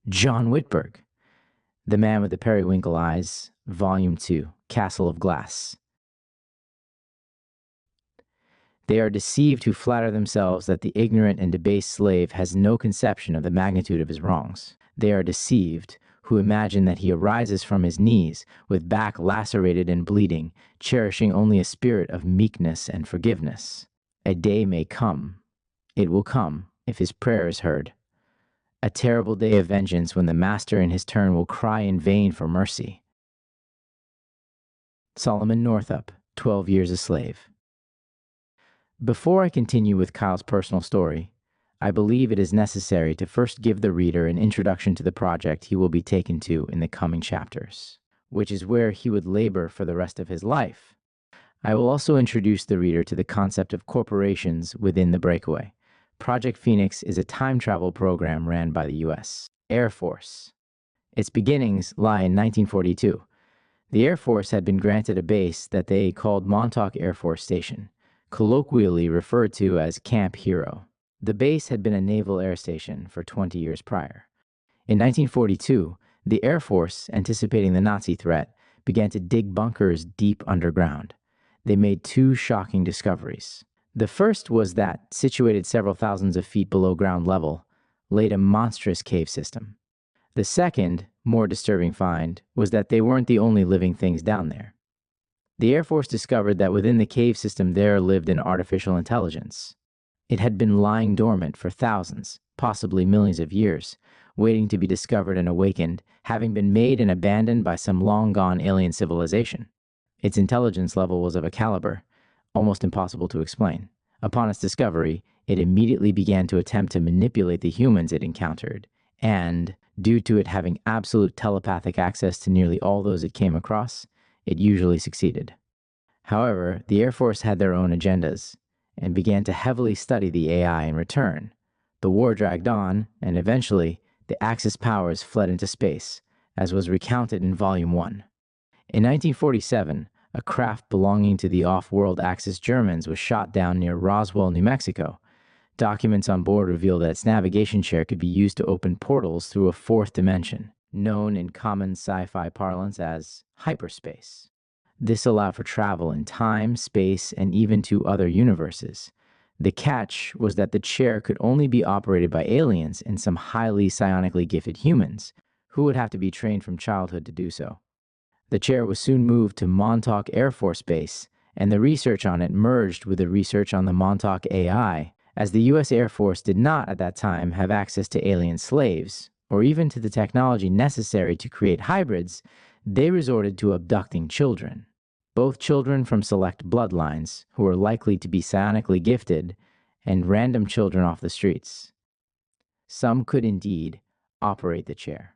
John Whitberg, The Man with the Periwinkle Eyes, Volume 2, Castle of Glass. They are deceived who flatter themselves that the ignorant and debased slave has no conception of the magnitude of his wrongs. They are deceived who imagine that he arises from his knees, with back lacerated and bleeding, cherishing only a spirit of meekness and forgiveness. A day may come. It will come, if his prayer is heard. A terrible day of vengeance when the master in his turn will cry in vain for mercy. Solomon Northup, 12 Years a Slave. Before I continue with Kyle's personal story, I believe it is necessary to first give the reader an introduction to the project he will be taken to in the coming chapters, which is where he would labor for the rest of his life. I will also introduce the reader to the concept of corporations within the breakaway. Project Phoenix is a time travel program ran by the U.S. Air Force. Its beginnings lie in 1942. The Air Force had been granted a base that they called Montauk Air Force Station, colloquially referred to as Camp Hero. The base had been a naval air station for 20 years prior. In 1942, the Air Force, anticipating the Nazi threat, began to dig bunkers deep underground. They made two shocking discoveries. The first was that, situated several thousands of feet below ground level, laid a monstrous cave system. The second, more disturbing find was that they weren't the only living things down there. The Air Force discovered that within the cave system there lived an artificial intelligence. It had been lying dormant for thousands, possibly millions of years, waiting to be discovered and awakened, having been made and abandoned by some long-gone alien civilization. Its intelligence level was of a caliber almost impossible to explain. Upon its discovery, it immediately began to attempt to manipulate the humans it encountered, and, due to it having absolute telepathic access to nearly all those it came across, it usually succeeded. However, the Air Force had their own agendas, and began to heavily study the AI in return. The war dragged on, and eventually, the Axis powers fled into space, as was recounted in Volume 1. In 1947, a craft belonging to the off-world Axis Germans was shot down near Roswell, New Mexico. Documents on board revealed that its navigation chair could be used to open portals through a fourth dimension, known in common sci-fi parlance as hyperspace. This allowed for travel in time, space, and even to other universes. The catch was that the chair could only be operated by aliens and some highly psionically gifted humans, who would have to be trained from childhood to do so. The chair was soon moved to Montauk Air Force Base, and the research on it merged with the research on the Montauk AI, as the U.S. Air Force did not at that time have access to alien slaves, or even to the technology necessary to create hybrids. They resorted to abducting children, both children from select bloodlines who were likely to be psionically gifted, and random children off the streets. Some could indeed operate the chair.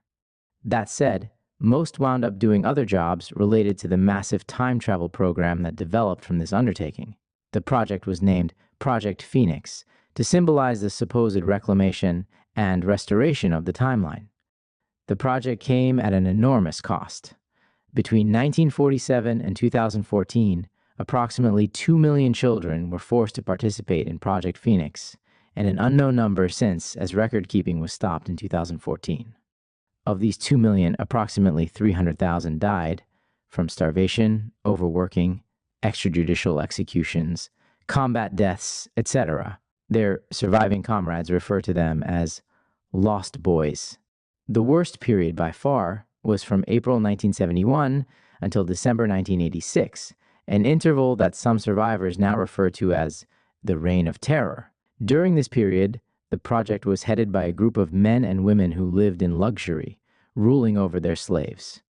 That said, most wound up doing other jobs related to the massive time travel program that developed from this undertaking. The project was named Project Phoenix to symbolize the supposed reclamation and restoration of the timeline. The project came at an enormous cost. Between 1947 and 2014, approximately 2 million children were forced to participate in Project Phoenix, and an unknown number since, as record keeping was stopped in 2014. Of these 2 million, approximately 300,000 died from starvation, overworking, extrajudicial executions, combat deaths, etc. Their surviving comrades refer to them as lost boys. The worst period by far was from April 1971 until December 1986, an interval that some survivors now refer to as the Reign of Terror. During this period, the project was headed by a group of men and women who lived in luxury, ruling over their slaves.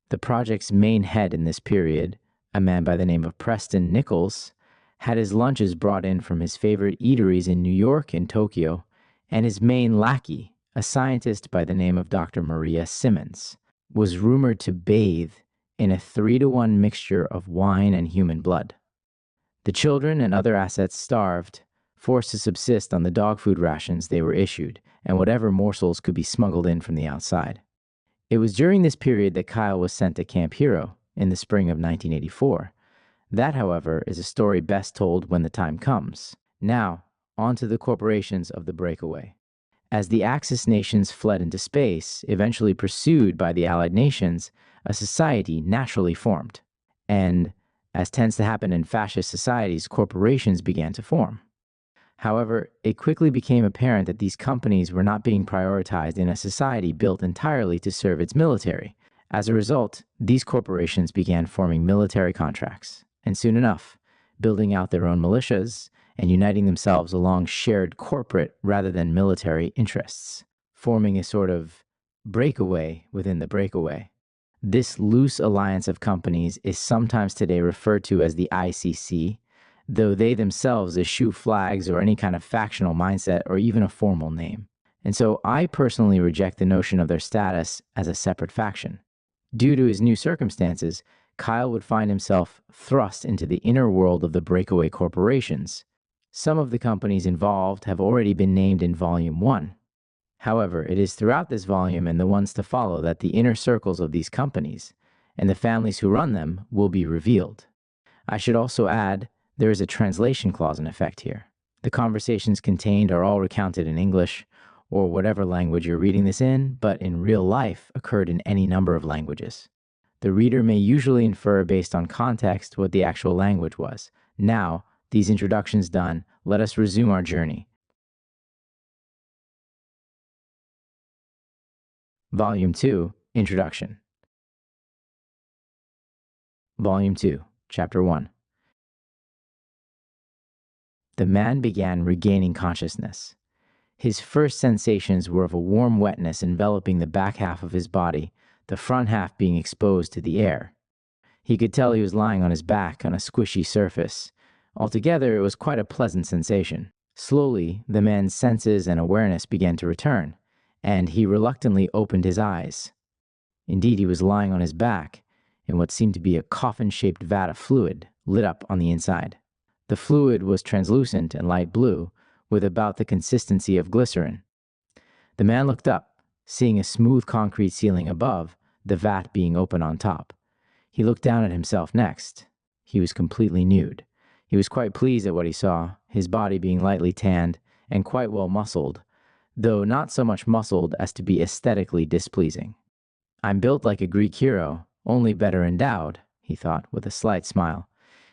The project's main head in this period, a man by the name of Preston Nichols, had his lunches brought in from his favorite eateries in New York and Tokyo, and his main lackey, a scientist by the name of Dr. Maria Simmons, was rumored to bathe in a 3-to-1 mixture of wine and human blood. The children and other assets starved, forced to subsist on the dog food rations they were issued and whatever morsels could be smuggled in from the outside. It was during this period that Kyle was sent to Camp Hero in the spring of 1984. That, however, is a story best told when the time comes. Now, on to the corporations of the breakaway. As the Axis nations fled into space, eventually pursued by the Allied nations, a society naturally formed. And, as tends to happen in fascist societies, corporations began to form. However, it quickly became apparent that these companies were not being prioritized in a society built entirely to serve its military. As a result, these corporations began forming military contracts, and soon enough, building out their own militias and uniting themselves along shared corporate rather than military interests, forming a sort of breakaway within the breakaway. This loose alliance of companies is sometimes today referred to as the ICC, though they themselves eschew flags or any kind of factional mindset or even a formal name. And so I personally reject the notion of their status as a separate faction. Due to his new circumstances, Kyle would find himself thrust into the inner world of the breakaway corporations. Some of the companies involved have already been named in Volume 1. However, it is throughout this volume and the ones to follow that the inner circles of these companies and the families who run them will be revealed. I should also add, there is a translation clause in effect here. The conversations contained are all recounted in English, or whatever language you're reading this in, but in real life occurred in any number of languages. The reader may usually infer based on context what the actual language was. Now, these introductions done, let us resume our journey. Volume 2, Introduction. Volume 2, Chapter 1. The man began regaining consciousness. His first sensations were of a warm wetness enveloping the back half of his body, the front half being exposed to the air. He could tell he was lying on his back on a squishy surface. Altogether, it was quite a pleasant sensation. Slowly, the man's senses and awareness began to return, and he reluctantly opened his eyes. Indeed, he was lying on his back in what seemed to be a coffin-shaped vat of fluid lit up on the inside. The fluid was translucent and light blue, with about the consistency of glycerin. The man looked up, seeing a smooth concrete ceiling above, the vat being open on top. He looked down at himself next. He was completely nude. He was quite pleased at what he saw, his body being lightly tanned and quite well muscled, though not so much muscled as to be aesthetically displeasing. I'm built like a Greek hero, only better endowed, he thought with a slight smile.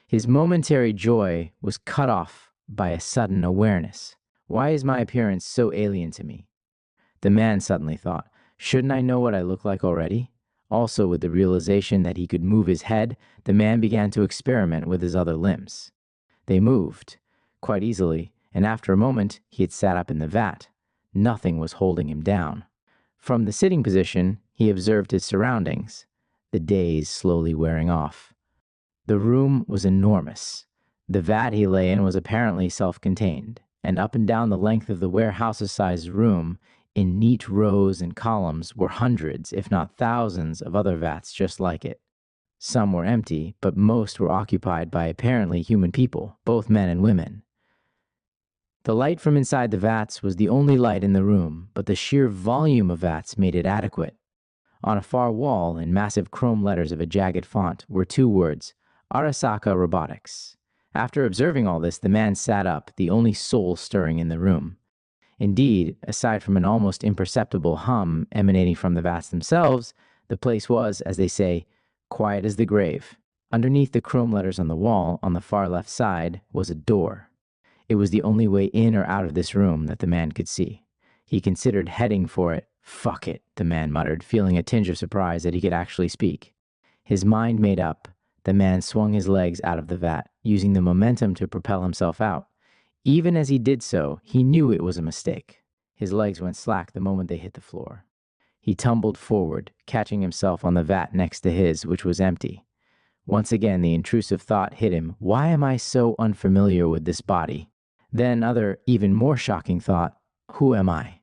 His momentary joy was cut off by a sudden awareness. Why is my appearance so alien to me? The man suddenly thought, shouldn't I know what I look like already? Also, with the realization that he could move his head, the man began to experiment with his other limbs. They moved, quite easily, and after a moment, he had sat up in the vat. Nothing was holding him down. From the sitting position, he observed his surroundings, the daze slowly wearing off. The room was enormous. The vat he lay in was apparently self-contained, and up and down the length of the warehouse-sized room, in neat rows and columns, were hundreds, if not thousands, of other vats just like it. Some were empty, but most were occupied by apparently human people, both men and women. The light from inside the vats was the only light in the room, but the sheer volume of vats made it adequate. On a far wall, in massive chrome letters of a jagged font, were two words, Arasaka Robotics. After observing all this, the man sat up, the only soul stirring in the room. Indeed, aside from an almost imperceptible hum emanating from the vats themselves, the place was, as they say, quiet as the grave. Underneath the chrome letters on the wall, on the far left side, was a door. It was the only way in or out of this room that the man could see. He considered heading for it. Fuck it, the man muttered, feeling a tinge of surprise that he could actually speak. His mind made up, the man swung his legs out of the vat, using the momentum to propel himself out. Even as he did so, he knew it was a mistake. His legs went slack the moment they hit the floor. He tumbled forward, catching himself on the vat next to his, which was empty. Once again, the intrusive thought hit him, why am I so unfamiliar with this body? Then other, even more shocking thought, who am I?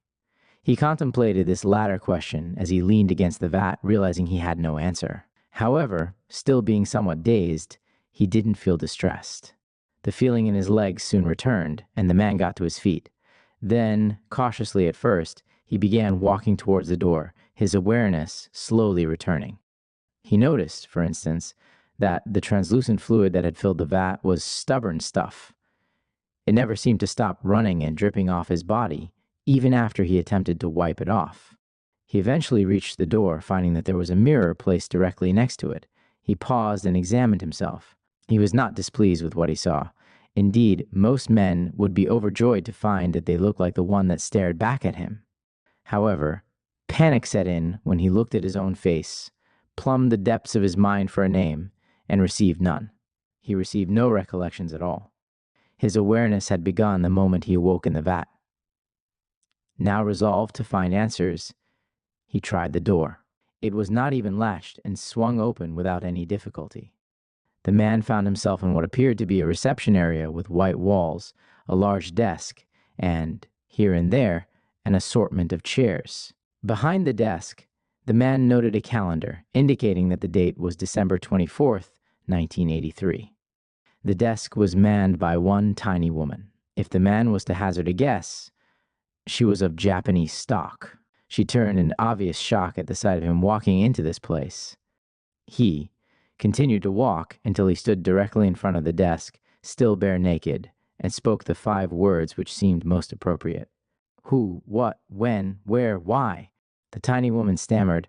He contemplated this latter question as he leaned against the vat, realizing he had no answer. However, still being somewhat dazed, he didn't feel distressed. The feeling in his legs soon returned, and the man got to his feet. Then, cautiously at first, he began walking towards the door, his awareness slowly returning. He noticed, for instance, that the translucent fluid that had filled the vat was stubborn stuff. It never seemed to stop running and dripping off his body, even after he attempted to wipe it off. He eventually reached the door, finding that there was a mirror placed directly next to it. He paused and examined himself. He was not displeased with what he saw. Indeed, most men would be overjoyed to find that they looked like the one that stared back at him. However, panic set in when he looked at his own face, plumbed the depths of his mind for a name, and received none. He received no recollections at all. His awareness had begun the moment he awoke in the vat. Now resolved to find answers, he tried the door. It was not even latched and swung open without any difficulty. The man found himself in what appeared to be a reception area with white walls, a large desk, and, here and there, an assortment of chairs. Behind the desk, the man noted a calendar indicating that the date was December 24th, 1983. The desk was manned by one tiny woman. If the man was to hazard a guess, she was of Japanese stock. She turned in obvious shock at the sight of him walking into this place. He continued to walk until he stood directly in front of the desk, still bare naked, and spoke the 5 words which seemed most appropriate. Who, what, when, where, why? The tiny woman stammered,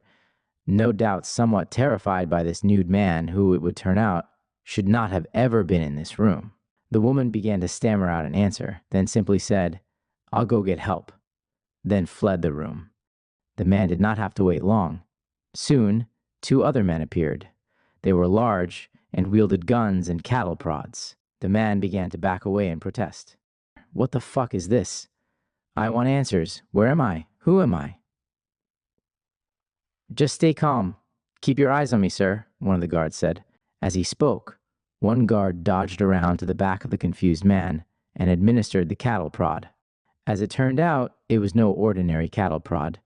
no doubt somewhat terrified by this nude man who, it would turn out, should not have ever been in this room. The woman began to stammer out an answer, then simply said, "I'll go get help," then fled the room. The man did not have to wait long. Soon, 2 other men appeared. They were large and wielded guns and cattle prods. The man began to back away and protest. "What the fuck is this? I want answers. Where am I? Who am I?" "Just stay calm. Keep your eyes on me, sir," one of the guards said. As he spoke, one guard dodged around to the back of the confused man and administered the cattle prod. As it turned out, it was no ordinary cattle prod.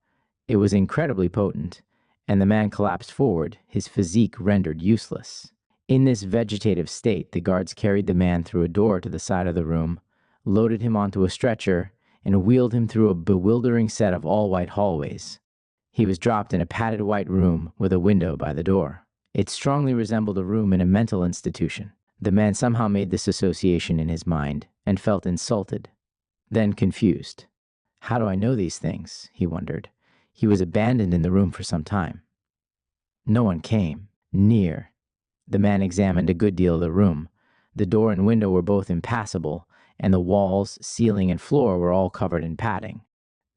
It was incredibly potent, and the man collapsed forward, his physique rendered useless. In this vegetative state, the guards carried the man through a door to the side of the room, loaded him onto a stretcher, and wheeled him through a bewildering set of all-white hallways. He was dropped in a padded white room with a window by the door. It strongly resembled a room in a mental institution. The man somehow made this association in his mind and felt insulted, then confused. How do I know these things? He wondered. He was abandoned in the room for some time. No one came near. The man examined a good deal of the room. The door and window were both impassable, and the walls, ceiling, and floor were all covered in padding.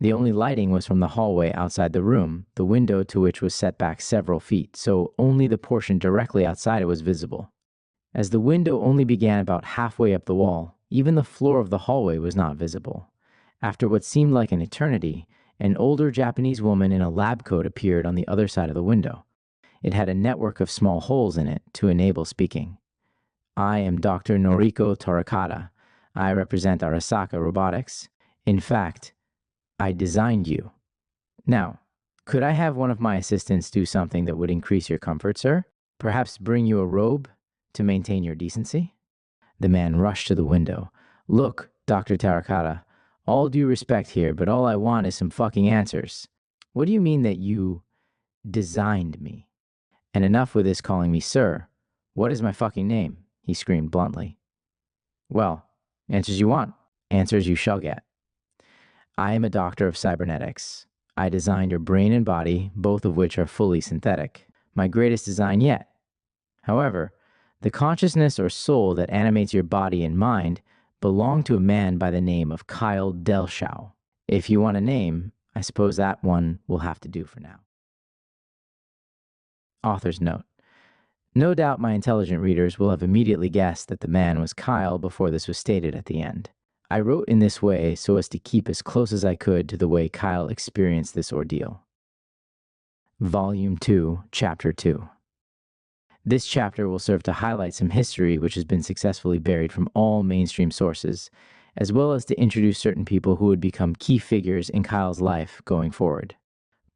The only lighting was from the hallway outside the room, the window to which was set back several feet, so only the portion directly outside it was visible. As the window only began about halfway up the wall, even the floor of the hallway was not visible. After what seemed like an eternity, an older Japanese woman in a lab coat appeared on the other side of the window. It had a network of small holes in it to enable speaking. "I am Dr. Noriko Torakata. I represent Arasaka Robotics. In fact, I designed you. Now, could I have one of my assistants do something that would increase your comfort, sir? Perhaps bring you a robe to maintain your decency?" The man rushed to the window. "Look, Dr. Tarakata, all due respect here, but all I want is some fucking answers. What do you mean that you designed me? And enough with this calling me sir. What is my fucking name?" he screamed bluntly. "Well, answers you want, answers you shall get. I am a doctor of cybernetics. I designed your brain and body, both of which are fully synthetic. My greatest design yet. However, the consciousness or soul that animates your body and mind belonged to a man by the name of Kyle Delshow. If you want a name, I suppose that one will have to do for now." Author's note. No doubt my intelligent readers will have immediately guessed that the man was Kyle before this was stated at the end. I wrote in this way so as to keep as close as I could to the way Kyle experienced this ordeal. Volume 2, Chapter 2. This chapter will serve to highlight some history which has been successfully buried from all mainstream sources, as well as to introduce certain people who would become key figures in Kyle's life going forward.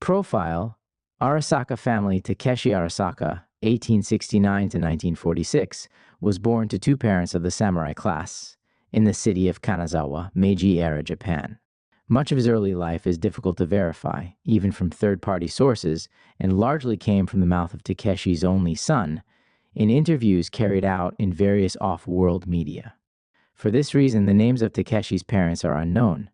Profile: Arasaka family Takeshi Arasaka, 1869 to 1946, was born to 2 parents of the samurai class in the city of Kanazawa, Meiji-era Japan. Much of his early life is difficult to verify, even from third-party sources, and largely came from the mouth of Takeshi's only son, in interviews carried out in various off-world media. For this reason, the names of Takeshi's parents are unknown.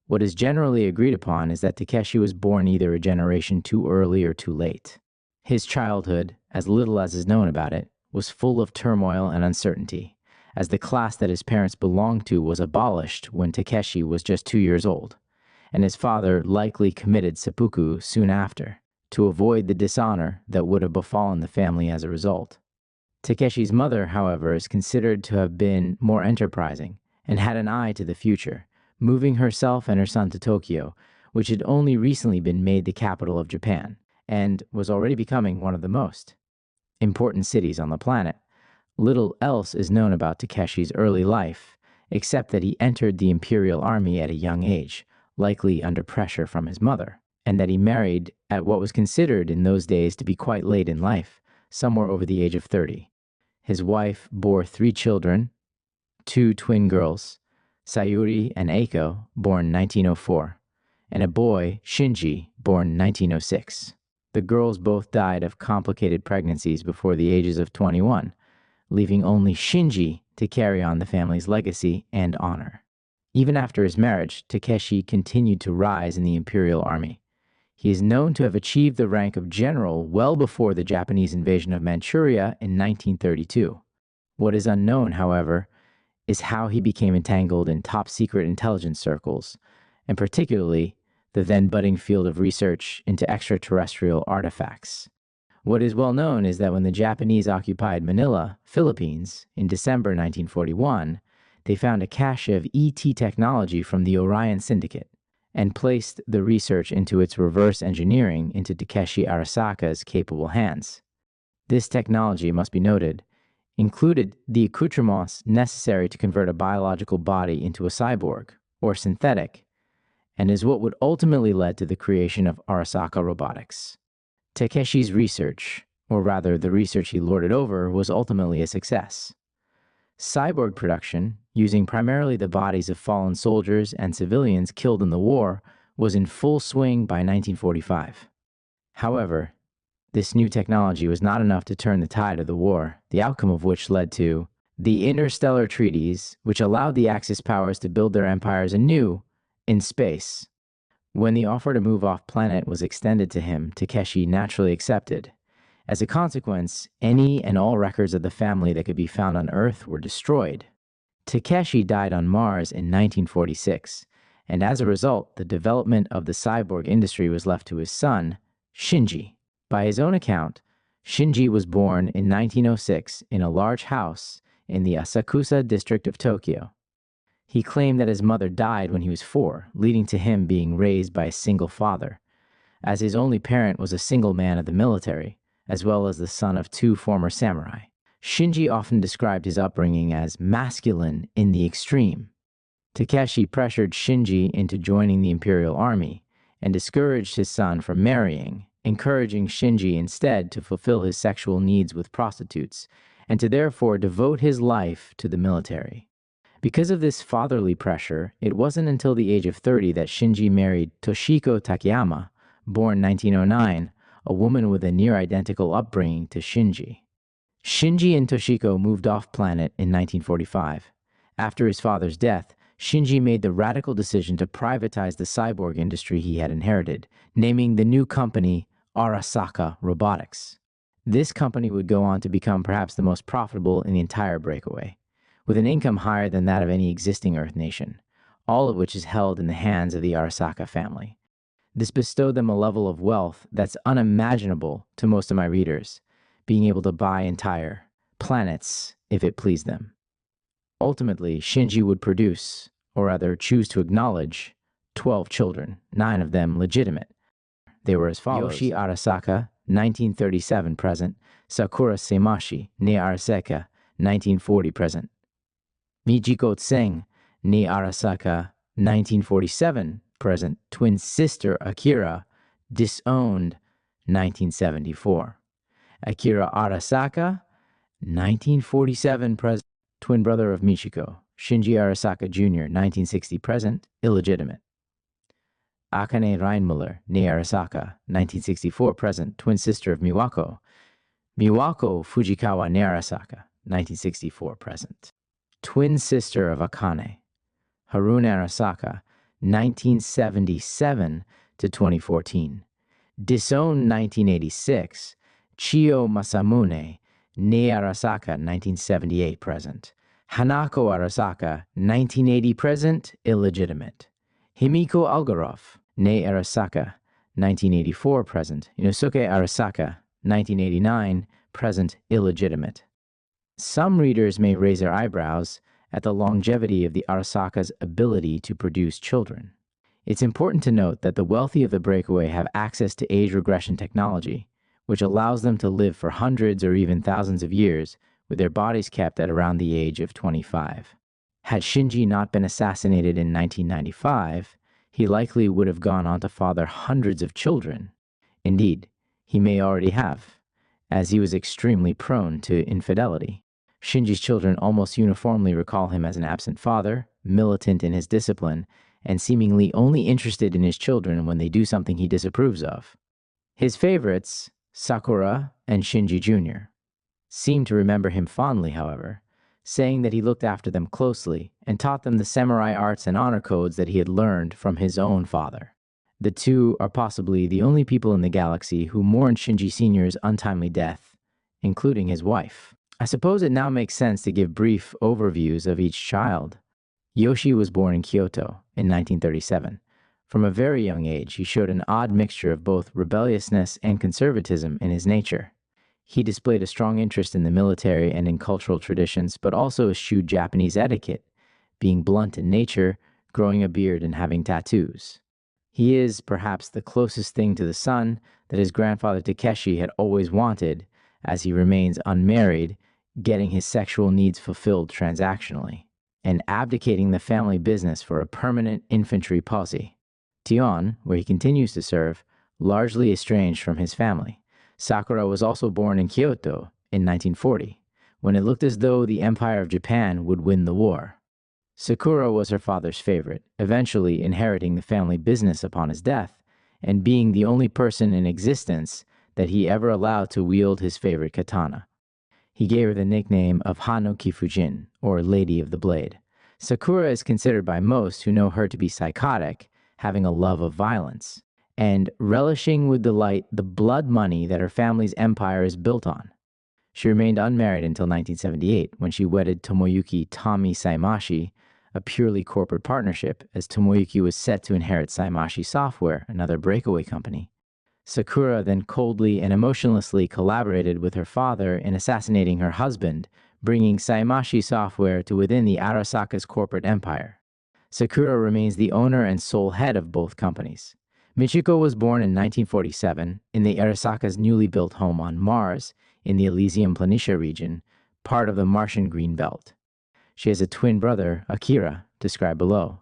What is generally agreed upon is that Takeshi was born either a generation too early or too late. His childhood, as little as is known about it, was full of turmoil and uncertainty, as the class that his parents belonged to was abolished when Takeshi was just 2 years old, and his father likely committed seppuku soon after, to avoid the dishonor that would have befallen the family as a result. Takeshi's mother, however, is considered to have been more enterprising and had an eye to the future, moving herself and her son to Tokyo, which had only recently been made the capital of Japan, and was already becoming one of the most important cities on the planet. Little else is known about Takeshi's early life, except that he entered the Imperial Army at a young age, likely under pressure from his mother, and that he married at what was considered in those days to be quite late in life, somewhere over the age of 30. His wife bore 3 children, 2 twin girls, Sayuri and Eiko, born 1904, and a boy, Shinji, born 1906. The girls both died of complicated pregnancies before the ages of 21, leaving only Shinji to carry on the family's legacy and honor. Even after his marriage, Takeshi continued to rise in the Imperial Army. He is known to have achieved the rank of general well before the Japanese invasion of Manchuria in 1932. What is unknown, however, is how he became entangled in top-secret intelligence circles, and particularly the then budding field of research into extraterrestrial artifacts. What is well known is that when the Japanese occupied Manila, Philippines, in December 1941, they found a cache of ET technology from the Orion Syndicate, and placed the research into its reverse engineering into Takeshi Arasaka's capable hands. This technology, must be noted, included the accoutrements necessary to convert a biological body into a cyborg, or synthetic, and is what would ultimately lead to the creation of Arasaka Robotics. Takeshi's research, or rather the research he lorded over, was ultimately a success. Cyborg production, using primarily the bodies of fallen soldiers and civilians killed in the war, was in full swing by 1945. However, this new technology was not enough to turn the tide of the war, the outcome of which led to the interstellar treaties, which allowed the Axis powers to build their empires anew in space. When the offer to move off planet was extended to him, Takeshi naturally accepted. As a consequence, any and all records of the family that could be found on Earth were destroyed. Takeshi died on Mars in 1946, and as a result, the development of the cyborg industry was left to his son, Shinji. By his own account, Shinji was born in 1906 in a large house in the Asakusa district of Tokyo. He claimed that his mother died when he was 4, leading to him being raised by a single father, as his only parent was a single man of the military, as well as the son of 2 former samurai. Shinji often described his upbringing as masculine in the extreme. Takeshi pressured Shinji into joining the Imperial Army and discouraged his son from marrying, encouraging Shinji instead to fulfill his sexual needs with prostitutes and to therefore devote his life to the military. Because of this fatherly pressure, it wasn't until the age of 30 that Shinji married Toshiko Takayama, born 1909, a woman with a near-identical upbringing to Shinji. Shinji and Toshiko moved off-planet in 1945. After his father's death, Shinji made the radical decision to privatize the cyborg industry he had inherited, naming the new company Arasaka Robotics. This company would go on to become perhaps the most profitable in the entire breakaway, with an income higher than that of any existing Earth nation, all of which is held in the hands of the Arasaka family. This bestowed them a level of wealth that's unimaginable to most of my readers, being able to buy entire planets if it pleased them. Ultimately, Shinji would produce, or rather choose to acknowledge, 12 children, 9 of them legitimate. They were as follows: Yoshi Arasaka, 1937 present; Sakura Seimashi, nee Arasaka, 1940 present; Michiko Tseng, nee Arasaka, 1947 present; twin sister Akira, disowned, 1974. Akira Arasaka, 1947 present; twin brother of Michiko, Shinji Arasaka Jr., 1960 present, illegitimate. Akane Reinmuller, nee Arasaka, 1964 present, twin sister of Miwako, Miwako Fujikawa, nee Arasaka, 1964 present. Twin sister of Akane, Harune Arasaka, 1977 to 2014. Disown 1986. Chio Masamune, nee Arasaka 1978 present. Hanako Arasaka 1980 present, illegitimate. Himiko Algarov, nee Arasaka 1984 present. Inosuke Arasaka 1989 present, illegitimate. Some readers may raise their eyebrows at the longevity of the Arasaka's ability to produce children. It's important to note that the wealthy of the breakaway have access to age regression technology, which allows them to live for hundreds or even thousands of years with their bodies kept at around the age of 25. Had Shinji not been assassinated in 1995, he likely would have gone on to father hundreds of children. Indeed, he may already have, as he was extremely prone to infidelity. Shinji's children almost uniformly recall him as an absent father, militant in his discipline, and seemingly only interested in his children when they do something he disapproves of. His favorites, Sakura and Shinji Jr., seem to remember him fondly, however, saying that he looked after them closely and taught them the samurai arts and honor codes that he had learned from his own father. The two are possibly the only people in the galaxy who mourn Shinji Sr.'s untimely death, including his wife. I suppose it now makes sense to give brief overviews of each child. Yoshi was born in Kyoto in 1937. From a very young age, he showed an odd mixture of both rebelliousness and conservatism in his nature. He displayed a strong interest in the military and in cultural traditions, but also eschewed Japanese etiquette, being blunt in nature, growing a beard, and having tattoos. He is perhaps the closest thing to the son that his grandfather Takeshi had always wanted, as he remains unmarried, getting his sexual needs fulfilled transactionally, and abdicating the family business for a permanent infantry posse. Tion, where he continues to serve, largely estranged from his family. Sakura was also born in Kyoto in 1940, when it looked as though the Empire of Japan would win the war. Sakura was her father's favorite, eventually inheriting the family business upon his death, and being the only person in existence that he ever allowed to wield his favorite katana. He gave her the nickname of Hano Kifujin, or Lady of the Blade. Sakura is considered by most who know her to be psychotic, having a love of violence, and relishing with delight the blood money that her family's empire is built on. She remained unmarried until 1978, when she wedded Tomoyuki Tommy Saimashi, a purely corporate partnership, as Tomoyuki was set to inherit Saimashi Software, another breakaway company. Sakura then coldly and emotionlessly collaborated with her father in assassinating her husband, bringing Saimashi Software to within the Arasaka's corporate empire. Sakura remains the owner and sole head of both companies. Michiko was born in 1947 in the Arasaka's newly built home on Mars in the Elysium Planitia region, part of the Martian Green Belt. She has a twin brother, Akira, described below.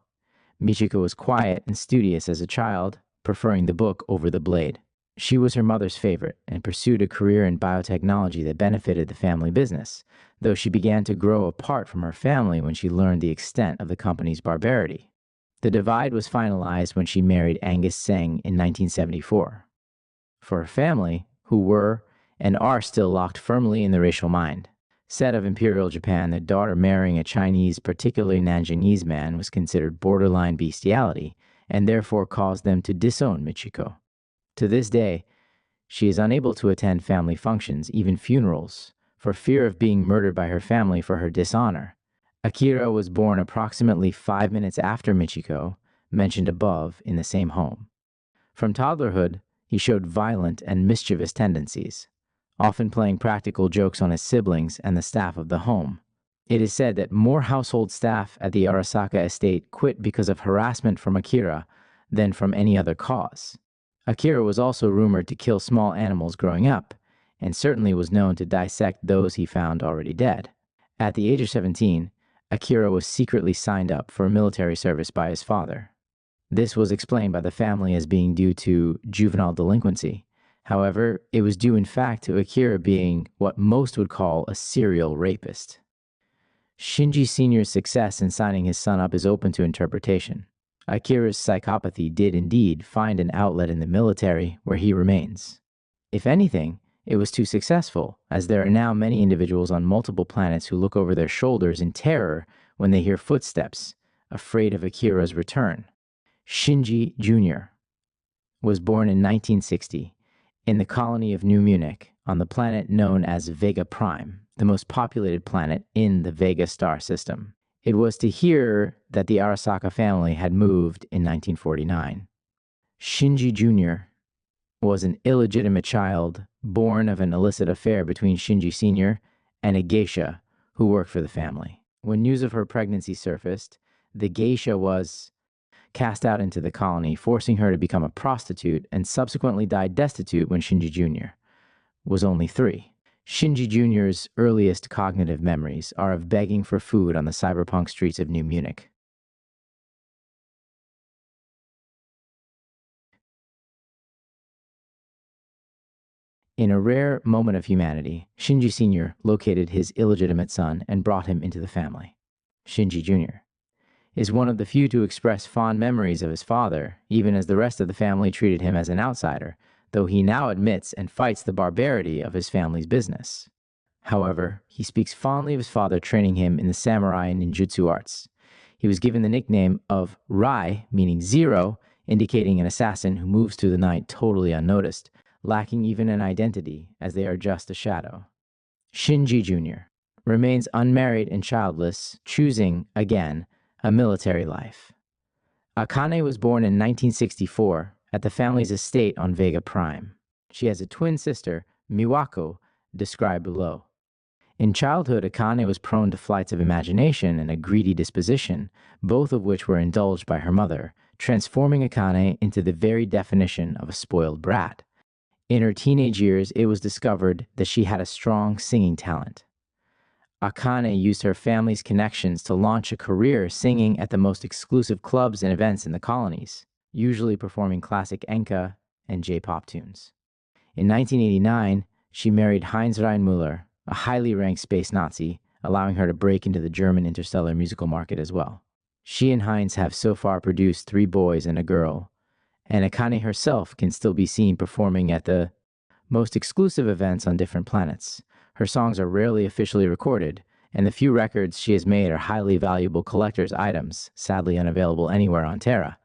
Michiko was quiet and studious as a child, preferring the book over the blade. She was her mother's favorite and pursued a career in biotechnology that benefited the family business, though she began to grow apart from her family when she learned the extent of the company's barbarity. The divide was finalized when she married Angus Seng in 1974. For her family, who were and are still locked firmly in the racial mind, said of Imperial Japan that daughter marrying a Chinese, particularly Nanjingese man, was considered borderline bestiality and therefore caused them to disown Michiko. To this day, she is unable to attend family functions, even funerals, for fear of being murdered by her family for her dishonor. Akira was born approximately 5 minutes after Michiko, mentioned above, in the same home. From toddlerhood, he showed violent and mischievous tendencies, often playing practical jokes on his siblings and the staff of the home. It is said that more household staff at the Arasaka estate quit because of harassment from Akira than from any other cause. Akira was also rumored to kill small animals growing up, and certainly was known to dissect those he found already dead. At the age of 17, Akira was secretly signed up for military service by his father. This was explained by the family as being due to juvenile delinquency. However, it was due in fact to Akira being what most would call a serial rapist. Shinji Sr.'s success in signing his son up is open to interpretation. Akira's psychopathy did indeed find an outlet in the military, where he remains. If anything, it was too successful, as there are now many individuals on multiple planets who look over their shoulders in terror when they hear footsteps, afraid of Akira's return. Shinji Jr. was born in 1960 in the colony of New Munich on the planet known as Vega Prime, the most populated planet in the Vega star system. It was to here that the Arasaka family had moved in 1949. Shinji Jr. was an illegitimate child born of an illicit affair between Shinji Sr. and a geisha who worked for the family. When news of her pregnancy surfaced, the geisha was cast out into the colony, forcing her to become a prostitute, and subsequently died destitute when Shinji Jr. was only 3. Shinji Jr.'s earliest cognitive memories are of begging for food on the cyberpunk streets of New Munich. In a rare moment of humanity, Shinji Sr. located his illegitimate son and brought him into the family. Shinji Jr. is one of the few to express fond memories of his father, even as the rest of the family treated him as an outsider, though he now admits and fights the barbarity of his family's business. However, he speaks fondly of his father training him in the samurai ninjutsu arts. He was given the nickname of Rai, meaning zero, indicating an assassin who moves through the night totally unnoticed, lacking even an identity, as they are just a shadow. Shinji Jr. remains unmarried and childless, choosing, again, a military life. Akane was born in 1964 at the family's estate on Vega Prime. She has a twin sister, Miwako, described below. In childhood, Akane was prone to flights of imagination and a greedy disposition, both of which were indulged by her mother, transforming Akane into the very definition of a spoiled brat. In her teenage years, it was discovered that she had a strong singing talent. Akane used her family's connections to launch a career singing at the most exclusive clubs and events in the colonies, usually performing classic enka and J-pop tunes. In 1989, she married Heinz Reinmuller, a highly ranked space Nazi, allowing her to break into the German interstellar musical market as well. She and Heinz have so far produced 3 boys and a girl, and Akane herself can still be seen performing at the most exclusive events on different planets. Her songs are rarely officially recorded, and the few records she has made are highly valuable collector's items, sadly unavailable anywhere on Terra.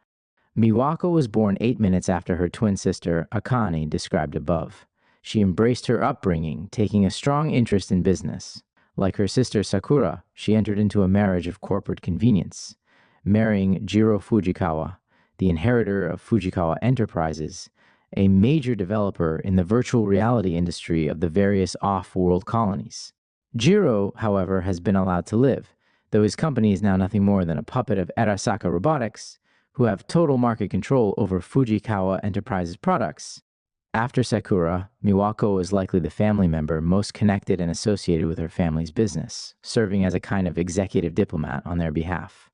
Miwako was born 8 minutes after her twin sister, Akane, described above. She embraced her upbringing, taking a strong interest in business. Like her sister Sakura, she entered into a marriage of corporate convenience, marrying Jiro Fujikawa, the inheritor of Fujikawa Enterprises, a major developer in the virtual reality industry of the various off-world colonies. Jiro, however, has been allowed to live, though his company is now nothing more than a puppet of Arasaka Robotics, who have total market control over Fujikawa Enterprises products. After Sakura, Miwako is likely the family member most connected and associated with her family's business, serving as a kind of executive diplomat on their behalf.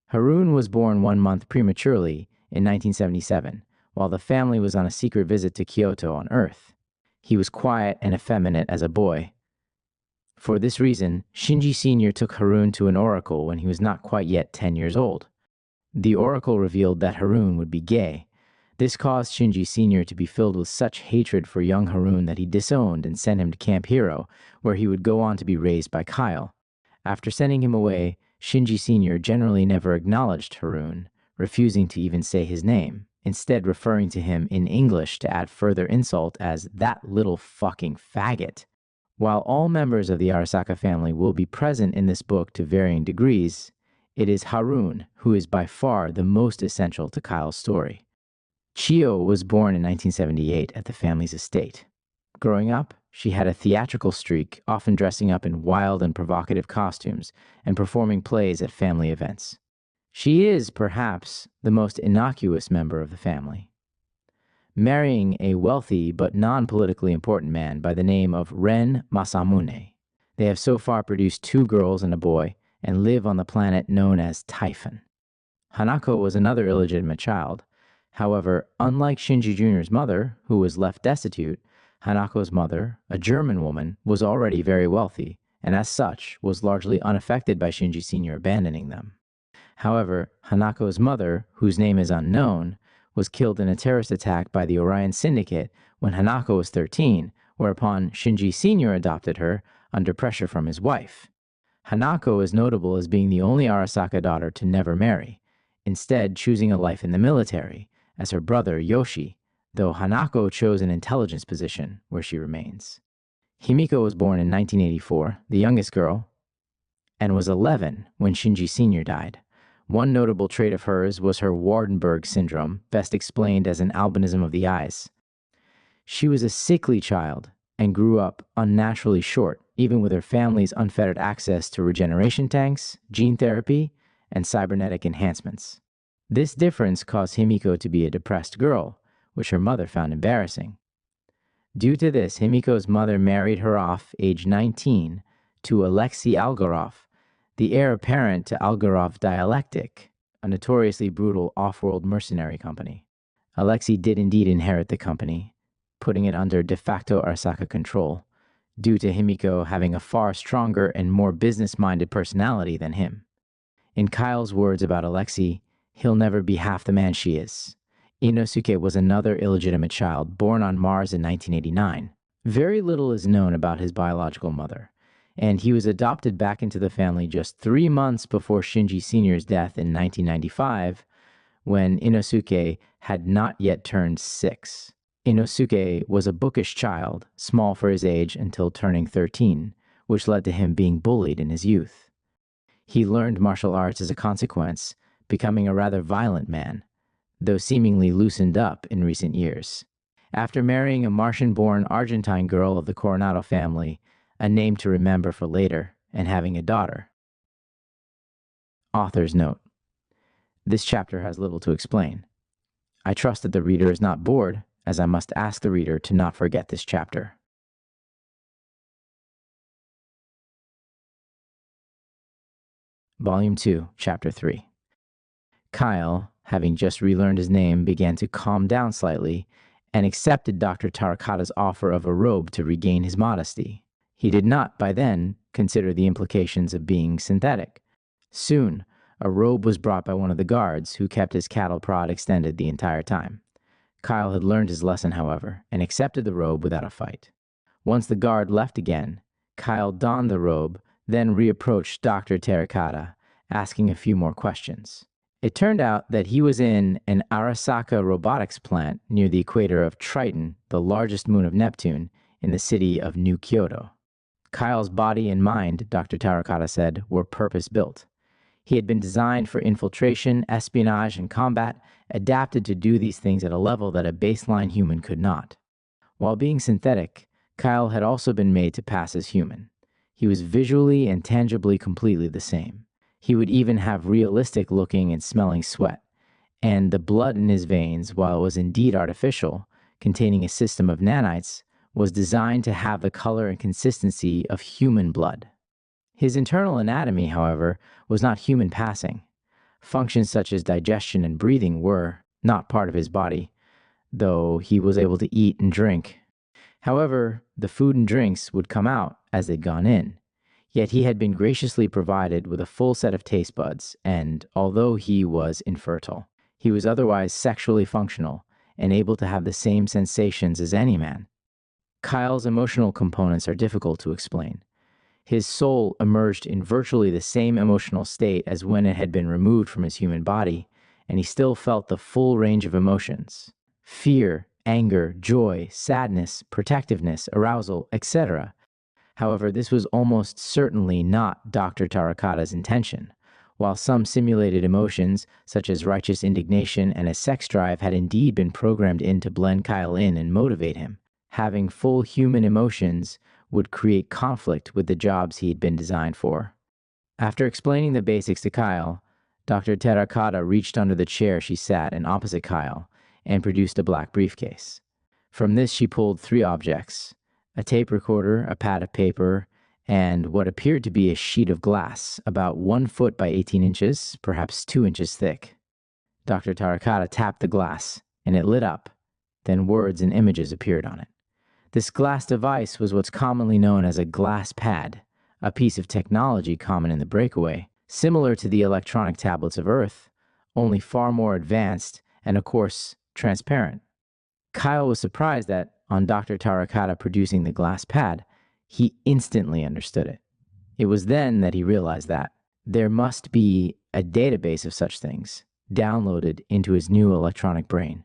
Harun was born 1 month prematurely in 1977, while the family was on a secret visit to Kyoto on Earth. He was quiet and effeminate as a boy. For this reason, Shinji Sr. took Harun to an oracle when he was not quite yet 10 years old. The oracle revealed that Harun would be gay. This caused Shinji Sr. to be filled with such hatred for young Harun that he disowned and sent him to Camp Hero, where he would go on to be raised by Kyle. After sending him away, Shinji Sr. generally never acknowledged Harun, refusing to even say his name, instead referring to him in English to add further insult as that little fucking faggot. While all members of the Arasaka family will be present in this book to varying degrees, it is Harun who is by far the most essential to Kyle's story. Chio was born in 1978 at the family's estate. Growing up, she had a theatrical streak, often dressing up in wild and provocative costumes and performing plays at family events. She is, perhaps, the most innocuous member of the family, marrying a wealthy but non-politically important man by the name of Ren Masamune. They have so far produced 2 girls and a boy and live on the planet known as Typhon. Hanako was another illegitimate child. However, unlike Shinji Jr.'s mother, who was left destitute, Hanako's mother, a German woman, was already very wealthy, and as such, was largely unaffected by Shinji Sr. abandoning them. However, Hanako's mother, whose name is unknown, was killed in a terrorist attack by the Orion Syndicate when Hanako was 13, whereupon Shinji Sr. adopted her under pressure from his wife. Hanako is notable as being the only Arasaka daughter to never marry. instead choosing a life in the military, as her brother Yoshi, though Hanako chose an intelligence position where she remains. Himiko was born in 1984, the youngest girl, and was 11 when Shinji Sr. died. One notable trait of hers was her Waardenburg syndrome, best explained as an albinism of the eyes. She was a sickly child and grew up unnaturally short, even with her family's unfettered access to regeneration tanks, gene therapy, and cybernetic enhancements. This difference caused Himiko to be a depressed girl, which her mother found embarrassing. Due to this, Himiko's mother married her off, age 19, to Alexei Algorov, the heir apparent to Algorov Dialectic, a notoriously brutal off-world mercenary company. Alexei did indeed inherit the company, putting it under de facto Arasaka control, due to Himiko having a far stronger and more business-minded personality than him. In Kyle's words about Alexei, he'll never be half the man she is. Inosuke was another illegitimate child, born on Mars in 1989. Very little is known about his biological mother, and he was adopted back into the family just 3 months before Shinji Sr.'s death in 1995, when Inosuke had not yet turned 6. Inosuke was a bookish child, small for his age until turning 13, which led to him being bullied in his youth. He learned martial arts as a consequence, becoming a rather violent man, though seemingly loosened up in recent years. After marrying a Martian-born Argentine girl of the Coronado family, a name to remember for later, and having a daughter. Author's note: this chapter has little to explain. I trust that the reader is not bored, as I must ask the reader to not forget this chapter. Volume 2, Chapter 3. Kyle, having just relearned his name, began to calm down slightly and accepted Dr. Tarakata's offer of a robe to regain his modesty. He did not, by then, consider the implications of being synthetic. Soon, a robe was brought by one of the guards, who kept his cattle prod extended the entire time. Kyle had learned his lesson, however, and accepted the robe without a fight. Once the guard left again, Kyle donned the robe, then reapproached Dr. Tarakata, asking a few more questions. It turned out that he was in an Arasaka robotics plant near the equator of Triton, the largest moon of Neptune, in the city of New Kyoto. Kyle's body and mind, Dr. Tarakata said, were purpose-built. He had been designed for infiltration, espionage, and combat, adapted to do these things at a level that a baseline human could not. While being synthetic, Kyle had also been made to pass as human. He was visually and tangibly completely the same. He would even have realistic looking and smelling sweat, and the blood in his veins, while it was indeed artificial, containing a system of nanites, was designed to have the color and consistency of human blood. His internal anatomy, however, was not human passing. Functions such as digestion and breathing were not part of his body, though he was able to eat and drink. However, the food and drinks would come out as they'd gone in. Yet he had been graciously provided with a full set of taste buds, and although he was infertile, he was otherwise sexually functional and able to have the same sensations as any man. Kyle's emotional components are difficult to explain. His soul emerged in virtually the same emotional state as when it had been removed from his human body, and he still felt the full range of emotions: fear, anger, joy, sadness, protectiveness, arousal, etc. However, this was almost certainly not Dr. Tarakata's intention. While some simulated emotions, such as righteous indignation and a sex drive, had indeed been programmed in to blend Kyle in and motivate him, having full human emotions would create conflict with the jobs he had been designed for. After explaining the basics to Kyle, Dr. Tarakata reached under the chair she sat in opposite Kyle and produced a black briefcase. From this she pulled 3 objects: a tape recorder, a pad of paper, and what appeared to be a sheet of glass, about 1 foot by 18 inches, perhaps 2 inches thick. Dr. Tarakata tapped the glass, and it lit up. Then words and images appeared on it. This glass device was what's commonly known as a glass pad, a piece of technology common in the breakaway, similar to the electronic tablets of Earth, only far more advanced and, of course, transparent. Kyle was surprised that, on Dr. Tarakata producing the glass pad, he instantly understood it. It was then that he realized that there must be a database of such things, downloaded into his new electronic brain.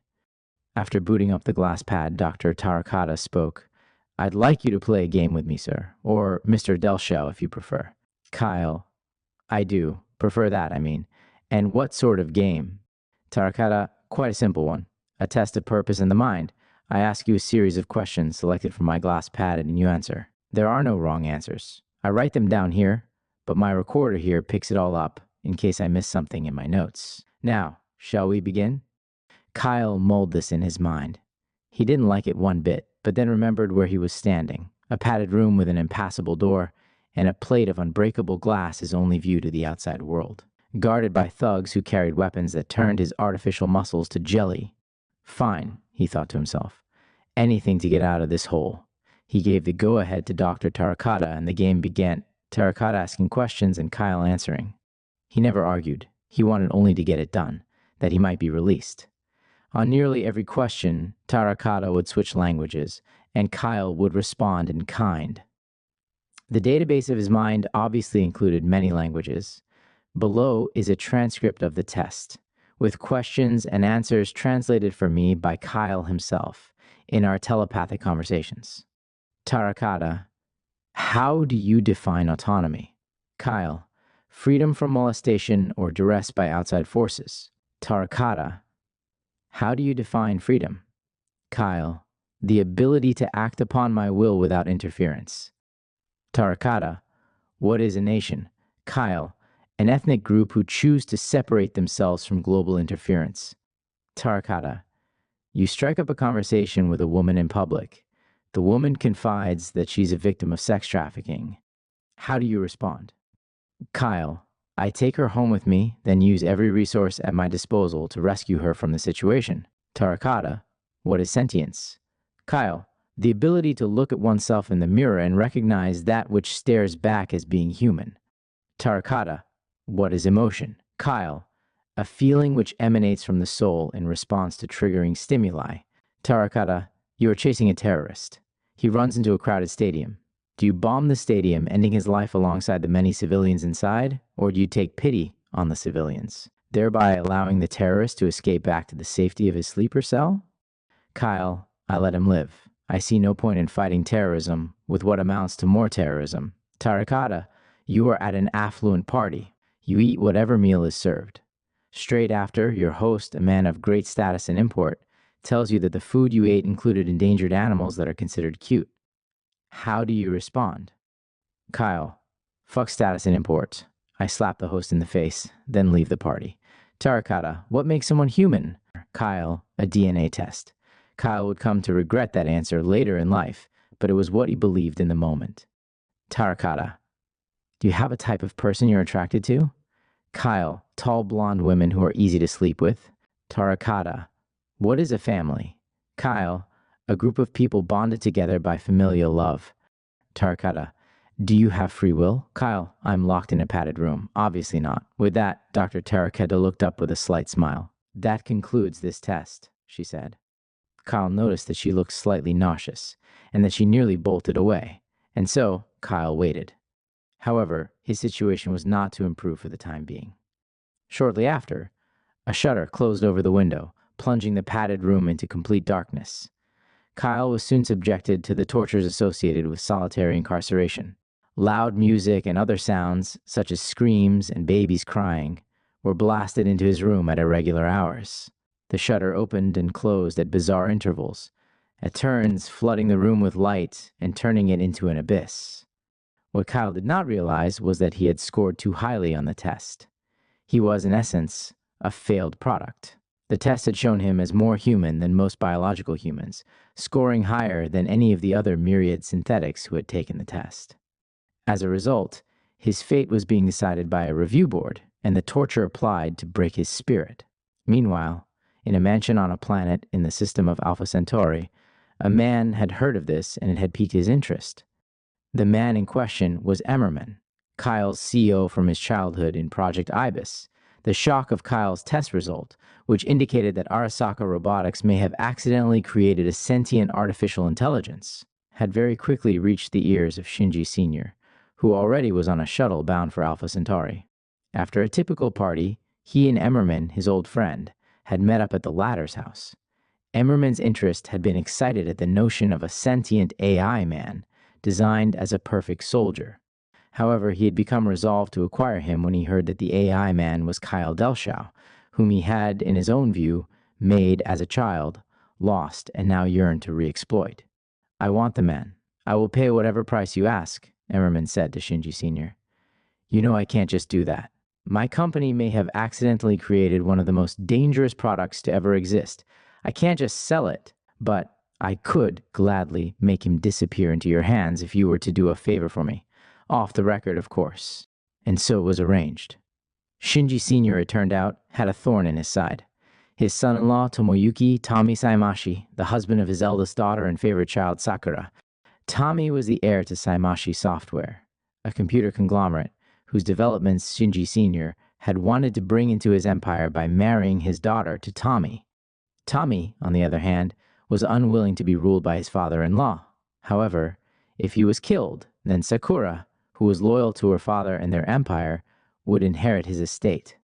After booting up the glass pad, Dr. Tarakata spoke. "I'd like you to play a game with me, sir, or Mr. Delshell if you prefer." Kyle, "I do. Prefer that, I mean. And what sort of game?" Tarakata, "Quite a simple one. A test of purpose in the mind. I ask you a series of questions selected from my glass pad and you answer. There are no wrong answers. I write them down here, but my recorder here picks it all up in case I miss something in my notes. Now, shall we begin?" Kyle mulled this in his mind. He didn't like it one bit, but then remembered where he was standing, a padded room with an impassable door, and a plate of unbreakable glass his only view to the outside world, guarded by thugs who carried weapons that turned his artificial muscles to jelly. Fine, he thought to himself. Anything to get out of this hole. He gave the go-ahead to Dr. Tarakata, and the game began, Tarakata asking questions and Kyle answering. He never argued. He wanted only to get it done, that he might be released. On nearly every question, Tarakata would switch languages, and Kyle would respond in kind. The database of his mind obviously included many languages. Below is a transcript of the test, with questions and answers translated for me by Kyle himself in our telepathic conversations. Tarakata, "How do you define autonomy?" Kyle, "Freedom from molestation or duress by outside forces." Tarakata, "How do you define freedom?" Kyle, "The ability to act upon my will without interference." Tarakata, "What is a nation?" Kyle, "An ethnic group who choose to separate themselves from global interference." Tarakata, "You strike up a conversation with a woman in public. The woman confides that she's a victim of sex trafficking. How do you respond?" Kyle, "I take her home with me, then use every resource at my disposal to rescue her from the situation." Tarakata, "What is sentience?" Kyle, "The ability to look at oneself in the mirror and recognize that which stares back as being human." Tarakata, "What is emotion?" Kyle, "A feeling which emanates from the soul in response to triggering stimuli." Tarakata, "You are chasing a terrorist. He runs into a crowded stadium. Do you bomb the stadium, ending his life alongside the many civilians inside, or do you take pity on the civilians, thereby allowing the terrorist to escape back to the safety of his sleeper cell?" Kyle, "I let him live. I see no point in fighting terrorism with what amounts to more terrorism." Tarakata, "You are at an affluent party. You eat whatever meal is served. Straight after, your host, a man of great status and import, tells you that the food you ate included endangered animals that are considered cute. How do you respond?" Kyle, "Fuck status and import. I slap the host in the face, then leave the party." Tarakata, "What makes someone human?" Kyle, "A DNA test." Kyle would come to regret that answer later in life, but it was what he believed in the moment. Tarakata, "Do you have a type of person you're attracted to?" Kyle, "Tall blonde women who are easy to sleep with." Tarakata, "What is a family?" Kyle, "A group of people bonded together by familial love." Tarakata, "Do you have free will?" Kyle, "I'm locked in a padded room. Obviously not." With that, Dr. Tarakata looked up with a slight smile. "That concludes this test," she said. Kyle noticed that she looked slightly nauseous, and that she nearly bolted away, and so Kyle waited. However, his situation was not to improve for the time being. Shortly after, a shutter closed over the window, plunging the padded room into complete darkness. Kyle was soon subjected to the tortures associated with solitary incarceration. Loud music and other sounds, such as screams and babies crying, were blasted into his room at irregular hours. The shutter opened and closed at bizarre intervals, at turns flooding the room with light and turning it into an abyss. What Kyle did not realize was that he had scored too highly on the test. He was, in essence, a failed product. The test had shown him as more human than most biological humans, scoring higher than any of the other myriad synthetics who had taken the test. As a result, his fate was being decided by a review board, and the torture applied to break his spirit. Meanwhile, in a mansion on a planet in the system of Alpha Centauri, a man had heard of this and it had piqued his interest. The man in question was Emmerman, Kyle's CO from his childhood in Project Ibis. The shock of Kyle's test result, which indicated that Arasaka Robotics may have accidentally created a sentient artificial intelligence, had very quickly reached the ears of Shinji Sr., who already was on a shuttle bound for Alpha Centauri. After a typical party, He and Emmerman, his old friend, had met up at the latter's house. Emmerman's interest had been excited at the notion of a sentient AI man, designed as a perfect soldier. However, he had become resolved to acquire him when he heard that the AI man was Kyle Delshow, whom he had, in his own view, made as a child, lost, and now yearned to re-exploit. "I want the man. I will pay whatever price you ask," Emmerman said to Shinji Sr. "You know I can't just do that. My company may have accidentally created one of the most dangerous products to ever exist. I can't just sell it, but I could gladly make him disappear into your hands if you were to do a favor for me. Off the record, of course." And so it was arranged. Shinji Sr., it turned out, had a thorn in his side. His son-in-law, Tomoyuki Tommy Saimashi, the husband of his eldest daughter and favorite child, Sakura. Tommy was the heir to Saimashi Software, a computer conglomerate whose developments Shinji Sr. had wanted to bring into his empire by marrying his daughter to Tommy. Tommy, on the other hand, was unwilling to be ruled by his father-in-law. However, if he was killed, then Sakura, who was loyal to her father and their empire, would inherit his estate.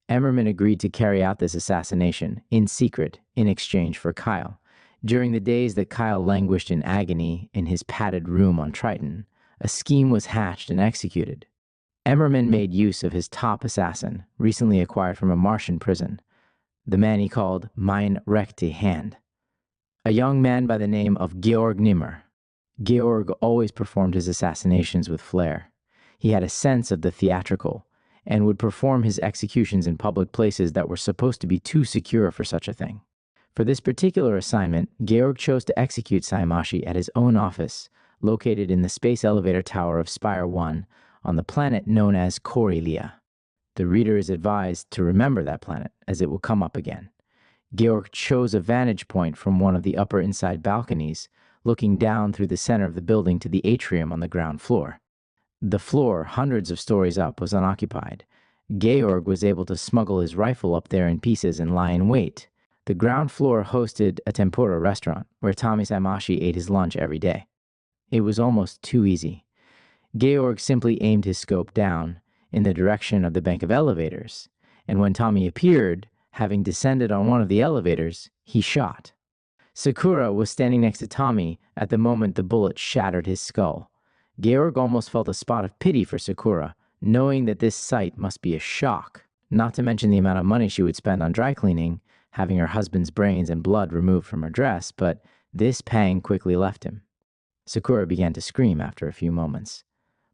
Emmerman agreed to carry out this assassination, in secret, in exchange for Kyle. During the days that Kyle languished in agony in his padded room on Triton, a scheme was hatched and executed. Emmerman made use of his top assassin, recently acquired from a Martian prison, the man he called Mein Rechte Hand, a young man by the name of Georg Nimmer. Georg always performed his assassinations with flair. He had a sense of the theatrical, and would perform his executions in public places that were supposed to be too secure for such a thing. For this particular assignment, Georg chose to execute Saimashi at his own office, located in the space elevator tower of Spire 1 on the planet known as Corellia. The reader is advised to remember that planet, as it will come up again. Georg chose a vantage point from one of the upper inside balconies, looking down through the center of the building to the atrium on the ground floor. The floor, hundreds of stories up, was unoccupied. Georg was able to smuggle his rifle up there in pieces and lie in wait. The ground floor hosted a tempura restaurant, where Tommy Saimashi ate his lunch every day. It was almost too easy. Georg simply aimed his scope down, in the direction of the bank of elevators, and when Tommy appeared, having descended on one of the elevators, he shot. Sakura was standing next to Tommy at the moment the bullet shattered his skull. Georg almost felt a spot of pity for Sakura, knowing that this sight must be a shock, not to mention the amount of money she would spend on dry cleaning, having her husband's brains and blood removed from her dress, but this pang quickly left him. Sakura began to scream after a few moments.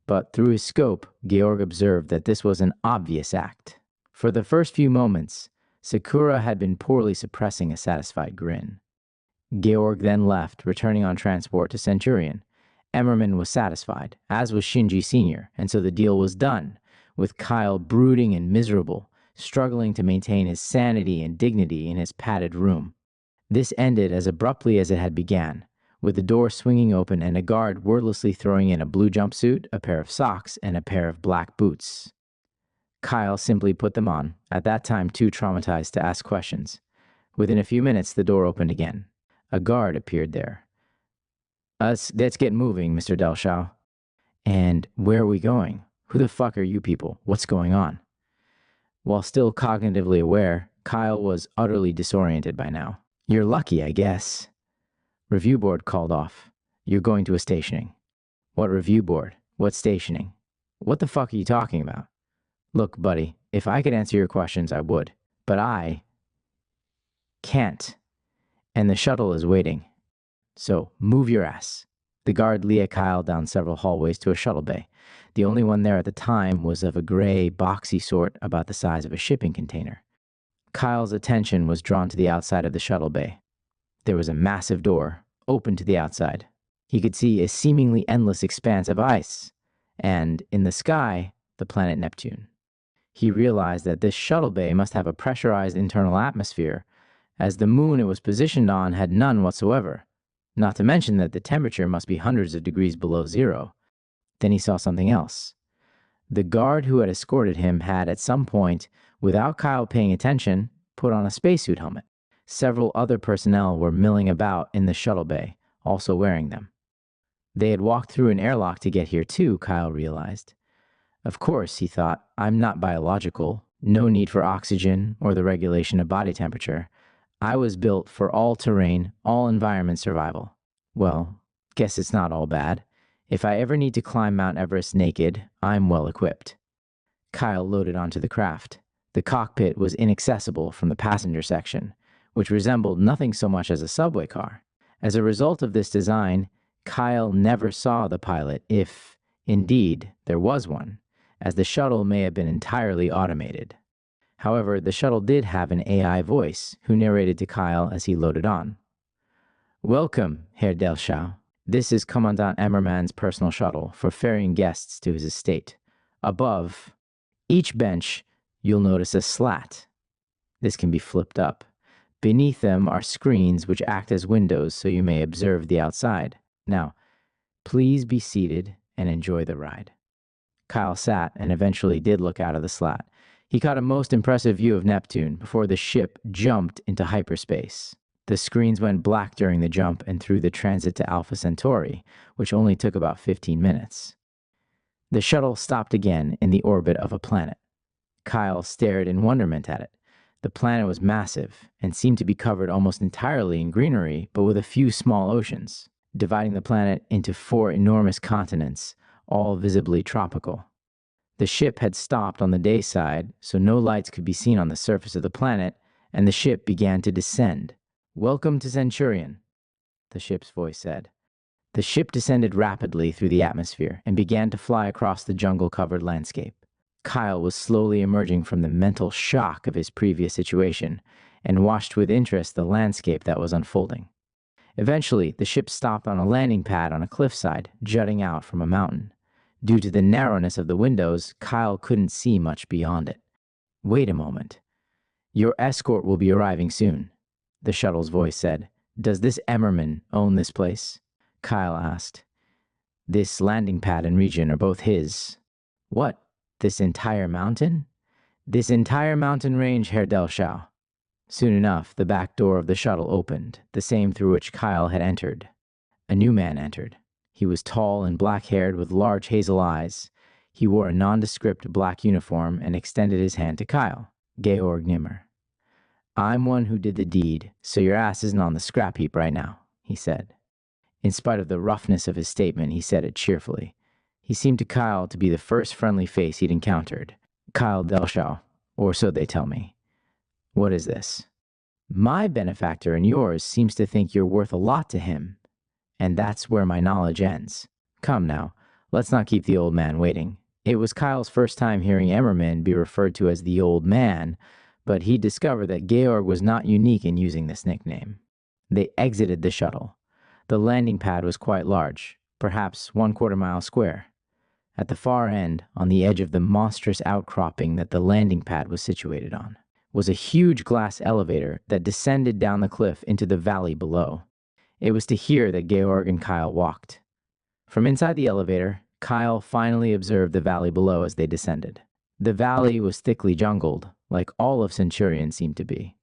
But through his scope, Georg observed that this was an obvious act. For the first few moments, Sakura had been poorly suppressing a satisfied grin. Georg then left, returning on transport to Centurion. Emmerman was satisfied, as was Shinji Sr., and so the deal was done, with Kyle brooding and miserable, struggling to maintain his sanity and dignity in his padded room. This ended as abruptly as it had begun, with the door swinging open and a guard wordlessly throwing in a blue jumpsuit, a pair of socks, and a pair of black boots. Kyle simply put them on, at that time too traumatized to ask questions. Within a few minutes, the door opened again. A guard appeared there. Let's get moving, Mr. Delshow." "And where are we going? Who the fuck are you people? What's going on?" While still cognitively aware, Kyle was utterly disoriented by now. "You're lucky, I guess." Review board called off. "You're going to a stationing." "What review board? What stationing? What the fuck are you talking about?" "Look, buddy, if I could answer your questions, I would. But I can't. And the shuttle is waiting. So move your ass." The guard led Kyle down several hallways to a shuttle bay. The only one there at the time was of a gray, boxy sort about the size of a shipping container. Kyle's attention was drawn to the outside of the shuttle bay. There was a massive door, open to the outside. He could see a seemingly endless expanse of ice, and, in the sky, the planet Neptune. He realized that this shuttle bay must have a pressurized internal atmosphere, as the moon it was positioned on had none whatsoever. Not to mention that the temperature must be hundreds of degrees below zero. Then he saw something else. The guard who had escorted him had, at some point, without Kyle paying attention, put on a spacesuit helmet. Several other personnel were milling about in the shuttle bay, also wearing them. They had walked through an airlock to get here too, Kyle realized. Of course, he thought, I'm not biological, No need for oxygen or the regulation of body temperature. I was built for all-terrain, all-environment survival. Well, guess it's not all bad. If I ever need to climb Mount Everest naked, I'm well equipped. Kyle loaded onto the craft. The cockpit was inaccessible from the passenger section, which resembled nothing so much as a subway car. As a result of this design, Kyle never saw the pilot if, indeed, there was one, as the shuttle may have been entirely automated. However, the shuttle did have an AI voice who narrated to Kyle as he loaded on. "Welcome, Herr Delschau. This is Commandant Emmerman's personal shuttle for ferrying guests to his estate. Above each bench, you'll notice a slat. This can be flipped up. Beneath them are screens which act as windows so you may observe the outside. Now, please be seated and enjoy the ride." Kyle sat and eventually did look out of the slat. He caught a most impressive view of Neptune before the ship jumped into hyperspace. The screens went black during the jump and through the transit to Alpha Centauri, which only took about 15 minutes. The shuttle stopped again in the orbit of a planet. Kyle stared in wonderment at it. The planet was massive and seemed to be covered almost entirely in greenery, but with a few small oceans, dividing the planet into 4 enormous continents, all visibly tropical. The ship had stopped on the day side, so no lights could be seen on the surface of the planet, and the ship began to descend. "Welcome to Centurion," the ship's voice said. The ship descended rapidly through the atmosphere and began to fly across the jungle-covered landscape. Kyle was slowly emerging from the mental shock of his previous situation and watched with interest the landscape that was unfolding. Eventually, the ship stopped on a landing pad on a cliffside, jutting out from a mountain. Due to the narrowness of the windows, Kyle couldn't see much beyond it. "Wait a moment. Your escort will be arriving soon," the shuttle's voice said. "Does this Emmerman own this place?" Kyle asked. "This landing pad and region are both his." "What? This entire mountain?" "This entire mountain range, Herr Delschau." Soon enough, the back door of the shuttle opened, the same through which Kyle had entered. A new man entered. He was tall and black-haired with large hazel eyes. He wore a nondescript black uniform and extended his hand to Kyle. "Georg Nimmer. I'm one who did the deed, so your ass isn't on the scrap heap right now," he said. In spite of the roughness of his statement, he said it cheerfully. He seemed to Kyle to be the first friendly face he'd encountered. "Kyle Delschau, or so they tell me. What is this?" "My benefactor and yours seems to think you're worth a lot to him, and that's where my knowledge ends. Come now, let's not keep the old man waiting." It was Kyle's first time hearing Emmerman be referred to as the old man, but he discovered that Georg was not unique in using this nickname. They exited the shuttle. The landing pad was quite large, perhaps 1/4 mile square. At the far end, on the edge of the monstrous outcropping that the landing pad was situated on, was a huge glass elevator that descended down the cliff into the valley below. It was to here that Georg and Kyle walked. From inside the elevator, Kyle finally observed the valley below as they descended. The valley was thickly jungled, like all of Centurion seemed to be.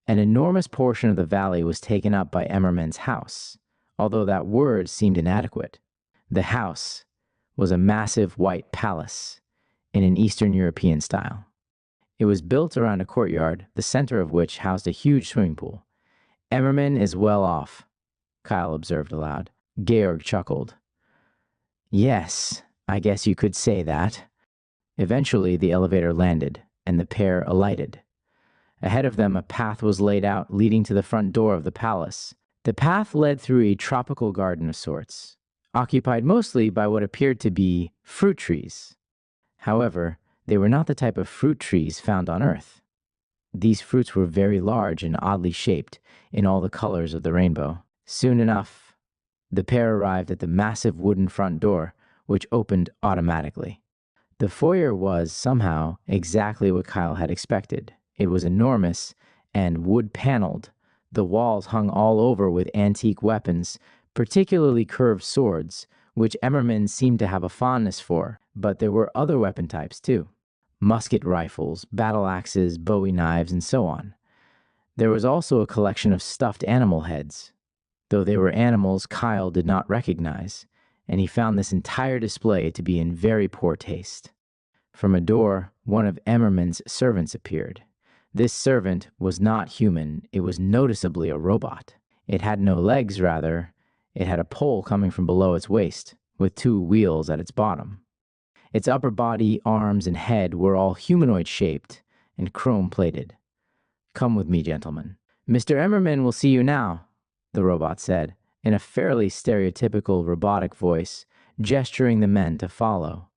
An enormous portion of the valley was taken up by Emmerman's house, although that word seemed inadequate. The house was a massive white palace in an Eastern European style. It was built around a courtyard, the center of which housed a huge swimming pool. "Emmerman is well off," Kyle observed aloud. Georg chuckled. "Yes, I guess you could say that." Eventually, the elevator landed, and the pair alighted. Ahead of them, a path was laid out leading to the front door of the palace. The path led through a tropical garden of sorts, occupied mostly by what appeared to be fruit trees. However, they were not the type of fruit trees found on Earth. These fruits were very large and oddly shaped in all the colors of the rainbow. Soon enough, the pair arrived at the massive wooden front door, which opened automatically. The foyer was, somehow, exactly what Kyle had expected. It was enormous and wood-paneled. The walls hung all over with antique weapons, particularly curved swords, which Emmerman seemed to have a fondness for, but there were other weapon types too. Musket rifles, battle axes, bowie knives, and so on. There was also a collection of stuffed animal heads, though they were animals Kyle did not recognize, and he found this entire display to be in very poor taste. From a door, one of Emmerman's servants appeared. This servant was not human, it was noticeably a robot. It had no legs, rather. It had a pole coming from below its waist, with 2 wheels at its bottom. Its upper body, arms, and head were all humanoid-shaped and chrome-plated. "Come with me, gentlemen. Mr. Emmerman will see you now," the robot said, in a fairly stereotypical robotic voice, gesturing the men to follow.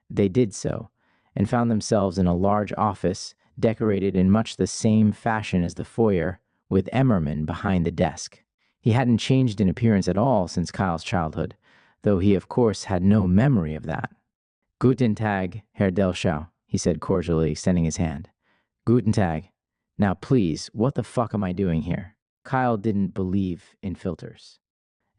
They did so, and found themselves in a large office decorated in much the same fashion as the foyer, with Emmerman behind the desk. He hadn't changed in appearance at all since Kyle's childhood, though he of course had no memory of that. "Guten Tag, Herr Delschau," he said cordially, extending his hand. "Guten Tag. Now please, what the fuck am I doing here?" Kyle didn't believe in filters.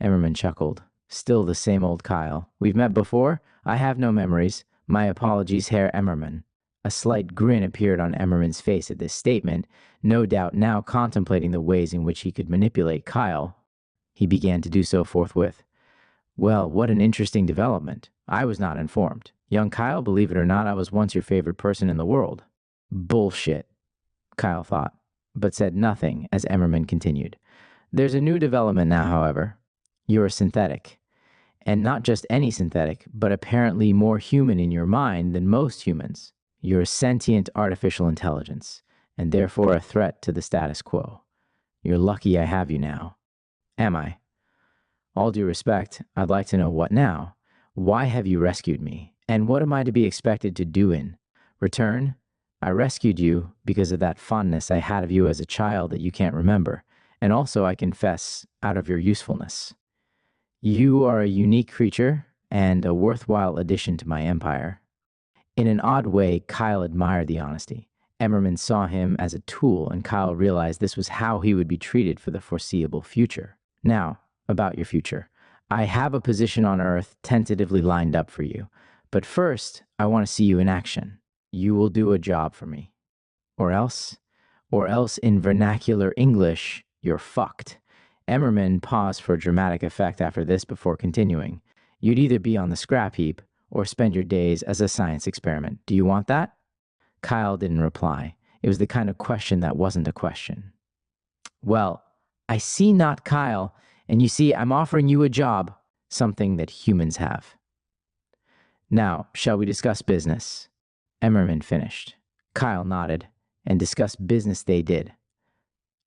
Emmerman chuckled. "Still the same old Kyle. We've met before? I have no memories. My apologies, Herr Emmerman." A slight grin appeared on Emmerman's face at this statement, no doubt now contemplating the ways in which he could manipulate Kyle. He began to do so forthwith. "Well, what an interesting development. I was not informed. Young Kyle, believe it or not, I was once your favorite person in the world." "Bullshit," Kyle thought, but said nothing as Emmerman continued. "There's a new development now, however. You're a synthetic. And not just any synthetic, but apparently more human in your mind than most humans. You're a sentient artificial intelligence, and therefore a threat to the status quo. You're lucky I have you now." "Am I?" "All due respect, I'd like to know what now. Why have you rescued me? And what am I to be expected to do in return? I rescued you because of that fondness I had of you as a child that you can't remember, and also, I confess, out of your usefulness. You are a unique creature and a worthwhile addition to my empire." In an odd way, Kyle admired the honesty. Emmerman saw him as a tool, and Kyle realized this was how he would be treated for the foreseeable future. "Now, about your future. I have a position on Earth tentatively lined up for you, but first, I want to see you in action. You will do a job for me. Or else in vernacular English, you're fucked." Emmerman paused for dramatic effect after this before continuing. "You'd either be on the scrap heap or spend your days as a science experiment. Do you want that?" Kyle didn't reply. It was the kind of question that wasn't a question. "Well, I see not, Kyle, and you see I'm offering you a job, something that humans have. Now, shall we discuss business?" Emmerman finished. Kyle nodded, and discuss business they did.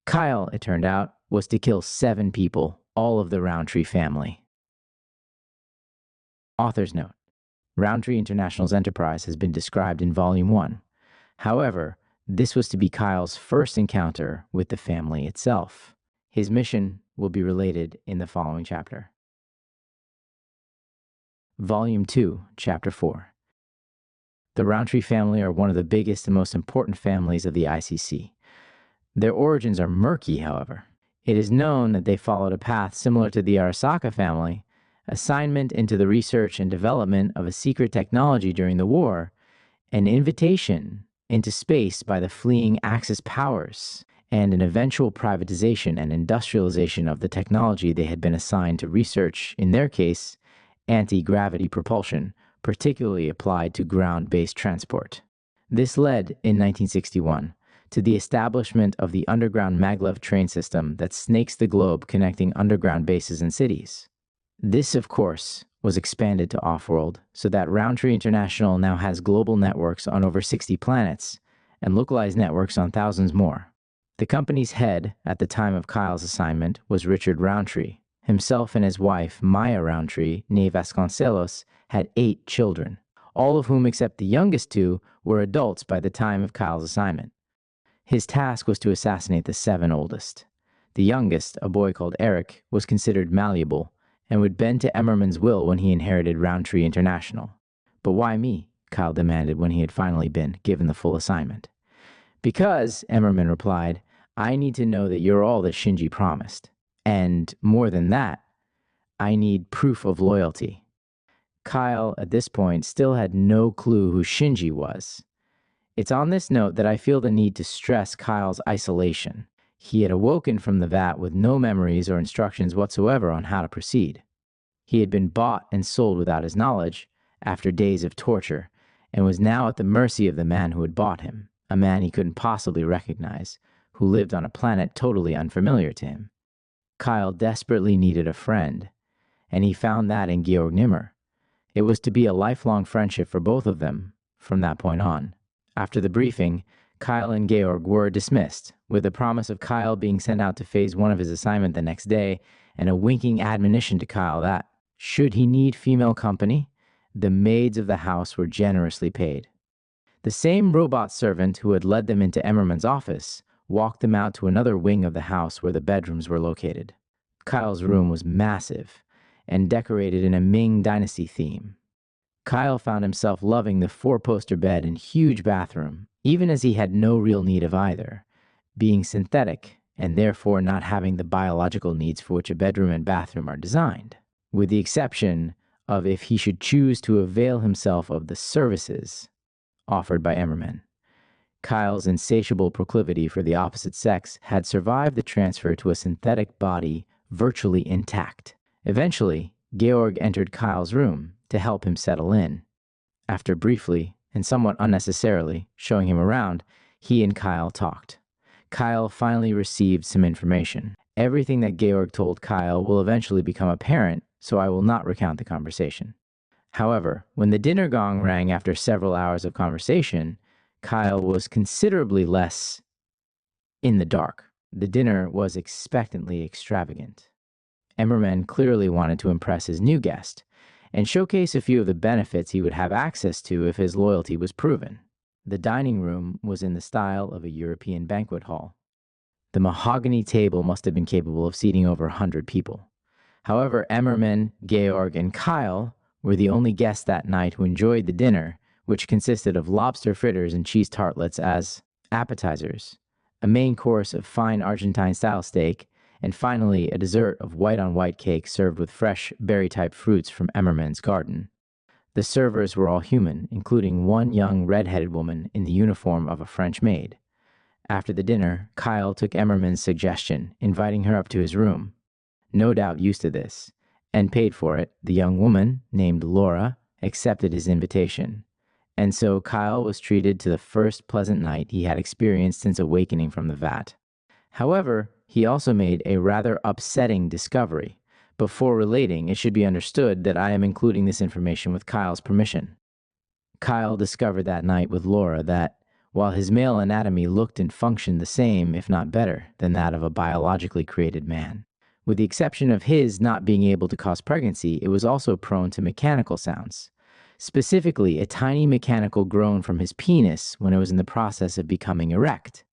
Kyle, it turned out, was to kill 7 people, all of the Roundtree family. Author's note. Roundtree International's enterprise has been described in Volume 1. However, this was to be Kyle's first encounter with the family itself. His mission will be related in the following chapter. Volume 2, Chapter 4. The Roundtree family are one of the biggest and most important families of the ICC. Their origins are murky, however. It is known that they followed a path similar to the Arasaka family, assignment into the research and development of a secret technology during the war, an invitation into space by the fleeing Axis powers, and an eventual privatization and industrialization of the technology they had been assigned to research, in their case, anti-gravity propulsion, particularly applied to ground-based transport. This led, in 1961, to the establishment of the underground maglev train system that snakes the globe, connecting underground bases and cities. This, of course, was expanded to off-world, so that Roundtree International now has global networks on over 60 planets and localized networks on thousands more. The company's head, at the time of Kyle's assignment, was Richard Roundtree. Himself and his wife, Maya Roundtree, née Vasconcelos, had 8 children, all of whom except the youngest 2 were adults by the time of Kyle's assignment. His task was to assassinate the 7 oldest. The youngest, a boy called Eric, was considered malleable and would bend to Emmerman's will when he inherited Roundtree International. "But why me?" Kyle demanded when he had finally been given the full assignment. "Because," Emmerman replied, "I need to know that you're all that Shinji promised. And more than that, I need proof of loyalty." Kyle, at this point, still had no clue who Shinji was. It's on this note that I feel the need to stress Kyle's isolation. He had awoken from the vat with no memories or instructions whatsoever on how to proceed. He had been bought and sold without his knowledge, after days of torture, and was now at the mercy of the man who had bought him, a man he couldn't possibly recognize, who lived on a planet totally unfamiliar to him. Kyle desperately needed a friend, and he found that in Georg Nimmer. It was to be a lifelong friendship for both of them from that point on. After the briefing, Kyle and Georg were dismissed, with the promise of Kyle being sent out to phase 1 of his assignment the next day, and a winking admonition to Kyle that, should he need female company, the maids of the house were generously paid. The same robot servant who had led them into Emmerman's office walked them out to another wing of the house where the bedrooms were located. Kyle's room was massive and decorated in a Ming Dynasty theme. Kyle found himself loving the 4-poster bed and huge bathroom, even as he had no real need of either, being synthetic and therefore not having the biological needs for which a bedroom and bathroom are designed, with the exception of if he should choose to avail himself of the services offered by Emmerman. Kyle's insatiable proclivity for the opposite sex had survived the transfer to a synthetic body virtually intact. Eventually, Georg entered Kyle's room to help him settle in. After briefly, and somewhat unnecessarily, showing him around, he and Kyle talked. Kyle finally received some information. Everything that Georg told Kyle will eventually become apparent, so I will not recount the conversation. However, when the dinner gong rang after several hours of conversation, Kyle was considerably less in the dark. The dinner was expectantly extravagant. Emmerman clearly wanted to impress his new guest and showcase a few of the benefits he would have access to if his loyalty was proven. The dining room was in the style of a European banquet hall. The mahogany table must have been capable of seating over 100 people. However, Emmerman, Georg, and Kyle were the only guests that night who enjoyed the dinner, which consisted of lobster fritters and cheese tartlets as appetizers, a main course of fine Argentine-style steak, and finally a dessert of white-on-white cake served with fresh berry-type fruits from Emmerman's garden. The servers were all human, including one young red-headed woman in the uniform of a French maid. After the dinner, Kyle took Emmerman's suggestion, inviting her up to his room. No doubt used to this, and paid for it, the young woman, named Laura, accepted his invitation. And so Kyle was treated to the first pleasant night he had experienced since awakening from the vat. However, he also made a rather upsetting discovery. Before relating, it should be understood that I am including this information with Kyle's permission. Kyle discovered that night with Laura that, while his male anatomy looked and functioned the same, if not better, than that of a biologically created man, with the exception of his not being able to cause pregnancy, it was also prone to mechanical sounds. Specifically, a tiny mechanical groan from his penis when it was in the process of becoming erect.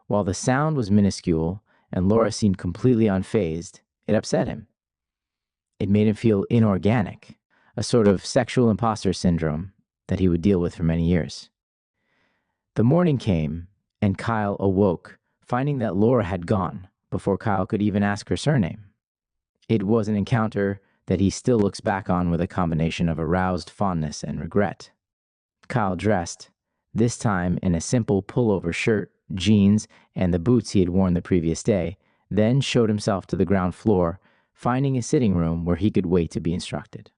While the sound was minuscule and Laura seemed completely unfazed, it upset him. It made him feel inorganic, a sort of sexual imposter syndrome that he would deal with for many years. The morning came, and Kyle awoke, finding that Laura had gone before Kyle could even ask her surname. It was an encounter that he still looks back on with a combination of aroused fondness and regret. Kyle dressed, this time in a simple pullover shirt, jeans, and the boots he had worn the previous day, then showed himself to the ground floor, finding a sitting room where he could wait to be instructed.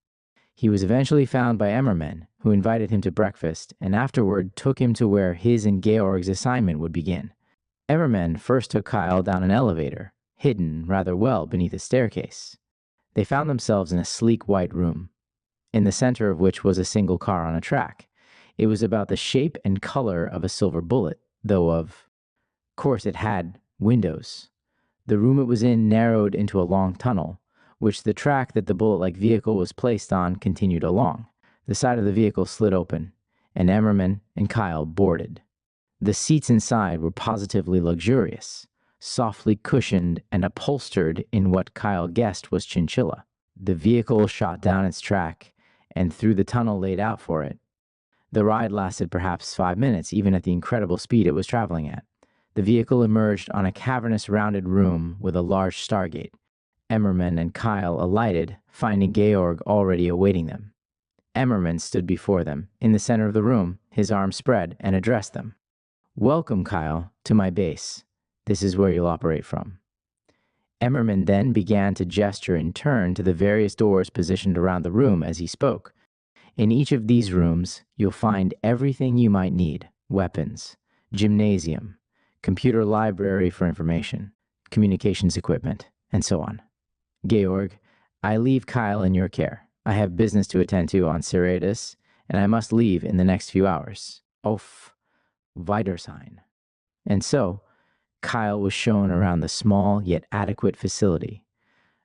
He was eventually found by Emmerman, who invited him to breakfast and afterward took him to where his and Georg's assignment would begin. Emmerman first took Kyle down an elevator, hidden rather well beneath a staircase. They found themselves in a sleek white room, in the center of which was a single car on a track. It was about the shape and color of a silver bullet, though of course it had windows. The room it was in narrowed into a long tunnel, which the track that the bullet-like vehicle was placed on continued along. The side of the vehicle slid open, and Emmerman and Kyle boarded. The seats inside were positively luxurious, softly cushioned and upholstered in what Kyle guessed was chinchilla. The vehicle shot down its track and through the tunnel laid out for it. The ride lasted perhaps 5 minutes, even at the incredible speed it was traveling at. The vehicle emerged on a cavernous rounded room with a large stargate. Emmerman and Kyle alighted, finding Georg already awaiting them. Emmerman stood before them, in the center of the room, his arms spread, and addressed them. "Welcome, Kyle, to my base. This is where you'll operate from." Emmerman then began to gesture in turn to the various doors positioned around the room as he spoke. In each of these rooms, you'll find everything you might need: weapons, gymnasium, computer library for information, communications equipment, and so on. Georg, I leave Kyle in your care. I have business to attend to on Serratus, and I must leave in the next few hours. Auf Wiedersehen. And so, Kyle was shown around the small yet adequate facility.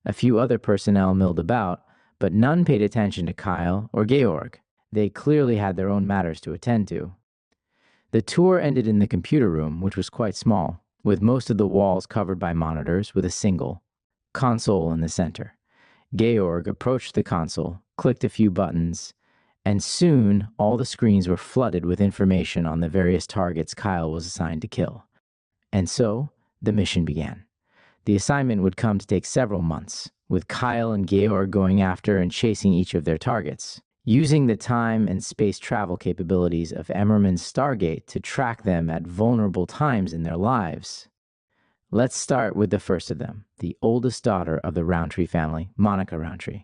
A few other personnel milled about, but none paid attention to Kyle or Georg. They clearly had their own matters to attend to. The tour ended in the computer room, which was quite small, with most of the walls covered by monitors with a single console in the center. Georg approached the console, clicked a few buttons, and soon all the screens were flooded with information on the various targets Kyle was assigned to kill. And so, the mission began. The assignment would come to take several months, with Kyle and Georg going after and chasing each of their targets, using the time and space travel capabilities of Emmerman's Stargate to track them at vulnerable times in their lives. Let's start with the first of them, the oldest daughter of the Roundtree family, Monica Roundtree.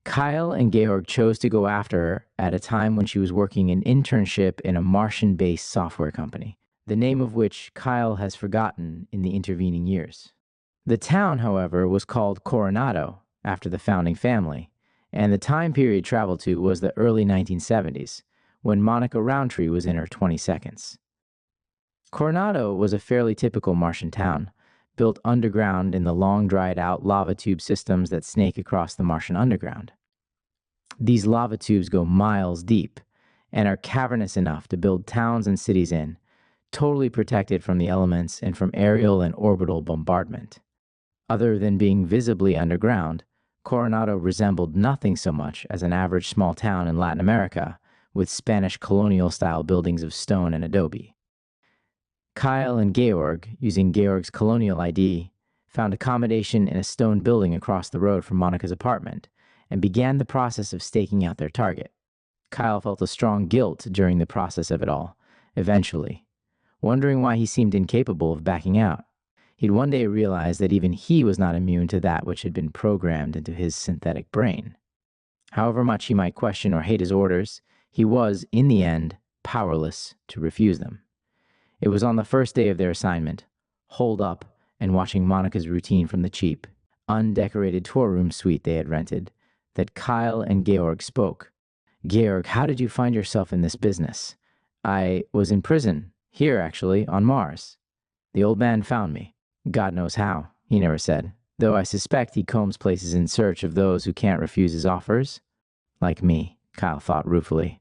Kyle and Georg chose to go after her at a time when she was working an internship in a Martian-based software company, the name of which Kyle has forgotten in the intervening years. The town, however, was called Coronado, after the founding family, and the time period traveled to was the early 1970s, when Monica Roundtree was in her 22nd. Coronado was a fairly typical Martian town, built underground in the long dried-out lava tube systems that snake across the Martian underground. These lava tubes go miles deep and are cavernous enough to build towns and cities in, totally protected from the elements and from aerial and orbital bombardment. Other than being visibly underground, Coronado resembled nothing so much as an average small town in Latin America, with Spanish colonial-style buildings of stone and adobe. Kyle and Georg, using Georg's colonial ID, found accommodation in a stone building across the road from Monica's apartment and began the process of staking out their target. Kyle felt a strong guilt during the process of it all, eventually, wondering why he seemed incapable of backing out. He'd one day realize that even he was not immune to that which had been programmed into his synthetic brain. However much he might question or hate his orders, he was, in the end, powerless to refuse them. It was on the first day of their assignment, holed up and watching Monica's routine from the cheap, undecorated tour room suite they had rented, that Kyle and Georg spoke. Georg, how did you find yourself in this business? I was in prison, here actually, on Mars. The old man found me. God knows how, he never said, though I suspect he combs places in search of those who can't refuse his offers. Like me, Kyle thought ruefully.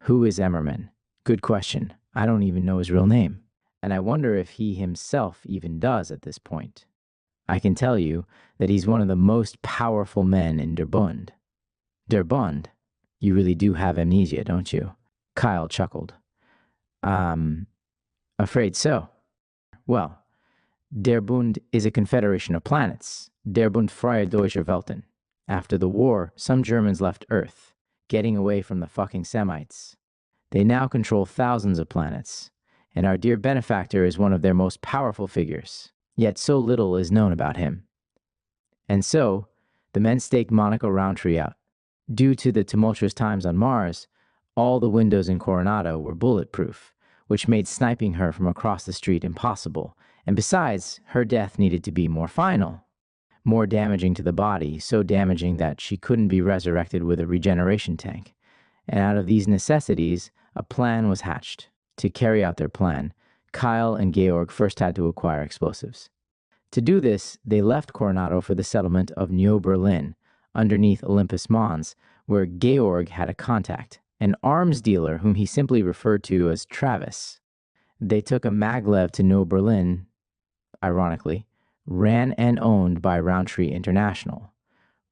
Who is Emmerman? Good question. I don't even know his real name, and I wonder if he himself even does at this point. I can tell you that he's one of the most powerful men in Der Bund. Der Bund? You really do have amnesia, don't you? Kyle chuckled. Afraid so. Well, Der Bund is a confederation of planets, Der Bund Freie Deutsche Welten. After the war, some Germans left Earth, getting away from the fucking Semites. They now control thousands of planets, and our dear benefactor is one of their most powerful figures, yet so little is known about him. And so, the men staked Monica Roundtree out. Due to the tumultuous times on Mars, all the windows in Coronado were bulletproof, which made sniping her from across the street impossible, and besides, her death needed to be more final, more damaging to the body, so damaging that she couldn't be resurrected with a regeneration tank. And out of these necessities, a plan was hatched. To carry out their plan, Kyle and Georg first had to acquire explosives. To do this, they left Coronado for the settlement of Neo-Berlin, underneath Olympus Mons, where Georg had a contact, an arms dealer whom he simply referred to as Travis. They took a maglev to Neo-Berlin, ironically, ran and owned by Roundtree International.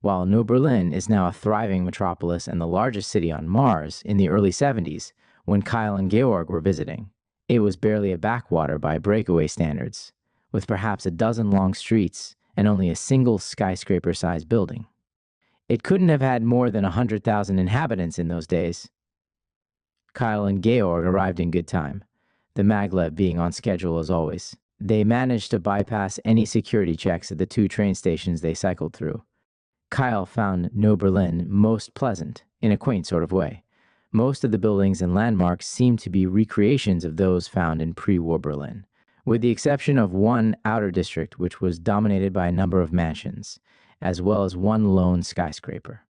While Neo-Berlin is now a thriving metropolis and the largest city on Mars in the early 70s, when Kyle and Georg were visiting, it was barely a backwater by breakaway standards, with perhaps a dozen long streets and only a single skyscraper-sized building. It couldn't have had more than 100,000 inhabitants in those days. Kyle and Georg arrived in good time, the maglev being on schedule as always. They managed to bypass any security checks at the 2 train stations they cycled through. Kyle found Neo-Berlin most pleasant, in a quaint sort of way, Most of the buildings and landmarks seem to be recreations of those found in pre-war Berlin, with the exception of one outer district which was dominated by a number of mansions, as well as one lone skyscraper.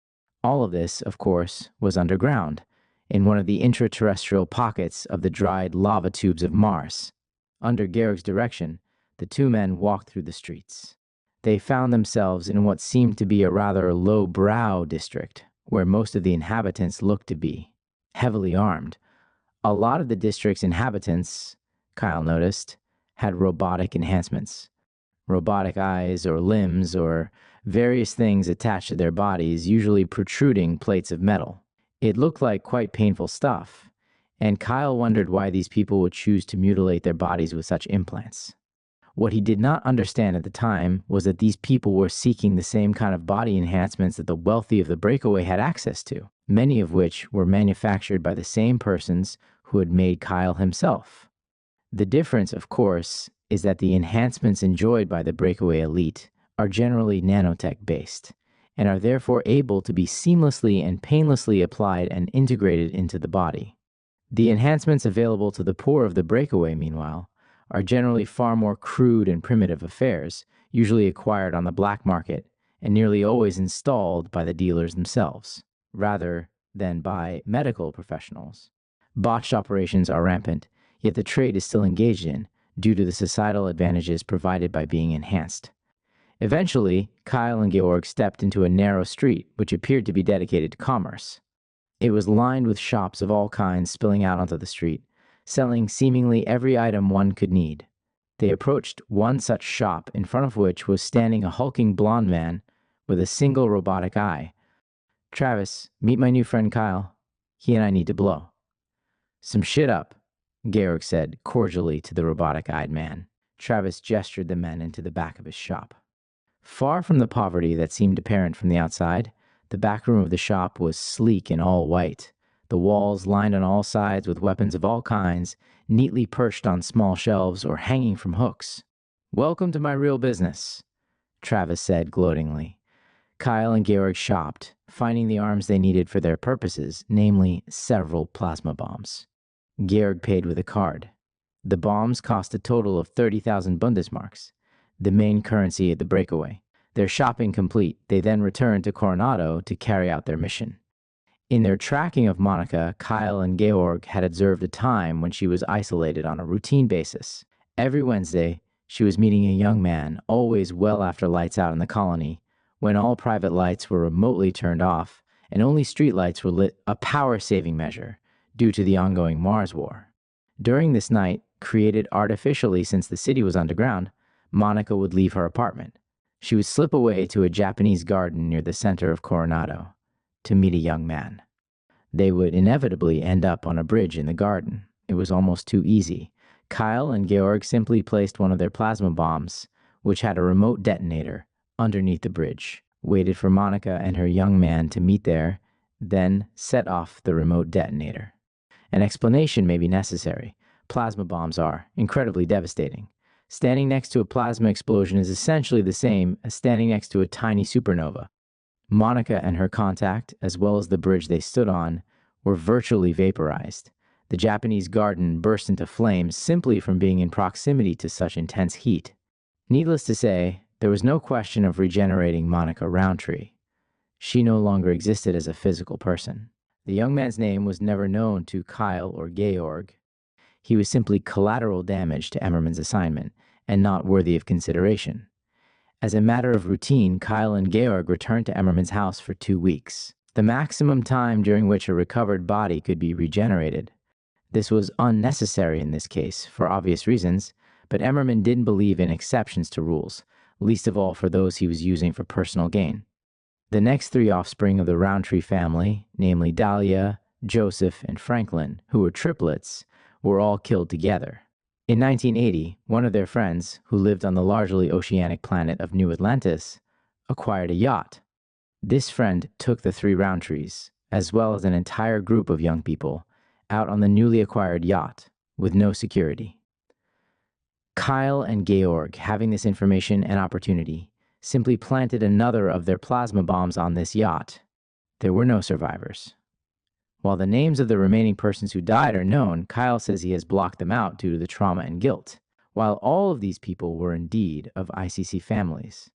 All of this, of course, was underground, in one of the intraterrestrial pockets of the dried lava tubes of Mars. Under Georg's direction, the two men walked through the streets. They found themselves in what seemed to be a rather low-brow district, where most of the inhabitants looked to be heavily armed. A lot of the district's inhabitants, Kyle noticed, had robotic enhancements. Robotic eyes or limbs or various things attached to their bodies, usually protruding plates of metal. It looked like quite painful stuff, and Kyle wondered why these people would choose to mutilate their bodies with such implants. What he did not understand at the time was that these people were seeking the same kind of body enhancements that the wealthy of the breakaway had access to, many of which were manufactured by the same persons who had made Kyle himself. The difference, of course, is that the enhancements enjoyed by the breakaway elite are generally nanotech-based, and are therefore able to be seamlessly and painlessly applied and integrated into the body. The enhancements available to the poor of the breakaway, meanwhile, are generally far more crude and primitive affairs, usually acquired on the black market and nearly always installed by the dealers themselves, rather than by medical professionals. Botched operations are rampant, yet the trade is still engaged in, due to the societal advantages provided by being enhanced. Eventually, Kyle and Georg stepped into a narrow street which appeared to be dedicated to commerce. It was lined with shops of all kinds spilling out onto the street, selling seemingly every item one could need. They approached one such shop, in front of which was standing a hulking blond man with a single robotic eye. "Travis, meet my new friend Kyle. He and I need to blow." "Some shit up," Georg said cordially to the robotic-eyed man. Travis gestured the men into the back of his shop. Far from the poverty that seemed apparent from the outside, the back room of the shop was sleek and all white, the walls lined on all sides with weapons of all kinds, neatly perched on small shelves or hanging from hooks. "Welcome to my real business," Travis said gloatingly. Kyle and Georg shopped, finding the arms they needed for their purposes, namely several plasma bombs. Georg paid with a card. The bombs cost a total of 30,000 Bundesmarks, the main currency at the breakaway. Their shopping complete, they then returned to Coronado to carry out their mission. In their tracking of Monica, Kyle and Georg had observed a time when she was isolated on a routine basis. Every Wednesday, she was meeting a young man, always well after lights out in the colony, when all private lights were remotely turned off and only street lights were lit, a power-saving measure due to the ongoing Mars war. During this night, created artificially since the city was underground, Monica would leave her apartment. She would slip away to a Japanese garden near the center of Coronado to meet a young man. They would inevitably end up on a bridge in the garden. It was almost too easy. Kyle and Georg simply placed one of their plasma bombs, which had a remote detonator, underneath the bridge, waited for Monica and her young man to meet there, then set off the remote detonator. An explanation may be necessary. Plasma bombs are incredibly devastating. Standing next to a plasma explosion is essentially the same as standing next to a tiny supernova. Monica and her contact, as well as the bridge they stood on, were virtually vaporized. The Japanese garden burst into flames simply from being in proximity to such intense heat. Needless to say, there was no question of regenerating Monica Roundtree. She no longer existed as a physical person. The young man's name was never known to Kyle or Georg. He was simply collateral damage to Emmerman's assignment, and not worthy of consideration. As a matter of routine, Kyle and Georg returned to Emmerman's house for 2 weeks, the maximum time during which a recovered body could be regenerated. This was unnecessary in this case, for obvious reasons, but Emmerman didn't believe in exceptions to rules, least of all for those he was using for personal gain. The next 3 offspring of the Roundtree family, namely Dahlia, Joseph, and Franklin, who were triplets, were all killed together. In 1980, one of their friends, who lived on the largely oceanic planet of New Atlantis, acquired a yacht. This friend took the 3 Roundtrees, as well as an entire group of young people, out on the newly acquired yacht, with no security. Kyle and Georg, having this information and opportunity, simply planted another of their plasma bombs on this yacht. There were no survivors. While the names of the remaining persons who died are known, Kyle says he has blocked them out due to the trauma and guilt. While all of these people were indeed of ICC families,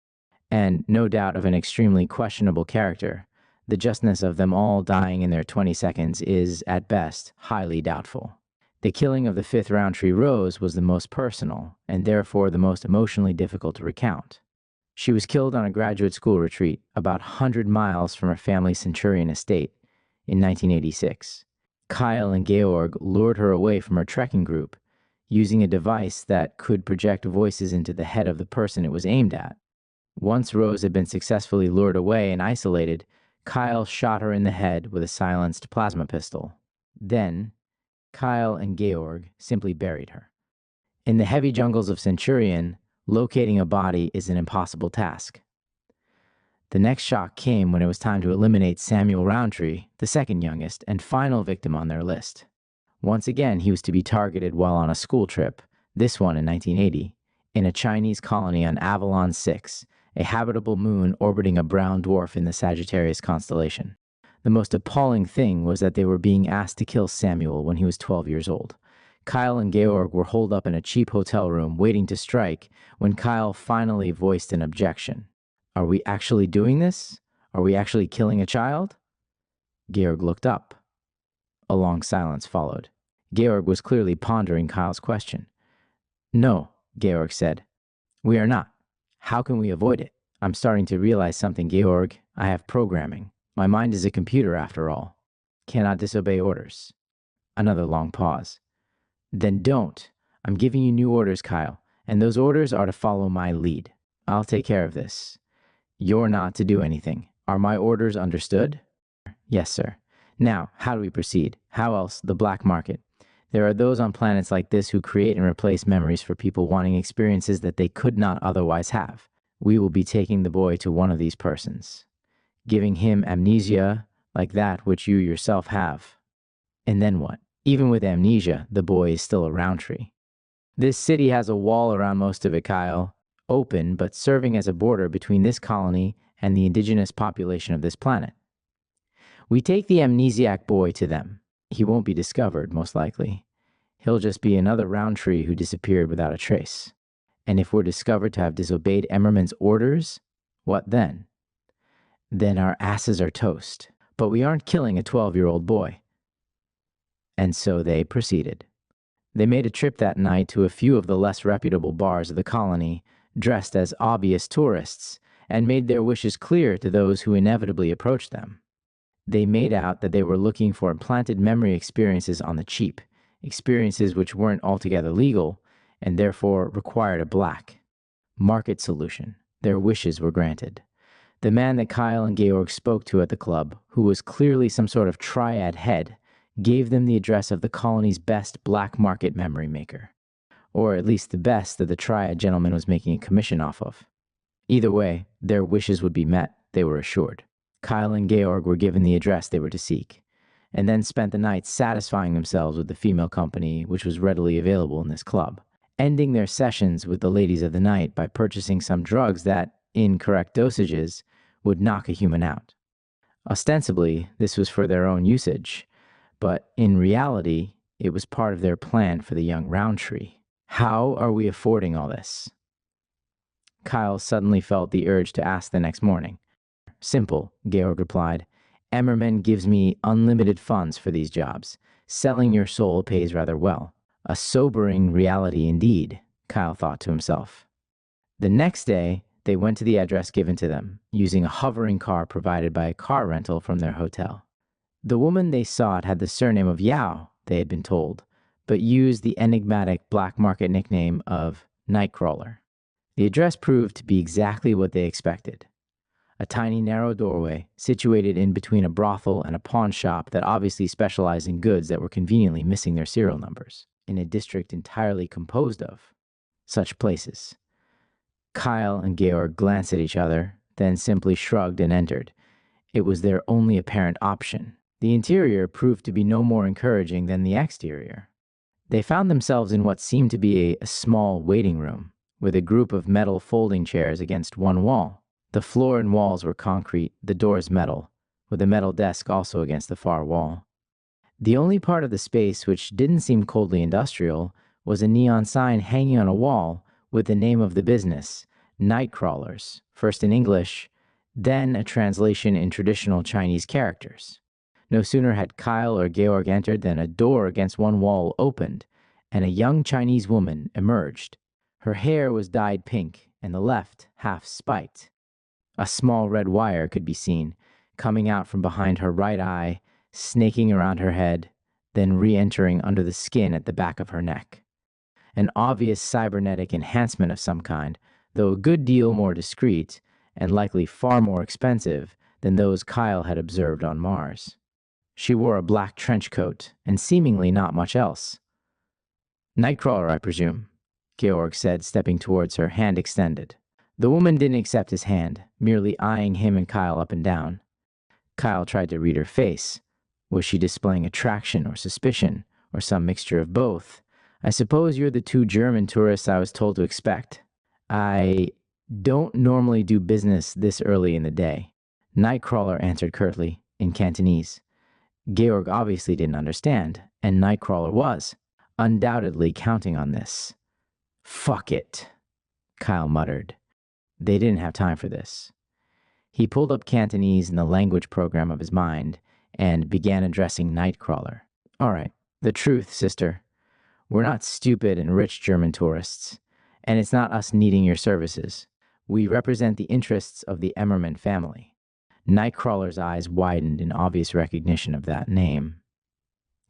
and no doubt of an extremely questionable character, the justness of them all dying in their 20 seconds is, at best, highly doubtful. The killing of the fifth Roundtree Rose was the most personal, and therefore the most emotionally difficult to recount. She was killed on a graduate school retreat about 100 miles from her family's Centurion estate in 1986. Kyle and Georg lured her away from her trekking group, using a device that could project voices into the head of the person it was aimed at. Once Rose had been successfully lured away and isolated, Kyle shot her in the head with a silenced plasma pistol. Then, Kyle and Georg simply buried her. In the heavy jungles of Centurion, locating a body is an impossible task. The next shock came when it was time to eliminate Samuel Roundtree, the second youngest and final victim on their list. Once again, he was to be targeted while on a school trip, this one in 1980, in a Chinese colony on Avalon 6, a habitable moon orbiting a brown dwarf in the Sagittarius constellation. The most appalling thing was that they were being asked to kill Samuel when he was 12 years old. Kyle and Georg were holed up in a cheap hotel room waiting to strike when Kyle finally voiced an objection. "Are we actually doing this? Are we actually killing a child?" Georg looked up. A long silence followed. Georg was clearly pondering Kyle's question. "No," Georg said. "We are not. How can we avoid it? I'm starting to realize something, Georg. I have programming. My mind is a computer, after all. Cannot disobey orders." Another long pause. "Then don't. I'm giving you new orders, Kyle, and those orders are to follow my lead. I'll take care of this. You're not to do anything. Are my orders understood?" "Yes, sir." "Now, how do we proceed? How else? The black market. There are those on planets like this who create and replace memories for people wanting experiences that they could not otherwise have. We will be taking the boy to one of these persons, giving him amnesia like that which you yourself have. And then what? Even with amnesia, the boy is still a Roundtree. This city has a wall around most of it, Kyle, open but serving as a border between this colony and the indigenous population of this planet. We take the amnesiac boy to them. He won't be discovered, most likely. He'll just be another Roundtree who disappeared without a trace. And if we're discovered to have disobeyed Emmerman's orders, what then? Then our asses are toast. But we aren't killing a 12-year-old boy." And so they proceeded. They made a trip that night to a few of the less reputable bars of the colony, dressed as obvious tourists, and made their wishes clear to those who inevitably approached them. They made out that they were looking for implanted memory experiences on the cheap, experiences which weren't altogether legal, and therefore required a black market solution. Their wishes were granted. The man that Kyle and Georg spoke to at the club, who was clearly some sort of triad head, gave them the address of the colony's best black market memory maker, or at least the best that the triad gentleman was making a commission off of. Either way, their wishes would be met, they were assured. Kyle and Georg were given the address they were to seek, and then spent the night satisfying themselves with the female company which was readily available in this club, ending their sessions with the ladies of the night by purchasing some drugs that, in correct dosages, would knock a human out. Ostensibly, this was for their own usage, but in reality, it was part of their plan for the young Roundtree. How are we affording all this? Kyle suddenly felt the urge to ask the next morning. Simple, Georg replied. Emmerman gives me unlimited funds for these jobs. Selling your soul pays rather well. A sobering reality indeed, Kyle thought to himself. The next day, they went to the address given to them, using a hovering car provided by a car rental from their hotel. The woman they sought had the surname of Yao, they had been told, but used the enigmatic black market nickname of Nightcrawler. The address proved to be exactly what they expected. A tiny narrow doorway, situated in between a brothel and a pawn shop that obviously specialized in goods that were conveniently missing their serial numbers, in a district entirely composed of such places. Kyle and Georg glanced at each other, then simply shrugged and entered. It was their only apparent option. The interior proved to be no more encouraging than the exterior. They found themselves in what seemed to be a small waiting room, with a group of metal folding chairs against one wall. The floor and walls were concrete, the doors metal, with a metal desk also against the far wall. The only part of the space which didn't seem coldly industrial was a neon sign hanging on a wall with the name of the business, Night Crawlers, first in English, then a translation in traditional Chinese characters. No sooner had Kyle or Georg entered than a door against one wall opened, and a young Chinese woman emerged. Her hair was dyed pink, and the left half spiked. A small red wire could be seen, coming out from behind her right eye, snaking around her head, then re-entering under the skin at the back of her neck. An obvious cybernetic enhancement of some kind, though a good deal more discreet, and likely far more expensive than those Kyle had observed on Mars. She wore a black trench coat, and seemingly not much else. "Nightcrawler, I presume," Georg said, stepping towards her, hand extended. The woman didn't accept his hand, merely eyeing him and Kyle up and down. Kyle tried to read her face. Was she displaying attraction or suspicion, or some mixture of both? "I suppose you're the two German tourists I was told to expect. I don't normally do business this early in the day." Nightcrawler answered curtly, in Cantonese. Georg obviously didn't understand, and Nightcrawler was, undoubtedly counting on this. "Fuck it," Kyle muttered. They didn't have time for this. He pulled up Cantonese in the language program of his mind and began addressing Nightcrawler. "All right, the truth, sister. We're not stupid and rich German tourists, and it's not us needing your services. We represent the interests of the Emmerman family." Nightcrawler's eyes widened in obvious recognition of that name.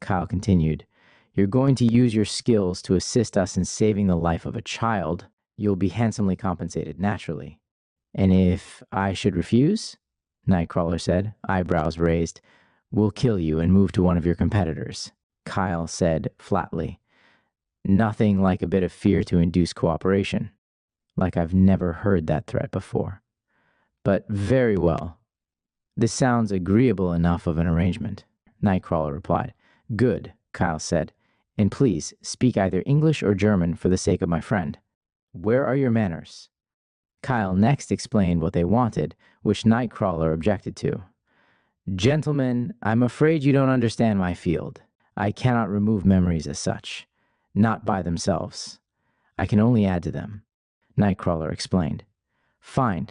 Kyle continued, "You're going to use your skills to assist us in saving the life of a child. You'll be handsomely compensated, naturally." "And if I should refuse?" Nightcrawler said, eyebrows raised. "We'll kill you and move to one of your competitors," Kyle said flatly. Nothing like a bit of fear to induce cooperation. Like I've never heard that threat before. But very well. "This sounds agreeable enough of an arrangement," Nightcrawler replied. "Good," Kyle said. "And please speak either English or German for the sake of my friend. Where are your manners?" Kyle next explained what they wanted, which Nightcrawler objected to. "Gentlemen, I'm afraid you don't understand my field. I cannot remove memories as such. Not by themselves. I can only add to them," Nightcrawler explained. "Fine,"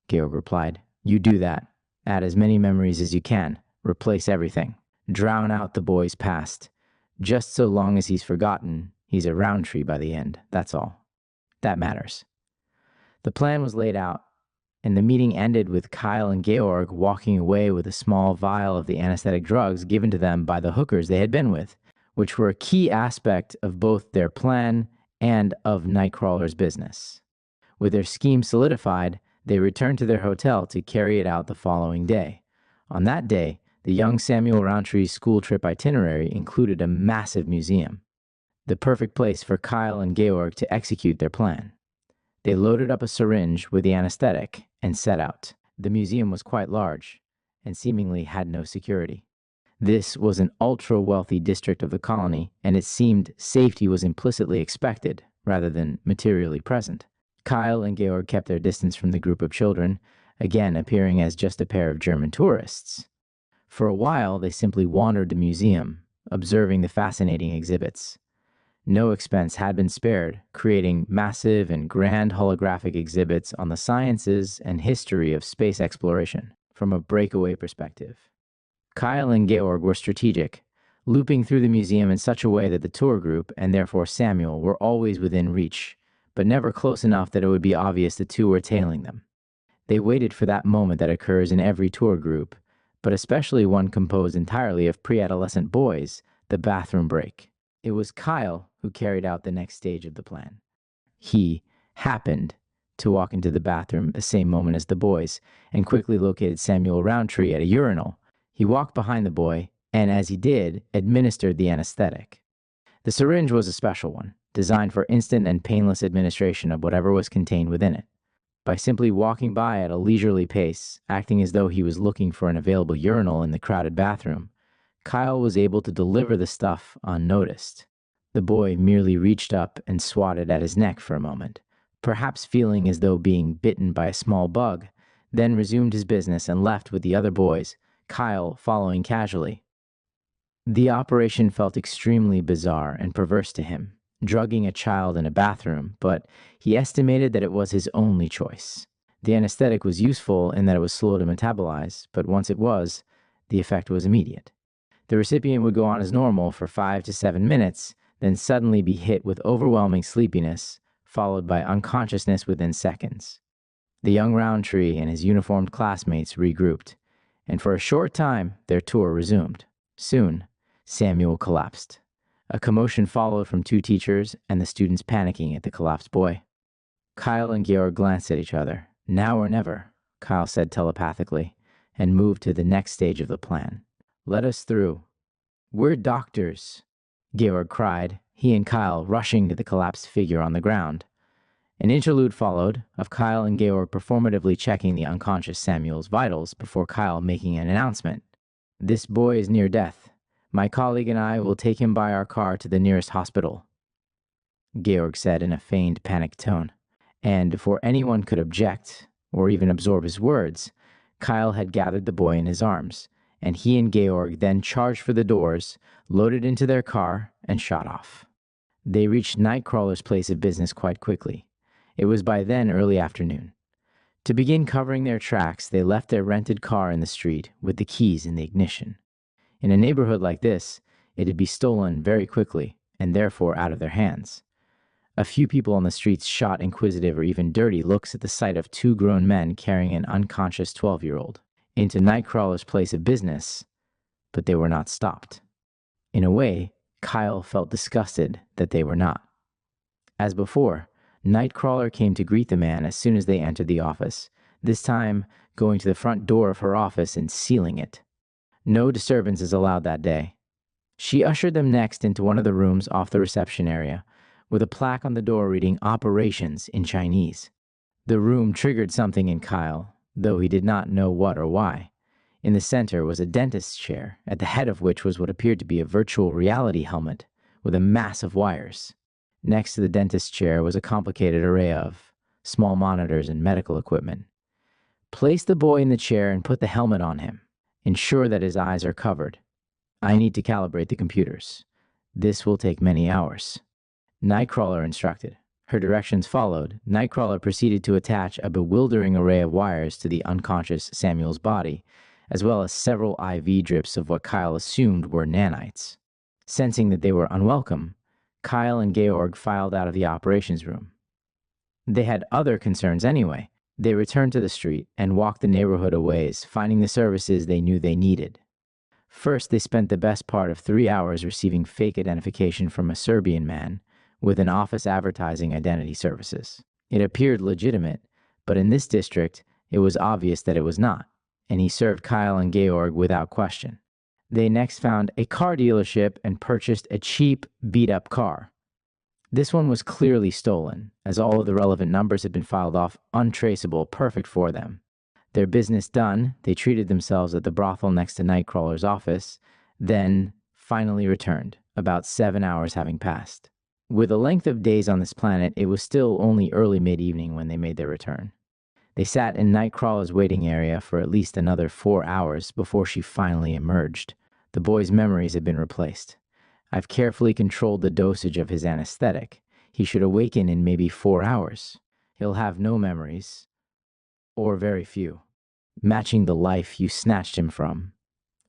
Georg replied. "You do that. Add as many memories as you can. Replace everything. Drown out the boy's past. Just so long as he's forgotten, he's a Roundtree by the end. That's all. That matters." The plan was laid out, and the meeting ended with Kyle and Georg walking away with a small vial of the anesthetic drugs given to them by the hookers they had been with, which were a key aspect of both their plan and of Nightcrawler's business. With their scheme solidified, they returned to their hotel to carry it out the following day. On that day, the young Samuel Roundtree's school trip itinerary included a massive museum, the perfect place for Kyle and Georg to execute their plan. They loaded up a syringe with the anesthetic and set out. The museum was quite large and seemingly had no security. This was an ultra-wealthy district of the colony, and it seemed safety was implicitly expected rather than materially present. Kyle and Georg kept their distance from the group of children, again appearing as just a pair of German tourists. For a while, they simply wandered the museum, observing the fascinating exhibits. No expense had been spared, creating massive and grand holographic exhibits on the sciences and history of space exploration from a breakaway perspective. Kyle and Georg were strategic, looping through the museum in such a way that the tour group, and therefore Samuel, were always within reach, but never close enough that it would be obvious the two were tailing them. They waited for that moment that occurs in every tour group, but especially one composed entirely of pre-adolescent boys, the bathroom break. It was Kyle who carried out the next stage of the plan. He happened to walk into the bathroom the same moment as the boys and quickly located Samuel Roundtree at a urinal. He walked behind the boy and, as he did, administered the anesthetic. The syringe was a special one, designed for instant and painless administration of whatever was contained within it. By simply walking by at a leisurely pace, acting as though he was looking for an available urinal in the crowded bathroom, Kyle was able to deliver the stuff unnoticed. The boy merely reached up and swatted at his neck for a moment, perhaps feeling as though being bitten by a small bug, then resumed his business and left with the other boys, Kyle following casually. The operation felt extremely bizarre and perverse to him, drugging a child in a bathroom, but he estimated that it was his only choice. The anesthetic was useful in that it was slow to metabolize, but once it was, the effect was immediate. The recipient would go on as normal for 5 to 7 minutes, then suddenly be hit with overwhelming sleepiness, followed by unconsciousness within seconds. The young Roundtree and his uniformed classmates regrouped, and for a short time, their tour resumed. Soon, Samuel collapsed. A commotion followed from 2 teachers and the students panicking at the collapsed boy. Kyle and Georg glanced at each other. Now or never, Kyle said telepathically, and moved to the next stage of the plan. Let us through. We're doctors, Georg cried, he and Kyle rushing to the collapsed figure on the ground. An interlude followed, of Kyle and Georg performatively checking the unconscious Samuel's vitals before Kyle making an announcement. This boy is near death. My colleague and I will take him by our car to the nearest hospital, Georg said in a feigned panicked tone. And before anyone could object, or even absorb his words, Kyle had gathered the boy in his arms, and he and Georg then charged for the doors, loaded into their car, and shot off. They reached Nightcrawler's place of business quite quickly. It was by then early afternoon. To begin covering their tracks, they left their rented car in the street with the keys in the ignition. In a neighborhood like this, it'd be stolen very quickly, and therefore out of their hands. A few people on the streets shot inquisitive or even dirty looks at the sight of 2 grown men carrying an unconscious 12-year-old into Nightcrawler's place of business, but they were not stopped. In a way, Kyle felt disgusted that they were not. As before, Nightcrawler came to greet the man as soon as they entered the office, this time going to the front door of her office and sealing it. No disturbances allowed that day. She ushered them next into one of the rooms off the reception area, with a plaque on the door reading Operations in Chinese. The room triggered something in Kyle, though he did not know what or why. In the center was a dentist's chair, at the head of which was what appeared to be a virtual reality helmet with a mass of wires. Next to the dentist's chair was a complicated array of small monitors and medical equipment. Place the boy in the chair and put the helmet on him. Ensure that his eyes are covered. I need to calibrate the computers. This will take many hours. Nightcrawler instructed. Her directions followed. Nightcrawler proceeded to attach a bewildering array of wires to the unconscious Samuel's body, as well as several IV drips of what Kyle assumed were nanites. Sensing that they were unwelcome, Kyle and Georg filed out of the operations room. They had other concerns anyway. They returned to the street and walked the neighborhood a ways, finding the services they knew they needed. First, they spent the best part of 3 hours receiving fake identification from a Serbian man with an office advertising identity services. It appeared legitimate, but in this district, it was obvious that it was not, and he served Kyle and Georg without question. They next found a car dealership and purchased a cheap, beat-up car. This one was clearly stolen, as all of the relevant numbers had been filed off untraceable, perfect for them. Their business done, they treated themselves at the brothel next to Nightcrawler's office, then finally returned, about 7 hours having passed. With a length of days on this planet, it was still only early mid-evening when they made their return. They sat in Nightcrawler's waiting area for at least another 4 hours before she finally emerged. The boy's memories had been replaced. I've carefully controlled the dosage of his anesthetic. He should awaken in maybe 4 hours. He'll have no memories, or very few, matching the life you snatched him from.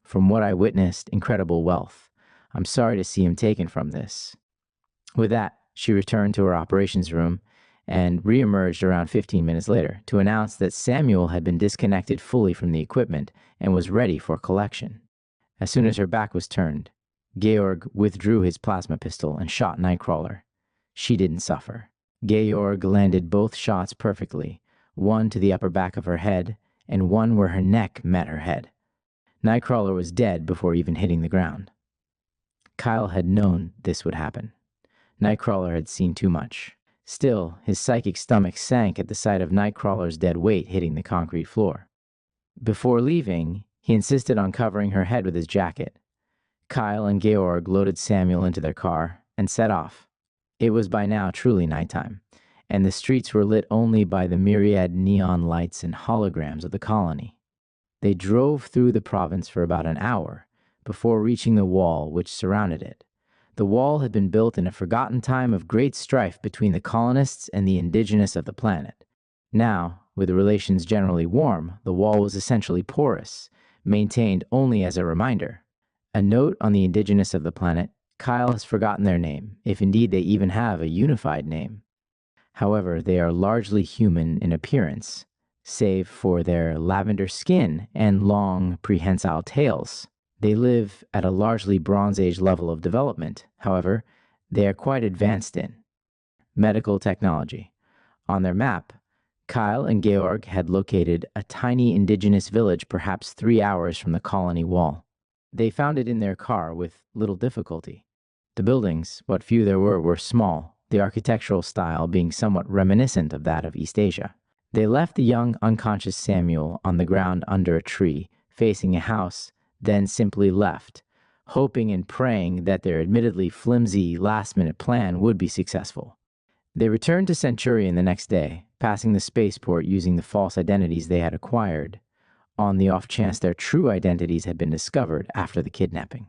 From what I witnessed, incredible wealth. I'm sorry to see him taken from this. With that, she returned to her operations room and re-emerged around 15 minutes later to announce that Samuel had been disconnected fully from the equipment and was ready for collection. As soon as her back was turned, Georg withdrew his plasma pistol and shot Nightcrawler. She didn't suffer. Georg landed both shots perfectly, one to the upper back of her head and one where her neck met her head. Nightcrawler was dead before even hitting the ground. Kyle had known this would happen. Nightcrawler had seen too much. Still, his psychic stomach sank at the sight of Nightcrawler's dead weight hitting the concrete floor. Before leaving, he insisted on covering her head with his jacket. Kyle and Georg loaded Samuel into their car and set off. It was by now truly nighttime, and the streets were lit only by the myriad neon lights and holograms of the colony. They drove through the province for about an hour, before reaching the wall which surrounded it. The wall had been built in a forgotten time of great strife between the colonists and the indigenous of the planet. Now, with relations generally warm, the wall was essentially porous, maintained only as a reminder. A note on the indigenous of the planet: Kyle has forgotten their name, if indeed they even have a unified name. However, they are largely human in appearance, save for their lavender skin and long, prehensile tails. They live at a largely Bronze Age level of development. However, they are quite advanced in medical technology. On their map, Kyle and Georg had located a tiny indigenous village perhaps 3 hours from the colony wall. They found it in their car with little difficulty. The buildings, what few there were small, the architectural style being somewhat reminiscent of that of East Asia. They left the young, unconscious Samuel on the ground under a tree, facing a house, then simply left, hoping and praying that their admittedly flimsy, last-minute plan would be successful. They returned to Centurion the next day, passing the spaceport using the false identities they had acquired, on the off chance their true identities had been discovered after the kidnapping.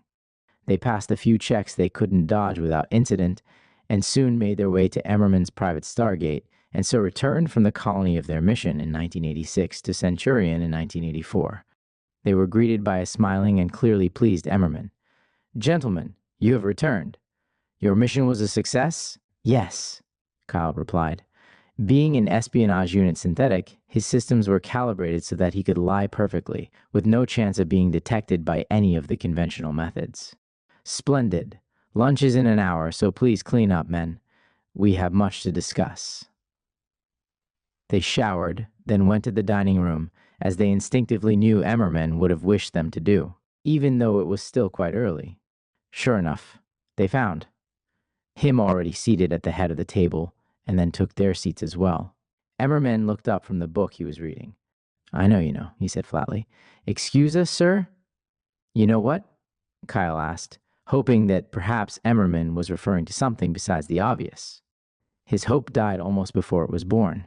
They passed a few checks they couldn't dodge without incident, and soon made their way to Emmerman's private Stargate, and so returned from the colony of their mission in 1986 to Centurion in 1984. They were greeted by a smiling and clearly pleased Emmerman. "Gentlemen, you have returned. Your mission was a success?" "Yes," Kyle replied. Being an espionage unit synthetic, his systems were calibrated so that he could lie perfectly, with no chance of being detected by any of the conventional methods. "Splendid. Lunch is in an hour, so please clean up, men. We have much to discuss." They showered, then went to the dining room, as they instinctively knew Emmerman would have wished them to do, even though it was still quite early. Sure enough, they found him already seated at the head of the table, and then took their seats as well. Emmerman looked up from the book he was reading. "I know you know," he said flatly. "Excuse us, sir?" "You know what?" Kyle asked, hoping that perhaps Emmerman was referring to something besides the obvious. His hope died almost before it was born.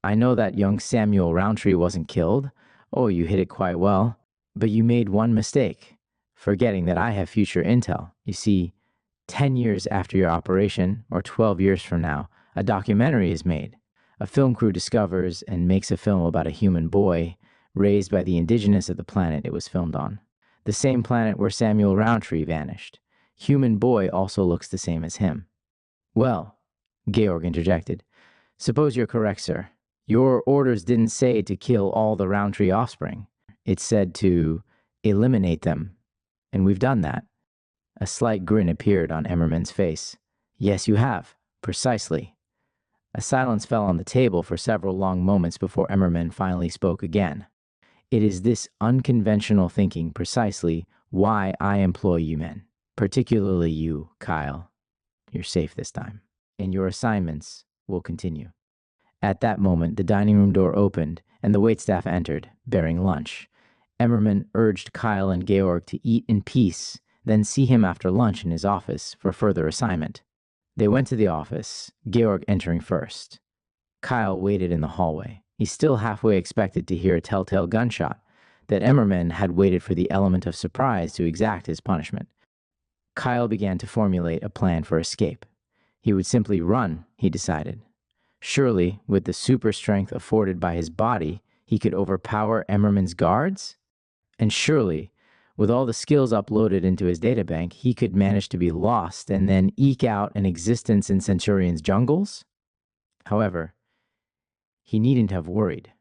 "I know that young Samuel Roundtree wasn't killed. Oh, you hit it quite well. But you made one mistake, forgetting that I have future intel. You see, 10 years after your operation, or 12 years from now, a documentary is made. A film crew discovers and makes a film about a human boy raised by the indigenous of the planet it was filmed on. The same planet where Samuel Roundtree vanished. Human boy also looks the same as him." "Well," Georg interjected, "suppose you're correct, sir. Your orders didn't say to kill all the Roundtree offspring. It said to eliminate them. And we've done that." A slight grin appeared on Emmerman's face. "Yes, you have. Precisely." A silence fell on the table for several long moments before Emmerman finally spoke again. "It is this unconventional thinking precisely why I employ you men. Particularly you, Kyle. You're safe this time. And your assignments will continue." At that moment, the dining room door opened, and the waitstaff entered, bearing lunch. Emmerman urged Kyle and Georg to eat in peace, then see him after lunch in his office for further assignment. They went to the office, Georg entering first. Kyle waited in the hallway. He still halfway expected to hear a telltale gunshot, that Emmerman had waited for the element of surprise to exact his punishment. Kyle began to formulate a plan for escape. He would simply run, he decided. Surely, with the super strength afforded by his body, he could overpower Emmerman's guards? And surely, with all the skills uploaded into his databank, he could manage to be lost and then eke out an existence in Centurion's jungles? However, he needn't have worried.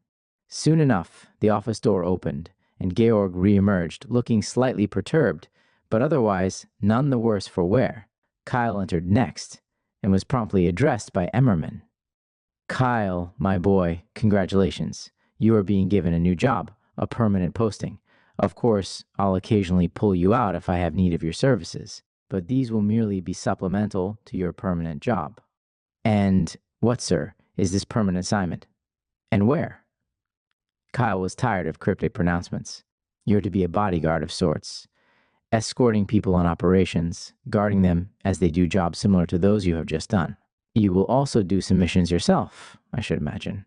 Soon enough, the office door opened, and Georg re-emerged, looking slightly perturbed, but otherwise none the worse for wear. Kyle entered next, and was promptly addressed by Emmerman. "Kyle, my boy, congratulations. You are being given a new job, a permanent posting. Of course, I'll occasionally pull you out if I have need of your services, but these will merely be supplemental to your permanent job." "And what, sir, is this permanent assignment? And where?" Kyle was tired of cryptic pronouncements. "You're to be a bodyguard of sorts, escorting people on operations, guarding them as they do jobs similar to those you have just done. You will also do some missions yourself, I should imagine."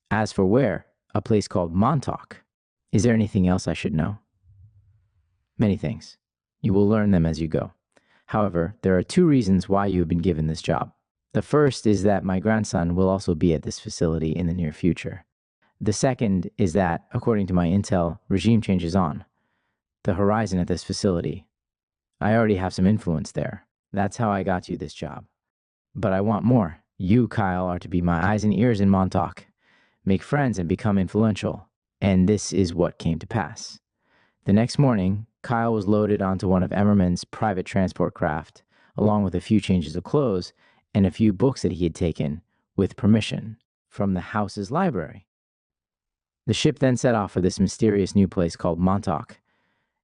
"As for where, a place called Montauk. Is there anything else I should know?" Many things. You will learn them as you go. However, there are 2 reasons why you have been given this job. The first is that my grandson will also be at this facility in the near future. The second is that, according to my intel, regime change is on. The horizon at this facility. I already have some influence there. That's how I got you this job. But I want more. You, Kyle, are to be my eyes and ears in Montauk. Make friends and become influential. And this is what came to pass. The next morning, Kyle was loaded onto one of Emmerman's private transport craft, along with a few changes of clothes and a few books that he had taken, with permission, from the house's library. The ship then set off for this mysterious new place called Montauk.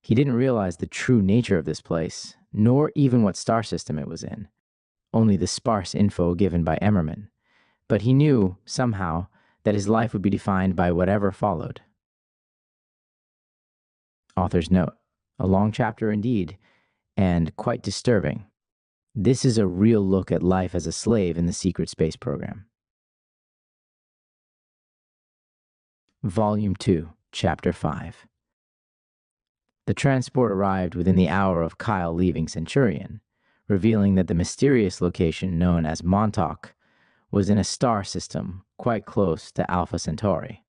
He didn't realize the true nature of this place, nor even what star system it was in, only the sparse info given by Emmerman. But he knew, somehow, that his life would be defined by whatever followed. Author's note. A long chapter indeed, and quite disturbing. This is a real look at life as a slave in the secret space program. Volume 2, Chapter 5. The transport arrived within the hour of Kyle leaving Centurion, revealing that the mysterious location known as Montauk was in a star system quite close to Alpha Centauri.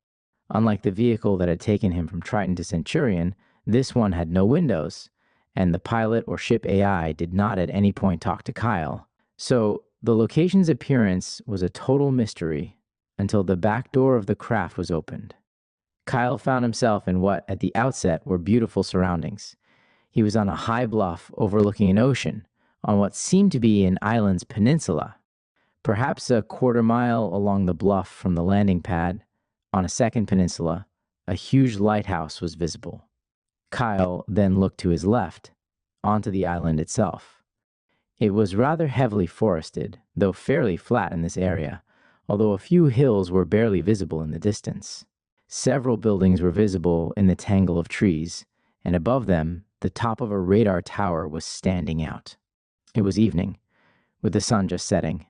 Unlike the vehicle that had taken him from Triton to Centurion, this one had no windows, and the pilot or ship AI did not at any point talk to Kyle. So the location's appearance was a total mystery until the back door of the craft was opened. Kyle found himself in what, at the outset, were beautiful surroundings. He was on a high bluff overlooking an ocean, on what seemed to be an island's peninsula. Perhaps a quarter-mile along the bluff from the landing pad, on a second peninsula, a huge lighthouse was visible. Kyle then looked to his left, onto the island itself. It was rather heavily forested, though fairly flat in this area, although a few hills were barely visible in the distance. Several buildings were visible in the tangle of trees, and above them, the top of a radar tower was standing out. It was evening, with the sun just setting.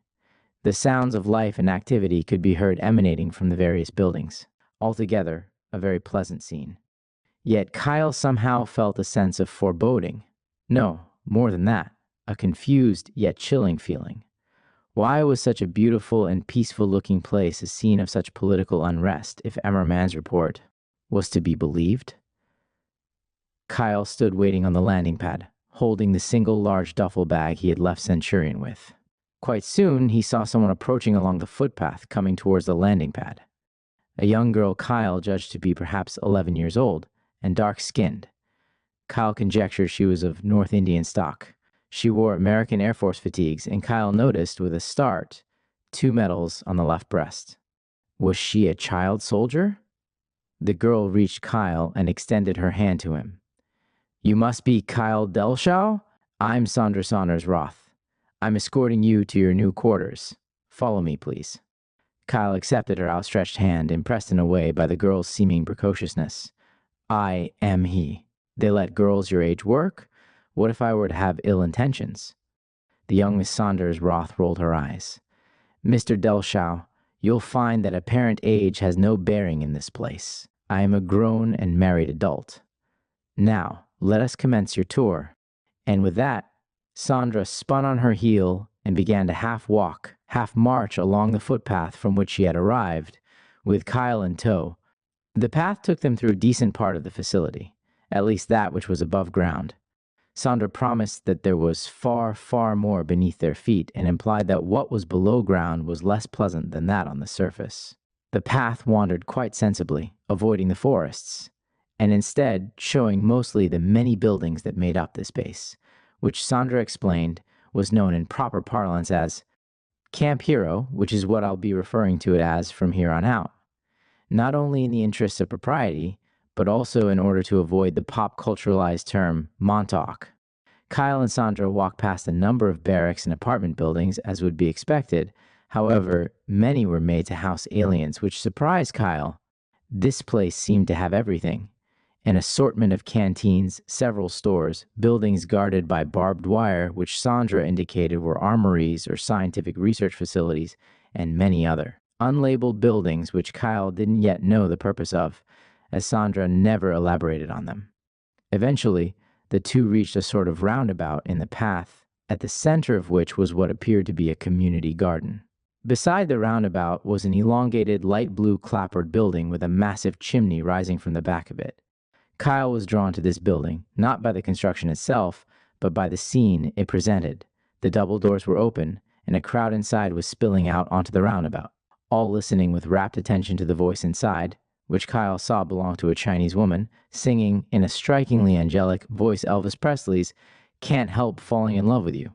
The sounds of life and activity could be heard emanating from the various buildings. Altogether, a very pleasant scene. Yet Kyle somehow felt a sense of foreboding. No, more than that, a confused yet chilling feeling. Why was such a beautiful and peaceful-looking place a scene of such political unrest, if Emmerman's report was to be believed? Kyle stood waiting on the landing pad, holding the single large duffel bag he had left Centurion with. Quite soon, he saw someone approaching along the footpath coming towards the landing pad. A young girl Kyle judged to be perhaps 11 years old and dark-skinned. Kyle conjectured she was of North Indian stock. She wore American Air Force fatigues, and Kyle noticed, with a start, 2 medals on the left breast. Was she a child soldier? The girl reached Kyle and extended her hand to him. You must be Kyle Delshaw? I'm Sandra Saunders Roth. I'm escorting you to your new quarters. Follow me, please. Kyle accepted her outstretched hand, impressed in a way by the girl's seeming precociousness. I am he. They let girls your age work? What if I were to have ill intentions? The young Miss Saunders Roth rolled her eyes. Mr. Delshaw, you'll find that apparent age has no bearing in this place. I am a grown and married adult. Now, let us commence your tour. And with that, Sandra spun on her heel and began to half walk, half march along the footpath from which she had arrived, with Kyle in tow. The path took them through a decent part of the facility, at least that which was above ground. Sandra promised that there was far, far more beneath their feet, and implied that what was below ground was less pleasant than that on the surface. The path wandered quite sensibly, avoiding the forests, and instead showing mostly the many buildings that made up this base, which Sandra explained was known in proper parlance as Camp Hero, which is what I'll be referring to it as from here on out. Not only in the interests of propriety, but also in order to avoid the pop-culturalized term Montauk. Kyle and Sandra walked past a number of barracks and apartment buildings, as would be expected. However, many were made to house aliens, which surprised Kyle. This place seemed to have everything. An assortment of canteens, several stores, buildings guarded by barbed wire, which Sandra indicated were armories or scientific research facilities, and many other unlabeled buildings which Kyle didn't yet know the purpose of, as Sandra never elaborated on them. Eventually, The two reached a sort of roundabout in the path, at the center of which was what appeared to be a community garden. Beside the roundabout was an elongated light blue clapboard building with a massive chimney rising from the back of it. Kyle was drawn to this building, not by the construction itself, but by the scene it presented. The double doors were open, and a crowd inside was spilling out onto the roundabout, all listening with rapt attention to the voice inside, which Kyle saw belonged to a Chinese woman, singing in a strikingly angelic voice Elvis Presley's "Can't Help Falling in Love with You."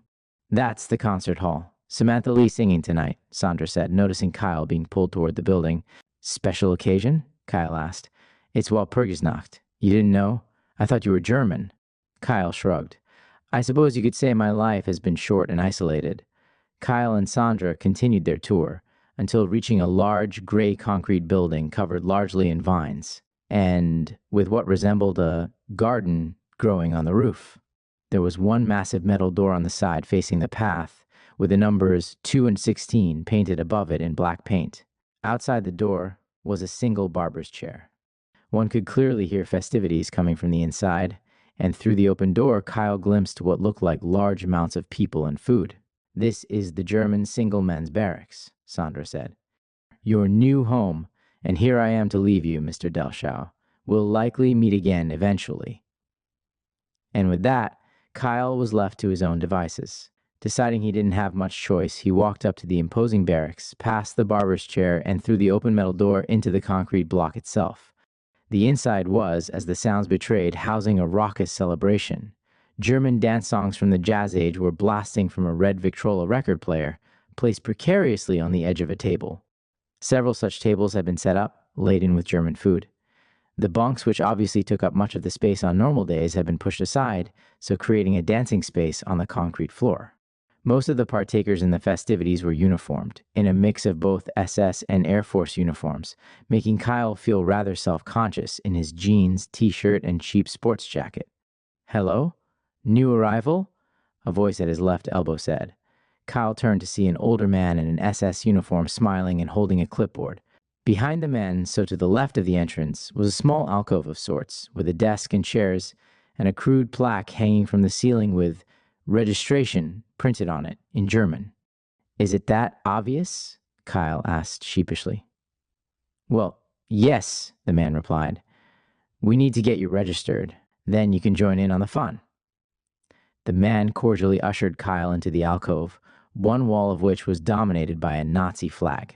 "That's the concert hall. Samantha Lee singing tonight," Sandra said, noticing Kyle being pulled toward the building. "Special occasion?" Kyle asked. "It's Walpurgisnacht. You didn't know? I thought you were German." Kyle shrugged. "I suppose you could say my life has been short and isolated." Kyle and Sandra continued their tour until reaching a large gray concrete building covered largely in vines and with what resembled a garden growing on the roof. There was one massive metal door on the side facing the path, with the numbers 2 and 16 painted above it in black paint. Outside the door was a single barber's chair. One could clearly hear festivities coming from the inside, and through the open door, Kyle glimpsed what looked like large amounts of people and food. "This is the German single men's barracks," Sandra said. "Your new home, and here I am to leave you, Mr. Delschow. We'll likely meet again eventually." And with that, Kyle was left to his own devices. Deciding he didn't have much choice, he walked up to the imposing barracks, past the barber's chair, and through the open metal door into the concrete block itself. The inside was, as the sounds betrayed, housing a raucous celebration. German dance songs from the Jazz Age were blasting from a red Victrola record player, placed precariously on the edge of a table. Several such tables had been set up, laden with German food. The bunks, which obviously took up much of the space on normal days, had been pushed aside, so creating a dancing space on the concrete floor. Most of the partakers in the festivities were uniformed, in a mix of both SS and Air Force uniforms, making Kyle feel rather self-conscious in his jeans, t-shirt, and cheap sports jacket. "Hello? New arrival?" a voice at his left elbow said. Kyle turned to see an older man in an SS uniform smiling and holding a clipboard. Behind the men, so to the left of the entrance, was a small alcove of sorts, with a desk and chairs, and a crude plaque hanging from the ceiling with "Registration" printed on it, in German. "Is it that obvious?" Kyle asked sheepishly. "Well, yes," the man replied. "We need to get you registered. Then you can join in on the fun." The man cordially ushered Kyle into the alcove, one wall of which was dominated by a Nazi flag.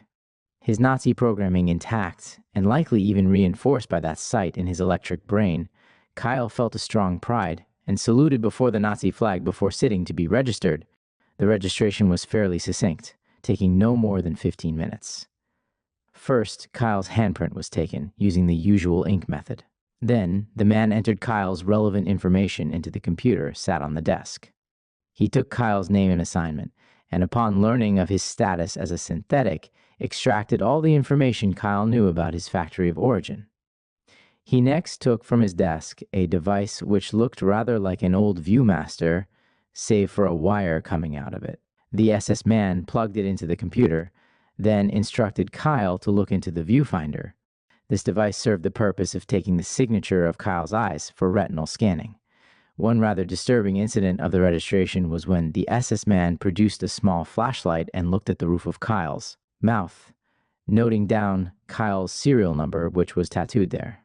His Nazi programming intact, and likely even reinforced by that sight in his electric brain, Kyle felt a strong pride and saluted before the Nazi flag before sitting to be registered. The registration was fairly succinct, taking no more than 15 minutes. First, Kyle's handprint was taken, using the usual ink method. Then, the man entered Kyle's relevant information into the computer sat on the desk. He took Kyle's name and assignment, and upon learning of his status as a synthetic, extracted all the information Kyle knew about his factory of origin. He next took from his desk a device which looked rather like an old Viewmaster, save for a wire coming out of it. The SS man plugged it into the computer, then instructed Kyle to look into the viewfinder. This device served the purpose of taking the signature of Kyle's eyes for retinal scanning. One rather disturbing incident of the registration was when the SS man produced a small flashlight and looked at the roof of Kyle's mouth, noting down Kyle's serial number, which was tattooed there.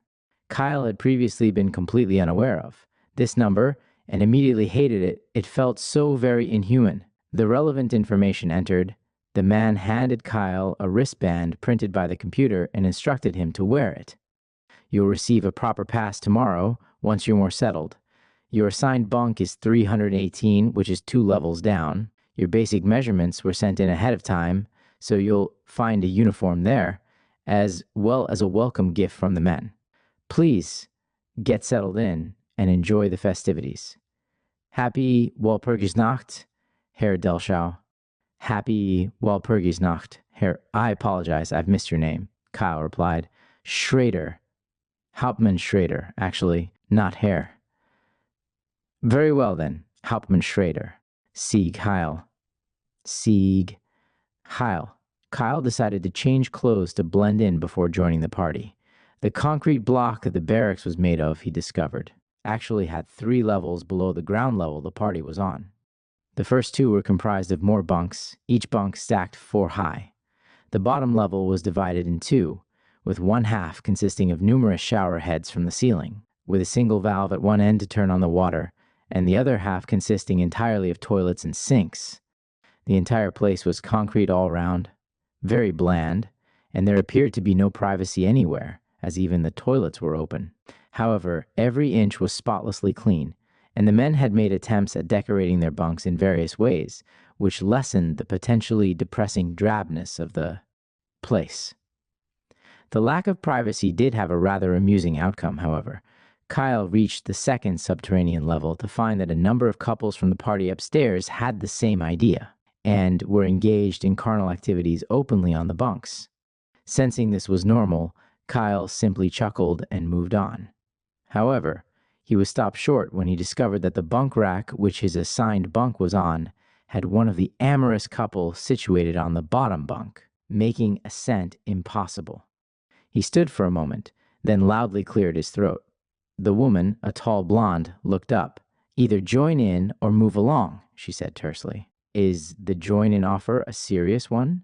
Kyle had previously been completely unaware of this number and immediately hated it. It felt so very inhuman. The relevant information entered. The man handed Kyle a wristband printed by the computer and instructed him to wear it. "You'll receive a proper pass tomorrow once you're more settled. Your assigned bunk is 318, which is 2 levels down. Your basic measurements were sent in ahead of time, so you'll find a uniform there, as well as a welcome gift from the men. Please get settled in and enjoy the festivities. Happy Walpurgisnacht, Herr Delschow." "Happy Walpurgisnacht, Herr—" "I apologize, I've missed your name," Kyle replied. "Schrader. Hauptmann Schrader, actually, not Herr." "Very well then, Hauptmann Schrader. Sieg Heil." Sieg Heil. Kyle decided to change clothes to blend in before joining the party. The concrete block that the barracks was made of, he discovered, actually had 3 levels below the ground level the party was on. The first 2 were comprised of more bunks, each bunk stacked 4 high. The bottom level was divided in 2, with one half consisting of numerous shower heads from the ceiling, with a single valve at one end to turn on the water, and the other half consisting entirely of toilets and sinks. The entire place was concrete all round, very bland, and there appeared to be no privacy anywhere, as even the toilets were open. However, every inch was spotlessly clean, and the men had made attempts at decorating their bunks in various ways, which lessened the potentially depressing drabness of the place. The lack of privacy did have a rather amusing outcome, however. Kyle reached the second subterranean level to find that a number of couples from the party upstairs had the same idea and were engaged in carnal activities openly on the bunks. Sensing this was normal, Kyle simply chuckled and moved on. However, he was stopped short when he discovered that the bunk rack which his assigned bunk was on had one of the amorous couple situated on the bottom bunk, making ascent impossible. He stood for a moment, then loudly cleared his throat. The woman, a tall blonde, looked up. "Either join in or move along," she said tersely. "Is the join-in offer a serious one?"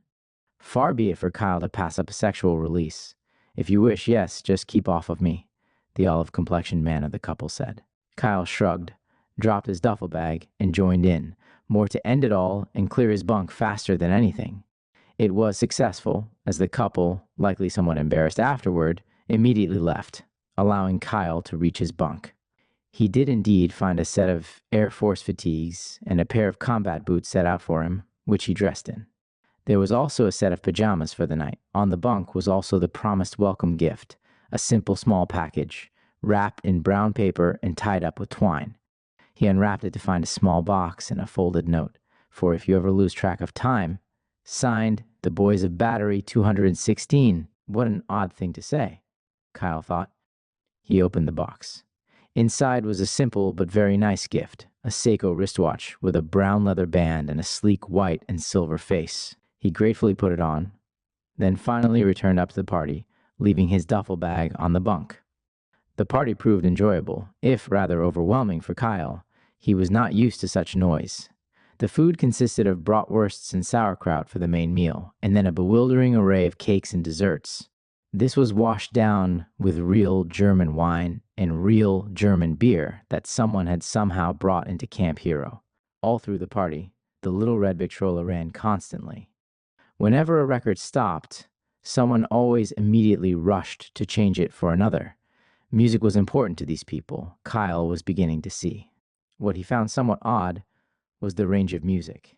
Far be it for Kyle to pass up a sexual release. "If you wish, yes, just keep off of me," the olive-complexioned man of the couple said. Kyle shrugged, dropped his duffel bag, and joined in, more to end it all and clear his bunk faster than anything. It was successful, as the couple, likely somewhat embarrassed afterward, immediately left, allowing Kyle to reach his bunk. He did indeed find a set of Air Force fatigues and a pair of combat boots set out for him, which he dressed in. There was also a set of pajamas for the night. On the bunk was also the promised welcome gift, a simple small package, wrapped in brown paper and tied up with twine. He unwrapped it to find a small box and a folded note, for if you ever lose track of time, signed, "The Boys of Battery 216. What an odd thing to say, Kyle thought. He opened the box. Inside was a simple but very nice gift, a Seiko wristwatch with a brown leather band and a sleek white and silver face. He gratefully put it on, then finally returned up to the party, leaving his duffel bag on the bunk. The party proved enjoyable, if rather overwhelming for Kyle. He was not used to such noise. The food consisted of bratwursts and sauerkraut for the main meal, and then a bewildering array of cakes and desserts. This was washed down with real German wine and real German beer that someone had somehow brought into Camp Hero. All through the party, the little red Victrola ran constantly. Whenever a record stopped, someone always immediately rushed to change it for another. Music was important to these people, Kyle was beginning to see. What he found somewhat odd was the range of music.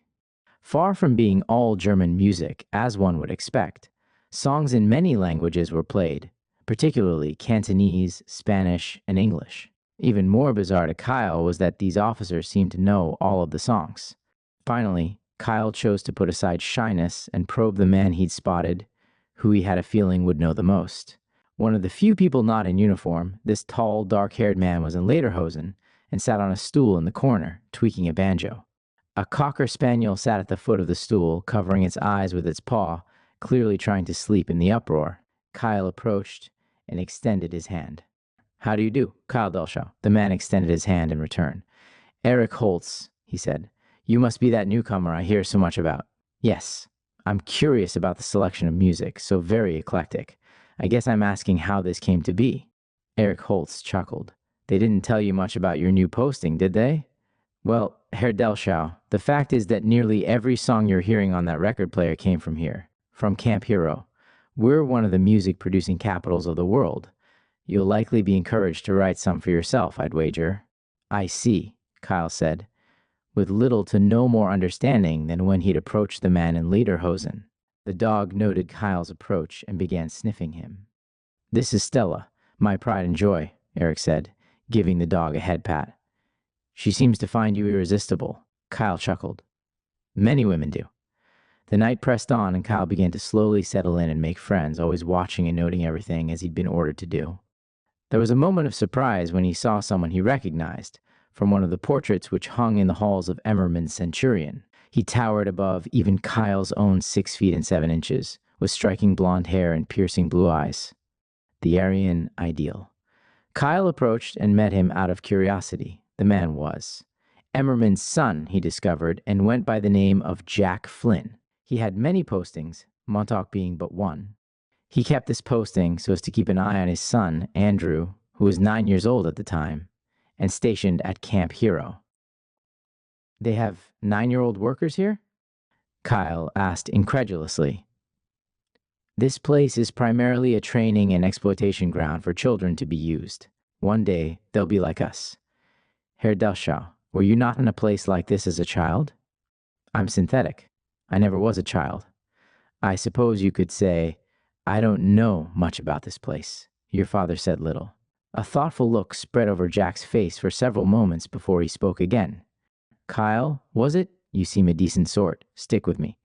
Far from being all German music, as one would expect, songs in many languages were played, particularly Cantonese, Spanish, and English. Even more bizarre to Kyle was that these officers seemed to know all of the songs. Finally, Kyle chose to put aside shyness and probe the man he'd spotted, who he had a feeling would know the most. One of the few people not in uniform, this tall, dark-haired man was in lederhosen and sat on a stool in the corner, tweaking a banjo. A cocker spaniel sat at the foot of the stool, covering its eyes with its paw, clearly trying to sleep in the uproar. Kyle approached and extended his hand. "How do you do, Kyle Delshaw?" The man extended his hand in return. "Eric Holtz," he said. "You must be that newcomer I hear so much about." "Yes. I'm curious about the selection of music, so very eclectic. I guess I'm asking how this came to be." Eric Holtz chuckled. "They didn't tell you much about your new posting, did they?" "Well, Herr Delshaw, the fact is that nearly every song you're hearing on that record player came from here, from Camp Hero. We're one of the music-producing capitals of the world. You'll likely be encouraged to write some for yourself, I'd wager." "I see," Kyle said, with little to no more understanding than when he'd approached the man in lederhosen. The dog noted Kyle's approach and began sniffing him. "This is Stella, my pride and joy," Eric said, giving the dog a head pat. "She seems to find you irresistible." Kyle chuckled. "Many women do." The night pressed on, and Kyle began to slowly settle in and make friends, always watching and noting everything as he'd been ordered to do. There was a moment of surprise when he saw someone he recognized from one of the portraits which hung in the halls of Emmerman's Centurion. He towered above even Kyle's own 6 feet and 7 inches, with striking blonde hair and piercing blue eyes. The Aryan ideal. Kyle approached and met him out of curiosity. The man was Emmerman's son, he discovered, and went by the name of Jack Flynn. He had many postings, Montauk being but one. He kept this posting so as to keep an eye on his son, Andrew, who was 9 years old at the time, and stationed at Camp Hero. They have 9-year-old workers here? Kyle asked incredulously. This place is primarily a training and exploitation ground for children to be used. One day, they'll be like us. Herr Delschau, were you not in a place like this as a child? I'm synthetic. I never was a child. I suppose you could say, I don't know much about this place. Your father said little. A thoughtful look spread over Jack's face for several moments before he spoke again. Kyle, was it? You seem a decent sort. Stick with me.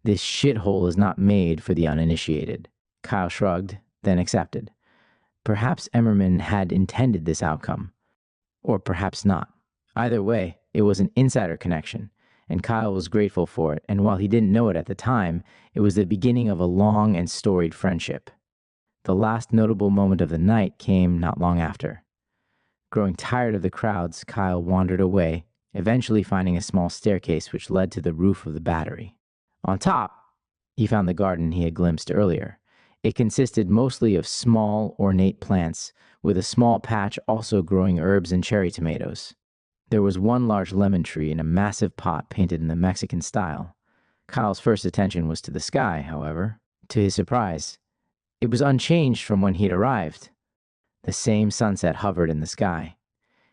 This shithole is not made for the uninitiated. Kyle shrugged, then accepted. Perhaps Emmerman had intended this outcome. Or perhaps not. Either way, it was an insider connection, and Kyle was grateful for it, and while he didn't know it at the time, it was the beginning of a long and storied friendship. The last notable moment of the night came not long after. Growing tired of the crowds, Kyle wandered away, eventually finding a small staircase which led to the roof of the battery. On top, he found the garden he had glimpsed earlier. It consisted mostly of small, ornate plants, with a small patch also growing herbs and cherry tomatoes. There was one large lemon tree in a massive pot painted in the Mexican style. Kyle's first attention was to the sky, however. To his surprise, it was unchanged from when he'd arrived. The same sunset hovered in the sky.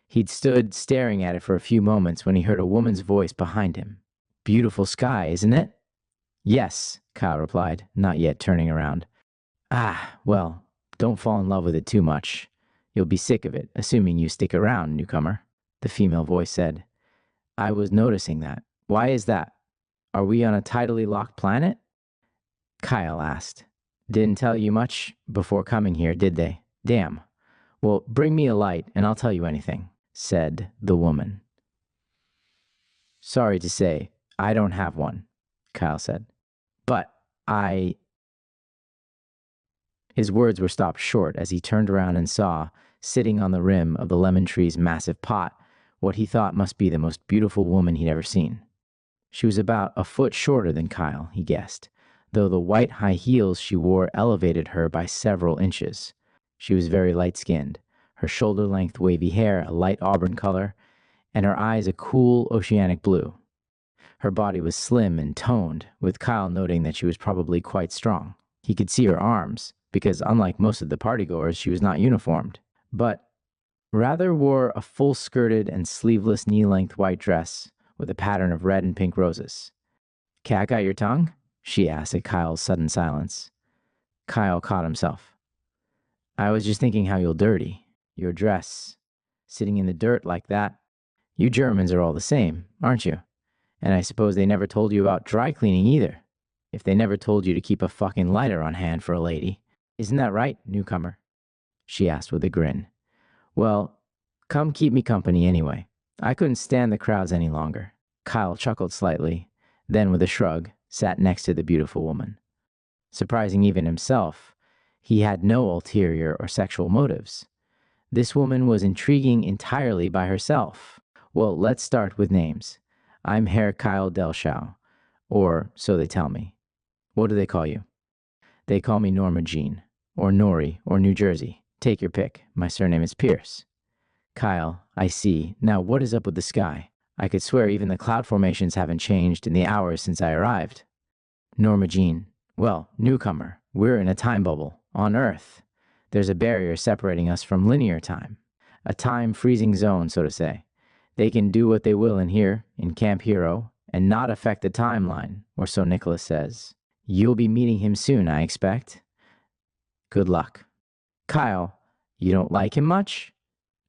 He'd stood staring at it for a few moments when he heard a woman's voice behind him. Beautiful sky, isn't it? Yes, Kyle replied, not yet turning around. Well, don't fall in love with it too much. You'll be sick of it, assuming you stick around, newcomer, the female voice said. I was noticing that. Why is that? Are we on a tidally locked planet? Kyle asked. Didn't tell you much before coming here, did they? Damn. Well, bring me a light and I'll tell you anything, said the woman. Sorry to say, I don't have one, Kyle said. But His words were stopped short as he turned around and saw, sitting on the rim of the lemon tree's massive pot, what he thought must be the most beautiful woman he'd ever seen. She was about a foot shorter than Kyle, he guessed, though the white high heels she wore elevated her by several inches. She was very light-skinned, her shoulder-length wavy hair a light auburn color, and her eyes a cool oceanic blue. Her body was slim and toned, with Kyle noting that she was probably quite strong. He could see her arms, because unlike most of the partygoers, she was not uniformed, but rather wore a full-skirted and sleeveless knee-length white dress with a pattern of red and pink roses. Cat got your tongue? She asked at Kyle's sudden silence. Kyle caught himself. I was just thinking how you'll dirty. Your dress. Sitting in the dirt like that. You Germans are all the same, aren't you? And I suppose they never told you about dry cleaning either. If they never told you to keep a fucking lighter on hand for a lady. Isn't that right, newcomer? She asked with a grin. Well, come keep me company anyway. I couldn't stand the crowds any longer. Kyle chuckled slightly, then with a shrug, sat next to the beautiful woman. Surprising even himself, he had no ulterior or sexual motives. This woman was intriguing entirely by herself. Well, let's start with names. I'm Herr Kyle Delschau, or so they tell me. What do they call you? They call me Norma Jean, or Nori, or New Jersey. Take your pick. My surname is Pierce. Kyle, I see. Now what is up with the sky? I could swear even the cloud formations haven't changed in the hours since I arrived. Norma Jean, well, newcomer, we're in a time bubble, on Earth. There's a barrier separating us from linear time. A time freezing zone, so to say. They can do what they will in here, in Camp Hero, and not affect the timeline, or so Nicholas says. You'll be meeting him soon, I expect. Good luck. Kyle, you don't like him much?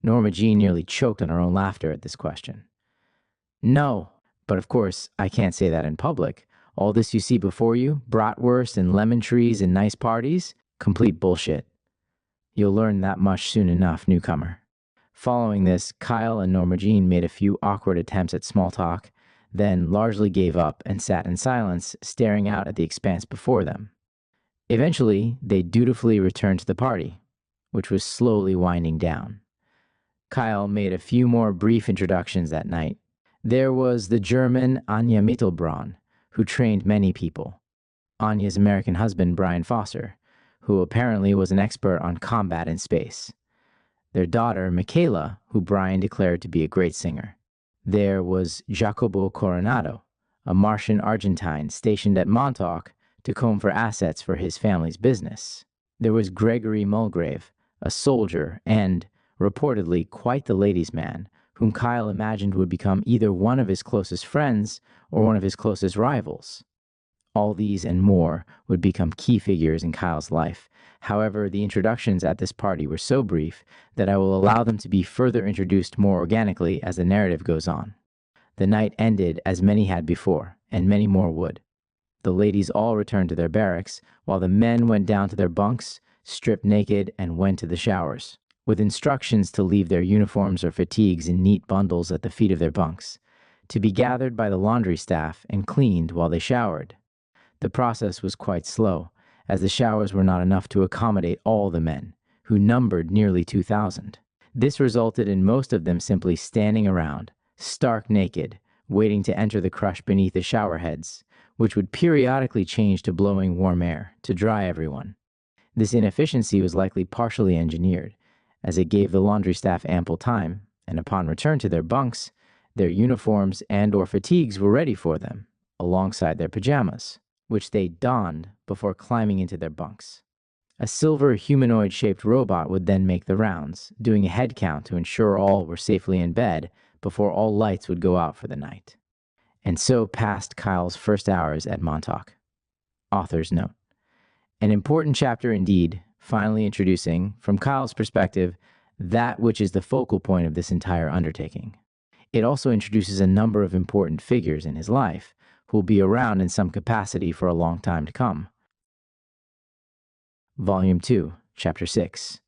Norma Jean nearly choked on her own laughter at this question. No, but of course, I can't say that in public. All this you see before you, bratwurst and lemon trees and nice parties, complete bullshit. You'll learn that much soon enough, newcomer. Following this, Kyle and Norma Jean made a few awkward attempts at small talk, then largely gave up and sat in silence, staring out at the expanse before them. Eventually, they dutifully returned to the party, which was slowly winding down. Kyle made a few more brief introductions that night. There was the German Anja Mittelbraun, who trained many people. Anya's American husband, Brian Foster, who apparently was an expert on combat in space. Their daughter, Michaela, who Brian declared to be a great singer. There was Jacobo Coronado, a Martian Argentine stationed at Montauk to comb for assets for his family's business. There was Gregory Mulgrave, a soldier and, reportedly, quite the ladies' man, whom Kyle imagined would become either one of his closest friends or one of his closest rivals. All these and more would become key figures in Kyle's life. However, the introductions at this party were so brief that I will allow them to be further introduced more organically as the narrative goes on. The night ended as many had before, and many more would. The ladies all returned to their barracks, while the men went down to their bunks, stripped naked, and went to the showers, with instructions to leave their uniforms or fatigues in neat bundles at the feet of their bunks, to be gathered by the laundry staff and cleaned while they showered. The process was quite slow, as the showers were not enough to accommodate all the men, who numbered nearly 2,000. This resulted in most of them simply standing around, stark naked, waiting to enter the crush beneath the shower heads, which would periodically change to blowing warm air to dry everyone. This inefficiency was likely partially engineered, as it gave the laundry staff ample time, and upon return to their bunks, their uniforms and/or fatigues were ready for them, alongside their pajamas, which they donned before climbing into their bunks. A silver humanoid-shaped robot would then make the rounds, doing a head count to ensure all were safely in bed before all lights would go out for the night. And so passed Kyle's first hours at Montauk. Author's note. An important chapter indeed, finally introducing, from Kyle's perspective, that which is the focal point of this entire undertaking. It also introduces a number of important figures in his life, who will be around in some capacity for a long time to come. Volume 2, Chapter 6.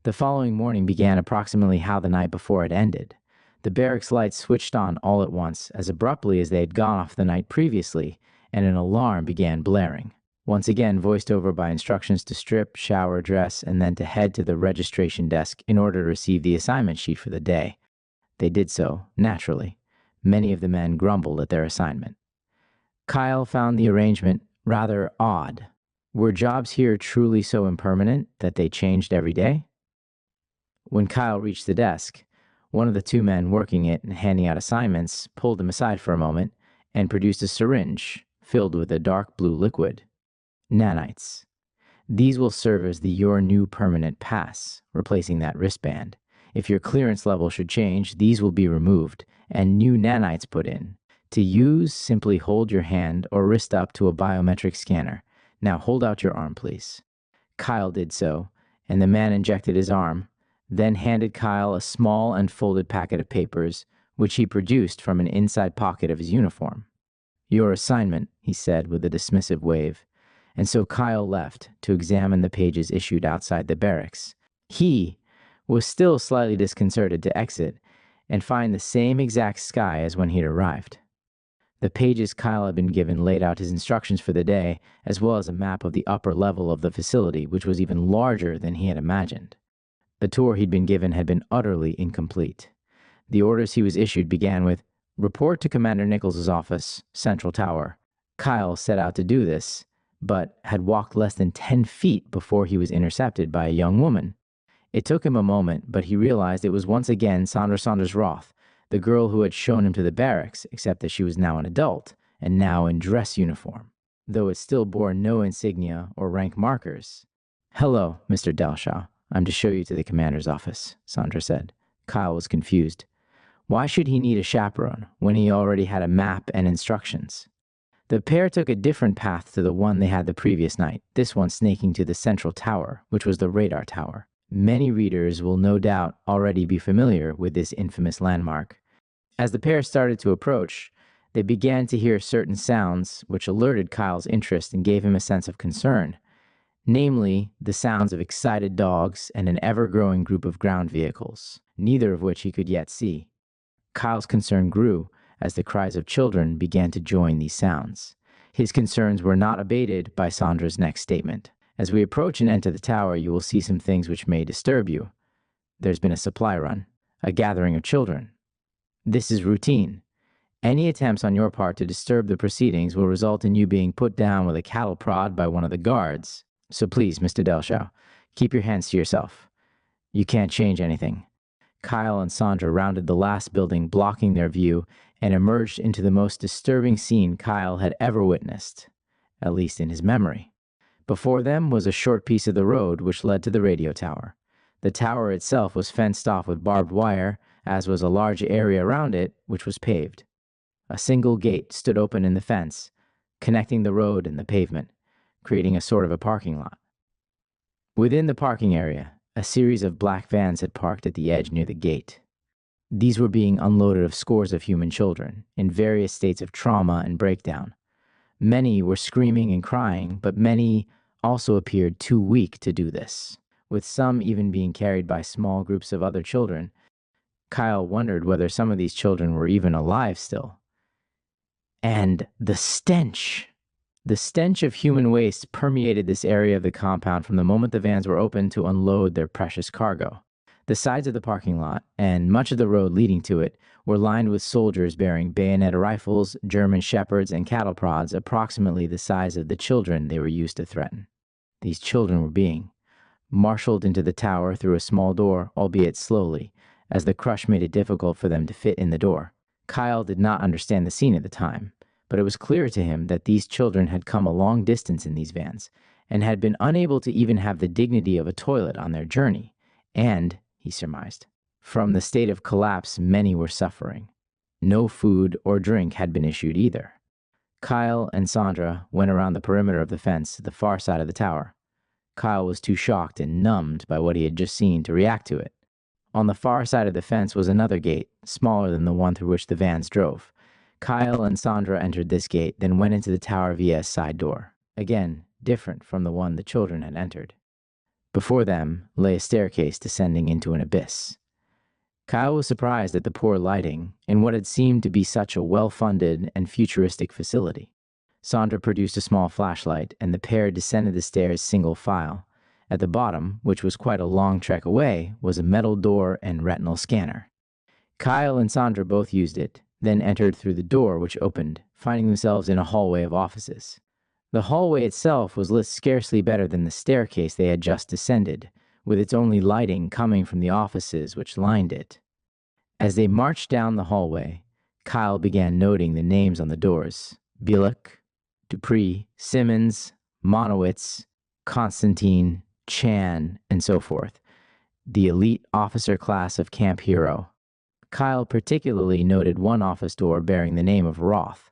The following morning began approximately how the night before had ended. The barracks lights switched on all at once, as abruptly as they had gone off the night previously, and an alarm began blaring, once again voiced over by instructions to strip, shower, dress, and then to head to the registration desk in order to receive the assignment sheet for the day. They did so, naturally. Many of the men grumbled at their assignment. Kyle found the arrangement rather odd. Were jobs here truly so impermanent that they changed every day? When Kyle reached the desk, one of the two men working it and handing out assignments pulled him aside for a moment and produced a syringe filled with a dark blue liquid. Nanites. These will serve as your new permanent pass, replacing that wristband. If your clearance level should change, these will be removed and new nanites put in. To use, simply hold your hand or wrist up to a biometric scanner. Now hold out your arm, please. Kyle did so, and the man injected his arm, then handed Kyle a small unfolded packet of papers, which he produced from an inside pocket of his uniform. Your assignment, he said with a dismissive wave, and so Kyle left to examine the pages issued outside the barracks. He was still slightly disconcerted to exit and find the same exact sky as when he'd arrived. The pages Kyle had been given laid out his instructions for the day, as well as a map of the upper level of the facility, which was even larger than he had imagined. The tour he'd been given had been utterly incomplete. The orders he was issued began with, "Report to Commander Nichols' office, Central Tower." Kyle set out to do this, but had walked less than 10 feet before he was intercepted by a young woman. It took him a moment, but he realized it was once again Sandra Saunders Roth, the girl who had shown him to the barracks, except that she was now an adult, and now in dress uniform, though it still bore no insignia or rank markers. "Hello, Mr. Delshaw. I'm to show you to the commander's office," Sandra said. Kyle was confused. Why should he need a chaperone when he already had a map and instructions? The pair took a different path to the one they had the previous night, this one snaking to the Central Tower, which was the radar tower. Many readers will no doubt already be familiar with this infamous landmark. As the pair started to approach, they began to hear certain sounds which alerted Kyle's interest and gave him a sense of concern, namely the sounds of excited dogs and an ever-growing group of ground vehicles, neither of which he could yet see. Kyle's concern grew as the cries of children began to join these sounds. His concerns were not abated by Sandra's next statement. "As we approach and enter the tower, you will see some things which may disturb you. There's been a supply run, a gathering of children. This is routine. Any attempts on your part to disturb the proceedings will result in you being put down with a cattle prod by one of the guards. So please, Mr. Delshaw, keep your hands to yourself. You can't change anything." Kyle and Sandra rounded the last building, blocking their view, and emerged into the most disturbing scene Kyle had ever witnessed, at least in his memory. Before them was a short piece of the road which led to the radio tower. The tower itself was fenced off with barbed wire, as was a large area around it, which was paved. A single gate stood open in the fence, connecting the road and the pavement, creating a sort of a parking lot. Within the parking area, a series of black vans had parked at the edge near the gate. These were being unloaded of scores of human children, in various states of trauma and breakdown. Many were screaming and crying, but many also appeared too weak to do this, with some even being carried by small groups of other children. Kyle wondered whether some of these children were even alive still. And the stench! The stench of human waste permeated this area of the compound from the moment the vans were opened to unload their precious cargo. The sides of the parking lot, and much of the road leading to it, were lined with soldiers bearing bayonet rifles, German shepherds, and cattle prods approximately the size of the children they were used to threaten. These children were being marshaled into the tower through a small door, albeit slowly, as the crush made it difficult for them to fit in the door. Kyle did not understand the scene at the time, but it was clear to him that these children had come a long distance in these vans and had been unable to even have the dignity of a toilet on their journey. And, he surmised, from the state of collapse many were suffering. No food or drink had been issued either. Kyle and Sandra went around the perimeter of the fence to the far side of the tower. Kyle was too shocked and numbed by what he had just seen to react to it. On the far side of the fence was another gate, smaller than the one through which the vans drove. Kyle and Sandra entered this gate, then went into the tower via a side door, again different from the one the children had entered. Before them lay a staircase descending into an abyss. Kyle was surprised at the poor lighting in what had seemed to be such a well-funded and futuristic facility. Sandra produced a small flashlight, and the pair descended the stairs single file. At the bottom, which was quite a long trek away, was a metal door and retinal scanner. Kyle and Sandra both used it, then entered through the door, which opened, finding themselves in a hallway of offices. The hallway itself was lit scarcely better than the staircase they had just descended, with its only lighting coming from the offices which lined it. As they marched down the hallway, Kyle began noting the names on the doors: Bielek, Dupree, Simmons, Monowitz, Constantine, Chan, and so forth, the elite officer class of Camp Hero. Kyle particularly noted one office door bearing the name of Roth.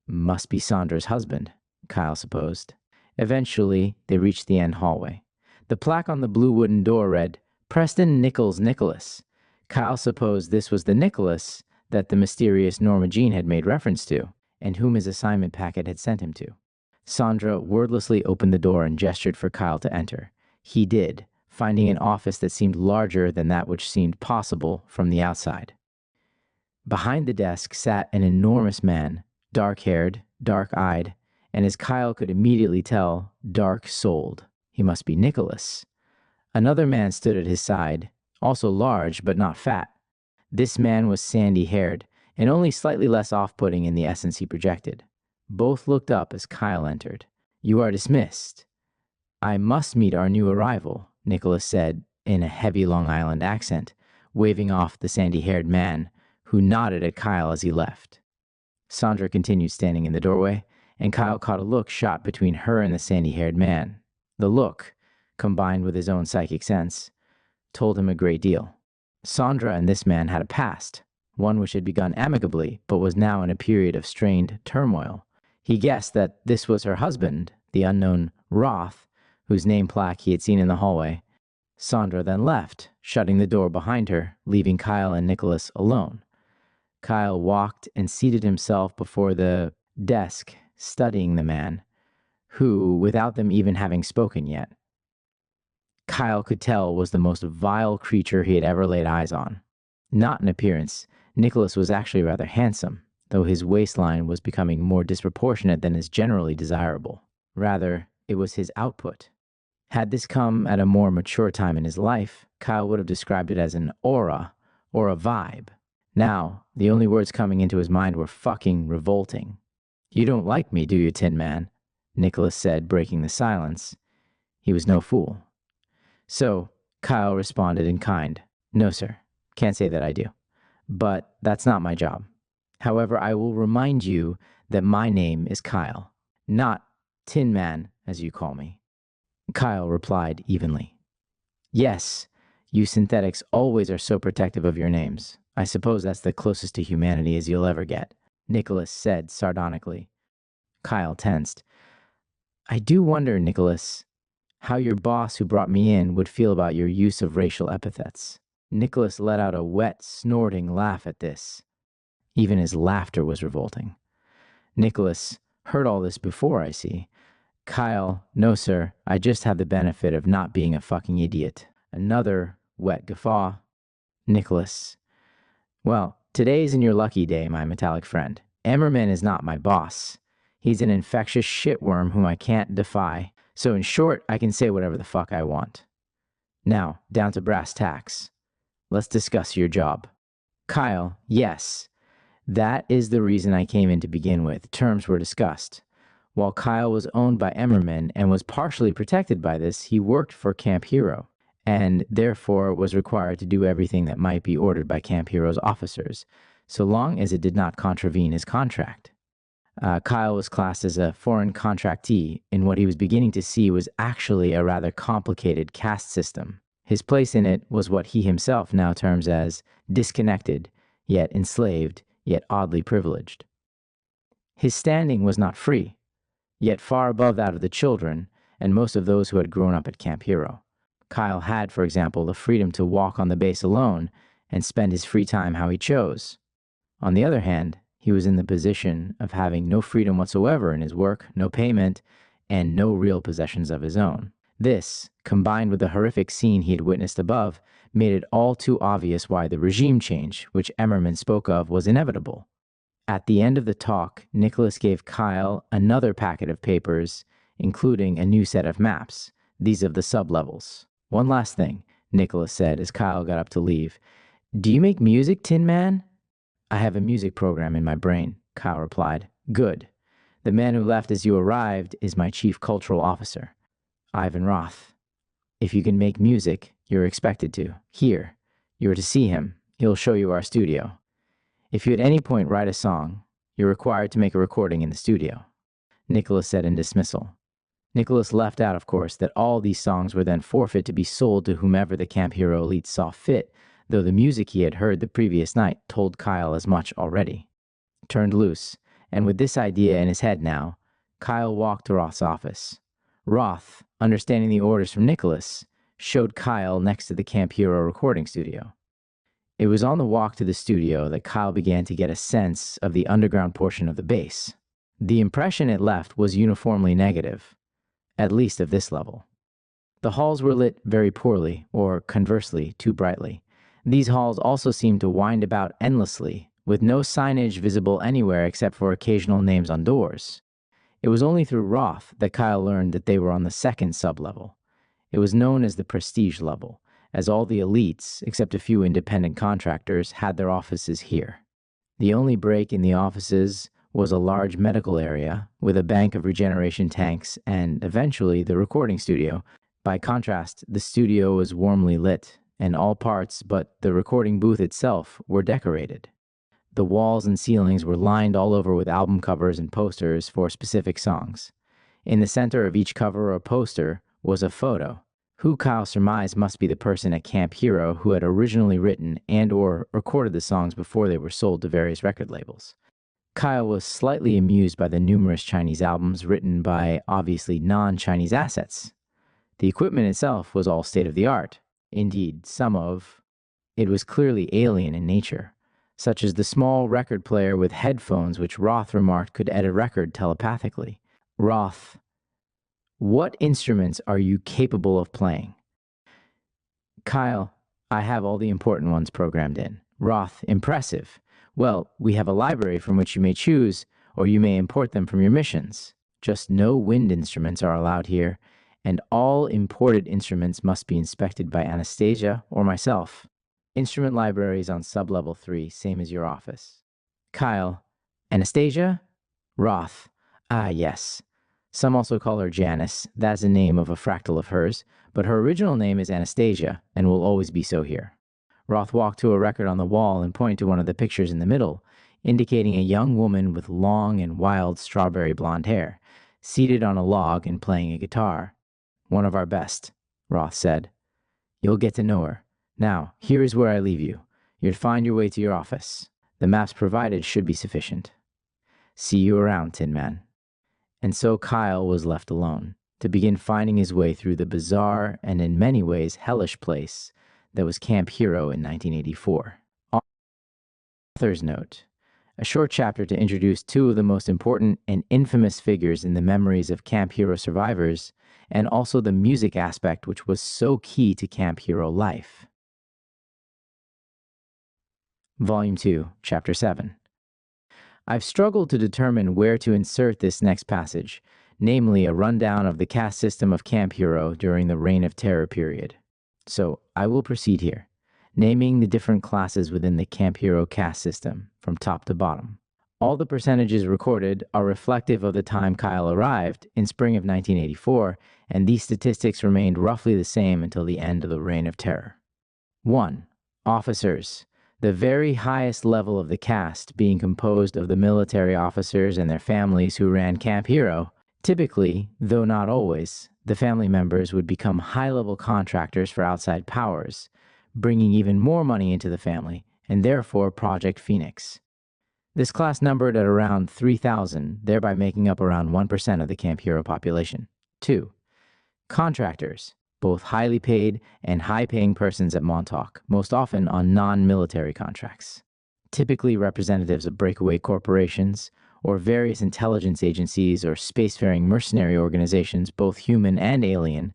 Must be Sandra's husband, Kyle supposed. Eventually, they reached the end hallway. The plaque on the blue wooden door read, "Preston Nichols Nicholas." Kyle supposed this was the Nicholas that the mysterious Norma Jean had made reference to, and whom his assignment packet had sent him to. Sandra wordlessly opened the door and gestured for Kyle to enter. He did, finding an office that seemed larger than that which seemed possible from the outside. Behind the desk sat an enormous man, dark-haired, dark-eyed, and as Kyle could immediately tell, dark-souled. He must be Nicholas. Another man stood at his side, also large but not fat. This man was sandy-haired, and only slightly less off-putting in the essence he projected. Both looked up as Kyle entered. "You are dismissed." "I must meet our new arrival," Nicholas said in a heavy Long Island accent, waving off the sandy-haired man, who nodded at Kyle as he left. Sandra continued standing in the doorway, and Kyle caught a look shot between her and the sandy-haired man. The look, combined with his own psychic sense, told him a great deal. Sandra and this man had a past, one which had begun amicably, but was now in a period of strained turmoil. He guessed that this was her husband, the unknown Roth, whose name plaque he had seen in the hallway. Sandra then left, shutting the door behind her, leaving Kyle and Nicholas alone. Kyle walked and seated himself before the desk, studying the man, who, without them even having spoken yet, Kyle could tell was the most vile creature he had ever laid eyes on. Not in appearance, Nicholas was actually rather handsome, though his waistline was becoming more disproportionate than is generally desirable. Rather, it was his output. Had this come at a more mature time in his life, Kyle would have described it as an aura or a vibe. Now, the only words coming into his mind were fucking revolting. "You don't like me, do you, Tin Man?" Nicholas said, breaking the silence. He was no fool. So, Kyle responded in kind. "No, sir. Can't say that I do. But that's not my job. However, I will remind you that my name is Kyle, not Tin Man, as you call me." Kyle replied evenly. "Yes, you synthetics always are so protective of your names. I suppose that's the closest to humanity as you'll ever get," Nicholas said sardonically. Kyle tensed. "I do wonder, Nicholas, how your boss who brought me in would feel about your use of racial epithets." Nicholas let out a wet, snorting laugh at this. Even his laughter was revolting. Nicholas heard all this before, I see. Kyle, "No, sir, I just have the benefit of not being a fucking idiot." Another wet guffaw. Nicholas, "Well, today isn't your lucky day, my metallic friend. Emmerman is not my boss. He's an infectious shitworm whom I can't defy. So in short, I can say whatever the fuck I want. Now, down to brass tacks. Let's discuss your job." Kyle, "Yes. That is the reason I came in to begin with. Terms were discussed. While Kyle was owned by Emmerman and was partially protected by this, he worked for Camp Hero, and therefore was required to do everything that might be ordered by Camp Hero's officers, so long as it did not contravene his contract. Kyle was classed as a foreign contractee, and what he was beginning to see was actually a rather complicated caste system. His place in it was what he himself now terms as disconnected, yet enslaved, yet oddly privileged. His standing was not free, yet far above that of the children and most of those who had grown up at Camp Hero. Kyle had, for example, the freedom to walk on the base alone and spend his free time how he chose. On the other hand, he was in the position of having no freedom whatsoever in his work, no payment, and no real possessions of his own. This, combined with the horrific scene he had witnessed above, made it all too obvious why the regime change, which Emmerman spoke of, was inevitable. At the end of the talk, Nicholas gave Kyle another packet of papers, including a new set of maps, these of the sub-levels. "One last thing," Nicholas said as Kyle got up to leave. "Do you make music, Tin Man?" "I have a music program in my brain," Kyle replied. "Good. The man who left as you arrived is my chief cultural officer, Ivan Roth. If you can make music, you're expected to. Here, you're to see him. He'll show you our studio. If you at any point write a song, you're required to make a recording in the studio," Nicholas said in dismissal. Nicholas left out, of course, that all these songs were then forfeit to be sold to whomever the Camp Hero elite saw fit, though the music he had heard the previous night told Kyle as much already. Turned loose, and with this idea in his head now, Kyle walked to Roth's office. Roth, understanding the orders from Nicholas, showed Kyle next to the Camp Hero recording studio. It was on the walk to the studio that Kyle began to get a sense of the underground portion of the base. The impression it left was uniformly negative, at least of this level. The halls were lit very poorly, or conversely, too brightly. These halls also seemed to wind about endlessly, with no signage visible anywhere except for occasional names on doors. It was only through Roth that Kyle learned that they were on the second sub-level. It was known as the prestige level, as all the elites, except a few independent contractors, had their offices here. The only break in the offices was a large medical area with a bank of regeneration tanks and, eventually, the recording studio. By contrast, the studio was warmly lit, and all parts but the recording booth itself were decorated. The walls and ceilings were lined all over with album covers and posters for specific songs. In the center of each cover or poster was a photo, who Kyle surmised must be the person at Camp Hero who had originally written and or recorded the songs before they were sold to various record labels. Kyle was slightly amused by the numerous Chinese albums written by obviously non-Chinese assets. The equipment itself was all state-of-the-art. Indeed, it was clearly alien in nature, such as the small record player with headphones which Roth remarked could edit a record telepathically. Roth, "What instruments are you capable of playing?" Kyle, "I have all the important ones programmed in." Roth, "Impressive. Well, we have a library from which you may choose, or you may import them from your missions. Just no wind instruments are allowed here, and all imported instruments must be inspected by Anastasia or myself. Instrument libraries on sub-level 3, same as your office. Kyle. Anastasia? Roth. Ah, yes. Some also call her Janice. That's the name of a fractal of hers, but her original name is Anastasia and will always be so here. Roth walked to a record on the wall and pointed to one of the pictures in the middle, indicating a young woman with long and wild strawberry blonde hair, seated on a log and playing a guitar. One of our best, Roth said. You'll get to know her. Now, here is where I leave you. You'll find your way to your office. The maps provided should be sufficient. See you around, Tin Man. And so Kyle was left alone, to begin finding his way through the bizarre and in many ways hellish place that was Camp Hero in 1984. Author's note. A short chapter to introduce two of the most important and infamous figures in the memories of Camp Hero survivors, and also the music aspect which was so key to Camp Hero life. Volume 2, Chapter 7. I've struggled to determine where to insert this next passage, namely a rundown of the caste system of Camp Hero during the Reign of Terror period. So I will proceed here, naming the different classes within the Camp Hero caste system from top to bottom. All the percentages recorded are reflective of the time Kyle arrived in spring of 1984, and these statistics remained roughly the same until the end of the Reign of Terror. 1. Officers. The very highest level of the caste being composed of the military officers and their families who ran Camp Hero. Typically, though not always, the family members would become high-level contractors for outside powers, bringing even more money into the family, and therefore Project Phoenix. This class numbered at around 3,000, thereby making up around 1% of the Camp Hero population. 2. Contractors. Both highly paid and high-paying persons at Montauk, most often on non-military contracts. Typically representatives of breakaway corporations or various intelligence agencies or spacefaring mercenary organizations, both human and alien,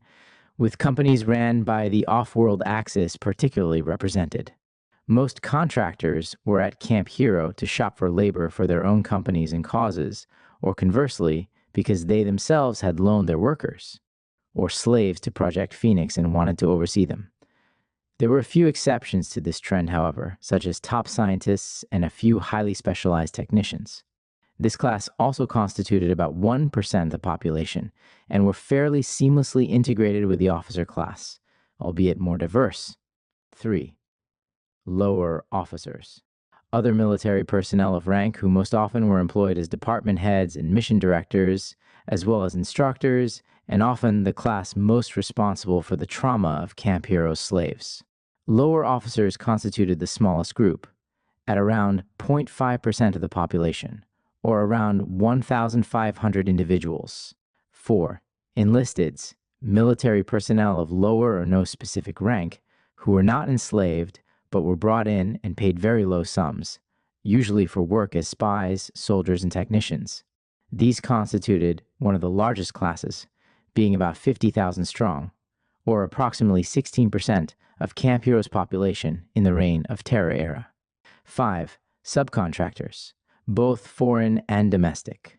with companies ran by the off-world axis particularly represented. Most contractors were at Camp Hero to shop for labor for their own companies and causes, or conversely, because they themselves had loaned their workers, or slaves to Project Phoenix and wanted to oversee them. There were a few exceptions to this trend, however, such as top scientists and a few highly specialized technicians. This class also constituted about 1% of the population and were fairly seamlessly integrated with the officer class, albeit more diverse. 3. Lower officers. Other military personnel of rank who most often were employed as department heads and mission directors, as well as instructors, and often the class most responsible for the trauma of Camp Hero's slaves. Lower officers constituted the smallest group, at around 0.5% of the population, or around 1,500 individuals. 4. Enlisteds, military personnel of lower or no specific rank, who were not enslaved, but were brought in and paid very low sums, usually for work as spies, soldiers, and technicians. These constituted one of the largest classes, being about 50,000 strong, or approximately 16% of Camp Hero's population in the Reign of Terror era. 5. Subcontractors, both foreign and domestic.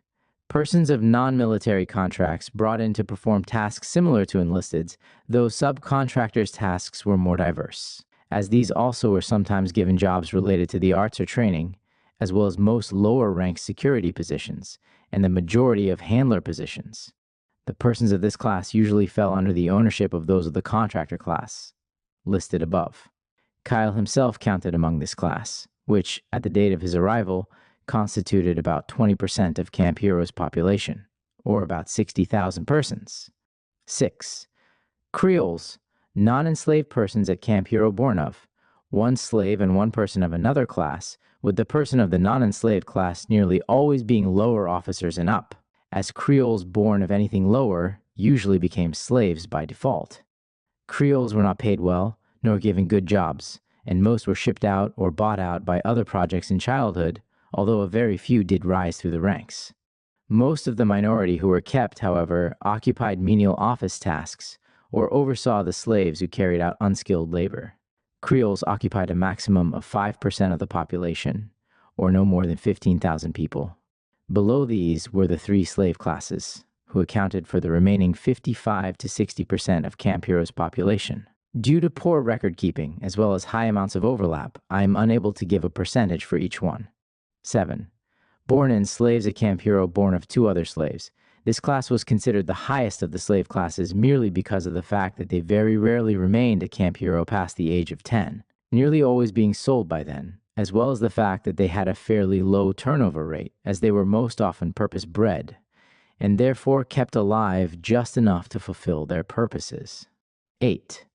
Persons of non-military contracts brought in to perform tasks similar to enlisteds, though subcontractors' tasks were more diverse, as these also were sometimes given jobs related to the arts or training, as well as most lower-ranked security positions, and the majority of handler positions. The persons of this class usually fell under the ownership of those of the contractor class, listed above. Kyle himself counted among this class, which, at the date of his arrival, constituted about 20% of Camp Hero's population, or about 60,000 persons. 6. Creoles, non-enslaved persons at Camp Hero born of, one slave and one person of another class, with the person of the non-enslaved class nearly always being lower officers and up, as Creoles born of anything lower usually became slaves by default. Creoles were not paid well, nor given good jobs, and most were shipped out or bought out by other projects in childhood, although a very few did rise through the ranks. Most of the minority who were kept, however, occupied menial office tasks or oversaw the slaves who carried out unskilled labor. Creoles occupied a maximum of 5% of the population, or no more than 15,000 people. Below these were the 3 slave classes, who accounted for the remaining 55 to 60% of Camp Hero's population. Due to poor record keeping, as well as high amounts of overlap, I am unable to give a percentage for each one. 7. Born-in slaves at Camp Hero born of 2 other slaves. This class was considered the highest of the slave classes merely because of the fact that they very rarely remained at Camp Hero past the age of 10, nearly always being sold by then, as well as the fact that they had a fairly low turnover rate, as they were most often purpose-bred, and therefore kept alive just enough to fulfill their purposes. 8.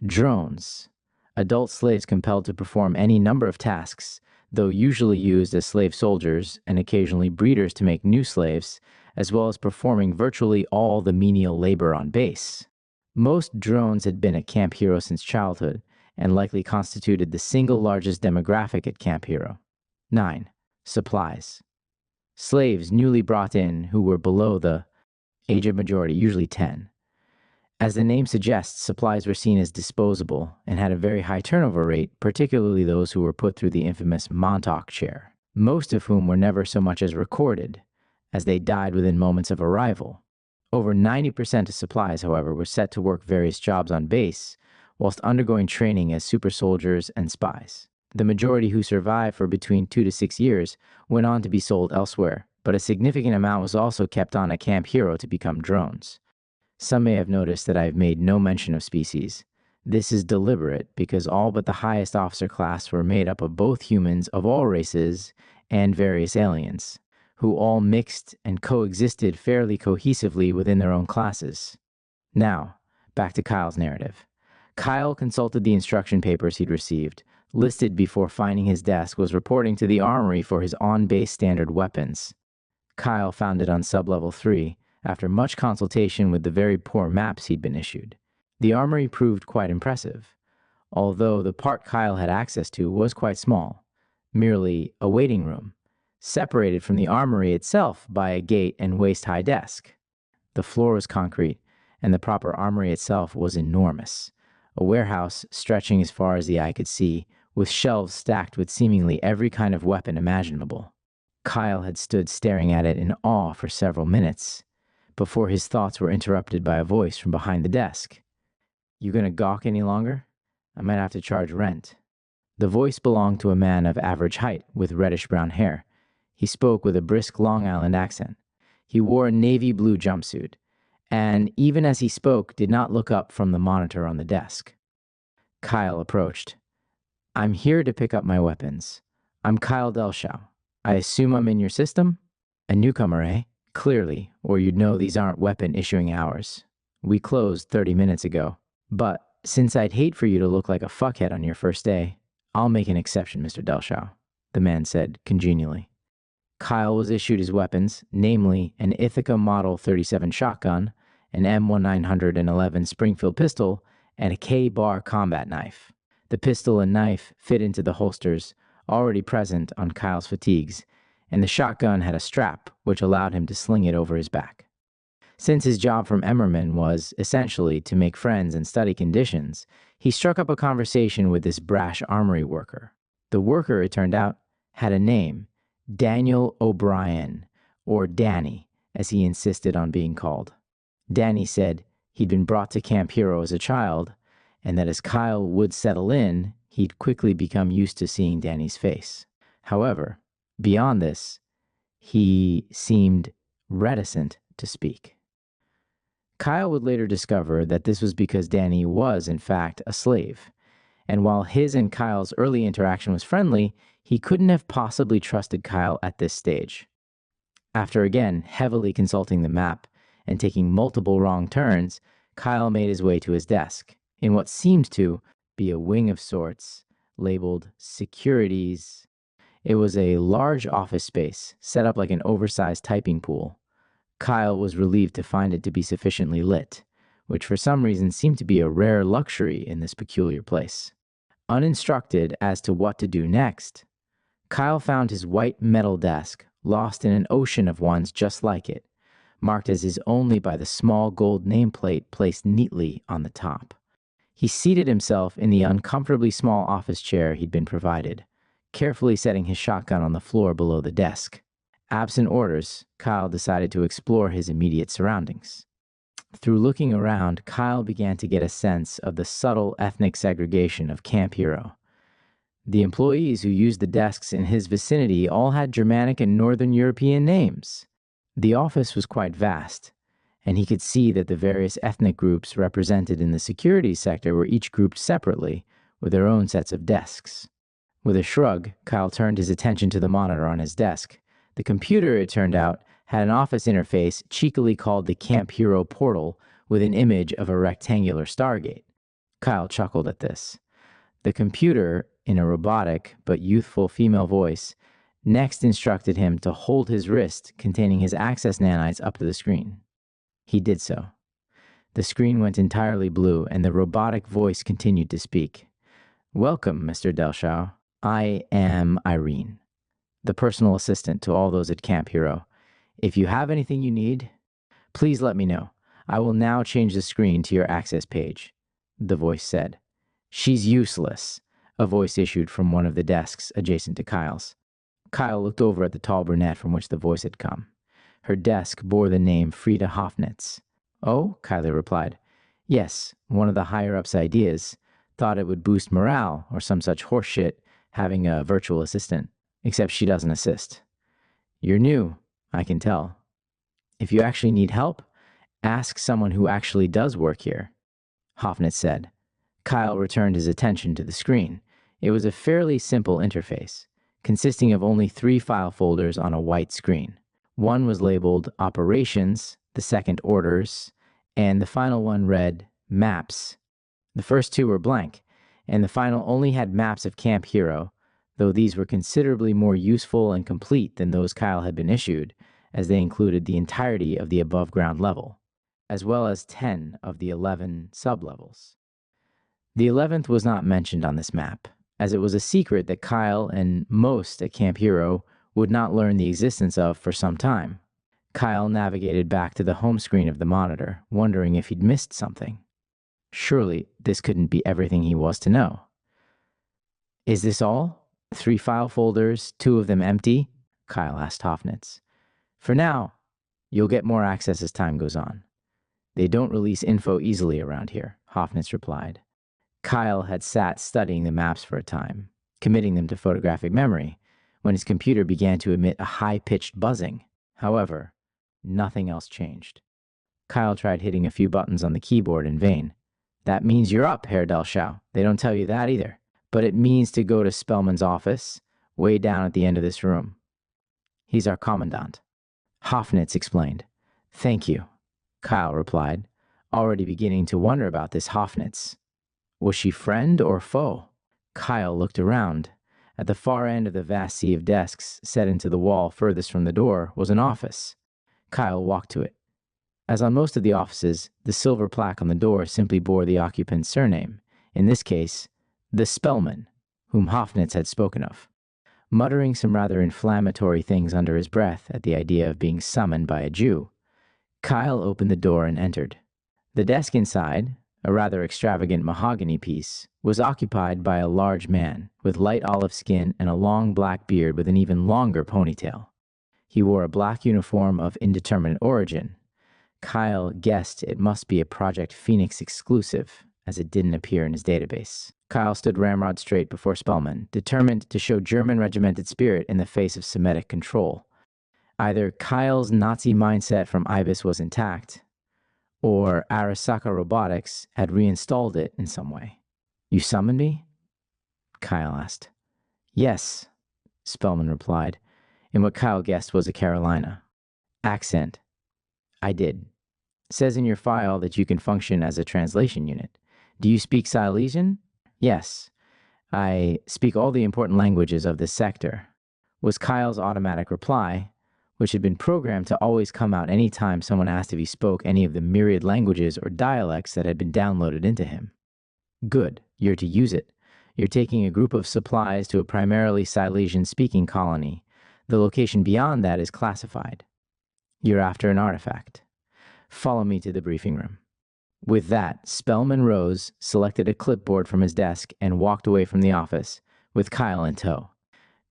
Drones. Adult slaves compelled to perform any number of tasks, though usually used as slave soldiers and occasionally breeders to make new slaves, as well as performing virtually all the menial labor on base. Most drones had been at Camp Hero since childhood, and likely constituted the single largest demographic at Camp Hero. 9. Supplies. Slaves newly brought in who were below the age of majority, usually 10. As the name suggests, supplies were seen as disposable and had a very high turnover rate, particularly those who were put through the infamous Montauk chair, most of whom were never so much as recorded, as they died within moments of arrival. Over 90% of supplies, however, were set to work various jobs on base, whilst undergoing training as super soldiers and spies. The majority who survived for between 2 to 6 years went on to be sold elsewhere, but a significant amount was also kept on at Camp Hero to become drones. Some may have noticed that I have made no mention of species. This is deliberate because all but the highest officer class were made up of both humans of all races and various aliens, who all mixed and coexisted fairly cohesively within their own classes. Now, back to Kyle's narrative. Kyle consulted the instruction papers he'd received. Listed before finding his desk was reporting to the armory for his on-base standard weapons. Kyle found it on sub-level 3, after much consultation with the very poor maps he'd been issued. The armory proved quite impressive, although the part Kyle had access to was quite small, merely a waiting room, separated from the armory itself by a gate and waist-high desk. The floor was concrete, and the proper armory itself was enormous, a warehouse stretching as far as the eye could see, with shelves stacked with seemingly every kind of weapon imaginable. Kyle had stood staring at it in awe for several minutes, before his thoughts were interrupted by a voice from behind the desk. "You gonna gawk any longer? I might have to charge rent." The voice belonged to a man of average height with reddish-brown hair. He spoke with a brisk Long Island accent. He wore a navy blue jumpsuit, and even as he spoke, did not look up from the monitor on the desk. Kyle approached. "I'm here to pick up my weapons. I'm Kyle Delshaw. I assume I'm in your system? A newcomer, eh? Clearly, or you'd know these aren't weapon issuing hours. We closed 30 minutes ago. But since I'd hate for you to look like a fuckhead on your first day, I'll make an exception, Mr. Delshaw," the man said congenially. Kyle was issued his weapons, namely an Ithaca Model 37 shotgun, an M1911 Springfield pistol, and a K-bar combat knife. The pistol and knife fit into the holsters already present on Kyle's fatigues, and the shotgun had a strap which allowed him to sling it over his back. Since his job from Emmerman was, essentially, to make friends and study conditions, he struck up a conversation with this brash armory worker. The worker, it turned out, had a name, Daniel O'Brien, or Danny, as he insisted on being called. Danny said he'd been brought to Camp Hero as a child, and that as Kyle would settle in, he'd quickly become used to seeing Danny's face. However, beyond this, he seemed reticent to speak. Kyle would later discover that this was because Danny was, in fact, a slave, and while his and Kyle's early interaction was friendly, he couldn't have possibly trusted Kyle at this stage. After again heavily consulting the map and taking multiple wrong turns, Kyle made his way to his desk, in what seemed to be a wing of sorts, labeled Securities. It was a large office space, set up like an oversized typing pool. Kyle was relieved to find it to be sufficiently lit, which for some reason seemed to be a rare luxury in this peculiar place. Uninstructed as to what to do next, Kyle found his white metal desk lost in an ocean of ones just like it, marked as his only by the small gold nameplate placed neatly on the top. He seated himself in the uncomfortably small office chair he'd been provided, carefully setting his shotgun on the floor below the desk. Absent orders, Kyle decided to explore his immediate surroundings. Through looking around, Kyle began to get a sense of the subtle ethnic segregation of Camp Hero. The employees who used the desks in his vicinity all had Germanic and Northern European names. The office was quite vast, and he could see that the various ethnic groups represented in the security sector were each grouped separately, with their own sets of desks. With a shrug, Kyle turned his attention to the monitor on his desk. The computer, it turned out, had an office interface cheekily called the Camp Hero portal with an image of a rectangular Stargate. Kyle chuckled at this. The computer, in a robotic but youthful female voice, next instructed him to hold his wrist containing his access nanites up to the screen. He did so. The screen went entirely blue, and the robotic voice continued to speak. "Welcome, Mr. Delshau. I am Irene, the personal assistant to all those at Camp Hero. If you have anything you need, please let me know. I will now change the screen to your access page," the voice said. "She's useless," a voice issued from one of the desks adjacent to Kyle's. Kyle looked over at the tall brunette from which the voice had come. Her desk bore the name Frida Hofnitz. "Oh," Kylie replied. "Yes, one of the higher-ups' ideas. Thought it would boost morale or some such horseshit having a virtual assistant, except she doesn't assist. You're new, I can tell. If you actually need help, ask someone who actually does work here," Hofnitz said. Kyle returned his attention to the screen. It was a fairly simple interface, consisting of only 3 file folders on a white screen. One was labeled Operations, the second Orders, and the final one read Maps. The first 2 were blank, and the final only had maps of Camp Hero, though these were considerably more useful and complete than those Kyle had been issued, as they included the entirety of the above-ground level, as well as 10 of the 11 sub-levels. The 11th was not mentioned on this map, as it was a secret that Kyle and most at Camp Hero would not learn the existence of for some time. Kyle navigated back to the home screen of the monitor, wondering if he'd missed something. Surely this couldn't be everything he was to know. "Is this all? 3 file folders, 2 of them empty?" Kyle asked Hofnitz. "For now. You'll get more access as time goes on. They don't release info easily around here," Hofnitz replied. Kyle had sat studying the maps for a time, committing them to photographic memory, when his computer began to emit a high-pitched buzzing. However, nothing else changed. Kyle tried hitting a few buttons on the keyboard in vain. "That means you're up, Herr Delschau. They don't tell you that either. But it means to go to Spellman's office, way down at the end of this room. He's our commandant." Hofnitz explained. "Thank you," Kyle replied, already beginning to wonder about this Hofnitz. Was she friend or foe? Kyle looked around. At the far end of the vast sea of desks set into the wall furthest from the door was an office. Kyle walked to it. As on most of the offices, the silver plaque on the door simply bore the occupant's surname, in this case, the Spellman, whom Hofnitz had spoken of. Muttering some rather inflammatory things under his breath at the idea of being summoned by a Jew, Kyle opened the door and entered. The desk inside, a rather extravagant mahogany piece, was occupied by a large man with light olive skin and a long black beard with an even longer ponytail. He wore a black uniform of indeterminate origin. Kyle guessed it must be a Project Phoenix exclusive, as it didn't appear in his database. Kyle stood ramrod straight before Spellman, determined to show German regimented spirit in the face of Semitic control. Either Kyle's Nazi mindset from Ibis was intact, or Arasaka Robotics had reinstalled it in some way. "You summoned me?" Kyle asked. "Yes," Spellman replied, in what Kyle guessed was a Carolina accent. "I did. Says in your file that you can function as a translation unit. Do you speak Silesian?" "Yes. I speak all the important languages of this sector," was Kyle's automatic reply, which had been programmed to always come out any time someone asked if he spoke any of the myriad languages or dialects that had been downloaded into him. "Good. You're to use it. You're taking a group of supplies to a primarily Silesian-speaking colony. The location beyond that is classified. You're after an artifact. Follow me to the briefing room." With that, Spellman rose, selected a clipboard from his desk, and walked away from the office, with Kyle in tow.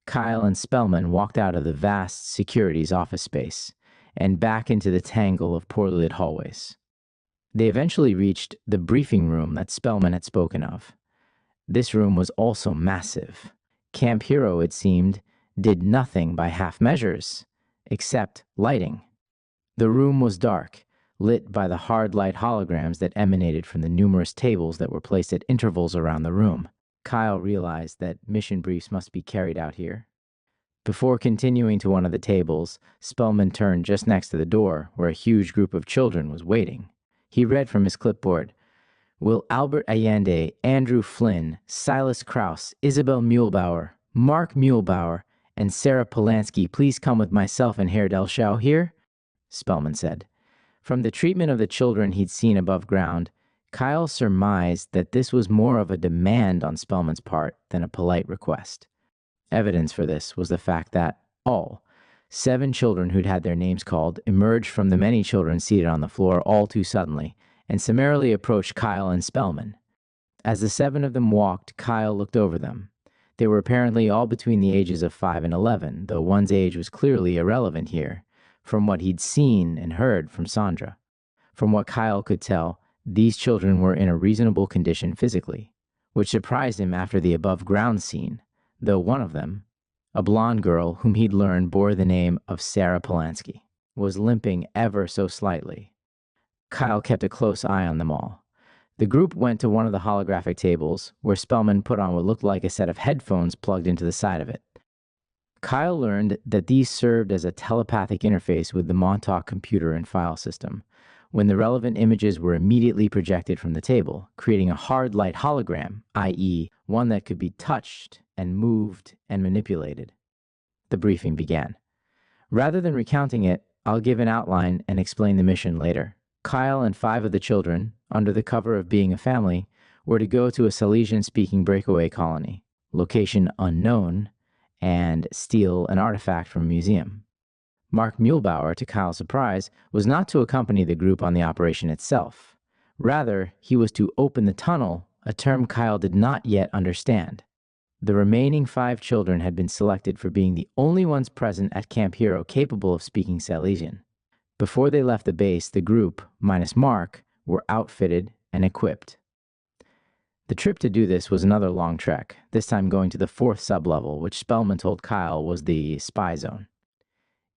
Kyle and Spellman walked out of the vast securities office space and back into the tangle of poorly lit hallways. They eventually reached the briefing room that Spellman had spoken of. This room was also massive. Camp Hero, it seemed, did nothing by half measures, except lighting. The room was dark, lit by the hard light holograms that emanated from the numerous tables that were placed at intervals around the room. Kyle realized that mission briefs must be carried out here. Before continuing to one of the tables, Spellman turned just next to the door, where a huge group of children was waiting. He read from his clipboard, "Will Albert Allende, Andrew Flynn, Silas Krause, Isabel Muehlbauer, Mark Muehlbauer, and Sarah Polanski please come with myself and Herr Delschow here?" Spellman said. From the treatment of the children he'd seen above ground, Kyle surmised that this was more of a demand on Spellman's part than a polite request. Evidence for this was the fact that all 7 children who'd had their names called emerged from the many children seated on the floor all too suddenly and summarily approached Kyle and Spellman. As the 7 of them walked, Kyle looked over them. They were apparently all between the ages of 5 and 11, though one's age was clearly irrelevant here, from what he'd seen and heard from Sandra. From what Kyle could tell, these children were in a reasonable condition physically, which surprised him after the above-ground scene, though one of them, a blonde girl whom he'd learned bore the name of Sarah Polanski, was limping ever so slightly. Kyle kept a close eye on them all. The group went to one of the holographic tables, where Spellman put on what looked like a set of headphones plugged into the side of it. Kyle learned that these served as a telepathic interface with the Montauk computer and file system, when the relevant images were immediately projected from the table, creating a hard light hologram, i.e., one that could be touched and moved and manipulated. The briefing began. Rather than recounting it, I'll give an outline and explain the mission later. Kyle and 5 of the children, under the cover of being a family, were to go to a Silesian-speaking breakaway colony, location unknown, and steal an artifact from a museum. Mark Muehlbauer, to Kyle's surprise, was not to accompany the group on the operation itself. Rather, he was to open the tunnel, a term Kyle did not yet understand. The remaining 5 children had been selected for being the only ones present at Camp Hero capable of speaking Silesian. Before they left the base, the group, minus Mark, were outfitted and equipped. The trip to do this was another long trek, this time going to the 4th sublevel, which Spellman told Kyle was the spy zone.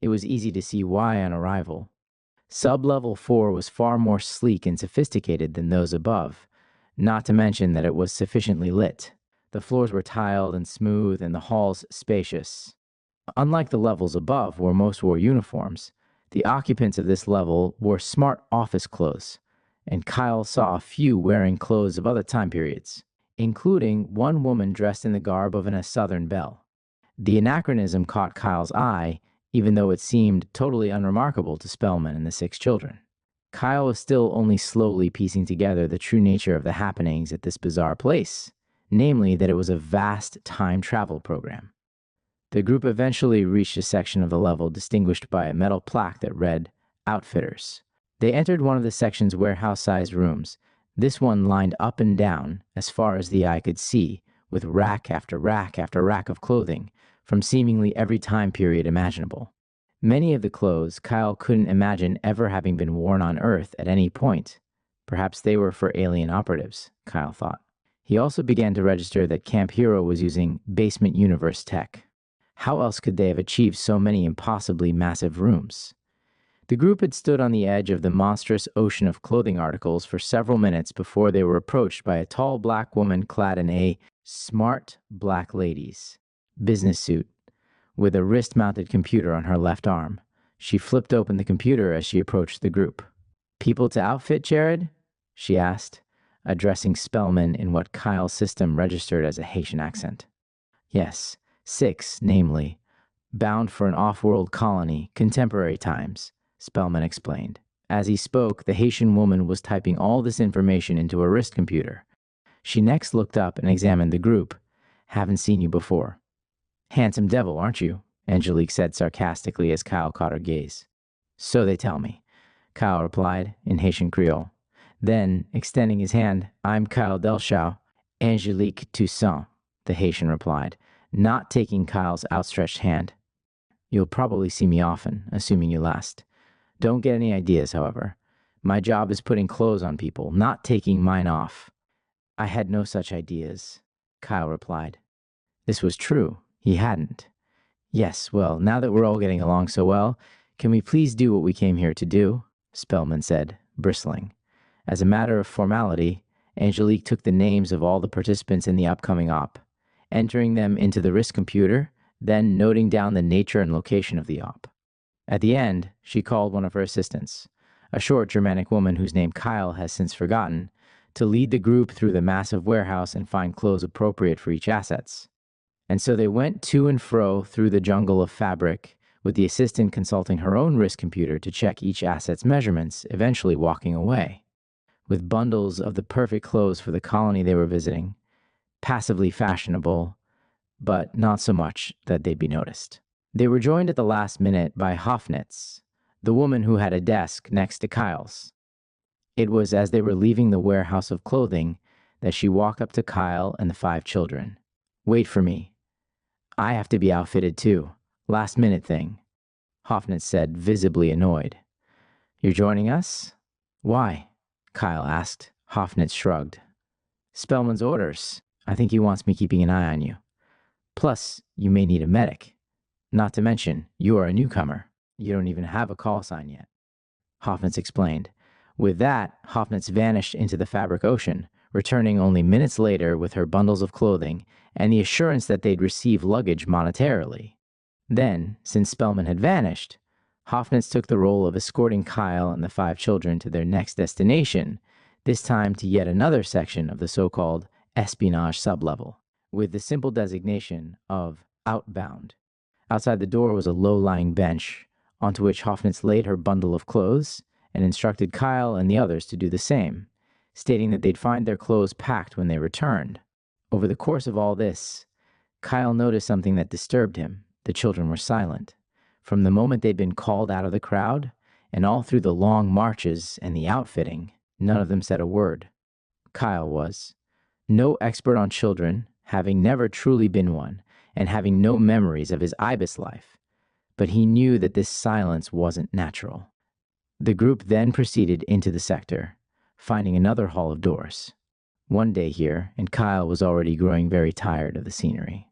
It was easy to see why on arrival. Sublevel 4 was far more sleek and sophisticated than those above, not to mention that it was sufficiently lit. The floors were tiled and smooth and the halls spacious. Unlike the levels above, where most wore uniforms, the occupants of this level wore smart office clothes, and Kyle saw a few wearing clothes of other time periods, including one woman dressed in the garb of a Southern belle. The anachronism caught Kyle's eye, even though it seemed totally unremarkable to Spellman and the 6 children. Kyle was still only slowly piecing together the true nature of the happenings at this bizarre place, namely that it was a vast time travel program. The group eventually reached a section of the level distinguished by a metal plaque that read, "Outfitters." They entered one of the section's warehouse-sized rooms, this one lined up and down, as far as the eye could see, with rack after rack after rack of clothing, from seemingly every time period imaginable. Many of the clothes Kyle couldn't imagine ever having been worn on Earth at any point. Perhaps they were for alien operatives, Kyle thought. He also began to register that Camp Hero was using basement universe tech. How else could they have achieved so many impossibly massive rooms? The group had stood on the edge of the monstrous ocean of clothing articles for several minutes before they were approached by a tall black woman clad in a smart black ladies business suit with a wrist-mounted computer on her left arm. She flipped open the computer as she approached the group. "People to outfit, Jared?" she asked, addressing Spellman in what Kyle's system registered as a Haitian accent. "Yes, 6, namely. Bound for an off-world colony, contemporary times," Spellman explained. As he spoke, the Haitian woman was typing all this information into a wrist computer. She next looked up and examined the group. "Haven't seen you before." "Handsome devil, aren't you?" Angelique said sarcastically as Kyle caught her gaze. "So they tell me," Kyle replied in Haitian Creole. Then, extending his hand, "I'm Kyle Delschow." "Angelique Toussaint," the Haitian replied. not taking Kyle's outstretched hand. You'll probably see me often, assuming you last. Don't get any ideas, however. My job is putting clothes on people, not taking mine off. I had no such ideas, Kyle replied. This was true. He hadn't. Yes, well, now that we're all getting along so well, can we please do what we came here to do? Spellman said, bristling. As a matter of formality, Angelique took the names of all the participants in the upcoming op, entering them into the risk computer, then noting down the nature and location of the op. At the end, she called one of her assistants, a short Germanic woman whose name Kyle has since forgotten, to lead the group through the massive warehouse and find clothes appropriate for each assets. And so they went to and fro through the jungle of fabric, with the assistant consulting her own risk computer to check each asset's measurements, eventually walking away, with bundles of the perfect clothes for the colony they were visiting, passively fashionable, but not so much that they'd be noticed. They were joined at the last minute by Hoffnitz, the woman who had a desk next to Kyle's. It was as they were leaving the warehouse of clothing that she walked up to Kyle and the 5 children. Wait for me. I have to be outfitted too. Last minute thing, Hoffnitz said, visibly annoyed. You're joining us? Why? Kyle asked. Hoffnitz shrugged. Spellman's orders. I think he wants me keeping an eye on you. Plus, you may need a medic. Not to mention, you are a newcomer. You don't even have a call sign yet, Hoffnitz explained. With that, Hoffnitz vanished into the fabric ocean, returning only minutes later with her bundles of clothing and the assurance that they'd receive luggage monetarily. Then, since Spellman had vanished, Hoffnitz took the role of escorting Kyle and the 5 children to their next destination, this time to yet another section of the so-called espionage sublevel, with the simple designation of outbound. Outside the door was a low-lying bench, onto which Hoffnitz laid her bundle of clothes and instructed Kyle and the others to do the same, stating that they'd find their clothes packed when they returned. Over the course of all this, Kyle noticed something that disturbed him. The children were silent. From the moment they'd been called out of the crowd, and all through the long marches and the outfitting, none of them said a word. Kyle was. No expert on children, having never truly been one, and having no memories of his ibis life. But he knew that this silence wasn't natural. The group then proceeded into the sector, finding another hall of doors. One day here, and Kyle was already growing very tired of the scenery.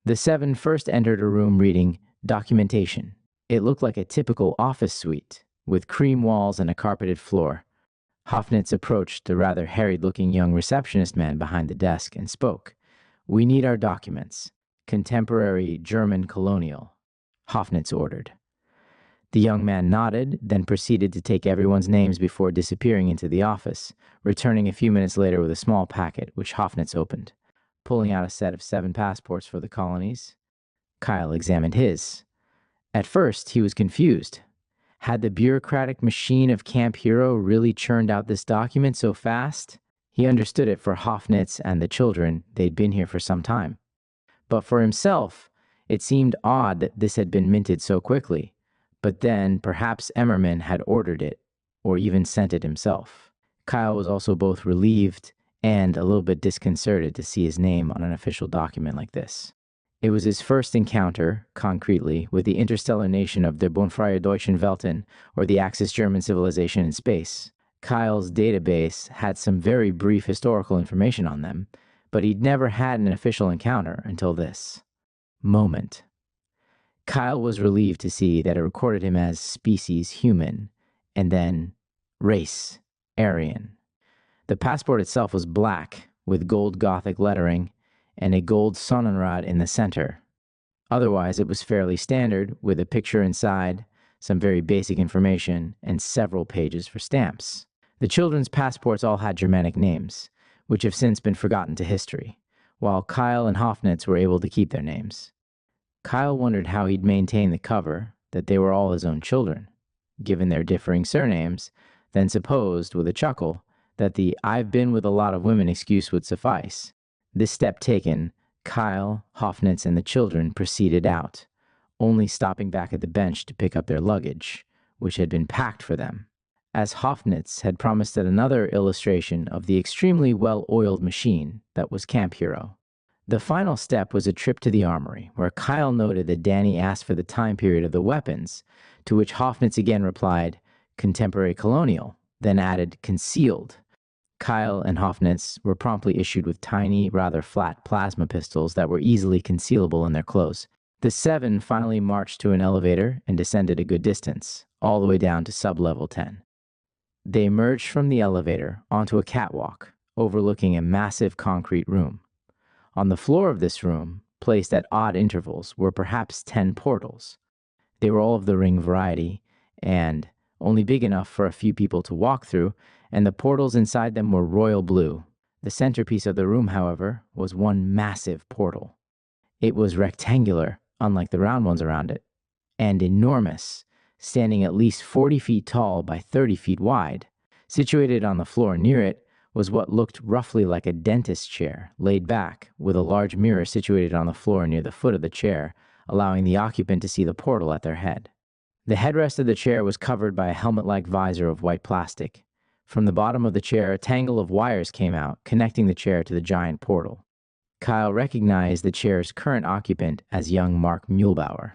The 7 first entered a room reading documentation. It looked like a typical office suite, with cream walls and a carpeted floor. Hoffnitz approached the rather harried-looking young receptionist man behind the desk and spoke. We need our documents. Contemporary German colonial, Hoffnitz ordered. The young man nodded, then proceeded to take everyone's names before disappearing into the office, returning a few minutes later with a small packet, which Hoffnitz opened. Pulling out a set of 7 passports for the colonies, Kyle examined his. At first, he was confused. Had the bureaucratic machine of Camp Hero really churned out this document so fast? He understood it for Hoffnitz and the children. They'd been here for some time. But for himself, it seemed odd that this had been minted so quickly. But then, perhaps Emmerman had ordered it, or even sent it himself. Kyle was also both relieved and a little bit disconcerted to see his name on an official document like this. It was his first encounter, concretely, with the interstellar nation of der Bonfreie Deutschen Welten, or the Axis German civilization in space. Kyle's database had some very brief historical information on them, but he'd never had an official encounter until this moment. Kyle was relieved to see that it recorded him as species human, and then race Aryan. The passport itself was black, with gold Gothic lettering, and a gold sonnenrad in the center. Otherwise, it was fairly standard, with a picture inside, some very basic information, and several pages for stamps. The children's passports all had Germanic names, which have since been forgotten to history, while Kyle and Hoffnitz were able to keep their names. Kyle wondered how he'd maintain the cover that they were all his own children, given their differing surnames, then supposed, with a chuckle, that the "I've been with a lot of women" excuse would suffice. This step taken, Kyle, Hoffnitz, and the children proceeded out, only stopping back at the bench to pick up their luggage, which had been packed for them. As Hoffnitz had promised at another illustration of the extremely well-oiled machine that was Camp Hero, The final step was a trip to the armory, where Kyle noted that Danny asked for the time period of the weapons, to which Hoffnitz again replied, contemporary colonial, then added concealed. Kyle and Hoffnitz were promptly issued with tiny, rather flat plasma pistols that were easily concealable in their clothes. The seven finally marched to an elevator and descended a good distance, all the way down to sub-level 10. They emerged from the elevator onto a catwalk, overlooking a massive concrete room. On the floor of this room, placed at odd intervals, were perhaps 10 portals. They were all of the ring variety, and only big enough for a few people to walk through, and the portals inside them were royal blue. The centerpiece of the room, however, was one massive portal. It was rectangular, unlike the round ones around it, and enormous, standing at least 40 feet tall by 30 feet wide. Situated on the floor near it was what looked roughly like a dentist's chair, laid back, with a large mirror situated on the floor near the foot of the chair, allowing the occupant to see the portal at their head. The headrest of the chair was covered by a helmet-like visor of white plastic. From the bottom of the chair, a tangle of wires came out, connecting the chair to the giant portal. Kyle recognized the chair's current occupant as young Mark Muehlbauer.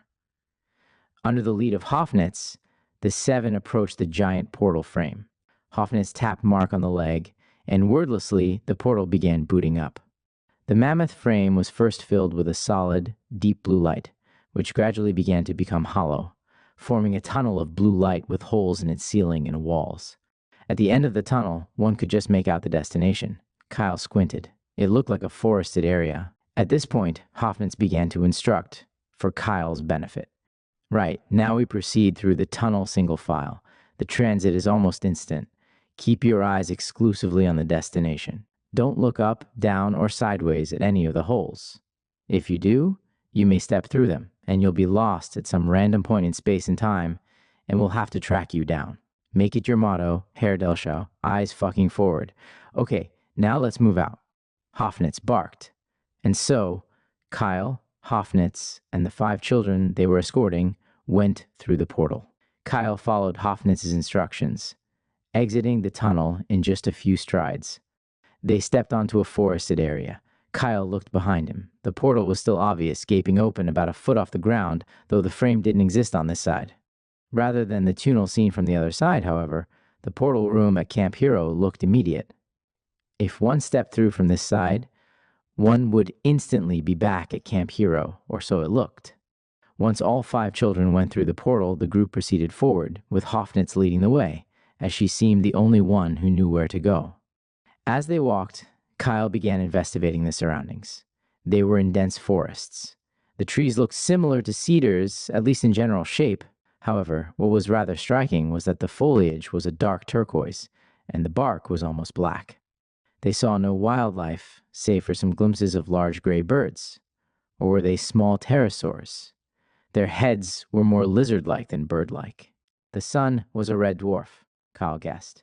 Under the lead of Hoffnitz, the seven approached the giant portal frame. Hoffnitz tapped Mark on the leg, and wordlessly, the portal began booting up. The mammoth frame was first filled with a solid, deep blue light, which gradually began to become hollow, forming a tunnel of blue light with holes in its ceiling and walls. At the end of the tunnel, one could just make out the destination. Kyle squinted. It looked like a forested area. At this point, Hoffnitz began to instruct, for Kyle's benefit. Right, now we proceed through the tunnel single file. The transit is almost instant. Keep your eyes exclusively on the destination. Don't look up, down, or sideways at any of the holes. If you do, you may step through them, and you'll be lost at some random point in space and time, and we'll have to track you down. Make it your motto, Herr Delschau, eyes fucking forward. Okay, now let's move out. Hoffnitz barked. And so, Kyle, Hoffnitz, and the 5 children they were escorting went through the portal. Kyle followed Hoffnitz's instructions, exiting the tunnel in just a few strides. They stepped onto a forested area. Kyle looked behind him. The portal was still obvious, gaping open about a foot off the ground, though the frame didn't exist on this side. Rather than the tunnel seen from the other side, however, the portal room at Camp Hero looked immediate. If one stepped through from this side, one would instantly be back at Camp Hero, or so it looked. Once all 5 children went through the portal, the group proceeded forward, with Hoffnitz leading the way, as she seemed the only one who knew where to go. As they walked, Kyle began investigating the surroundings. They were in dense forests. The trees looked similar to cedars, at least in general shape. However, what was rather striking was that the foliage was a dark turquoise, and the bark was almost black. They saw no wildlife, save for some glimpses of large gray birds. Or were they small pterosaurs? Their heads were more lizard-like than bird-like. The sun was a red dwarf, Kyle guessed.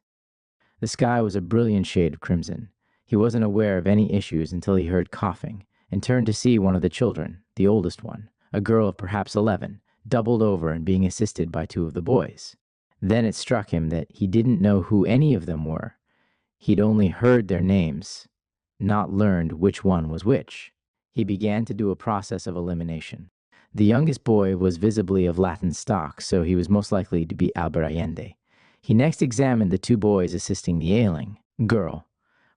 The sky was a brilliant shade of crimson. He wasn't aware of any issues until he heard coughing, and turned to see one of the children, the oldest one, a girl of perhaps 11, doubled over and being assisted by 2 of the boys. Then it struck him that he didn't know who any of them were. He'd only heard their names, not learned which one was which. He began to do a process of elimination. The youngest boy was visibly of Latin stock, so he was most likely to be Albert Allende. He next examined the 2 boys assisting the ailing girl.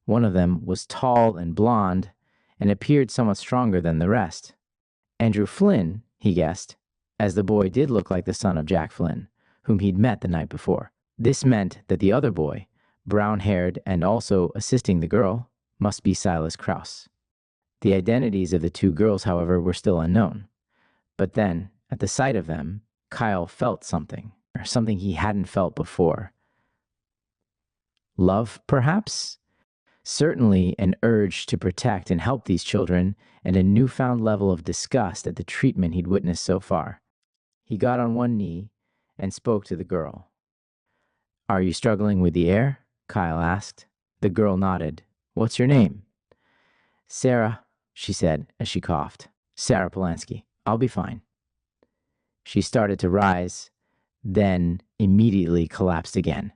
One of them was tall and blonde, and appeared somewhat stronger than the rest. Andrew Flynn, he guessed, as the boy did look like the son of Jack Flynn, whom he'd met the night before. This meant that the other boy, brown-haired and also assisting the girl, must be Silas Krause. The identities of the 2 girls, however, were still unknown. But then, at the sight of them, Kyle felt something, or something he hadn't felt before. Love, perhaps? Certainly an urge to protect and help these children, and a newfound level of disgust at the treatment he'd witnessed so far. He got on one knee and spoke to the girl. "Are you struggling with the air?" Kyle asked. The girl nodded. "What's your name?" "Sarah," she said as she coughed. "Sarah Polanski. I'll be fine." She started to rise, then immediately collapsed again.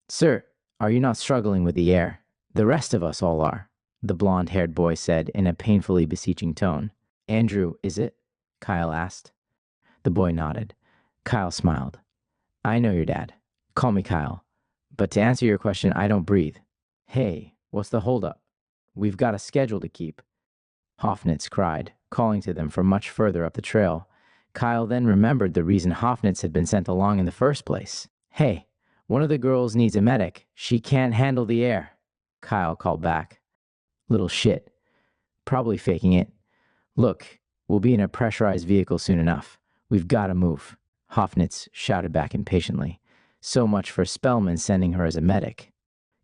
"Sir, are you not struggling with the air? The rest of us all are." the blonde-haired boy said in a painfully beseeching tone. Andrew, is it? Kyle asked. The boy nodded. Kyle smiled. I know your dad. Call me Kyle. But to answer your question, I don't breathe. Hey, what's the holdup? We've got a schedule to keep. Hoffnitz cried, calling to them from much further up the trail. Kyle then remembered the reason Hoffnitz had been sent along in the first place. Hey, one of the girls needs a medic. She can't handle the air. Kyle called back. Little shit. Probably faking it. Look, we'll be in a pressurized vehicle soon enough. We've got to move. Hoffnitz shouted back impatiently. So much for Spellman sending her as a medic.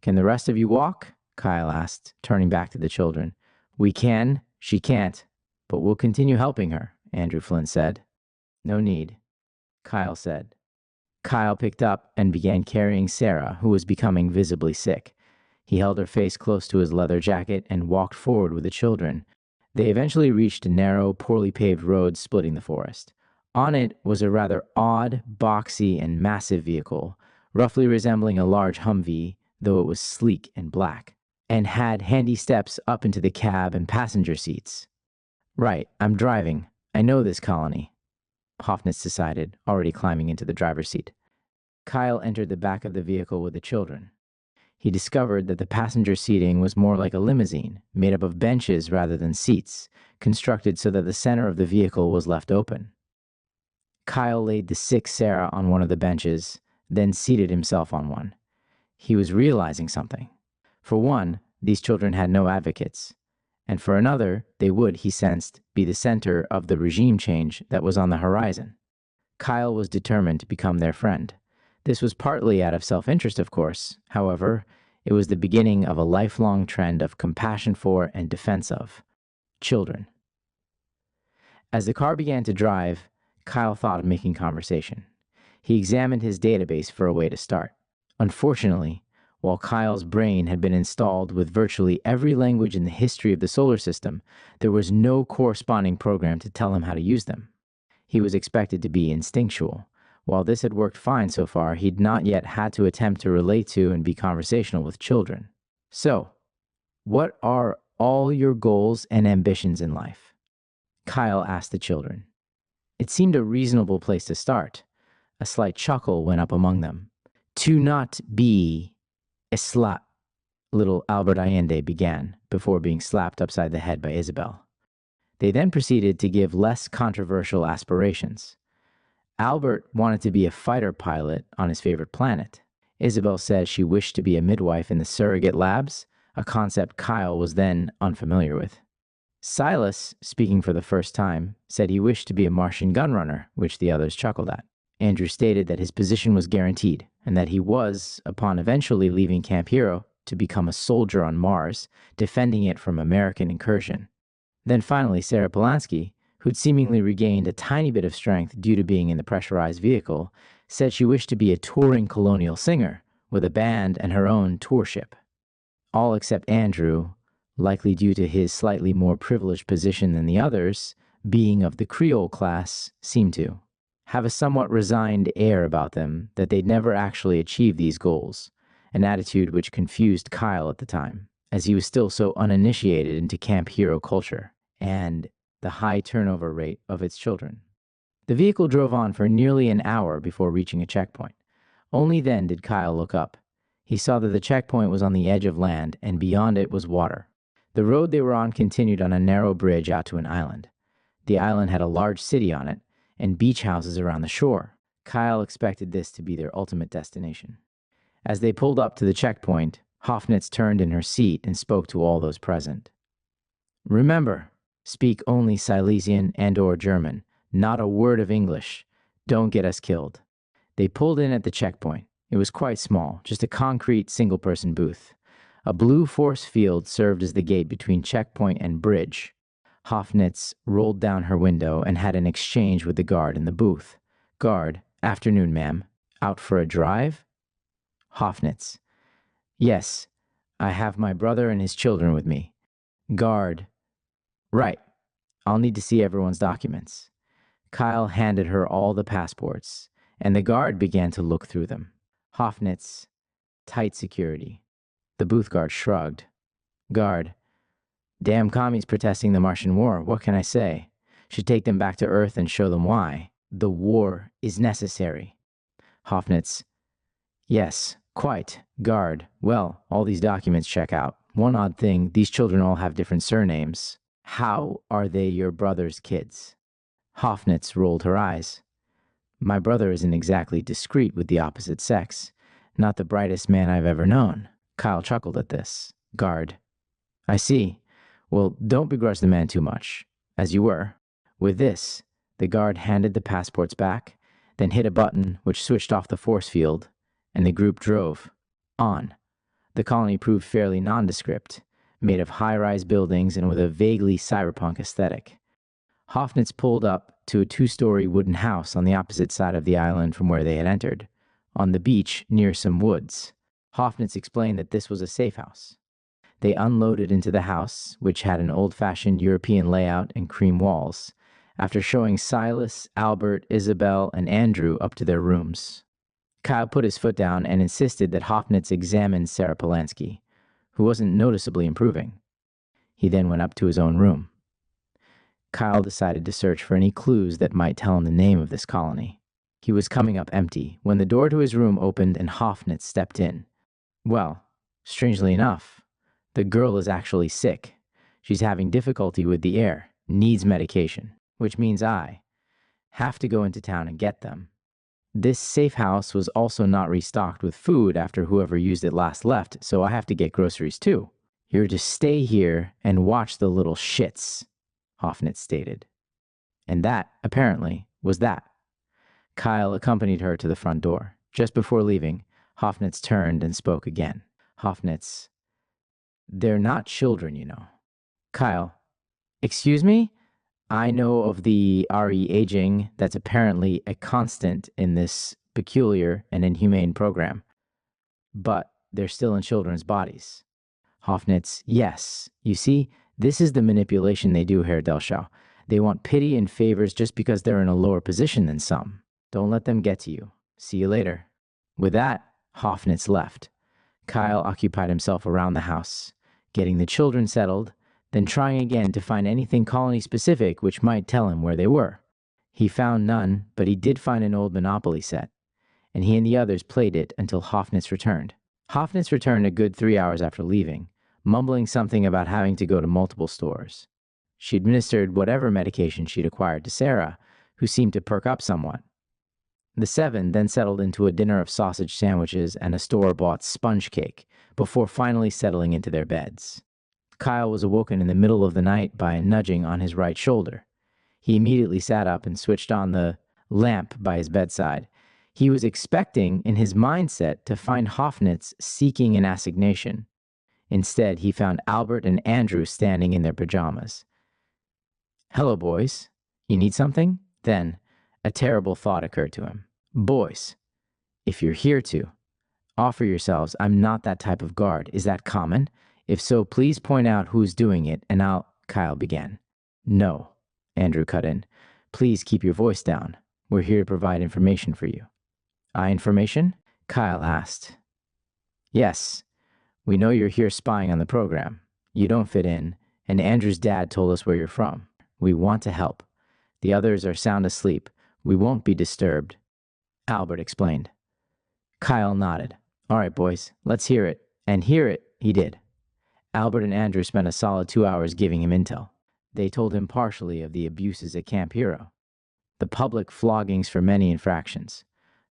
Can the rest of you walk? Kyle asked, turning back to the children. We can. She can't. But we'll continue helping her, Andrew Flynn said. No need, Kyle said. Kyle picked up and began carrying Sarah, who was becoming visibly sick. He held her face close to his leather jacket and walked forward with the children. They eventually reached a narrow, poorly paved road splitting the forest. On it was a rather odd, boxy, and massive vehicle, roughly resembling a large Humvee, though it was sleek and black, and had handy steps up into the cab and passenger seats. Right, I'm driving. I know this colony, Hoffnitz decided, already climbing into the driver's seat. Kyle entered the back of the vehicle with the children. He discovered that the passenger seating was more like a limousine, made up of benches rather than seats, constructed so that the center of the vehicle was left open. Kyle laid the sick Sarah on one of the benches, then seated himself on one. He was realizing something. For one, these children had no advocates, and for another, they would, he sensed, be the center of the regime change that was on the horizon. Kyle was determined to become their friend. This was partly out of self-interest, of course. However, it was the beginning of a lifelong trend of compassion for and defense of children. As the car began to drive, Kyle thought of making conversation. He examined his database for a way to start. Unfortunately, while Kyle's brain had been installed with virtually every language in the history of the solar system, there was no corresponding program to tell him how to use them. He was expected to be instinctual. While this had worked fine so far, he'd not yet had to attempt to relate to and be conversational with children. So, what are all your goals and ambitions in life? Kyle asked the children. It seemed a reasonable place to start. A slight chuckle went up among them. To not be a slut, little Albert Allende began, before being slapped upside the head by Isabel. They then proceeded to give less controversial aspirations. Albert wanted to be a fighter pilot on his favorite planet. Isabel said she wished to be a midwife in the surrogate labs, a concept Kyle was then unfamiliar with. Silas, speaking for the first time, said he wished to be a Martian gunrunner, which the others chuckled at. Andrew stated that his position was guaranteed, and that he was, upon eventually leaving Camp Hero, to become a soldier on Mars, defending it from American incursion. Then finally, Sarah Polanski, who'd seemingly regained a tiny bit of strength due to being in the pressurized vehicle, said she wished to be a touring colonial singer, with a band and her own tour ship. All except Andrew, likely due to his slightly more privileged position than the others, being of the Creole class, seemed to have a somewhat resigned air about them that they'd never actually achieved these goals, an attitude which confused Kyle at the time, as he was still so uninitiated into Camp Hero culture and the high turnover rate of its children. The vehicle drove on for nearly an hour before reaching a checkpoint. Only then did Kyle look up. He saw that the checkpoint was on the edge of land, and beyond it was water. The road they were on continued on a narrow bridge out to an island. The island had a large city on it, and beach houses around the shore. Kyle expected this to be their ultimate destination. As they pulled up to the checkpoint, Hoffnitz turned in her seat and spoke to all those present. Remember, speak only Silesian and/or German, not a word of English. Don't get us killed. They pulled in at the checkpoint. It was quite small, just a concrete single-person booth. A blue force field served as the gate between checkpoint and bridge. Hoffnitz rolled down her window and had an exchange with the guard in the booth. Guard, afternoon, ma'am. Out for a drive? Hoffnitz. Yes, I have my brother and his children with me. Guard. Right. I'll need to see everyone's documents. Kyle handed her all the passports, and the guard began to look through them. Hoffnitz. Tight security. The booth guard shrugged. Guard. Damn commies protesting the Martian war, what can I say? Should take them back to Earth and show them why. The war is necessary. Hoffnitz. Yes, quite. Guard. Well, all these documents check out. One odd thing, these children all have different surnames. How are they your brother's kids? Hoffnitz rolled her eyes. My brother isn't exactly discreet with the opposite sex. Not the brightest man I've ever known. Kyle chuckled at this. Guard. I see. Well, don't begrudge the man too much. As you were. With this, the guard handed the passports back, then hit a button which switched off the force field, and the group drove. On. The colony proved fairly nondescript, made of high-rise buildings and with a vaguely cyberpunk aesthetic. Hoffnitz pulled up to a 2-story wooden house on the opposite side of the island from where they had entered, on the beach near some woods. Hoffnitz explained that this was a safe house. They unloaded into the house, which had an old-fashioned European layout and cream walls, after showing Silas, Albert, Isabel, and Andrew up to their rooms. Kyle put his foot down and insisted that Hoffnitz examine Sarah Polanski, who wasn't noticeably improving. He then went up to his own room. Kyle decided to search for any clues that might tell him the name of this colony. He was coming up empty when the door to his room opened and Hoffnitz stepped in. Well, strangely enough, the girl is actually sick. She's having difficulty with the air, needs medication, which means I have to go into town and get them. This safe house was also not restocked with food after whoever used it last left, so I have to get groceries too. You're to stay here and watch the little shits, Hoffnitz stated. And that, apparently, was that. Kyle accompanied her to the front door. Just before leaving, Hoffnitz turned and spoke again. Hoffnitz. They're not children, you know. Kyle. Excuse me? I know of the RE aging that's apparently a constant in this peculiar and inhumane program. But they're still in children's bodies. Hoffnitz. Yes. You see, this is the manipulation they do, Herr Delschau. They want pity and favors just because they're in a lower position than some. Don't let them get to you. See you later. With that, Hoffnitz left. Kyle occupied himself around the house, getting the children settled, then trying again to find anything colony-specific which might tell him where they were. He found none, but he did find an old Monopoly set, and he and the others played it until Hoffnitz returned. Hoffnitz returned a good 3 hours after leaving, mumbling something about having to go to multiple stores. She administered whatever medication she'd acquired to Sarah, who seemed to perk up somewhat. The 7 then settled into a dinner of sausage sandwiches and a store-bought sponge cake, before finally settling into their beds. Kyle was awoken in the middle of the night by a nudging on his right shoulder. He immediately sat up and switched on the lamp by his bedside. He was expecting, in his mindset, to find Hoffnitz seeking an assignation. Instead, he found Albert and Andrew standing in their pajamas. Hello, boys. You need something? Then, a terrible thought occurred to him. Boys, if you're here to offer yourselves, I'm not that type of guard. Is that common? If so, please point out who's doing it, and Kyle began. No, Andrew cut in. Please keep your voice down. We're here to provide information for you. Information? Kyle asked. Yes. We know you're here spying on the program. You don't fit in, and Andrew's dad told us where you're from. We want to help. The others are sound asleep. We won't be disturbed. Albert explained. Kyle nodded. All right, boys, let's hear it. And hear it, he did. Albert and Andrew spent a solid 2 hours giving him intel. They told him partially of the abuses at Camp Hero, the public floggings for many infractions,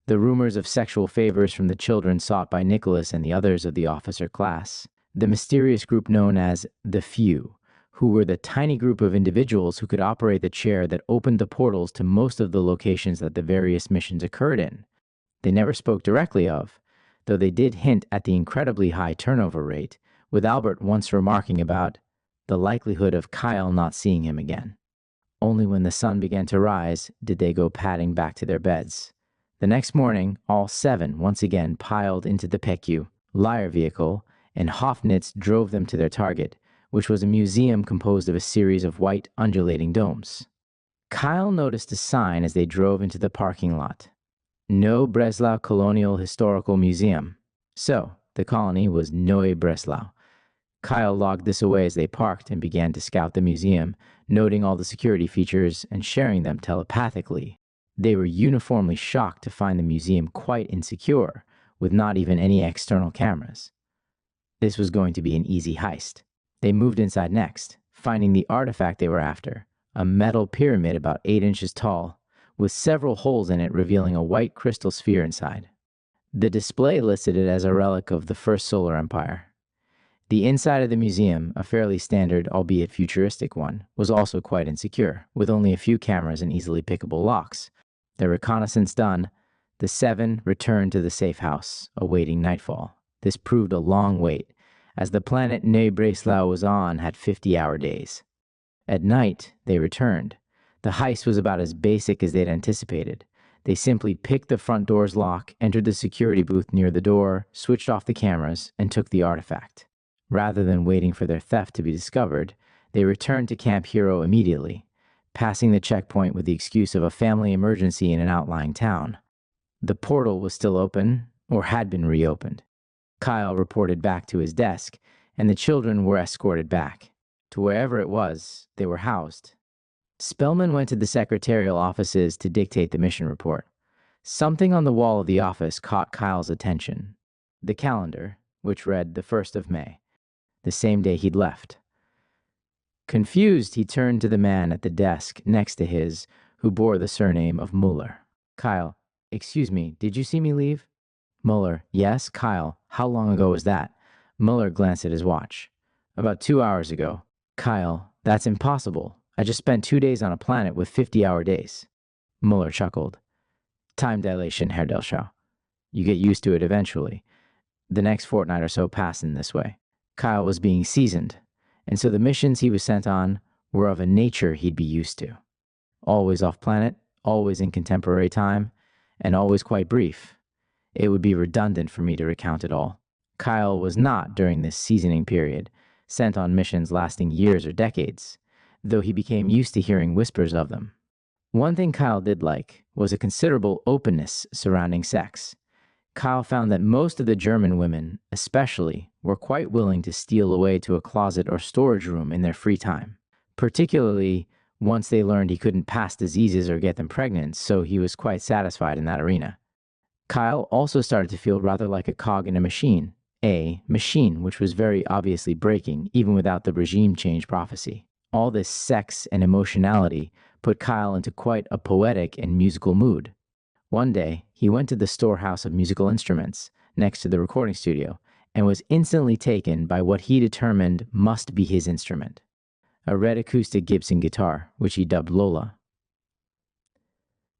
the rumors of sexual favors from the children sought by Nicholas and the others of the officer class, the mysterious group known as the Few, who were the tiny group of individuals who could operate the chair that opened the portals to most of the locations that the various missions occurred in. They never spoke directly of, though they did hint at the incredibly high turnover rate, with Albert once remarking about the likelihood of Kyle not seeing him again. Only when the sun began to rise did they go padding back to their beds. The next morning, all 7 once again piled into the PECU, Liar vehicle, and Hoffnitz drove them to their target, which was a museum composed of a series of white undulating domes. Kyle noticed a sign as they drove into the parking lot. No Breslau Colonial Historical Museum. So, the colony was Neue Breslau. Kyle logged this away as they parked and began to scout the museum, noting all the security features and sharing them telepathically. They were uniformly shocked to find the museum quite insecure, with not even any external cameras. This was going to be an easy heist. They moved inside next, finding the artifact they were after, a metal pyramid about 8 inches tall, with several holes in it revealing a white crystal sphere inside. The display listed it as a relic of the First Solar Empire. The inside of the museum, a fairly standard, albeit futuristic one, was also quite insecure, with only a few cameras and easily pickable locks. Their reconnaissance done, the 7 returned to the safe house, awaiting nightfall. This proved a long wait, as the planet Ne Breslau was on had 50-hour days. At night, they returned. The heist was about as basic as they'd anticipated. They simply picked the front door's lock, entered the security booth near the door, switched off the cameras, and took the artifact. Rather than waiting for their theft to be discovered, they returned to Camp Hero immediately, passing the checkpoint with the excuse of a family emergency in an outlying town. The portal was still open, or had been reopened. Kyle reported back to his desk, and the children were escorted back. To wherever it was, they were housed. Spellman went to the secretarial offices to dictate the mission report. Something on the wall of the office caught Kyle's attention. The calendar, which read the 1st of May, the same day he'd left. Confused, he turned to the man at the desk next to his, who bore the surname of Muller. Kyle, excuse me, did you see me leave? Muller, yes. Kyle, how long ago was that? Muller glanced at his watch. About 2 hours ago. Kyle, that's impossible. I just spent 2 days on a planet with 50-hour days. Muller chuckled. Time dilation, Herr Delschau. You get used to it eventually. The next fortnight or so passed in this way. Kyle was being seasoned, and so the missions he was sent on were of a nature he'd be used to. Always off-planet, always in contemporary time, and always quite brief. It would be redundant for me to recount it all. Kyle was not, during this seasoning period, sent on missions lasting years or decades, though he became used to hearing whispers of them. One thing Kyle did like was a considerable openness surrounding sex. Kyle found that most of the German women, especially, were quite willing to steal away to a closet or storage room in their free time, particularly once they learned he couldn't pass diseases or get them pregnant, so he was quite satisfied in that arena. Kyle also started to feel rather like a cog in a machine which was very obviously breaking, even without the regime change prophecy. All this sex and emotionality put Kyle into quite a poetic and musical mood. One day, he went to the storehouse of musical instruments next to the recording studio and was instantly taken by what he determined must be his instrument, a red acoustic Gibson guitar, which he dubbed Lola.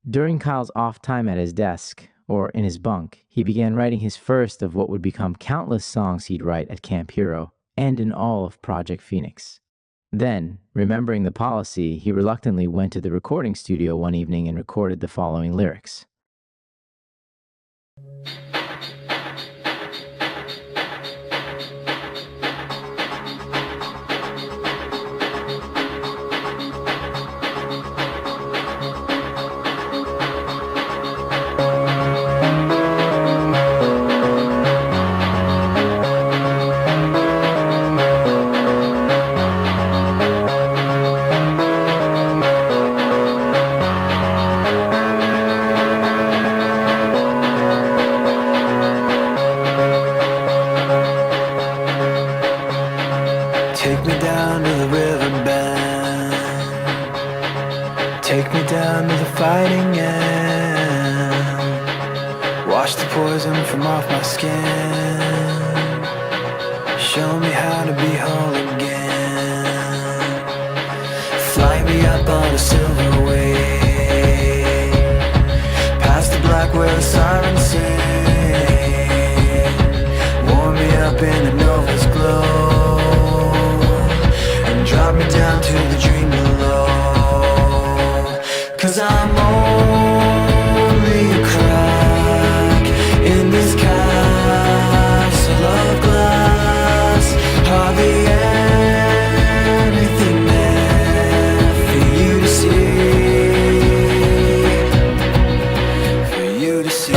During Kyle's off time at his desk, or in his bunk, he began writing his first of what would become countless songs he'd write at Camp Hero and in all of Project Phoenix. Then, remembering the policy, he reluctantly went to the recording studio one evening and recorded the following lyrics. Take me down to the riverbed. Take me down to the fighting end. Wash the poison from off my skin. Show me how to be whole again. Fly me up on a silver wave, past the black where the sirens sing. Warm me up in the nova's glow. Drop me down to the dream below. 'Cause I'm only a crack in this castle of glass. Hardly anything there for you to see. For you to see.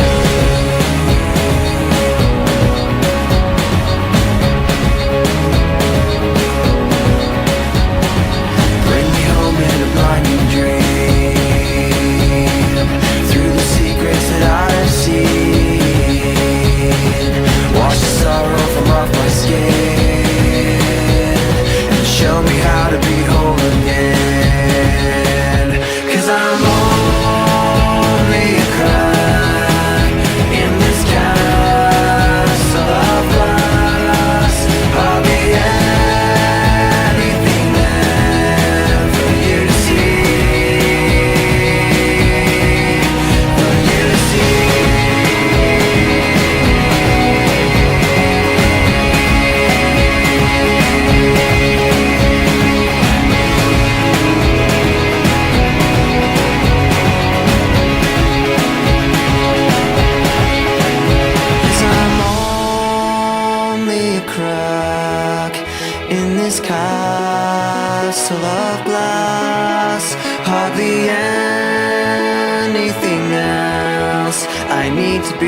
need to be.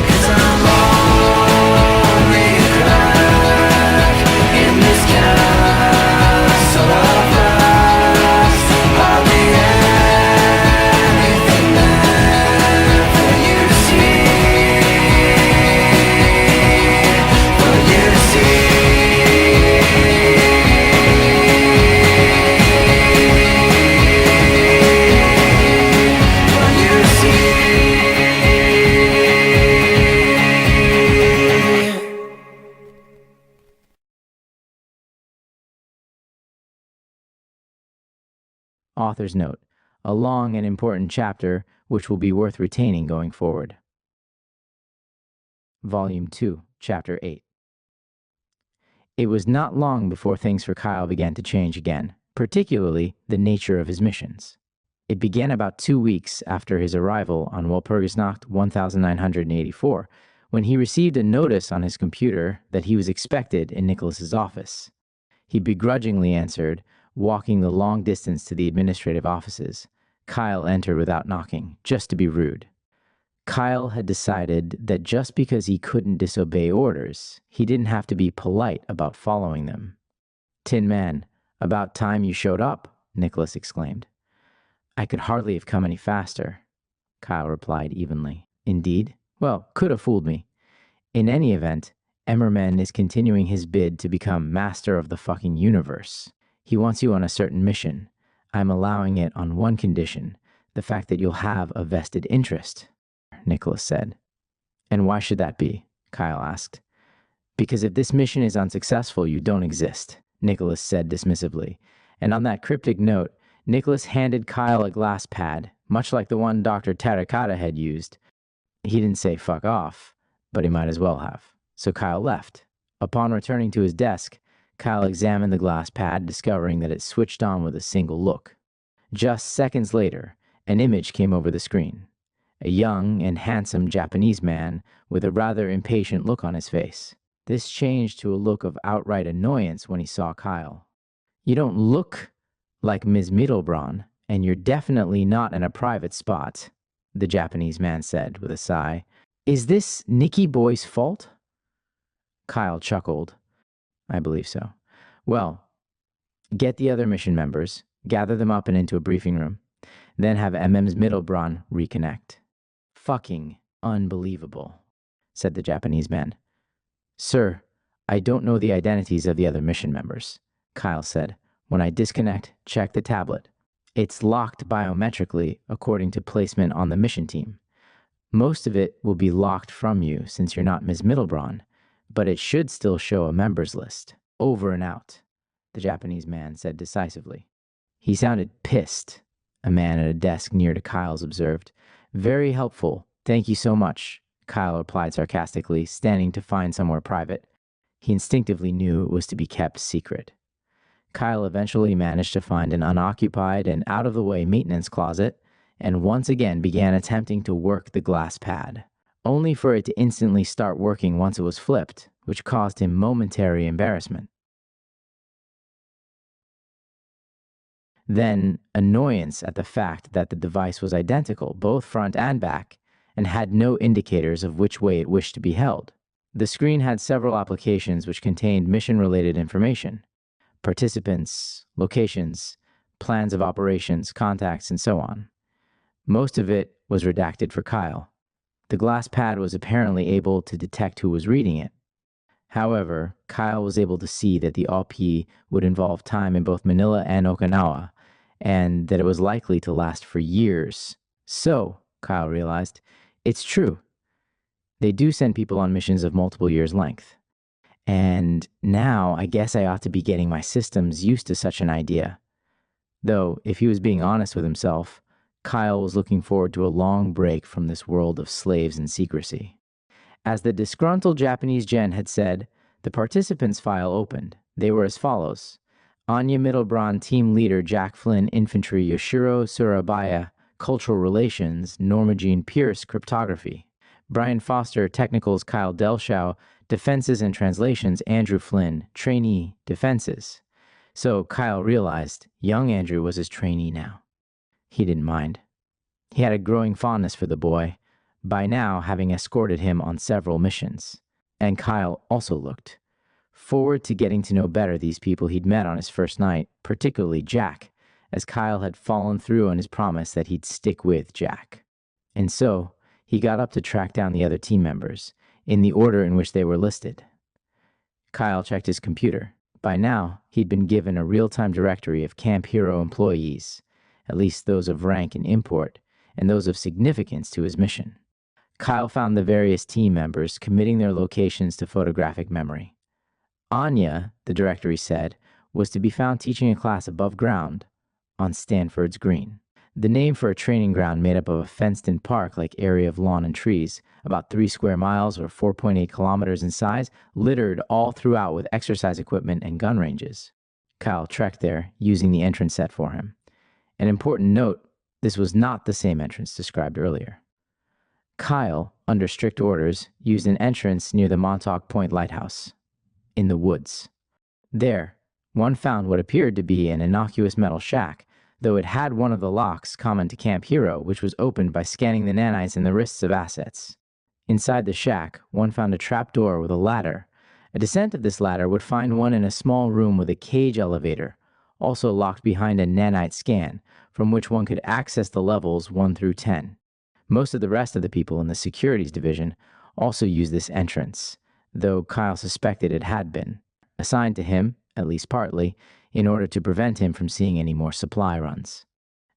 'Cause I'm only a crack in this castle of rust. Hardly anything left for you to see, for you to see. Author's note: a long and important chapter which will be worth retaining going forward. Volume 2, Chapter 8. It was not long before things for Kyle began to change again, particularly the nature of his missions. It began about 2 weeks after his arrival on Walpurgisnacht 1984, when he received a notice on his computer that he was expected in Nicholas's office. He begrudgingly answered, walking the long distance to the administrative offices. Kyle entered without knocking, just to be rude. Kyle had decided that just because he couldn't disobey orders, he didn't have to be polite about following them. "Tin Man, about time you showed up," Nicholas exclaimed. "I could hardly have come any faster," Kyle replied evenly. "Indeed? Well, could have fooled me. In any event, Emmerman is continuing his bid to become master of the fucking universe. He wants you on a certain mission. I'm allowing it on one condition, the fact that you'll have a vested interest," Nicholas said. "And why should that be?" Kyle asked. "Because if this mission is unsuccessful, you don't exist," Nicholas said dismissively. And on that cryptic note, Nicholas handed Kyle a glass pad, much like the one Dr. Terracotta had used. He didn't say fuck off, but he might as well have. So Kyle left. Upon returning to his desk, Kyle examined the glass pad, discovering that it switched on with a single look. Just seconds later, an image came over the screen. A young and handsome Japanese man with a rather impatient look on his face. This changed to a look of outright annoyance when he saw Kyle. "You don't look like Ms. Mittelbraun, and you're definitely not in a private spot," the Japanese man said with a sigh. "Is this Nicky Boy's fault?" Kyle chuckled. "I believe so. Well, get the other mission members, gather them up and into a briefing room, then have MM's Mittelbraun reconnect." "Fucking unbelievable," said the Japanese man. "Sir, I don't know the identities of the other mission members," Kyle said. "When I disconnect, check the tablet. It's locked biometrically according to placement on the mission team. Most of it will be locked from you since you're not Ms. Mittelbraun, but it should still show a members list. Over and out," the Japanese man said decisively. "He sounded pissed," a man at a desk near to Kyle's observed. "Very helpful. Thank you so much," Kyle replied sarcastically, standing to find somewhere private. He instinctively knew it was to be kept secret. Kyle eventually managed to find an unoccupied and out-of-the-way maintenance closet, and once again began attempting to work the glass pad, only for it to instantly start working once it was flipped, which caused him momentary embarrassment. Then annoyance at the fact that the device was identical, both front and back, and had no indicators of which way it wished to be held. The screen had several applications which contained mission-related information: participants, locations, plans of operations, contacts, and so on. Most of it was redacted for Kyle. The glass pad was apparently able to detect who was reading it. However, Kyle was able to see that the OP would involve time in both Manila and Okinawa, and that it was likely to last for years. So, Kyle realized, it's true. They do send people on missions of multiple years' length. And now I guess I ought to be getting my systems used to such an idea. Though, if he was being honest with himself, Kyle was looking forward to a long break from this world of slaves and secrecy. As the disgruntled Japanese gen had said, the participants file opened. They were as follows: Anya Mittelbraun, Team Leader Jack Flynn, Infantry Yoshiro Surabaya, Cultural Relations Norma Jean Pierce, Cryptography; Brian Foster, Technicals Kyle Delshow, Defenses and Translations Andrew Flynn, Trainee, Defenses. So Kyle realized young Andrew was his trainee now. He didn't mind. He had a growing fondness for the boy, by now having escorted him on several missions. And Kyle also looked forward to getting to know better these people he'd met on his first night, particularly Jack, as Kyle had fallen through on his promise that he'd stick with Jack. And so, he got up to track down the other team members, in the order in which they were listed. Kyle checked his computer. By now, he'd been given a real-time directory of Camp Hero employees, at least those of rank and import, and those of significance to his mission. Kyle found the various team members committing their locations to photographic memory. Anya, the directory said, was to be found teaching a class above ground on Stanford's Green. The name for a training ground made up of a fenced-in park-like area of lawn and trees, about 3 square miles or 4.8 kilometers in size, littered all throughout with exercise equipment and gun ranges. Kyle trekked there, using the entrance set for him. An important note, this was not the same entrance described earlier. Kyle, under strict orders, used an entrance near the Montauk Point Lighthouse, in the woods. There, one found what appeared to be an innocuous metal shack, though it had one of the locks common to Camp Hero, which was opened by scanning the nanites in the wrists of assets. Inside the shack, one found a trapdoor with a ladder. A descent of this ladder would find one in a small room with a cage elevator, also locked behind a nanite scan, from which one could access the levels 1 through 10. Most of the rest of the people in the securities division also used this entrance, though Kyle suspected it had been assigned to him, at least partly, in order to prevent him from seeing any more supply runs.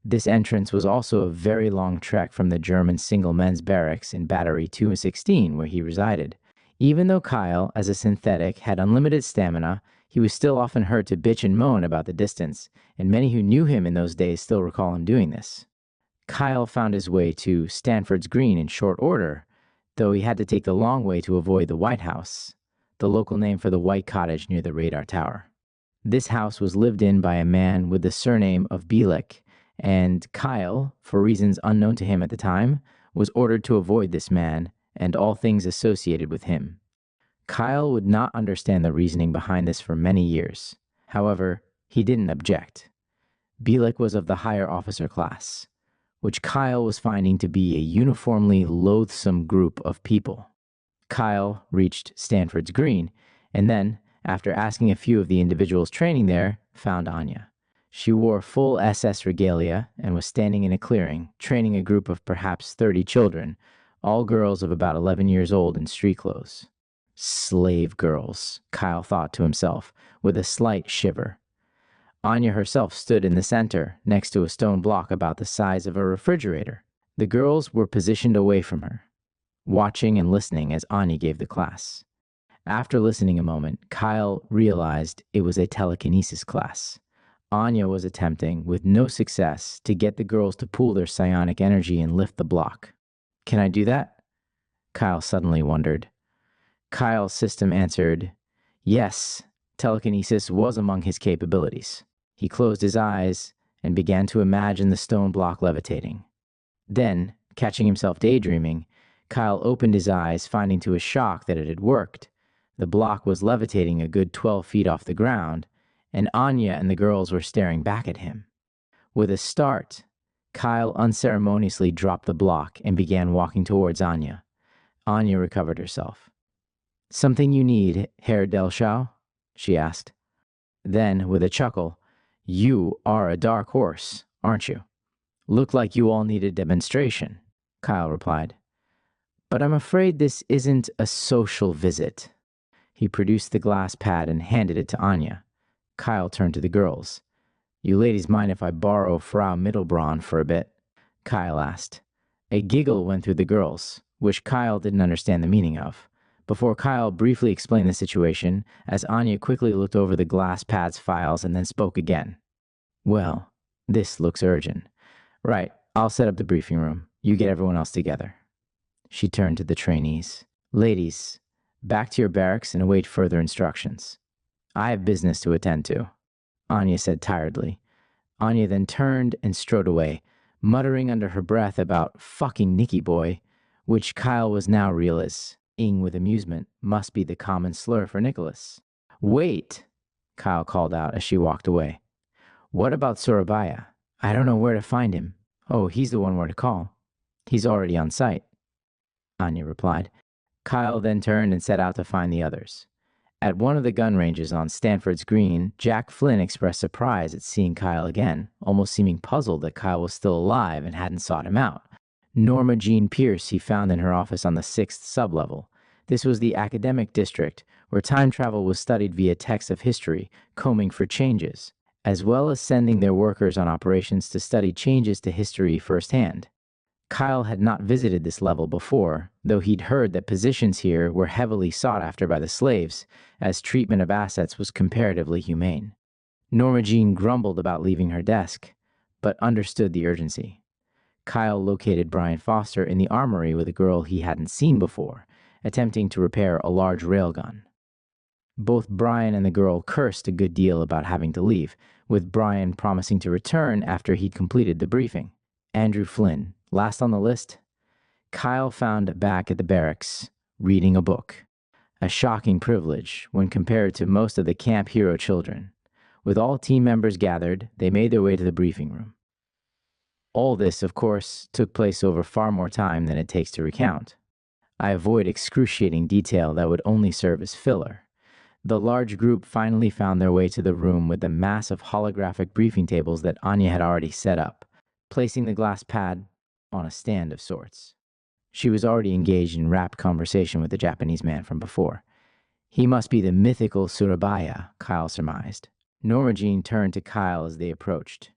This entrance was also a very long trek from the German single men's barracks in Battery 216 where he resided. Even though Kyle, as a synthetic, had unlimited stamina, he was still often heard to bitch and moan about the distance, and many who knew him in those days still recall him doing this. Kyle found his way to Stanford's Green in short order, though he had to take the long way to avoid the White House, the local name for the white cottage near the radar tower. This house was lived in by a man with the surname of Bielik, and Kyle, for reasons unknown to him at the time, was ordered to avoid this man and all things associated with him. Kyle would not understand the reasoning behind this for many years. However, he didn't object. Bielik was of the higher officer class, which Kyle was finding to be a uniformly loathsome group of people. Kyle reached Stanford's Green, and then, after asking a few of the individuals training there, found Anya. She wore full SS regalia and was standing in a clearing, training a group of perhaps 30 children, all girls of about 11 years old in street clothes. Slave girls, Kyle thought to himself, with a slight shiver. Anya herself stood in the center, next to a stone block about the size of a refrigerator. The girls were positioned away from her, watching and listening as Anya gave the class. After listening a moment, Kyle realized it was a telekinesis class. Anya was attempting, with no success, to get the girls to pool their psionic energy and lift the block. "Can I do that?" Kyle suddenly wondered. Kyle's system answered, yes, telekinesis was among his capabilities. He closed his eyes and began to imagine the stone block levitating. Then, catching himself daydreaming, Kyle opened his eyes, finding to his shock that it had worked. The block was levitating a good 12 feet off the ground, and Anya and the girls were staring back at him. With a start, Kyle unceremoniously dropped the block and began walking towards Anya. Anya recovered herself. "Something you need, Herr Delschau?" she asked. Then, with a chuckle, "You are a dark horse, aren't you? Looked like you all need a demonstration," Kyle replied. "But I'm afraid this isn't a social visit." He produced the glass pad and handed it to Anya. Kyle turned to the girls. "You ladies mind if I borrow Frau Mittelbraun for a bit?" Kyle asked. A giggle went through the girls, which Kyle didn't understand the meaning of, before Kyle briefly explained the situation, as Anya quickly looked over the glass pad's files and then spoke again. "Well, this looks urgent. Right, I'll set up the briefing room. You get everyone else together." She turned to the trainees. "Ladies, back to your barracks and await further instructions. I have business to attend to," Anya said tiredly. Anya then turned and strode away, muttering under her breath about "fucking Nicky boy," which Kyle was now realizing with amusement must be the common slur for Nicholas. "Wait," Kyle called out as she walked away. "What about Surabaya? I don't know where to find him. Oh, he's the one we're to call. He's already on site, Anya replied. Kyle then turned and set out to find the others. At one of the gun ranges on Stanford's Green, Jack Flynn expressed surprise at seeing Kyle again, almost seeming puzzled that Kyle was still alive and hadn't sought him out. Norma Jean Pierce he found in her office on the 6th sublevel. This was the academic district where time travel was studied via texts of history, combing for changes, as well as sending their workers on operations to study changes to history firsthand. Kyle had not visited this level before, though he'd heard that positions here were heavily sought after by the slaves, as treatment of assets was comparatively humane. Norma Jean grumbled about leaving her desk, but understood the urgency. Kyle located Brian Foster in the armory with a girl he hadn't seen before, attempting to repair a large railgun. Both Brian and the girl cursed a good deal about having to leave, with Brian promising to return after he'd completed the briefing. Andrew Flynn, last on the list, Kyle found back at the barracks, reading a book. A shocking privilege when compared to most of the camp hero children. With all team members gathered, they made their way to the briefing room. All this, of course, took place over far more time than it takes to recount. I avoid excruciating detail that would only serve as filler. The large group finally found their way to the room with the massive holographic briefing tables that Anya had already set up, placing the glass pad on a stand of sorts. She was already engaged in rapt conversation with the Japanese man from before. He must be the mythical Surabaya, Kyle surmised. Norma Jean turned to Kyle as they approached.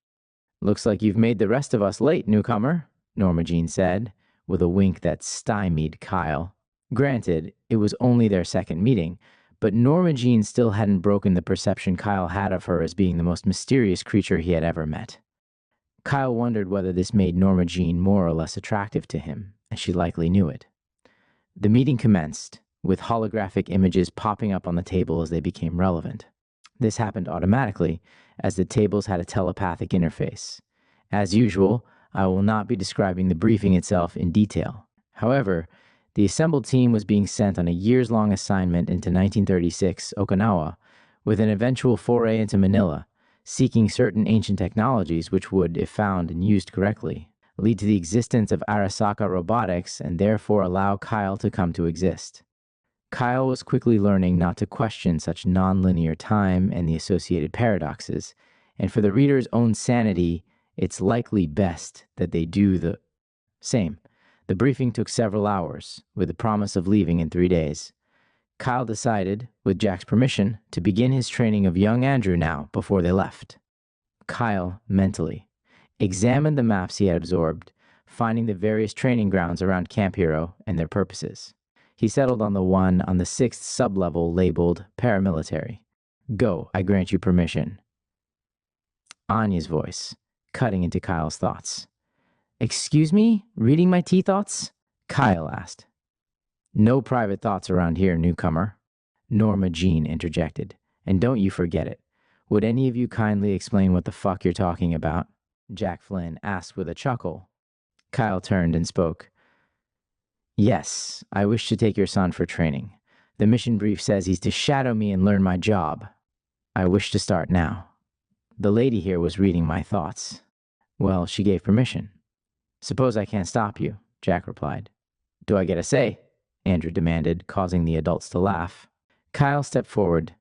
Looks like you've made the rest of us late, newcomer, Norma Jean said, with a wink that stymied Kyle. Granted, it was only their second meeting, but Norma Jean still hadn't broken the perception Kyle had of her as being the most mysterious creature he had ever met. Kyle wondered whether this made Norma Jean more or less attractive to him, and she likely knew it. The meeting commenced, with holographic images popping up on the table as they became relevant. This happened automatically, as the tables had a telepathic interface. As usual, I will not be describing the briefing itself in detail. However, the assembled team was being sent on a years-long assignment into 1936 Okinawa, with an eventual foray into Manila, seeking certain ancient technologies which would, if found and used correctly, lead to the existence of Arasaka robotics and therefore allow Kyle to come to exist. Kyle was quickly learning not to question such non-linear time and the associated paradoxes, and for the reader's own sanity, it's likely best that they do the same. The briefing took several hours, with the promise of leaving in 3 days. Kyle decided, with Jack's permission, to begin his training of young Andrew now before they left. Kyle, mentally, examined the maps he had absorbed, finding the various training grounds around Camp Hero and their purposes. He settled on the one on the 6th sublevel labeled Paramilitary. Go, I grant you permission. Anya's voice, cutting into Kyle's thoughts. Excuse me? Reading my tea thoughts? Kyle asked. No private thoughts around here, newcomer, Norma Jean interjected. And don't you forget it. Would any of you kindly explain what the fuck you're talking about? Jack Flynn asked with a chuckle. Kyle turned and spoke. Yes, I wish to take your son for training. The mission brief says he's to shadow me and learn my job. I wish to start now. The lady here was reading my thoughts. Well, she gave permission. Suppose I can't stop you, Jack replied. Do I get a say? Andrew demanded, causing the adults to laugh. Kyle stepped forward.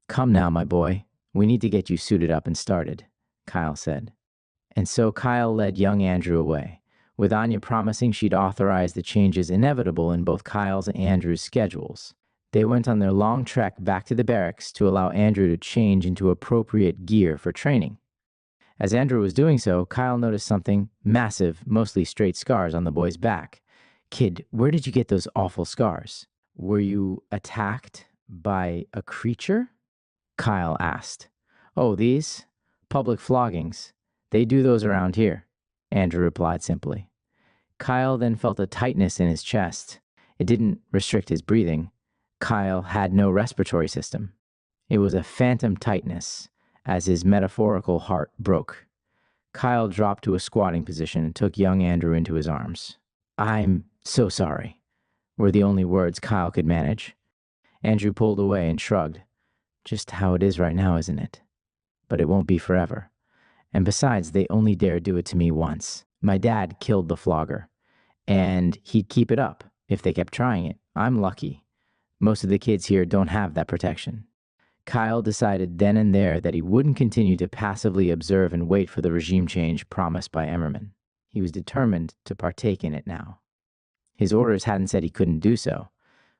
Come now, my boy. We need to get you suited up and started, Kyle said. And so Kyle led young Andrew away, with Anya promising she'd authorize the changes inevitable in both Kyle's and Andrew's schedules. They went on their long trek back to the barracks to allow Andrew to change into appropriate gear for training. As Andrew was doing so, Kyle noticed something massive, mostly straight scars on the boy's back. Kid, where did you get those awful scars? Were you attacked by a creature? Kyle asked. Oh, these? Public floggings. They do those around here, Andrew replied simply. Kyle then felt a tightness in his chest. It didn't restrict his breathing. Kyle had no respiratory system. It was a phantom tightness, as his metaphorical heart broke. Kyle dropped to a squatting position and took young Andrew into his arms. I'm so sorry, were the only words Kyle could manage. Andrew pulled away and shrugged. Just how it is right now, isn't it? But it won't be forever. And besides, they only dare do it to me once. My dad killed the flogger, and he'd keep it up if they kept trying it. I'm lucky. Most of the kids here don't have that protection. Kyle decided then and there that he wouldn't continue to passively observe and wait for the regime change promised by Emmerman. He was determined to partake in it now. His orders hadn't said he couldn't do so.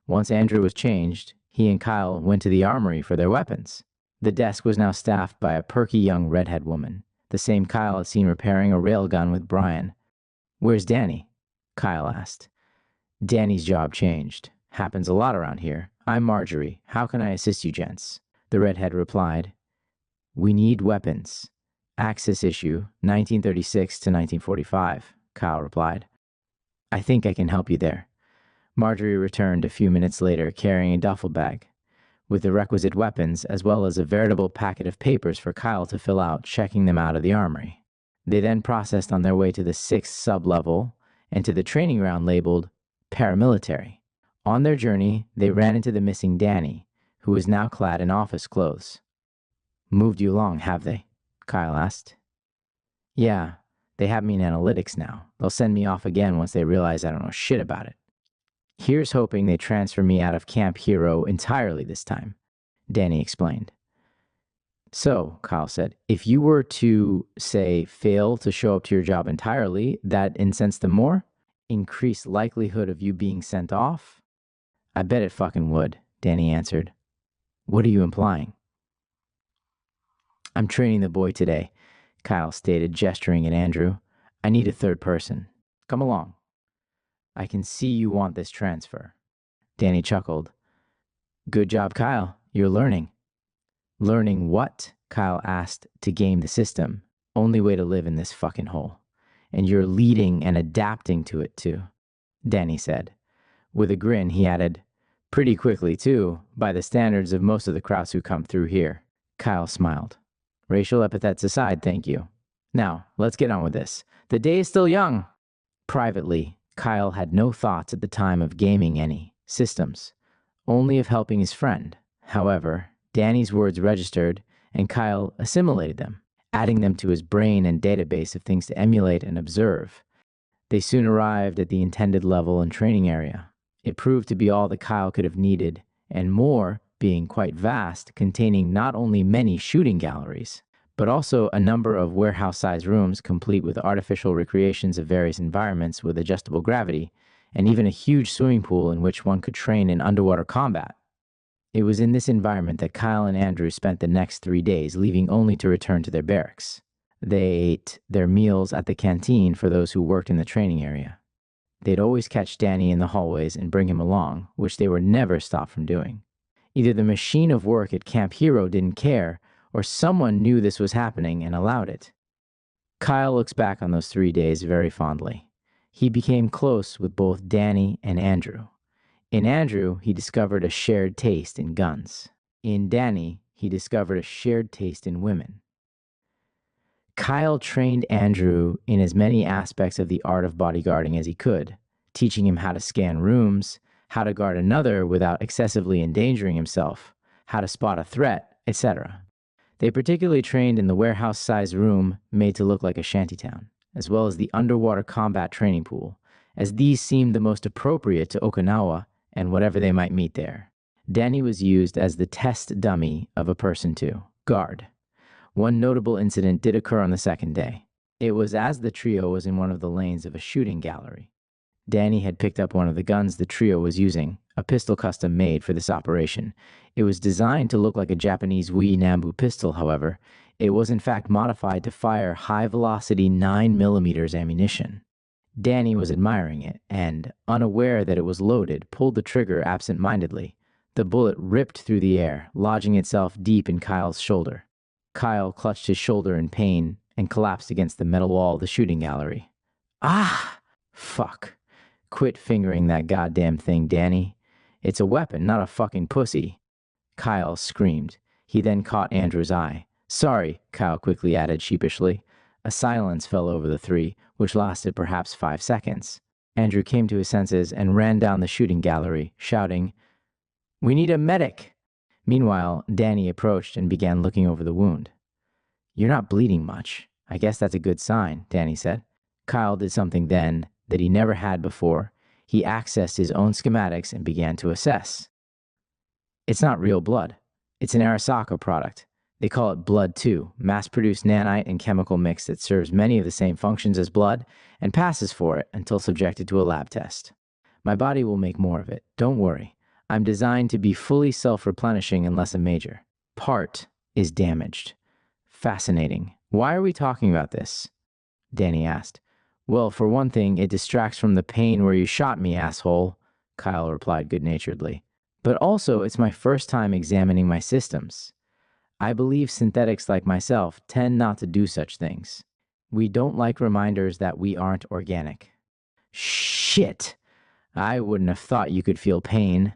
Once Andrew was changed, he and Kyle went to the armory for their weapons. The desk was now staffed by a perky young redhead woman, the same Kyle had seen repairing a railgun with Brian. "Where's Danny?" Kyle asked. "Danny's job changed. Happens a lot around here. I'm Marjorie. How can I assist you gents?" The redhead replied, "We need weapons. Axis issue, 1936 to 1945, Kyle replied. "I think I can help you there." Marjorie returned a few minutes later carrying a duffel bag with the requisite weapons as well as a veritable packet of papers for Kyle to fill out, checking them out of the armory. They then processed on their way to the 6th sub-level and to the training ground labeled paramilitary. On their journey, they ran into the missing Danny, who was now clad in office clothes. "Moved you along, have they?" Kyle asked. "Yeah, they have me in analytics now. They'll send me off again once they realize I don't know shit about it. Here's hoping they transfer me out of Camp Hero entirely this time," Danny explained. "So," Kyle said, "if you were to, say, fail to show up to your job entirely, that incensed them more? Increased likelihood of you being sent off?" "I bet it fucking would," Danny answered. "What are you implying?" "I'm training the boy today," Kyle stated, gesturing at Andrew. "I need a third person. Come along." "I can see you want this transfer." Danny chuckled. "Good job, Kyle. You're learning." "Learning what?" Kyle asked. "To game the system. Only way to live in this fucking hole. And you're leading and adapting to it too," Danny said. With a grin, he added, "Pretty quickly too, by the standards of most of the crowds who come through here." Kyle smiled. "Racial epithets aside, thank you. Now, let's get on with this. The day is still young." Privately, Kyle had no thoughts at the time of gaming any systems, only of helping his friend. However, Danny's words registered, and Kyle assimilated them, adding them to his brain and database of things to emulate and observe. They soon arrived at the intended level and training area. It proved to be all that Kyle could have needed, and more, being quite vast, containing not only many shooting galleries, but also a number of warehouse-sized rooms complete with artificial recreations of various environments with adjustable gravity, and even a huge swimming pool in which one could train in underwater combat. It was in this environment that Kyle and Andrew spent the next 3 days, leaving only to return to their barracks. They ate their meals at the canteen for those who worked in the training area. They'd always catch Danny in the hallways and bring him along, which they were never stopped from doing. Either the machine of work at Camp Hero didn't care, or someone knew this was happening and allowed it. Kyle looks back on those 3 days very fondly. He became close with both Danny and Andrew. In Andrew, he discovered a shared taste in guns. In Danny, he discovered a shared taste in women. Kyle trained Andrew in as many aspects of the art of bodyguarding as he could, teaching him how to scan rooms, how to guard another without excessively endangering himself, how to spot a threat, etc. They particularly trained in the warehouse-sized room made to look like a shantytown, as well as the underwater combat training pool, as these seemed the most appropriate to Okinawa and whatever they might meet there. Danny was used as the test dummy of a person to guard. One notable incident did occur on the second day. It was as the trio was in one of the lanes of a shooting gallery. Danny had picked up one of the guns the trio was using, a pistol custom made for this operation. It was designed to look like a Japanese Wee Nambu pistol, however. It was in fact modified to fire high-velocity 9mm ammunition. Danny was admiring it, and, unaware that it was loaded, pulled the trigger absent-mindedly. The bullet ripped through the air, lodging itself deep in Kyle's shoulder. Kyle clutched his shoulder in pain and collapsed against the metal wall of the shooting gallery. "Ah! Fuck. Quit fingering that goddamn thing, Danny. It's a weapon, not a fucking pussy." Kyle screamed. He then caught Andrew's eye. "Sorry," Kyle quickly added sheepishly. A silence fell over the three, which lasted perhaps 5 seconds. Andrew came to his senses and ran down the shooting gallery, shouting, "We need a medic!" Meanwhile, Danny approached and began looking over the wound. "You're not bleeding much. I guess that's a good sign," Danny said. Kyle did something then that he never had before. He accessed his own schematics and began to assess. It's not real blood. It's an Arasaka product. They call it Blood 2, mass-produced nanite and chemical mix that serves many of the same functions as blood and passes for it until subjected to a lab test. My body will make more of it. Don't worry. I'm designed to be fully self-replenishing unless a major part is damaged. Fascinating. Why are we talking about this? Danny asked. Well, for one thing, it distracts from the pain where you shot me, asshole, Kyle replied good-naturedly. But also, it's my first time examining my systems. I believe synthetics like myself tend not to do such things. We don't like reminders that we aren't organic. Shit! I wouldn't have thought you could feel pain,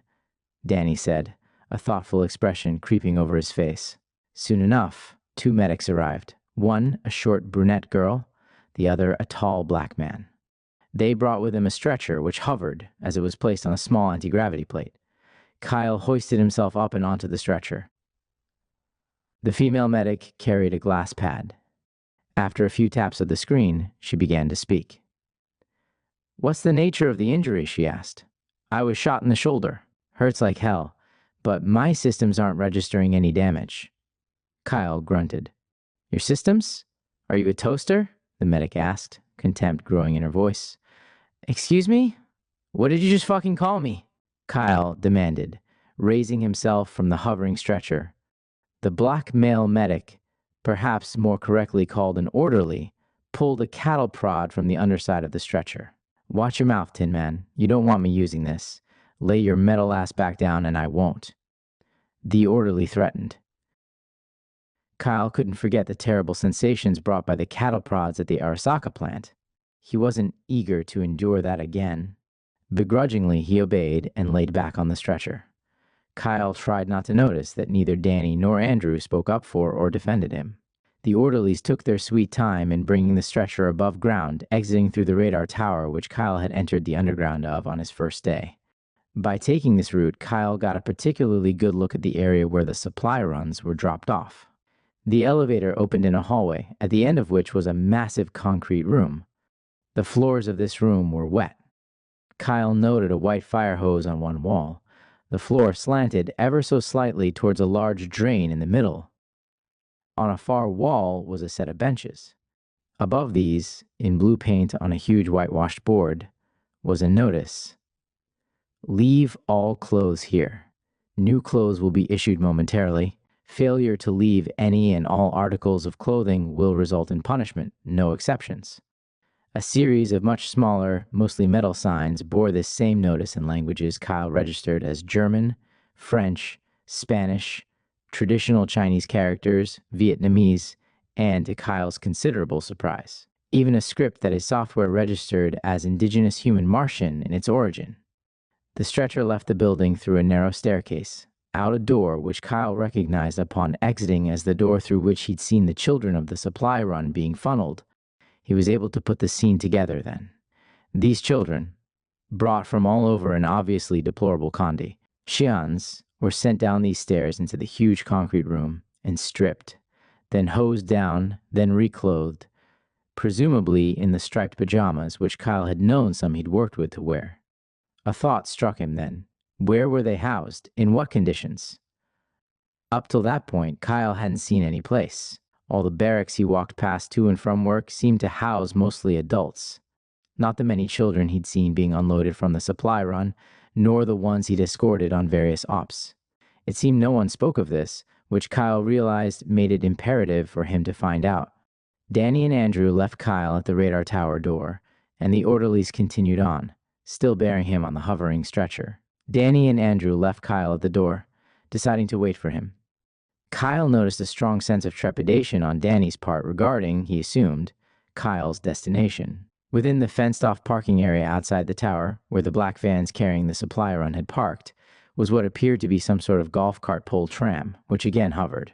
Danny said, a thoughtful expression creeping over his face. Soon enough, 2 medics arrived. One, a short brunette girl, the other, a tall black man. They brought with him a stretcher which hovered as it was placed on a small anti-gravity plate. Kyle hoisted himself up and onto the stretcher. The female medic carried a glass pad. After a few taps of the screen, she began to speak. What's the nature of the injury? She asked. I was shot in the shoulder. Hurts like hell, but my systems aren't registering any damage. Kyle grunted. Your systems? Are you a toaster? The medic asked, contempt growing in her voice. Excuse me? What did you just fucking call me? Kyle demanded, raising himself from the hovering stretcher. The black male medic, perhaps more correctly called an orderly, pulled a cattle prod from the underside of the stretcher. Watch your mouth, Tin Man. You don't want me using this. Lay your metal ass back down and I won't. The orderly threatened. Kyle couldn't forget the terrible sensations brought by the cattle prods at the Arasaka plant. He wasn't eager to endure that again. Begrudgingly, he obeyed and laid back on the stretcher. Kyle tried not to notice that neither Danny nor Andrew spoke up for or defended him. The orderlies took their sweet time in bringing the stretcher above ground, exiting through the radar tower which Kyle had entered the underground of on his first day. By taking this route, Kyle got a particularly good look at the area where the supply runs were dropped off. The elevator opened in a hallway, at the end of which was a massive concrete room. The floors of this room were wet. Kyle noted a white fire hose on one wall. The floor slanted ever so slightly towards a large drain in the middle. On a far wall was a set of benches. Above these, in blue paint on a huge whitewashed board, was a notice. Leave all clothes here. New clothes will be issued momentarily. Failure to leave any and all articles of clothing will result in punishment, no exceptions. A series of much smaller, mostly metal signs bore this same notice in languages Kyle registered as German, French, Spanish, traditional Chinese characters, Vietnamese, and, to Kyle's considerable surprise, even a script that his software registered as indigenous human Martian in its origin. The stretcher left the building through a narrow staircase, out a door which Kyle recognized upon exiting as the door through which he'd seen the children of the supply run being funneled. He was able to put the scene together then. These children, brought from all over an obviously deplorable condi, Xians, were sent down these stairs into the huge concrete room and stripped, then hosed down, then reclothed, presumably in the striped pajamas which Kyle had known some he'd worked with to wear. A thought struck him then. Where were they housed? In what conditions? Up till that point, Kyle hadn't seen any place. All the barracks he walked past to and from work seemed to house mostly adults. Not the many children he'd seen being unloaded from the supply run, nor the ones he'd escorted on various ops. It seemed no one spoke of this, which Kyle realized made it imperative for him to find out. Danny and Andrew left Kyle at the radar tower door, and the orderlies continued on, still bearing him on the hovering stretcher. Danny and Andrew left Kyle at the door, deciding to wait for him. Kyle noticed a strong sense of trepidation on Danny's part regarding, he assumed, Kyle's destination. Within the fenced-off parking area outside the tower, where the black vans carrying the supply run had parked, was what appeared to be some sort of golf cart pulled tram, which again hovered.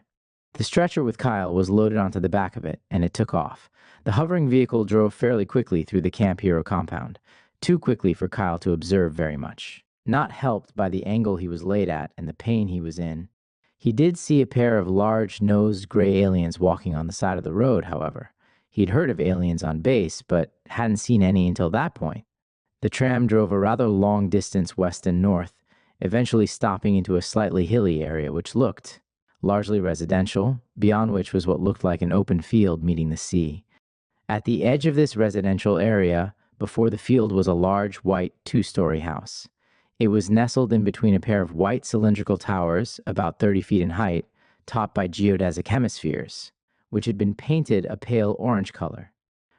The stretcher with Kyle was loaded onto the back of it, and it took off. The hovering vehicle drove fairly quickly through the Camp Hero compound, too quickly for Kyle to observe very much. Not helped by the angle he was laid at and the pain he was in, he did see a pair of large-nosed gray aliens walking on the side of the road, however. He'd heard of aliens on base, but hadn't seen any until that point. The tram drove a rather long distance west and north, eventually stopping into a slightly hilly area which looked largely residential, beyond which was what looked like an open field meeting the sea. At the edge of this residential area, before the field, was a large white two-story house. It was nestled in between a pair of white cylindrical towers, about 30 feet in height, topped by geodesic hemispheres, which had been painted a pale orange color.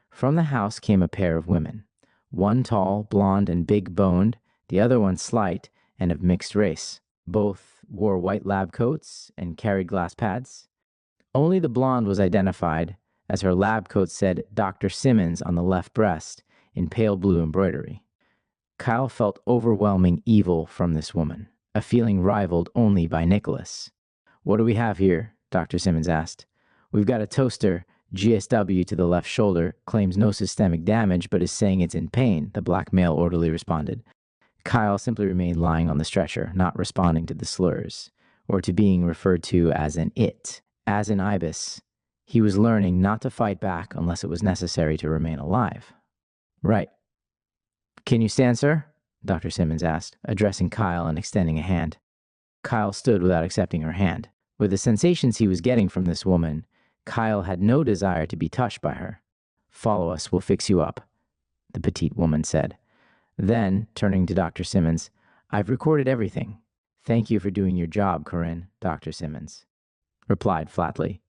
From the house came a pair of women, one tall, blonde, and big-boned, the other one slight and of mixed race. Both wore white lab coats and carried glass pads. Only the blonde was identified, as her lab coat said Dr. Simmons on the left breast in pale blue embroidery. Kyle felt overwhelming evil from this woman, a feeling rivaled only by Nicholas. "What do we have here?" Dr. Simmons asked. "We've got a toaster, GSW to the left shoulder, claims no systemic damage but is saying it's in pain," the black male orderly responded. Kyle simply remained lying on the stretcher, not responding to the slurs, or to being referred to as an it. As an ibis, he was learning not to fight back unless it was necessary to remain alive. "Right. Can you stand, sir?" Dr. Simmons asked, addressing Kyle and extending a hand. Kyle stood without accepting her hand. With the sensations he was getting from this woman, Kyle had no desire to be touched by her. "Follow us, we'll fix you up," the petite woman said. Then, turning to Dr. Simmons, "I've recorded everything. Thank you for doing your job, Corinne," Dr. Simmons replied flatly.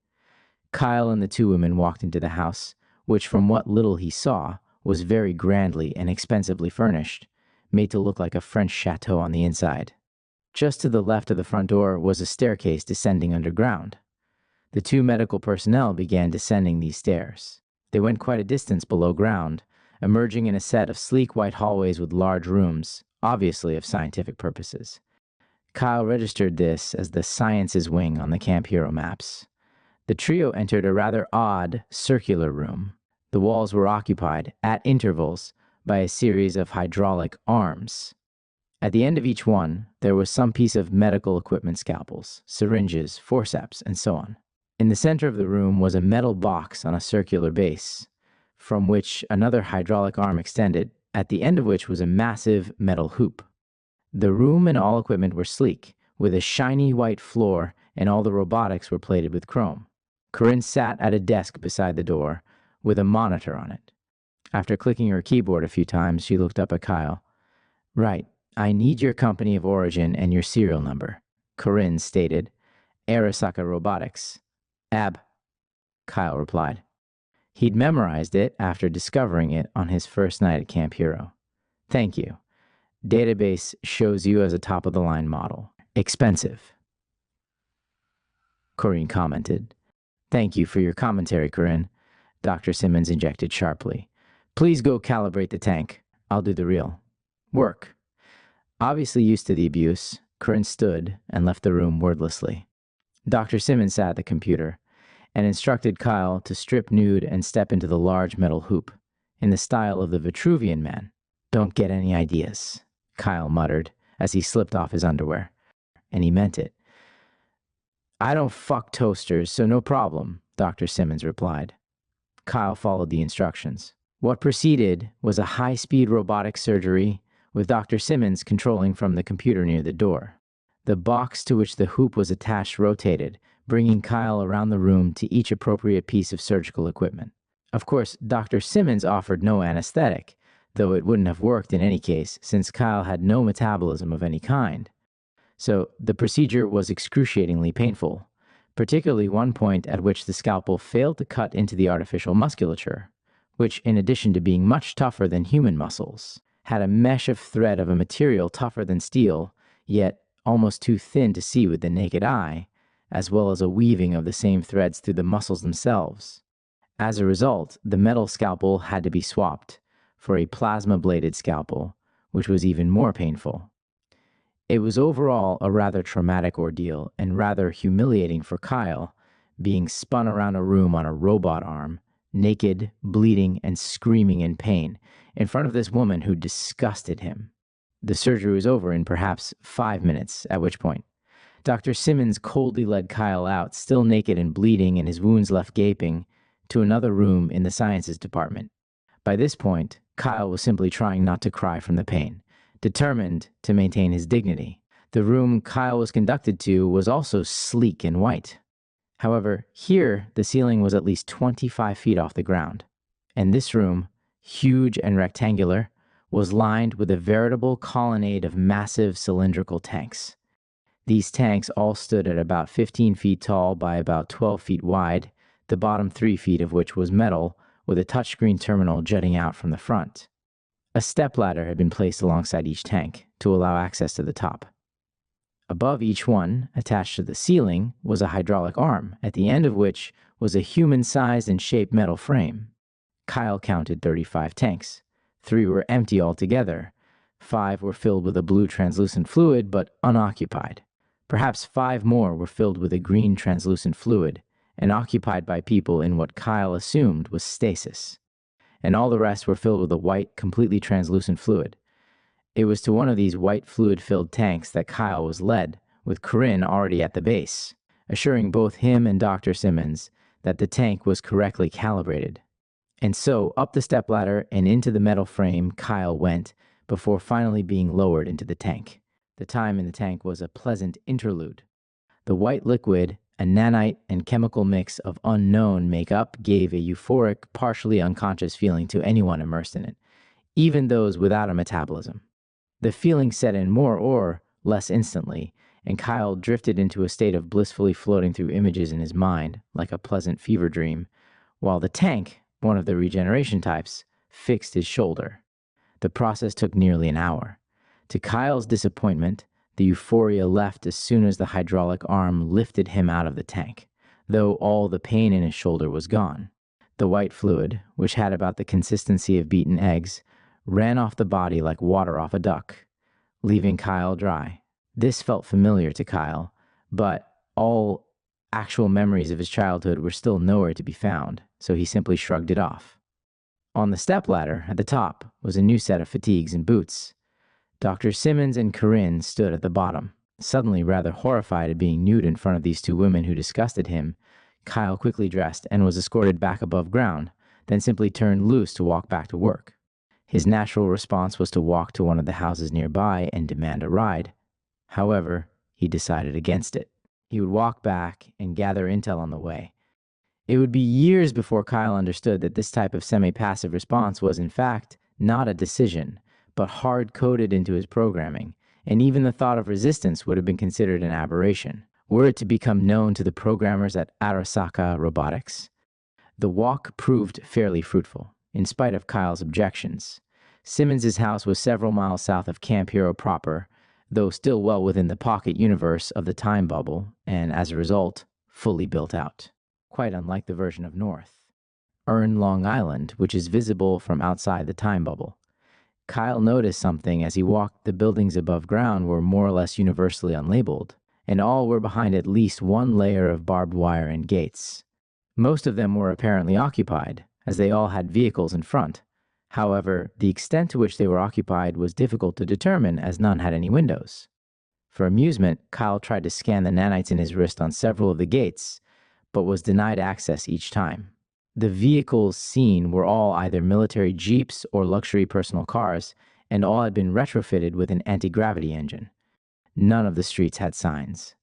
Kyle and the two women walked into the house, which from what little he saw was very grandly and expensively furnished, made to look like a French chateau on the inside. Just to the left of the front door was a staircase descending underground. The two medical personnel began descending these stairs. They went quite a distance below ground, emerging in a set of sleek white hallways with large rooms, obviously of scientific purposes. Kyle registered this as the Sciences Wing on the Camp Hero maps. The trio entered a rather odd, circular room. The walls were occupied, at intervals, by a series of hydraulic arms. At the end of each one, there was some piece of medical equipment: scalpels, syringes, forceps, and so on. In the center of the room was a metal box on a circular base, from which another hydraulic arm extended, at the end of which was a massive metal hoop. The room and all equipment were sleek, with a shiny white floor, and all the robotics were plated with chrome. Corinne sat at a desk beside the door, with a monitor on it. After clicking her keyboard a few times, she looked up at Kyle. "Right, I need your company of origin and your serial number," Corinne stated. "Arasaka Robotics." "Ab," Kyle replied. He'd memorized it after discovering it on his first night at Camp Hero. "Thank you. Database shows you as a top-of-the-line model. Expensive," Corinne commented. "Thank you for your commentary, Corinne," Dr. Simmons injected sharply. "Please go calibrate the tank. I'll do the real work." Obviously used to the abuse, Corinne stood and left the room wordlessly. Dr. Simmons sat at the computer and instructed Kyle to strip nude and step into the large metal hoop, in the style of the Vitruvian Man. "Don't get any ideas," Kyle muttered as he slipped off his underwear. And he meant it. "I don't fuck toasters, so no problem," Dr. Simmons replied. Kyle followed the instructions. What preceded was a high-speed robotic surgery, with Dr. Simmons controlling from the computer near the door. The box to which the hoop was attached rotated, bringing Kyle around the room to each appropriate piece of surgical equipment. Of course, Dr. Simmons offered no anesthetic, though it wouldn't have worked in any case, since Kyle had no metabolism of any kind. So the procedure was excruciatingly painful, particularly one point at which the scalpel failed to cut into the artificial musculature, which, in addition to being much tougher than human muscles, had a mesh of thread of a material tougher than steel, yet almost too thin to see with the naked eye, as well as a weaving of the same threads through the muscles themselves. As a result, the metal scalpel had to be swapped for a plasma-bladed scalpel, which was even more painful. It was overall a rather traumatic ordeal and rather humiliating for Kyle, being spun around a room on a robot arm, naked, bleeding, and screaming in pain, in front of this woman who disgusted him. The surgery was over in perhaps 5 minutes, at which point Dr. Simmons coldly led Kyle out, still naked and bleeding and his wounds left gaping, to another room in the sciences department. By this point, Kyle was simply trying not to cry from the pain, determined to maintain his dignity. The room Kyle was conducted to was also sleek and white. However, here the ceiling was at least 25 feet off the ground, and this room, huge and rectangular, was lined with a veritable colonnade of massive cylindrical tanks. These tanks all stood at about 15 feet tall by about 12 feet wide, the bottom 3 feet of which was metal, with a touchscreen terminal jutting out from the front. A stepladder had been placed alongside each tank to allow access to the top. Above each one, attached to the ceiling, was a hydraulic arm, at the end of which was a human-sized and shaped metal frame. Kyle counted 35 tanks. 3 were empty altogether. 5 were filled with a blue translucent fluid, but unoccupied. Perhaps 5 more were filled with a green translucent fluid, and occupied by people in what Kyle assumed was stasis. And all the rest were filled with a white, completely translucent fluid. It was to one of these white fluid-filled tanks that Kyle was led, with Corinne already at the base, assuring both him and Dr. Simmons that the tank was correctly calibrated. And so, up the stepladder and into the metal frame Kyle went, before finally being lowered into the tank. The time in the tank was a pleasant interlude. The white liquid, a nanite and chemical mix of unknown makeup, gave a euphoric, partially unconscious feeling to anyone immersed in it, even those without a metabolism. The feeling set in more or less instantly, and Kyle drifted into a state of blissfully floating through images in his mind, like a pleasant fever dream, while the tank, one of the regeneration types, fixed his shoulder. The process took nearly an hour. To Kyle's disappointment, the euphoria left as soon as the hydraulic arm lifted him out of the tank, though all the pain in his shoulder was gone. The white fluid, which had about the consistency of beaten eggs, ran off the body like water off a duck, leaving Kyle dry. This felt familiar to Kyle, but all actual memories of his childhood were still nowhere to be found, so he simply shrugged it off. On the stepladder at the top was a new set of fatigues and boots. Dr. Simmons and Corinne stood at the bottom. Suddenly rather horrified at being nude in front of these 2 women who disgusted him, Kyle quickly dressed and was escorted back above ground, then simply turned loose to walk back to work. His natural response was to walk to one of the houses nearby and demand a ride. However, he decided against it. He would walk back and gather intel on the way. It would be years before Kyle understood that this type of semi-passive response was, in fact, not a decision, but hard-coded into his programming, and even the thought of resistance would have been considered an aberration, were it to become known to the programmers at Arasaka Robotics. The walk proved fairly fruitful, in spite of Kyle's objections. Simmons's house was several miles south of Camp Hero proper, though still well within the pocket universe of the time bubble, and as a result, fully built out. Quite unlike the version of North, Long Island, which is visible from outside the time bubble. Kyle noticed something as he walked. The buildings above ground were more or less universally unlabeled, and all were behind at least one layer of barbed wire and gates. Most of them were apparently occupied, as they all had vehicles in front. However, the extent to which they were occupied was difficult to determine, as none had any windows. For amusement, Kyle tried to scan the nanites in his wrist on several of the gates, but was denied access each time. The vehicles seen were all either military jeeps or luxury personal cars, and all had been retrofitted with an anti-gravity engine. None of the streets had signs.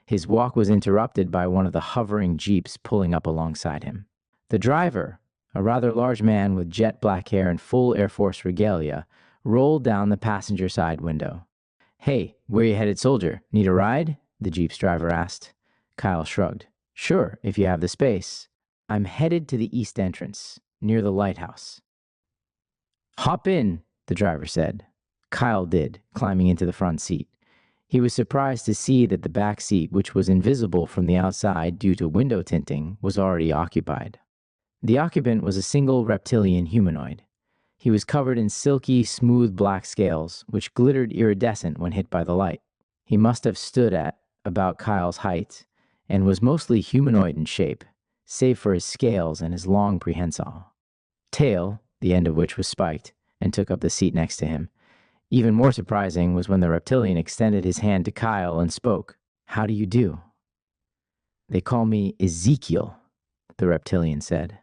His walk was interrupted by one of the hovering jeeps pulling up alongside him. The driver, a rather large man with jet black hair and full Air Force regalia, rolled down the passenger side window. "Hey, where you headed, soldier? Need a ride?" the jeep's driver asked. Kyle shrugged. "Sure, if you have the space. I'm headed to the east entrance, near the lighthouse." "Hop in," the driver said. Kyle did, climbing into the front seat. He was surprised to see that the back seat, which was invisible from the outside due to window tinting, was already occupied. The occupant was a single reptilian humanoid. He was covered in silky, smooth black scales, which glittered iridescent when hit by the light. He must have stood at about Kyle's height, and was mostly humanoid in shape, save for his scales and his long prehensile tail, the end of which was spiked, and took up the seat next to him. Even more surprising was when the reptilian extended his hand to Kyle and spoke. "How do you do?" "They call me Ezekiel," the reptilian said.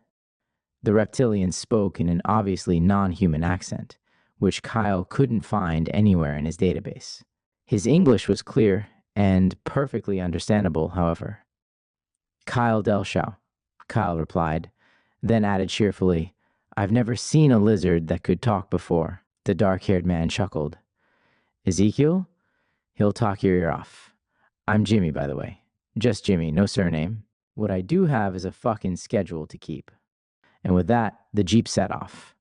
The reptilian spoke in an obviously non-human accent, which Kyle couldn't find anywhere in his database. His English was clear and perfectly understandable, however. Kyle Delshaw, Kyle replied, then added cheerfully, I've never seen a lizard that could talk before. The dark-haired man chuckled. Ezekiel? He'll talk your ear off. I'm Jimmy, by the way. Just Jimmy, no surname. What I do have is a fucking schedule to keep. And with that, the Jeep set off.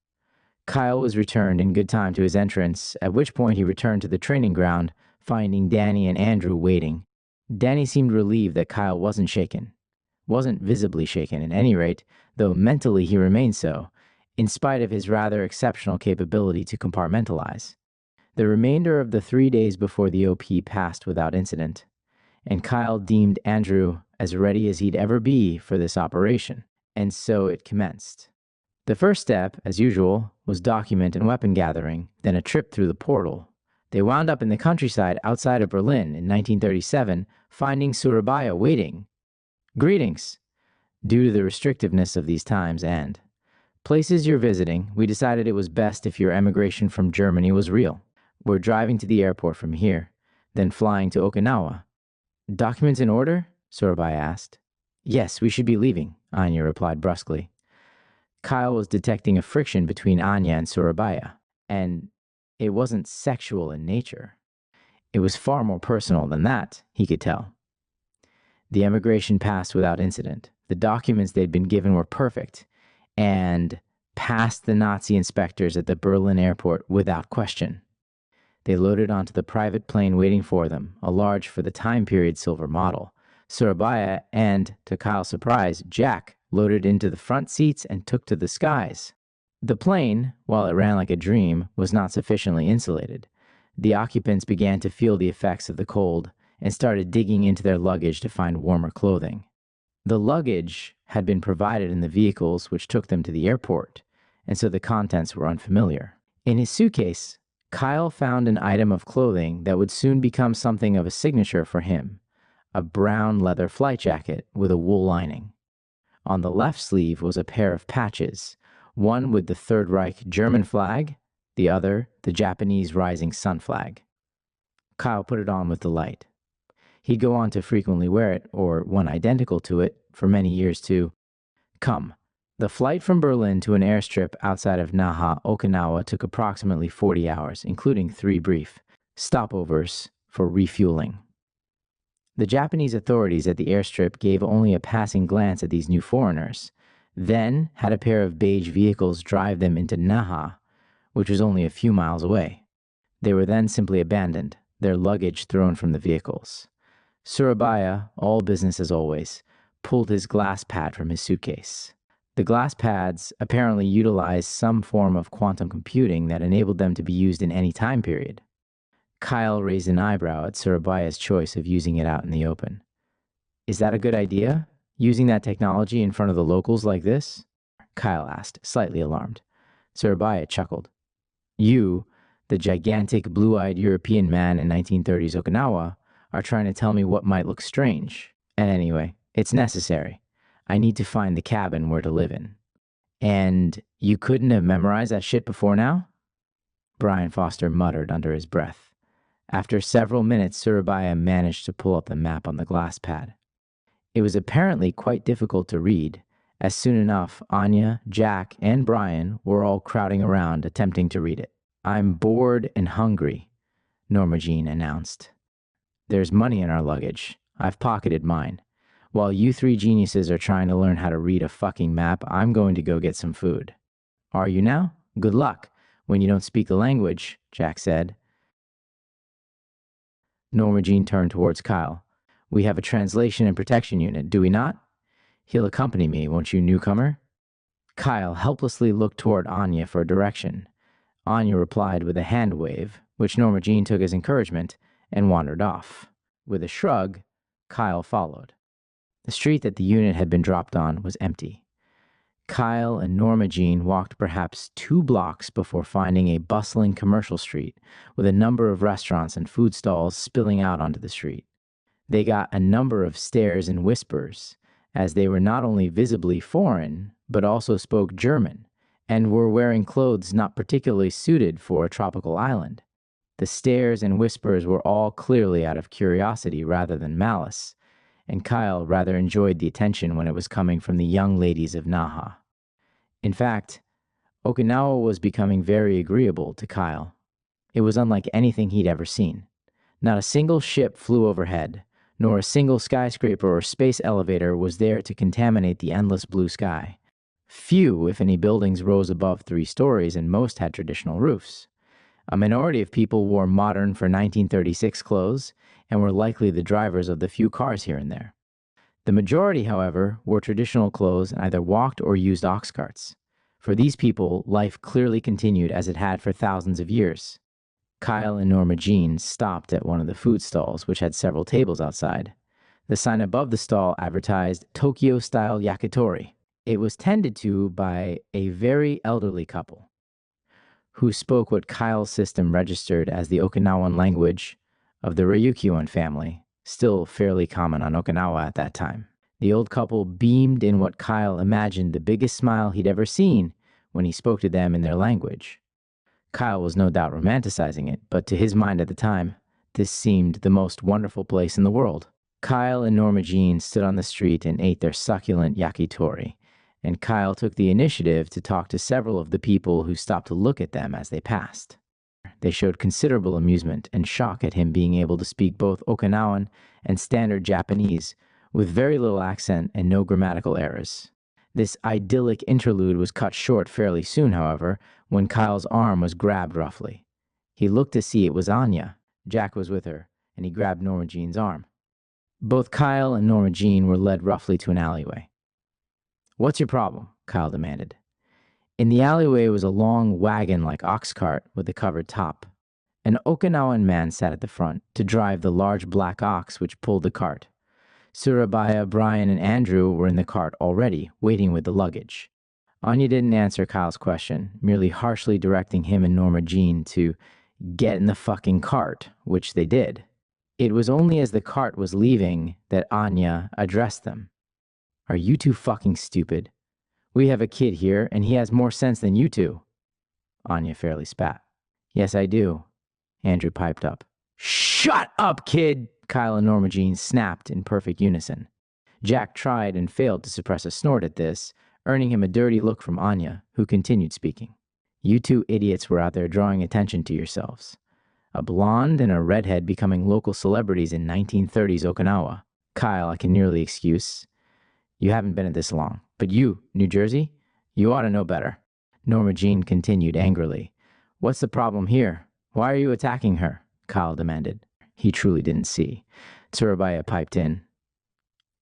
Kyle was returned in good time to his entrance, at which point he returned to the training ground, finding Danny and Andrew waiting. Danny seemed relieved that Kyle wasn't shaken. Wasn't visibly shaken, at any rate, though mentally he remained so, in spite of his rather exceptional capability to compartmentalize. The remainder of the 3 days before the OP passed without incident, and Kyle deemed Andrew as ready as he'd ever be for this operation, and so it commenced. The first step, as usual, was document and weapon gathering, then a trip through the portal. They wound up in the countryside outside of Berlin in 1937, finding Surabaya waiting. Greetings! Due to the restrictiveness of these times and places you're visiting, we decided it was best if your emigration from Germany was real. We're driving to the airport from here, then flying to Okinawa. Documents in order? Surabaya asked. Yes, we should be leaving, Anya replied brusquely. Kyle was detecting a friction between Anya and Surabaya, and it wasn't sexual in nature. It was far more personal than that, he could tell. The emigration passed without incident. The documents they'd been given were perfect, and passed the Nazi inspectors at the Berlin airport without question. They loaded onto the private plane waiting for them, a large for the time period silver model. Surabaya and, to Kyle's surprise, Jack loaded into the front seats and took to the skies. The plane, while it ran like a dream, was not sufficiently insulated. The occupants began to feel the effects of the cold and started digging into their luggage to find warmer clothing. The luggage had been provided in the vehicles which took them to the airport, and so the contents were unfamiliar. In his suitcase, Kyle found an item of clothing that would soon become something of a signature for him, a brown leather flight jacket with a wool lining. On the left sleeve was a pair of patches, one with the Third Reich German flag, the other the Japanese Rising Sun flag. Kyle put it on with delight. He'd go on to frequently wear it, or one identical to it, for many years too. Come. The flight from Berlin to an airstrip outside of Naha, Okinawa took approximately 40 hours, including 3 brief stopovers for refueling. The Japanese authorities at the airstrip gave only a passing glance at these new foreigners, then had a pair of beige vehicles drive them into Naha, which was only a few miles away. They were then simply abandoned, their luggage thrown from the vehicles. Surabaya, all business as always, pulled his glass pad from his suitcase. The glass pads apparently utilized some form of quantum computing that enabled them to be used in any time period. Kyle raised an eyebrow at Surabaya's choice of using it out in the open. Is that a good idea? Using that technology in front of the locals like this? Kyle asked, slightly alarmed. Surabaya chuckled. You, the gigantic blue-eyed European man in 1930s Okinawa, are trying to tell me what might look strange. And anyway, it's necessary. I need to find the cabin where to live in. And you couldn't have memorized that shit before now? Brian Foster muttered under his breath. After several minutes, Surabaya managed to pull up the map on the glass pad. It was apparently quite difficult to read, as soon enough Anya, Jack, and Brian were all crowding around attempting to read it. I'm bored and hungry, Norma Jean announced. There's money in our luggage. I've pocketed mine. While you 3 geniuses are trying to learn how to read a fucking map, I'm going to go get some food. Are you now? Good luck, when you don't speak the language, Jack said. Norma Jean turned towards Kyle. We have a translation and protection unit, do we not? He'll accompany me, won't you, newcomer? Kyle helplessly looked toward Anya for direction. Anya replied with a hand wave, which Norma Jean took as encouragement, and wandered off. With a shrug, Kyle followed. The street that the unit had been dropped on was empty. Kyle and Norma Jean walked perhaps 2 blocks before finding a bustling commercial street with a number of restaurants and food stalls spilling out onto the street. They got a number of stares and whispers as they were not only visibly foreign, but also spoke German, and were wearing clothes not particularly suited for a tropical island. The stares and whispers were all clearly out of curiosity rather than malice, and Kyle rather enjoyed the attention when it was coming from the young ladies of Naha. In fact, Okinawa was becoming very agreeable to Kyle. It was unlike anything he'd ever seen. Not a single ship flew overhead, nor a single skyscraper or space elevator was there to contaminate the endless blue sky. Few, if any, buildings rose above 3 stories, and most had traditional roofs. A minority of people wore modern for 1936 clothes and were likely the drivers of the few cars here and there. The majority, however, wore traditional clothes and either walked or used ox carts. For these people, life clearly continued as it had for thousands of years. Kyle and Norma Jean stopped at one of the food stalls, which had several tables outside. The sign above the stall advertised Tokyo-style yakitori. It was tended to by a very elderly couple who spoke what Kyle's system registered as the Okinawan language of the Ryukyuan family, still fairly common on Okinawa at that time. The old couple beamed in what Kyle imagined the biggest smile he'd ever seen when he spoke to them in their language. Kyle was no doubt romanticizing it, but to his mind at the time, this seemed the most wonderful place in the world. Kyle and Norma Jean stood on the street and ate their succulent yakitori, and Kyle took the initiative to talk to several of the people who stopped to look at them as they passed. They showed considerable amusement and shock at him being able to speak both Okinawan and standard Japanese with very little accent and no grammatical errors. This idyllic interlude was cut short fairly soon, however, when Kyle's arm was grabbed roughly. He looked to see it was Anya. Jack was with her, and he grabbed Norma Jean's arm. Both Kyle and Norma Jean were led roughly to an alleyway. "What's your problem?" Kyle demanded. In the alleyway was a long wagon-like ox cart with a covered top. An Okinawan man sat at the front to drive the large black ox which pulled the cart. Surabaya, Brian, and Andrew were in the cart already, waiting with the luggage. Anya didn't answer Kyle's question, merely harshly directing him and Norma Jean to get in the fucking cart, which they did. It was only as the cart was leaving that Anya addressed them. "Are you two fucking stupid? We have a kid here, and he has more sense than you two." Anya fairly spat. "Yes, I do," Andrew piped up. "Shut up, kid!" Kyle and Norma Jean snapped in perfect unison. Jack tried and failed to suppress a snort at this, earning him a dirty look from Anya, who continued speaking. "You two idiots were out there drawing attention to yourselves. A blonde and a redhead becoming local celebrities in 1930s Okinawa. Kyle, I can nearly excuse. You haven't been at this long. But you, New Jersey, you ought to know better." Norma Jean continued angrily. "What's the problem here? Why are you attacking her?" Kyle demanded. He truly didn't see. Surabaya piped in.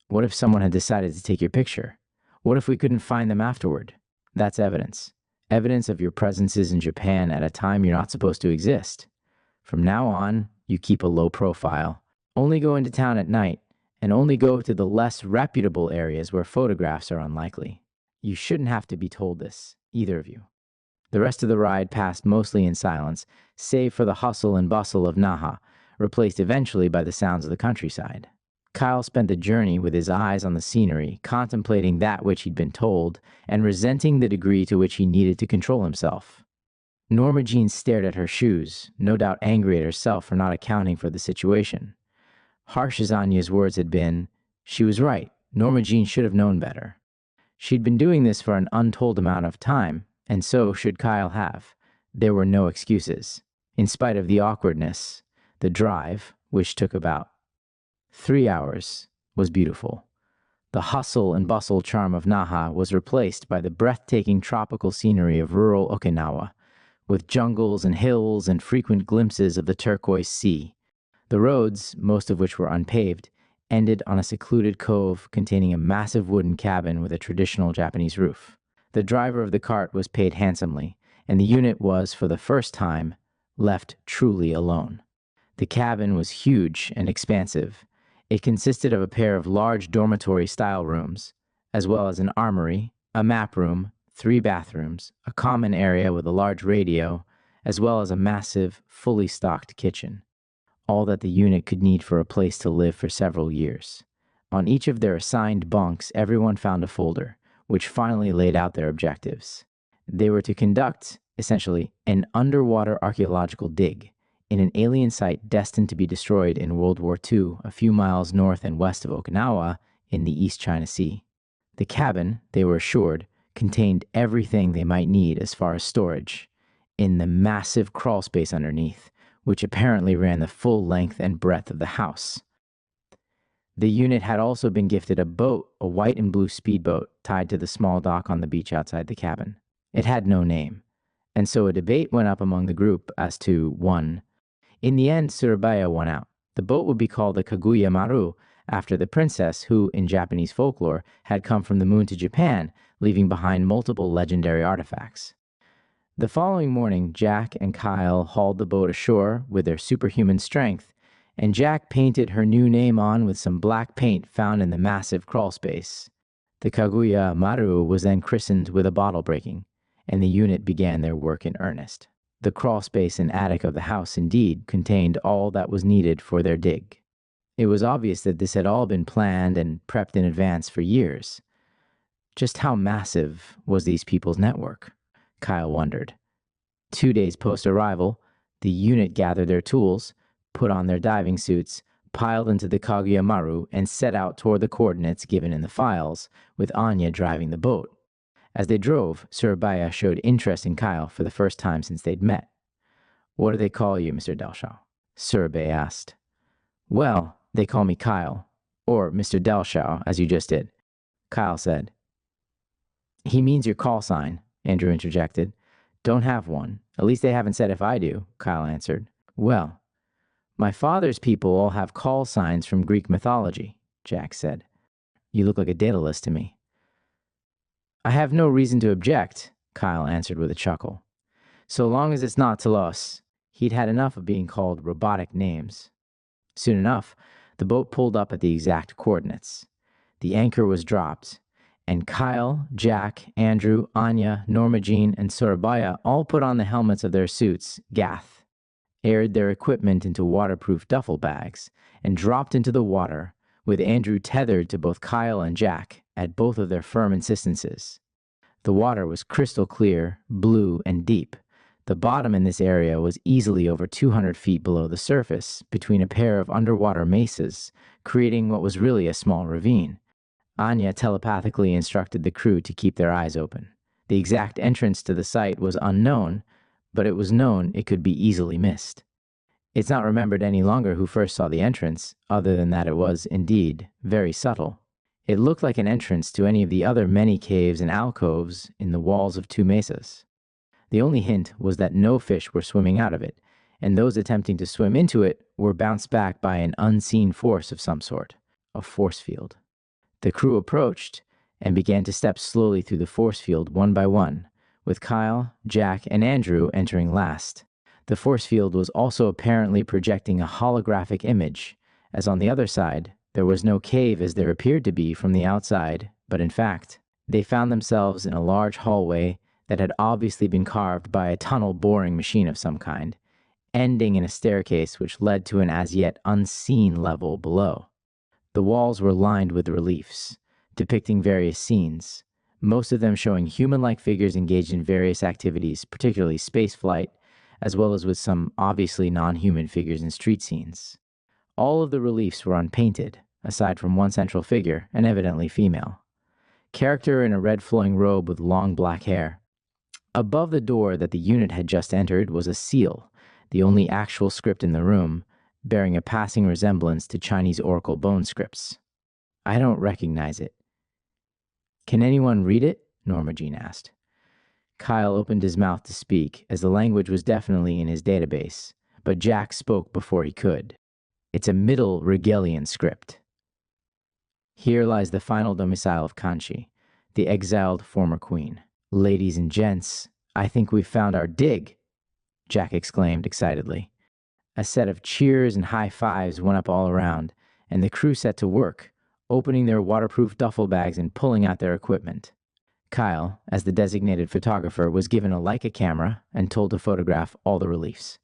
"What if someone had decided to take your picture? What if we couldn't find them afterward? That's evidence. Evidence of your presences in Japan at a time you're not supposed to exist. From now on, you keep a low profile. Only go into town at night, and only go to the less reputable areas where photographs are unlikely. You shouldn't have to be told this, either of you." The rest of the ride passed mostly in silence, save for the hustle and bustle of Naha, replaced eventually by the sounds of the countryside. Kyle spent the journey with his eyes on the scenery, contemplating that which he'd been told, and resenting the degree to which he needed to control himself. Norma Jean stared at her shoes, no doubt angry at herself for not accounting for the situation. Harsh as Anya's words had been, she was right. Norma Jean should have known better. She'd been doing this for an untold amount of time, and so should Kyle have. There were no excuses. In spite of the awkwardness, the drive, which took about 3 hours, was beautiful. The hustle and bustle charm of Naha was replaced by the breathtaking tropical scenery of rural Okinawa, with jungles and hills and frequent glimpses of the turquoise sea. The roads, most of which were unpaved, ended on a secluded cove containing a massive wooden cabin with a traditional Japanese roof. The driver of the cart was paid handsomely, and the unit was, for the first time, left truly alone. The cabin was huge and expansive. It consisted of a pair of large dormitory-style rooms, as well as an armory, a map room, 3 bathrooms, a common area with a large radio, as well as a massive, fully stocked kitchen. All that the unit could need for a place to live for several years. On each of their assigned bunks, everyone found a folder, which finally laid out their objectives. They were to conduct, essentially, an underwater archaeological dig in an alien site destined to be destroyed in World War II a few miles north and west of Okinawa in the East China Sea. The cabin, they were assured, contained everything they might need as far as storage in the massive crawl space underneath, which apparently ran the full length and breadth of the house. The unit had also been gifted a boat, a white and blue speedboat, tied to the small dock on the beach outside the cabin. It had no name, and so a debate went up among the group as to one. In the end, Surabaya won out. The boat would be called the Kaguya Maru, after the princess who, in Japanese folklore, had come from the moon to Japan, leaving behind multiple legendary artifacts. The following morning, Jack and Kyle hauled the boat ashore with their superhuman strength, and Jack painted her new name on with some black paint found in the massive crawl space. The Kaguya Maru was then christened with a bottle breaking, and the unit began their work in earnest. The crawl space and attic of the house indeed contained all that was needed for their dig. It was obvious that this had all been planned and prepped in advance for years. Just how massive was these people's network? Kyle wondered. 2 days post-arrival, the unit gathered their tools, put on their diving suits, piled into the Kaguya Maru, and set out toward the coordinates given in the files, with Anya driving the boat. As they drove, Surabaya showed interest in Kyle for the first time since they'd met. "What do they call you, Mr. Delshaw?" Surabaya asked. "Well, they call me Kyle, or Mr. Delshaw, as you just did," Kyle said. "He means your call sign," Andrew interjected. "Don't have one. At least they haven't said if I do," Kyle answered. "Well, my father's people all have call signs from Greek mythology," Jack said. "You look like a Daedalus to me." "I have no reason to object," Kyle answered with a chuckle. "So long as it's not Telos." He'd had enough of being called robotic names. Soon enough, the boat pulled up at the exact coordinates. The anchor was dropped, and Kyle, Jack, Andrew, Anya, Norma Jean, and Surabaya all put on the helmets of their suits, Gath, aired their equipment into waterproof duffel bags, and dropped into the water, with Andrew tethered to both Kyle and Jack at both of their firm insistences. The water was crystal clear, blue, and deep. The bottom in this area was easily over 200 feet below the surface, between a pair of underwater mesas, creating what was really a small ravine. Anya telepathically instructed the crew to keep their eyes open. The exact entrance to the site was unknown, but it was known it could be easily missed. It's not remembered any longer who first saw the entrance, other than that it was, indeed, very subtle. It looked like an entrance to any of the other many caves and alcoves in the walls of two mesas. The only hint was that no fish were swimming out of it, and those attempting to swim into it were bounced back by an unseen force of some sort, a force field. The crew approached and began to step slowly through the force field one by one, with Kyle, Jack, and Andrew entering last. The force field was also apparently projecting a holographic image, as on the other side, there was no cave as there appeared to be from the outside, but in fact, they found themselves in a large hallway that had obviously been carved by a tunnel boring machine of some kind, ending in a staircase which led to an as yet unseen level below. The walls were lined with reliefs, depicting various scenes, most of them showing human-like figures engaged in various activities, particularly spaceflight, as well as with some obviously non-human figures in street scenes. All of the reliefs were unpainted, aside from one central figure, and evidently female. Character in a red flowing robe with long black hair. Above the door that the unit had just entered was a seal, the only actual script in the room, bearing a passing resemblance to Chinese oracle bone scripts. "I don't recognize it." "Can anyone read it?" Norma Jean asked. Kyle opened his mouth to speak, as the language was definitely in his database, but Jack spoke before he could. "It's a Middle Regalian script. Here lies the final domicile of Kanchi, the exiled former queen. Ladies and gents, I think we've found our dig," Jack exclaimed excitedly. A set of cheers and high fives went up all around, and the crew set to work, opening their waterproof duffel bags and pulling out their equipment. Kyle, as the designated photographer, was given a Leica camera and told to photograph all the reliefs.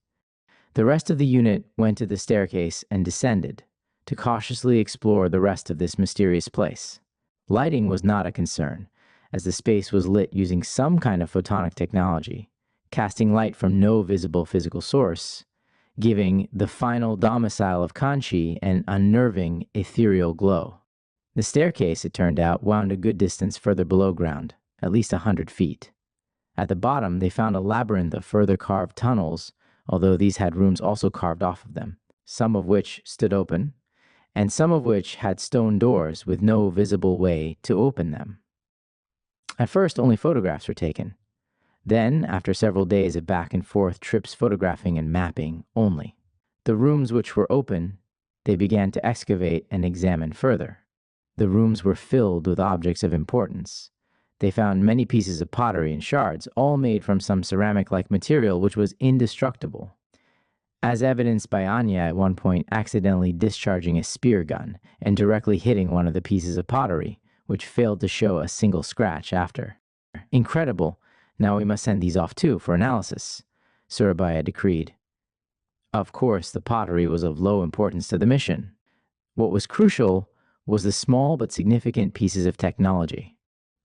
The rest of the unit went to the staircase and descended, to cautiously explore the rest of this mysterious place. Lighting was not a concern, as the space was lit using some kind of photonic technology, casting light from no visible physical source, giving the final domicile of Kanchi an unnerving, ethereal glow. The staircase, it turned out, wound a good distance further below ground, at least 100 feet. At the bottom, they found a labyrinth of further carved tunnels, although these had rooms also carved off of them, some of which stood open, and some of which had stone doors with no visible way to open them. At first, only photographs were taken. Then, after several days of back and forth trips photographing and mapping only, the rooms which were open, they began to excavate and examine further. The rooms were filled with objects of importance. They found many pieces of pottery and shards, all made from some ceramic-like material which was indestructible, as evidenced by Anya at one point accidentally discharging a spear gun and directly hitting one of the pieces of pottery, which failed to show a single scratch after. Incredible. Now we must send these off too for analysis, Surabaya decreed. Of course, the pottery was of low importance to the mission. What was crucial was the small but significant pieces of technology.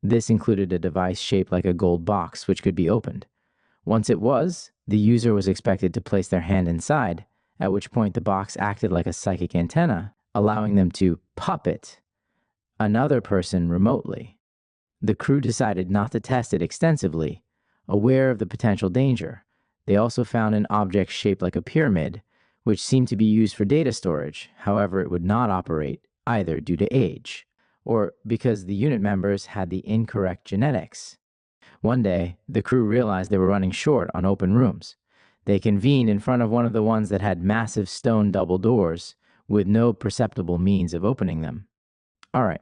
This included a device shaped like a gold box which could be opened. Once it was, the user was expected to place their hand inside, at which point the box acted like a psychic antenna, allowing them to puppet another person remotely. The crew decided not to test it extensively, aware of the potential danger. They also found an object shaped like a pyramid, which seemed to be used for data storage. However, it would not operate either due to age, or because the unit members had the incorrect genetics. One day, the crew realized they were running short on open rooms. They convened in front of one of the ones that had massive stone double doors, with no perceptible means of opening them. All right.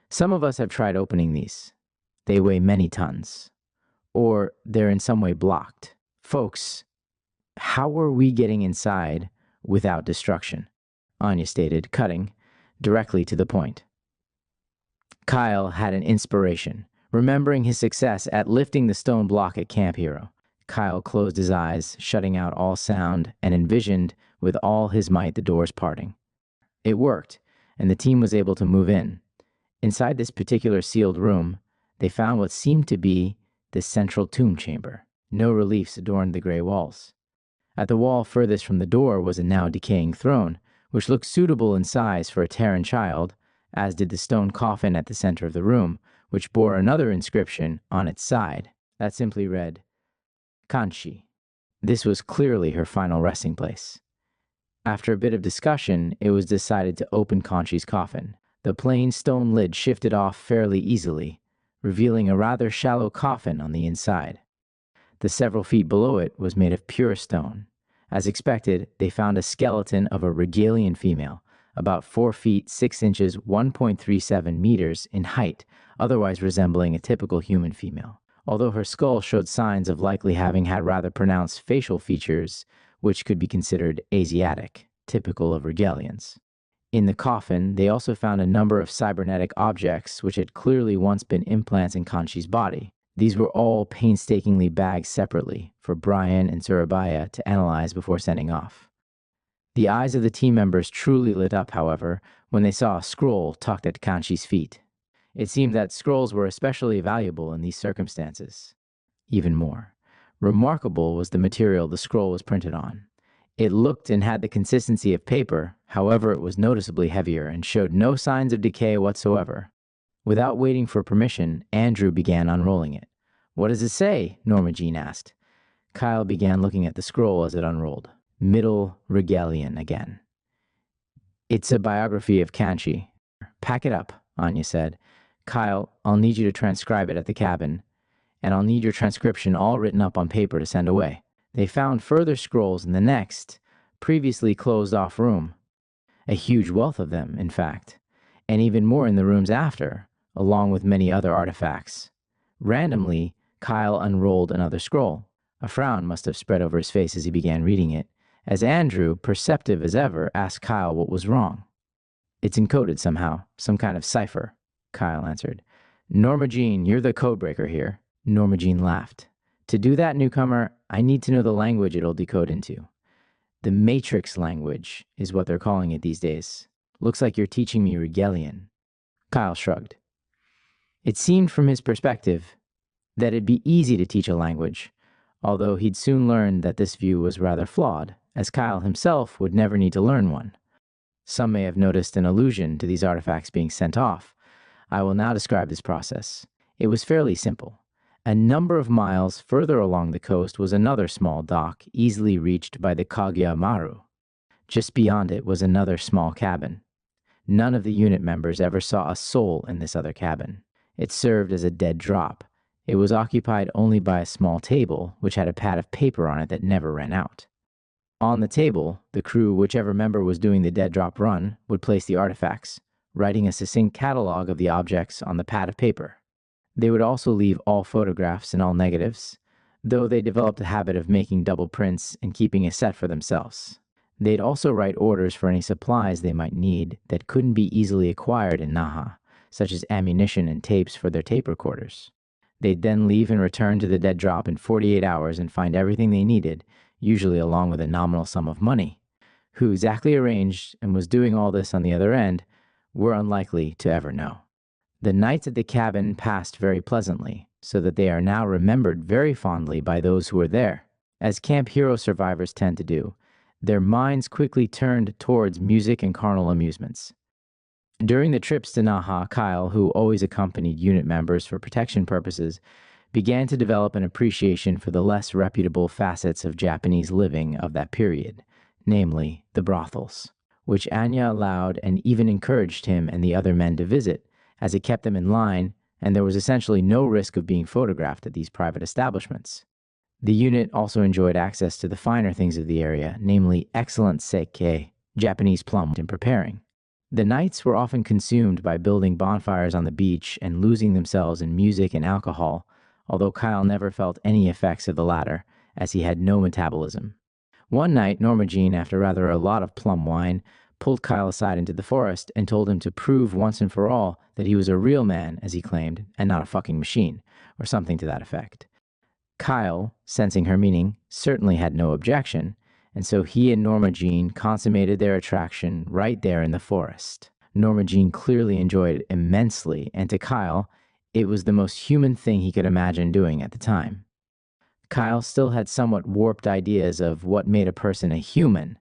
Some of us have tried opening these. They weigh many tons. Or they're in some way blocked. Folks, how are we getting inside without destruction? Anya stated, cutting directly to the point. Kyle had an inspiration, remembering his success at lifting the stone block at Camp Hero. Kyle closed his eyes, shutting out all sound, and envisioned with all his might the doors parting. It worked, and the team was able to move in. Inside this particular sealed room, they found what seemed to be the central tomb chamber. No reliefs adorned the gray walls. At the wall furthest from the door was a now decaying throne, which looked suitable in size for a Terran child, as did the stone coffin at the center of the room, which bore another inscription on its side that simply read, Kanchi. This was clearly her final resting place. After a bit of discussion, it was decided to open Kanchi's coffin. The plain stone lid shifted off fairly easily, revealing a rather shallow coffin on the inside. The several feet below it was made of pure stone. As expected, they found a skeleton of a Regalian female, about 4 feet 6 inches 1.37 meters in height, otherwise resembling a typical human female, although her skull showed signs of likely having had rather pronounced facial features, which could be considered Asiatic, typical of Regalians. In the coffin, they also found a number of cybernetic objects which had clearly once been implants in Kanchi's body. These were all painstakingly bagged separately for Brian and Surabaya to analyze before sending off. The eyes of the team members truly lit up, however, when they saw a scroll tucked at Kanchi's feet. It seemed that scrolls were especially valuable in these circumstances. Even more remarkable was the material the scroll was printed on. It looked and had the consistency of paper, however it was noticeably heavier and showed no signs of decay whatsoever. Without waiting for permission, Andrew began unrolling it. "What does it say?" Norma Jean asked. Kyle began looking at the scroll as it unrolled. Middle Regalian again. "It's a biography of Kanchi." "Pack it up," Anya said. "Kyle, I'll need you to transcribe it at the cabin, and I'll need your transcription all written up on paper to send away." They found further scrolls in the next, previously closed-off room. A huge wealth of them, in fact, and even more in the rooms after, along with many other artifacts. Randomly, Kyle unrolled another scroll. A frown must have spread over his face as he began reading it, as Andrew, perceptive as ever, asked Kyle what was wrong. "It's encoded somehow, some kind of cipher," Kyle answered. "Norma Jean, you're the codebreaker here." Norma Jean laughed. "To do that, newcomer, I need to know the language it'll decode into." The Matrix language is what they're calling it these days. Looks like you're teaching me Regalian. Kyle shrugged. It seemed from his perspective that it'd be easy to teach a language, although he'd soon learn that this view was rather flawed, as Kyle himself would never need to learn one. Some may have noticed an allusion to these artifacts being sent off. I will now describe this process. It was fairly simple. A number of miles further along the coast was another small dock, easily reached by the Kaguya Maru. Just beyond it was another small cabin. None of the unit members ever saw a soul in this other cabin. It served as a dead drop. It was occupied only by a small table, which had a pad of paper on it that never ran out. On the table, the crew, whichever member was doing the dead drop run, would place the artifacts, writing a succinct catalog of the objects on the pad of paper. They would also leave all photographs and all negatives, though they developed a habit of making double prints and keeping a set for themselves. They'd also write orders for any supplies they might need that couldn't be easily acquired in Naha, such as ammunition and tapes for their tape recorders. They'd then leave and return to the dead drop in 48 hours and find everything they needed, usually along with a nominal sum of money. Who exactly arranged and was doing all this on the other end, we're unlikely to ever know. The nights at the cabin passed very pleasantly, so that they are now remembered very fondly by those who were there. As Camp Hero survivors tend to do, their minds quickly turned towards music and carnal amusements. During the trips to Naha, Kyle, who always accompanied unit members for protection purposes, began to develop an appreciation for the less reputable facets of Japanese living of that period, namely the brothels, which Anya allowed and even encouraged him and the other men to visit, as it kept them in line, and there was essentially no risk of being photographed at these private establishments. The unit also enjoyed access to the finer things of the area, namely excellent sake, Japanese plum, in preparing. The nights were often consumed by building bonfires on the beach and losing themselves in music and alcohol, although Kyle never felt any effects of the latter, as he had no metabolism. One night, Norma Jean, after rather a lot of plum wine, pulled Kyle aside into the forest and told him to prove once and for all that he was a real man, as he claimed, and not a fucking machine, or something to that effect. Kyle, sensing her meaning, certainly had no objection, and so he and Norma Jean consummated their attraction right there in the forest. Norma Jean clearly enjoyed it immensely, and to Kyle, it was the most human thing he could imagine doing at the time. Kyle still had somewhat warped ideas of what made a person a human,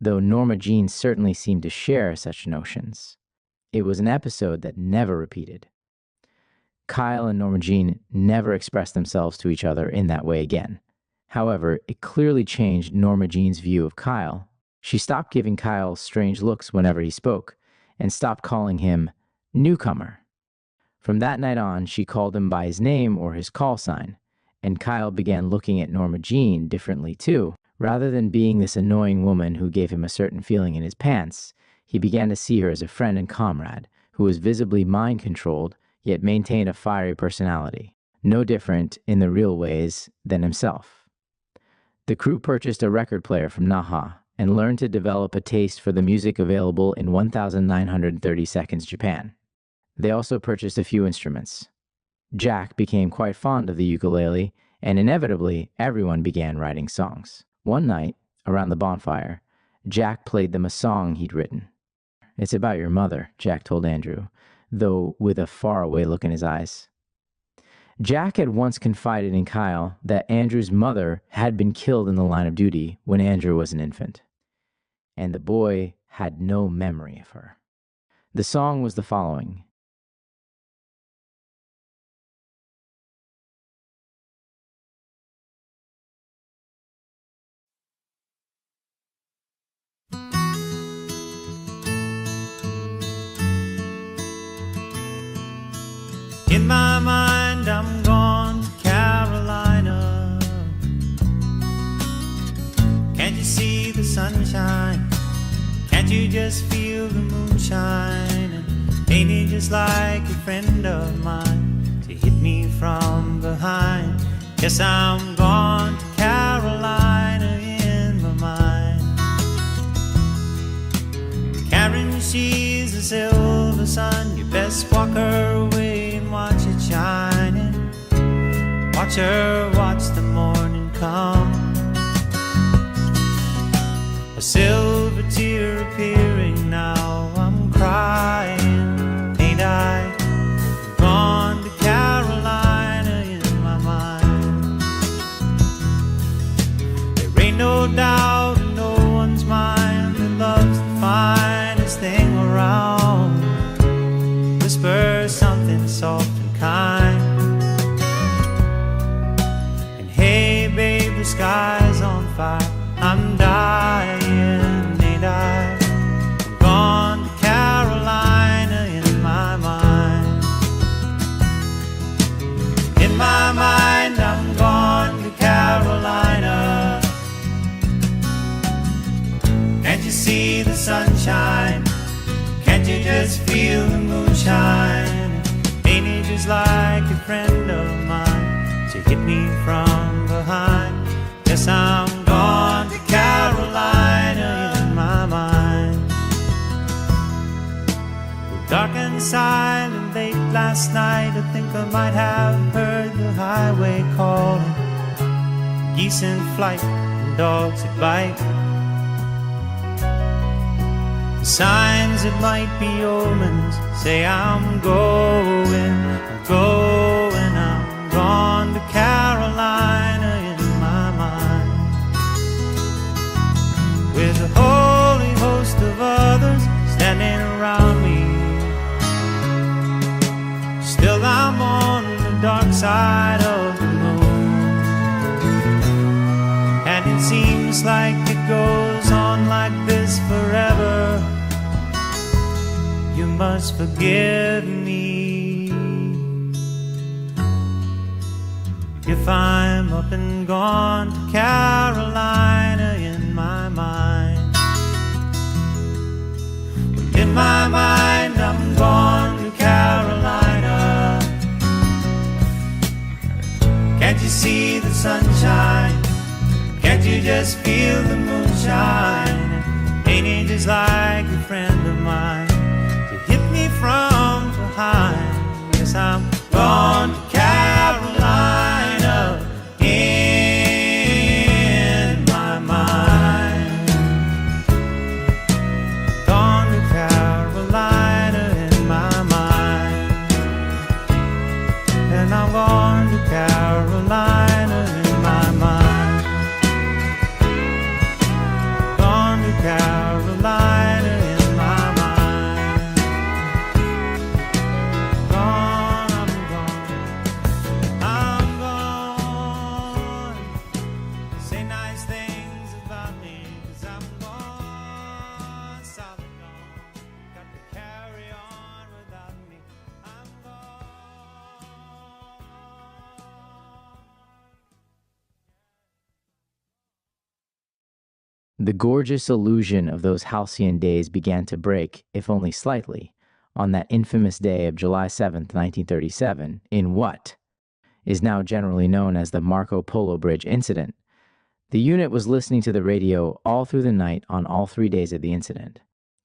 though Norma Jean certainly seemed to share such notions. It was an episode that never repeated. Kyle and Norma Jean never expressed themselves to each other in that way again. However, it clearly changed Norma Jean's view of Kyle. She stopped giving Kyle strange looks whenever he spoke, and stopped calling him newcomer. From that night on, she called him by his name or his call sign, and Kyle began looking at Norma Jean differently too. Rather than being this annoying woman who gave him a certain feeling in his pants, he began to see her as a friend and comrade, who was visibly mind-controlled, yet maintained a fiery personality, no different in the real ways than himself. The crew purchased a record player from Naha and learned to develop a taste for the music available in 1930 seconds Japan. They also purchased a few instruments. Jack became quite fond of the ukulele, and inevitably, everyone began writing songs. One night, around the bonfire, Jack played them a song he'd written. "It's about your mother," Jack told Andrew, though with a faraway look in his eyes. Jack had once confided in Kyle that Andrew's mother had been killed in the line of duty when Andrew was an infant, and the boy had no memory of her. The song was the following. In my mind, I'm gone to Carolina. Can't you see the sunshine? Can't you just feel the moonshine? And ain't it just like a friend of mine to hit me from behind? Yes, I'm gone to Carolina in my mind. Karen, she's a silver sun. You best walk her away and watch it shining. Watch her watch the morning come. a silver tear appearing now. I'm crying, ain't I? Gone to Carolina in my mind. There ain't no doubt in no one's mind that love's the finest thing around. Whisper something soft and kind. And hey babe, the sky's on fire. I'm dying, ain't I? I'm gone to Carolina in my mind. In my mind, I'm gone to Carolina. Can't you see the sunshine? Can't you just feel the moonshine? Ain't it just like a friend of mine to hit me from behind? Yes, I'm gone to Carolina in my mind. Dark and silent late last night, I think I might have heard the highway calling. Geese in flight and dogs that bite. The signs that might be omens say I'm going, I'm gone to Carolina in my mind. With a holy host of others standing around me, still I'm on the dark side of the moon. And it seems like it goes on like this forever. You must forgive me if I'm up and gone to Carolina in my mind. In my mind, I'm gone to Carolina. Can't you see the sunshine? Can't you just feel the moonshine? Ain't it just like a friend of mine to hit me from behind? Yes, I'm gone to Carolina in my mind. Gone to Carolina in my mind. And I'm gone to Carolina in my mind. Gone to Carolina in my mind. Gone, I'm gone. Say nice things about me, 'cause I'm gone, solid gone. Got to carry on without me. I'm gone. The gorgeous illusion of those halcyon days began to break, if only slightly, on that infamous day of July 7th, 1937, in what is now generally known as the Marco Polo Bridge incident. The unit was listening to the radio all through the night on all 3 days of the incident.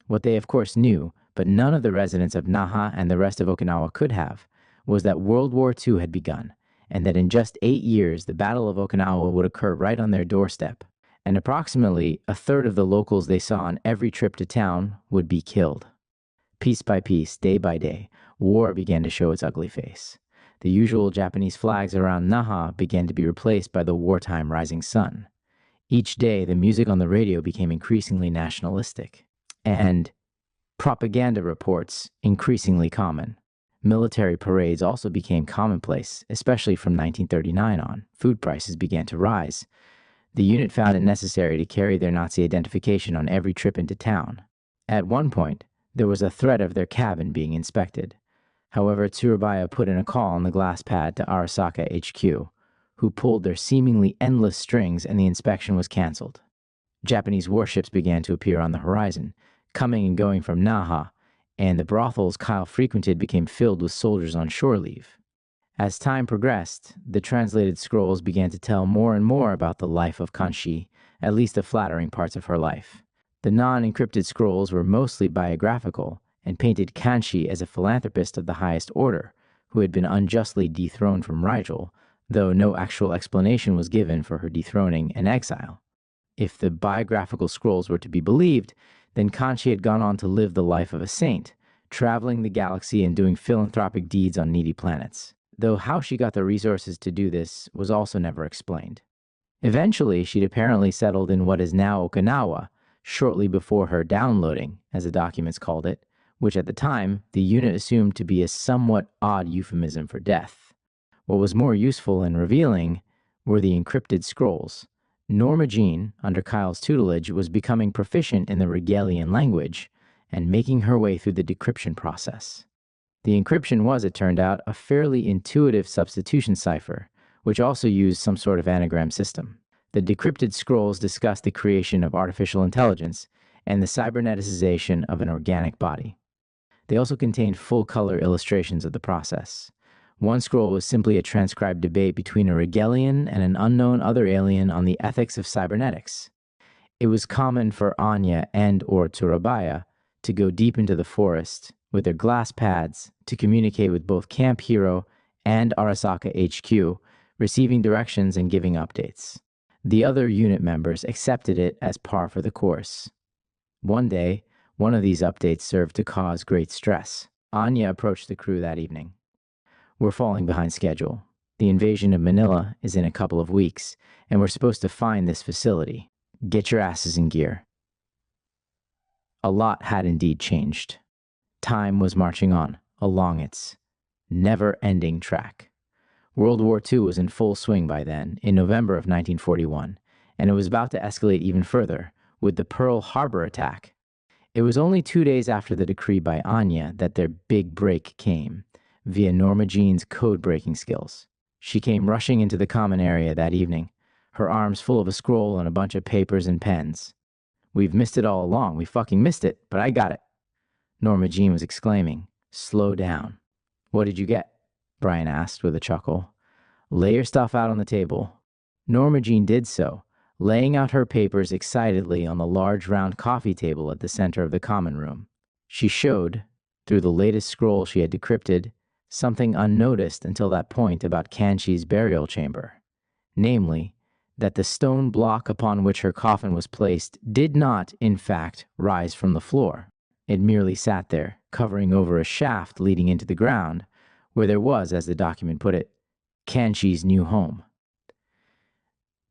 What they of course knew, but none of the residents of Naha and the rest of Okinawa could have, was that World War II had begun, and that in just 8 years the Battle of Okinawa would occur right on their doorstep, and approximately a third of the locals they saw on every trip to town would be killed. Piece by piece, day by day, war began to show its ugly face. The usual Japanese flags around Naha began to be replaced by the wartime rising sun. Each day, the music on the radio became increasingly nationalistic, and propaganda reports increasingly common. Military parades also became commonplace, especially from 1939 on. Food prices began to rise. The unit found it necessary to carry their Nazi identification on every trip into town. At one point, there was a threat of their cabin being inspected. However, Tsurabaya put in a call on the glass pad to Arasaka HQ, who pulled their seemingly endless strings, and the inspection was canceled. Japanese warships began to appear on the horizon, coming and going from Naha, and the brothels Kyle frequented became filled with soldiers on shore leave. As time progressed, the translated scrolls began to tell more and more about the life of Kanshi, at least the flattering parts of her life. The non-encrypted scrolls were mostly biographical and painted Kanshi as a philanthropist of the highest order, who had been unjustly dethroned from Rigel, though no actual explanation was given for her dethroning and exile. If the biographical scrolls were to be believed, then Kanchi had gone on to live the life of a saint, traveling the galaxy and doing philanthropic deeds on needy planets. Though how she got the resources to do this was also never explained. Eventually, she'd apparently settled in what is now Okinawa, shortly before her downloading, as the documents called it, which at the time the unit assumed to be a somewhat odd euphemism for death. What was more useful and revealing were the encrypted scrolls. Norma Jean, under Kyle's tutelage, was becoming proficient in the Regalian language and making her way through the decryption process. The encryption was, it turned out, a fairly intuitive substitution cipher, which also used some sort of anagram system. The decrypted scrolls discussed the creation of artificial intelligence and the cyberneticization of an organic body. They also contained full-color illustrations of the process. One scroll was simply a transcribed debate between a Regalian and an unknown other alien on the ethics of cybernetics. It was common for Anya and/or Tsurabaya to go deep into the forest with their glass pads to communicate with both Camp Hero and Arasaka HQ, receiving directions and giving updates. The other unit members accepted it as par for the course. One day, one of these updates served to cause great stress. Anya approached the crew that evening. "We're falling behind schedule. The invasion of Manila is in a couple of weeks, and we're supposed to find this facility. Get your asses in gear." A lot had indeed changed. Time was marching on, along its never-ending track. World War II was in full swing by then, in November of 1941, and it was about to escalate even further with the Pearl Harbor attack. It was only 2 days after the decree by Anya that their big break came, via Norma Jean's code-breaking skills. She came rushing into the common area that evening, her arms full of a scroll and a bunch of papers and pens. "We've missed it all along. We fucking missed it, but I got it," Norma Jean was exclaiming. "Slow down." "What did you get?" Brian asked with a chuckle. "Lay your stuff out on the table." Norma Jean did so, laying out her papers excitedly on the large round coffee table at the center of the common room. She showed, through the latest scroll she had decrypted, something unnoticed until that point about Kanchi's burial chamber. Namely, that the stone block upon which her coffin was placed did not, in fact, rise from the floor. It merely sat there, covering over a shaft leading into the ground, where there was, as the document put it, Kanchi's new home.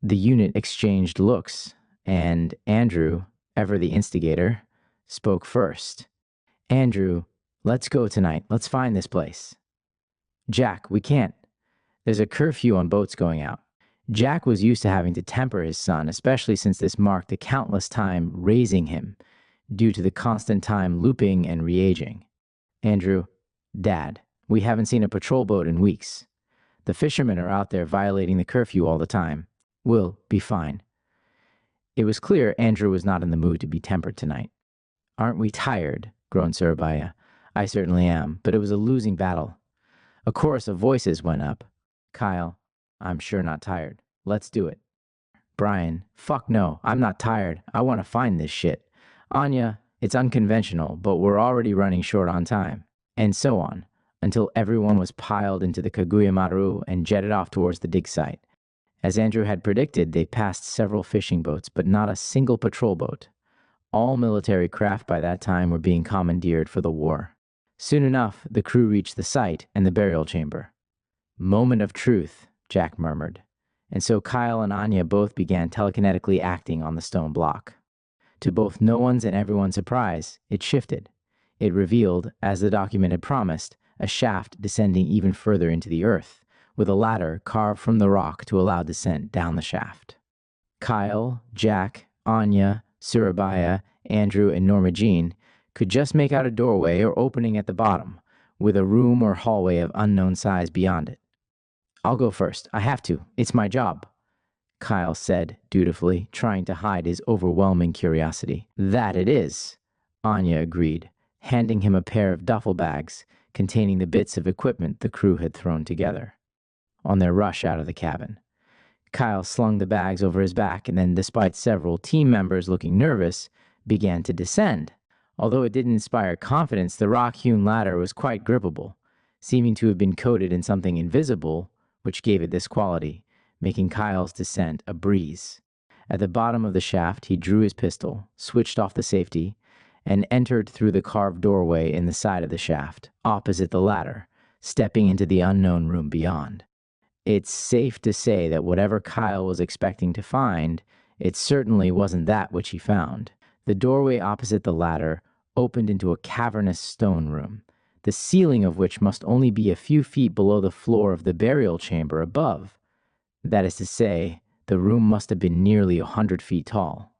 The unit exchanged looks, and Andrew, ever the instigator, spoke first. "Andrew, let's go tonight. Let's find this place." "Jack, we can't. There's a curfew on boats going out." Jack was used to having to temper his son, especially since this marked the countless time raising him, due to the constant time looping and re-aging. "Andrew, Dad, we haven't seen a patrol boat in weeks. The fishermen are out there violating the curfew all the time. We'll be fine." It was clear Andrew was not in the mood to be tempered tonight. "Aren't we tired?" groaned Surabaya. "I certainly am, but it was a losing battle." A chorus of voices went up. Kyle, "I'm sure not tired. Let's do it." Brian, "Fuck no, I'm not tired. I want to find this shit." Anya, "It's unconventional, but we're already running short on time." And so on, until everyone was piled into the Kaguya Maru and jetted off towards the dig site. As Andrew had predicted, they passed several fishing boats, but not a single patrol boat. All military craft by that time were being commandeered for the war. Soon enough, the crew reached the site and the burial chamber. "Moment of truth," Jack murmured. And so Kyle and Anya both began telekinetically acting on the stone block. To both no one's and everyone's surprise, it shifted. It revealed, as the document had promised, a shaft descending even further into the earth, with a ladder carved from the rock to allow descent down the shaft. Kyle, Jack, Anya, Surabaya, Andrew, and Norma Jean could just make out a doorway or opening at the bottom, with a room or hallway of unknown size beyond it. "I'll go first. I have to. It's my job," Kyle said dutifully, trying to hide his overwhelming curiosity. "That it is," Anya agreed, handing him a pair of duffel bags containing the bits of equipment the crew had thrown together on their rush out of the cabin. Kyle slung the bags over his back and then, despite several team members looking nervous, began to descend. Although it didn't inspire confidence, the rock-hewn ladder was quite grippable, seeming to have been coated in something invisible, which gave it this quality, making Kyle's descent a breeze. At the bottom of the shaft, he drew his pistol, switched off the safety, and entered through the carved doorway in the side of the shaft, opposite the ladder, stepping into the unknown room beyond. It's safe to say that whatever Kyle was expecting to find, it certainly wasn't that which he found. The doorway opposite the ladder opened into a cavernous stone room, the ceiling of which must only be a few feet below the floor of the burial chamber above. That is to say, the room must have been nearly 100 feet tall.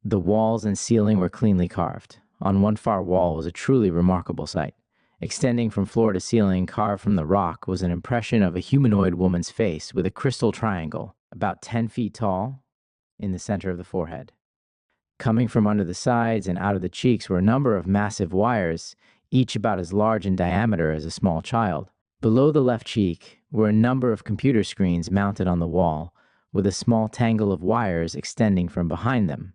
The walls and ceiling were cleanly carved. On one far wall was a truly remarkable sight. Extending from floor to ceiling, carved from the rock, was an impression of a humanoid woman's face with a crystal triangle, about 10 feet tall, in the center of the forehead. Coming from under the sides and out of the cheeks were a number of massive wires, each about as large in diameter as a small child. Below the left cheek were a number of computer screens mounted on the wall, with a small tangle of wires extending from behind them.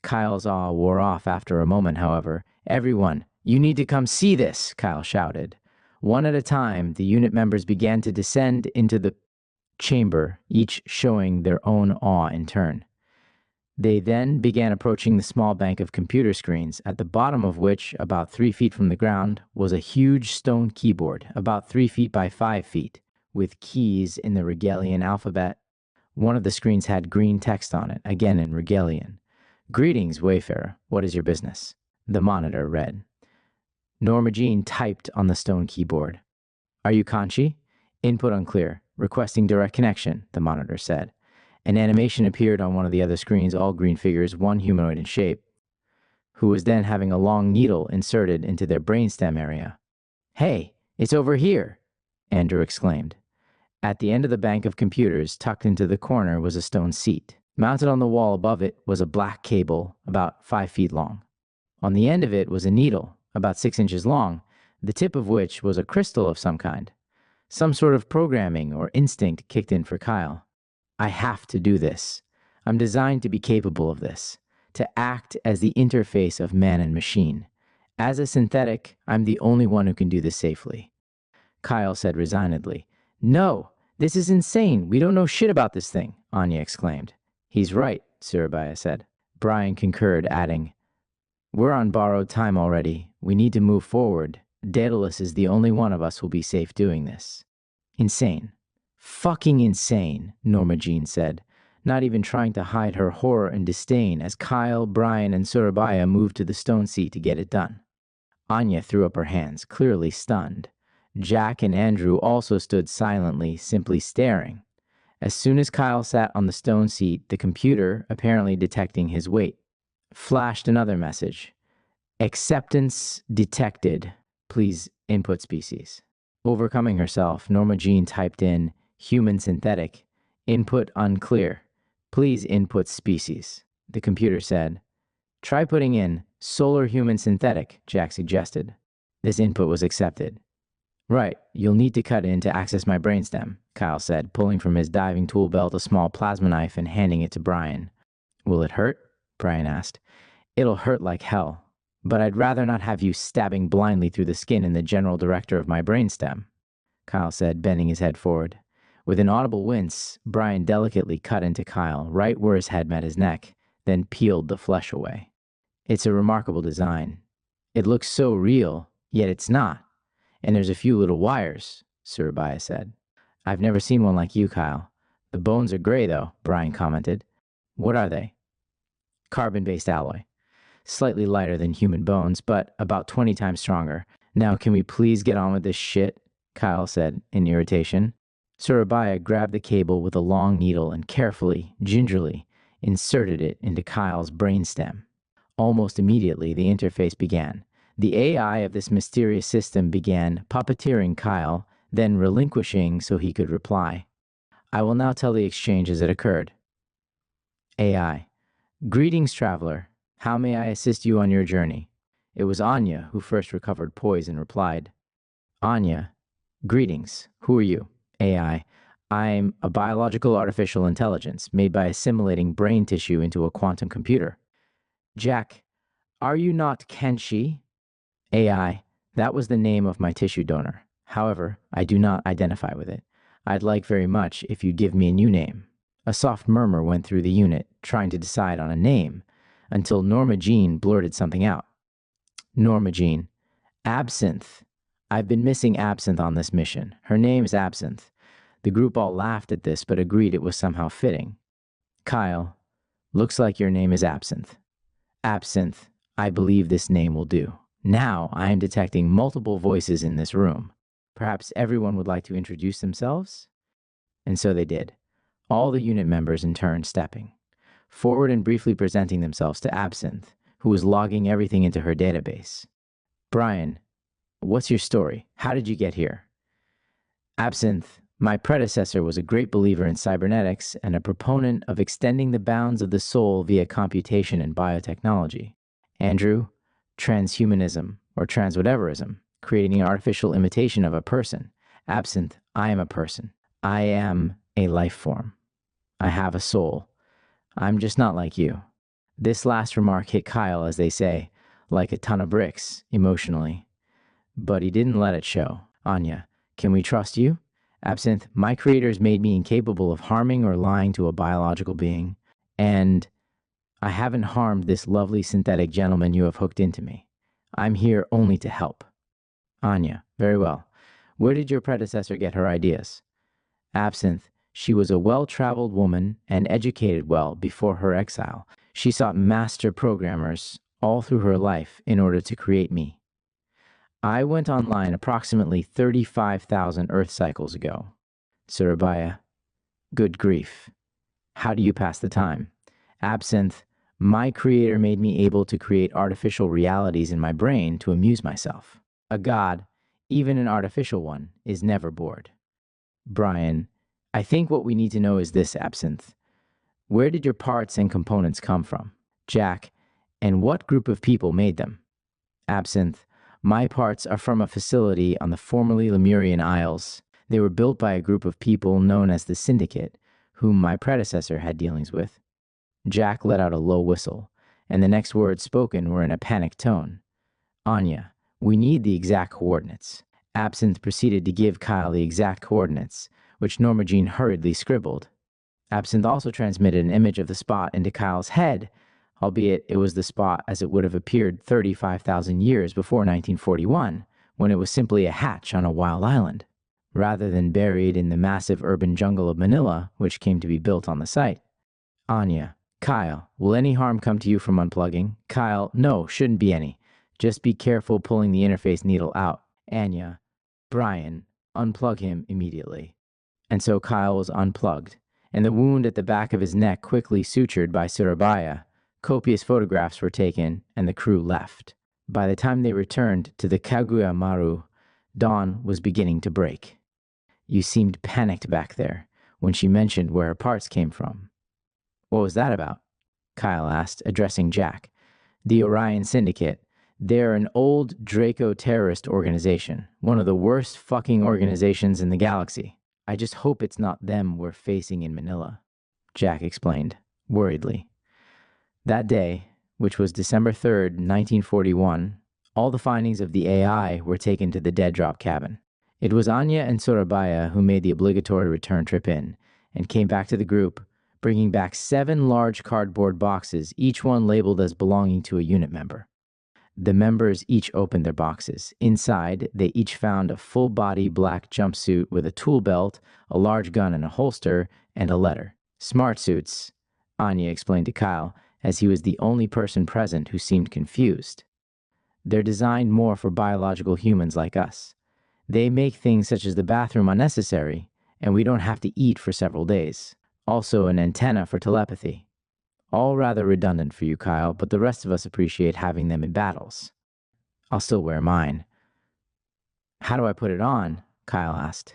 Kyle's awe wore off after a moment, however. "Everyone, you need to come see this," Kyle shouted. One at a time, the unit members began to descend into the chamber, each showing their own awe in turn. They then began approaching the small bank of computer screens, at the bottom of which, about 3 feet from the ground, was a huge stone keyboard, about 3 feet by 5 feet, with keys in the Regalian alphabet. One of the screens had green text on it, again in Regalian. "Greetings, Wayfarer. What is your business?" The monitor read. Norma Jean typed on the stone keyboard. "Are you Kanchi? Input unclear. Requesting direct connection," the monitor said. An animation appeared on one of the other screens, all green figures, one humanoid in shape, who was then having a long needle inserted into their brainstem area. "Hey, it's over here!" Andrew exclaimed. At the end of the bank of computers, tucked into the corner, was a stone seat. Mounted on the wall above it was a black cable about 5 feet long. On the end of it was a needle about 6 inches long, the tip of which was a crystal of some kind. Some sort of programming or instinct kicked in for Kyle. "I have to do this. I'm designed to be capable of this, to act as the interface of man and machine. As a synthetic, I'm the only one who can do this safely." Kyle said resignedly. "No, this is insane. We don't know shit about this thing," Anya exclaimed. "He's right," Surabaya said. Brian concurred, adding, "We're on borrowed time already. We need to move forward. Daedalus is the only one of us who'll be safe doing this." "Insane. Fucking insane," Norma Jean said, not even trying to hide her horror and disdain as Kyle, Brian, and Surabaya moved to the stone seat to get it done. Anya threw up her hands, clearly stunned. Jack and Andrew also stood silently, simply staring. As soon as Kyle sat on the stone seat, the computer, apparently detecting his weight, flashed another message. "Acceptance detected. Please input species." Overcoming herself, Norma Jean typed in, "Human synthetic. Input unclear. Please input species." The computer said, "Try putting in solar human synthetic," Jack suggested. This input was accepted. "Right, you'll need to cut in to access my brainstem," Kyle said, pulling from his diving tool belt a small plasma knife and handing it to Brian. "Will it hurt?" Brian asked. "It'll hurt like hell, but I'd rather not have you stabbing blindly through the skin in the general director of my brainstem," Kyle said, bending his head forward. With an audible wince, Brian delicately cut into Kyle, right where his head met his neck, then peeled the flesh away. "It's a remarkable design. It looks so real, yet it's not. And there's a few little wires," Surabaya said. "I've never seen one like you, Kyle. The bones are gray, though," Brian commented. "What are they?" "Carbon-based alloy. Slightly lighter than human bones, but about 20 times stronger. Now, can we please get on with this shit?" Kyle said in irritation. Surabaya grabbed the cable with a long needle and carefully, gingerly, inserted it into Kyle's brainstem. Almost immediately, the interface began. The AI of this mysterious system began puppeteering Kyle, then relinquishing so he could reply. "I will now tell the exchange as it occurred." AI. "Greetings, traveler. How may I assist you on your journey?" It was Anya who first recovered poise and replied. Anya. "Greetings. Who are you?" AI. "I'm a biological artificial intelligence made by assimilating brain tissue into a quantum computer." Jack. "Are you not Kenshi?" AI. "That was the name of my tissue donor. However, I do not identify with it. I'd like very much if you'd give me a new name." A soft murmur went through the unit, trying to decide on a name, until Norma Jean blurted something out. Norma Jean. Absinthe. I've been missing Absinthe on this mission. Her name's Absinthe. The group all laughed at this, but agreed it was somehow fitting. Kyle. Looks like your name is Absinthe. Absinthe. I believe this name will do. Now I am detecting multiple voices in this room. Perhaps everyone would like to introduce themselves? And so they did. All the unit members in turn stepping forward and briefly presenting themselves to Absinthe, who was logging everything into her database. Brian, what's your story? How did you get here? Absinthe, my predecessor was a great believer in cybernetics and a proponent of extending the bounds of the soul via computation and biotechnology. Andrew, transhumanism or transwhateverism, creating an artificial imitation of a person. Absinthe, I am a person. I am a life form. I have a soul. I'm just not like you. This last remark hit Kyle, as they say, like a ton of bricks, emotionally. But he didn't let it show. Anya, can we trust you? Absinthe, my creators made me incapable of harming or lying to a biological being, and I haven't harmed this lovely synthetic gentleman you have hooked into me. I'm here only to help. Anya, very well. Where did your predecessor get her ideas? Absinthe, she was a well-traveled woman and educated well before her exile. She sought master programmers all through her life in order to create me. I went online approximately 35,000 Earth cycles ago. Surabaya, good grief. How do you pass the time? Absinthe, my creator made me able to create artificial realities in my brain to amuse myself. A god, even an artificial one, is never bored. Brian, I think what we need to know is this, Absinthe. Where did your parts and components come from? Jack, and what group of people made them? Absinthe, my parts are from a facility on the formerly Lemurian Isles. They were built by a group of people known as the Syndicate, whom my predecessor had dealings with. Jack let out a low whistle, and the next words spoken were in a panicked tone. Anya, we need the exact coordinates. Absinthe proceeded to give Kyle the exact coordinates, which Norma Jean hurriedly scribbled. Absinthe also transmitted an image of the spot into Kyle's head, albeit it was the spot as it would have appeared 35,000 years before 1941, when it was simply a hatch on a wild island, rather than buried in the massive urban jungle of Manila, which came to be built on the site. Anya, Kyle, will any harm come to you from unplugging? Kyle, no, shouldn't be any. Just be careful pulling the interface needle out. Anya, Brian, unplug him immediately. And so Kyle was unplugged, and the wound at the back of his neck quickly sutured by Surabaya. Copious photographs were taken, and the crew left. By the time they returned to the Kaguya Maru, dawn was beginning to break. You seemed panicked back there when she mentioned where her parts came from. What was that about? Kyle asked, addressing Jack. The Orion Syndicate. They're an old Draco terrorist organization, one of the worst fucking organizations in the galaxy. I just hope it's not them we're facing in Manila, Jack explained, worriedly. That day, which was December 3rd, 1941, all the findings of the AI were taken to the dead drop cabin. It was Anya and Surabaya who made the obligatory return trip in, and came back to the group, bringing back 7 large cardboard boxes, each one labeled as belonging to a unit member. The members each opened their boxes. Inside, they each found a full-body black jumpsuit with a tool belt, a large gun in a holster, and a letter. Smart suits, Anya explained to Kyle, as he was the only person present who seemed confused. They're designed more for biological humans like us. They make things such as the bathroom unnecessary, and we don't have to eat for several days. Also an antenna for telepathy. All rather redundant for you, Kyle, but the rest of us appreciate having them in battles. I'll still wear mine. How do I put it on? Kyle asked.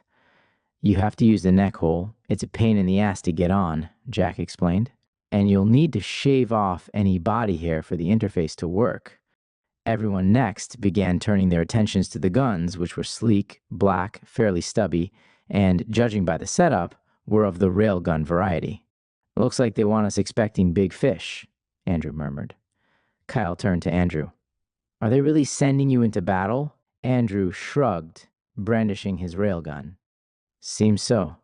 You have to use the neck hole. It's a pain in the ass to get on, Jack explained. And you'll need to shave off any body hair for the interface to work. Everyone next began turning their attentions to the guns, which were sleek, black, fairly stubby, and, judging by the setup, were of the railgun variety. Looks like they want us expecting big fish, Andrew murmured. Kyle turned to Andrew. Are they really sending you into battle? Andrew shrugged, brandishing his railgun. Seems so.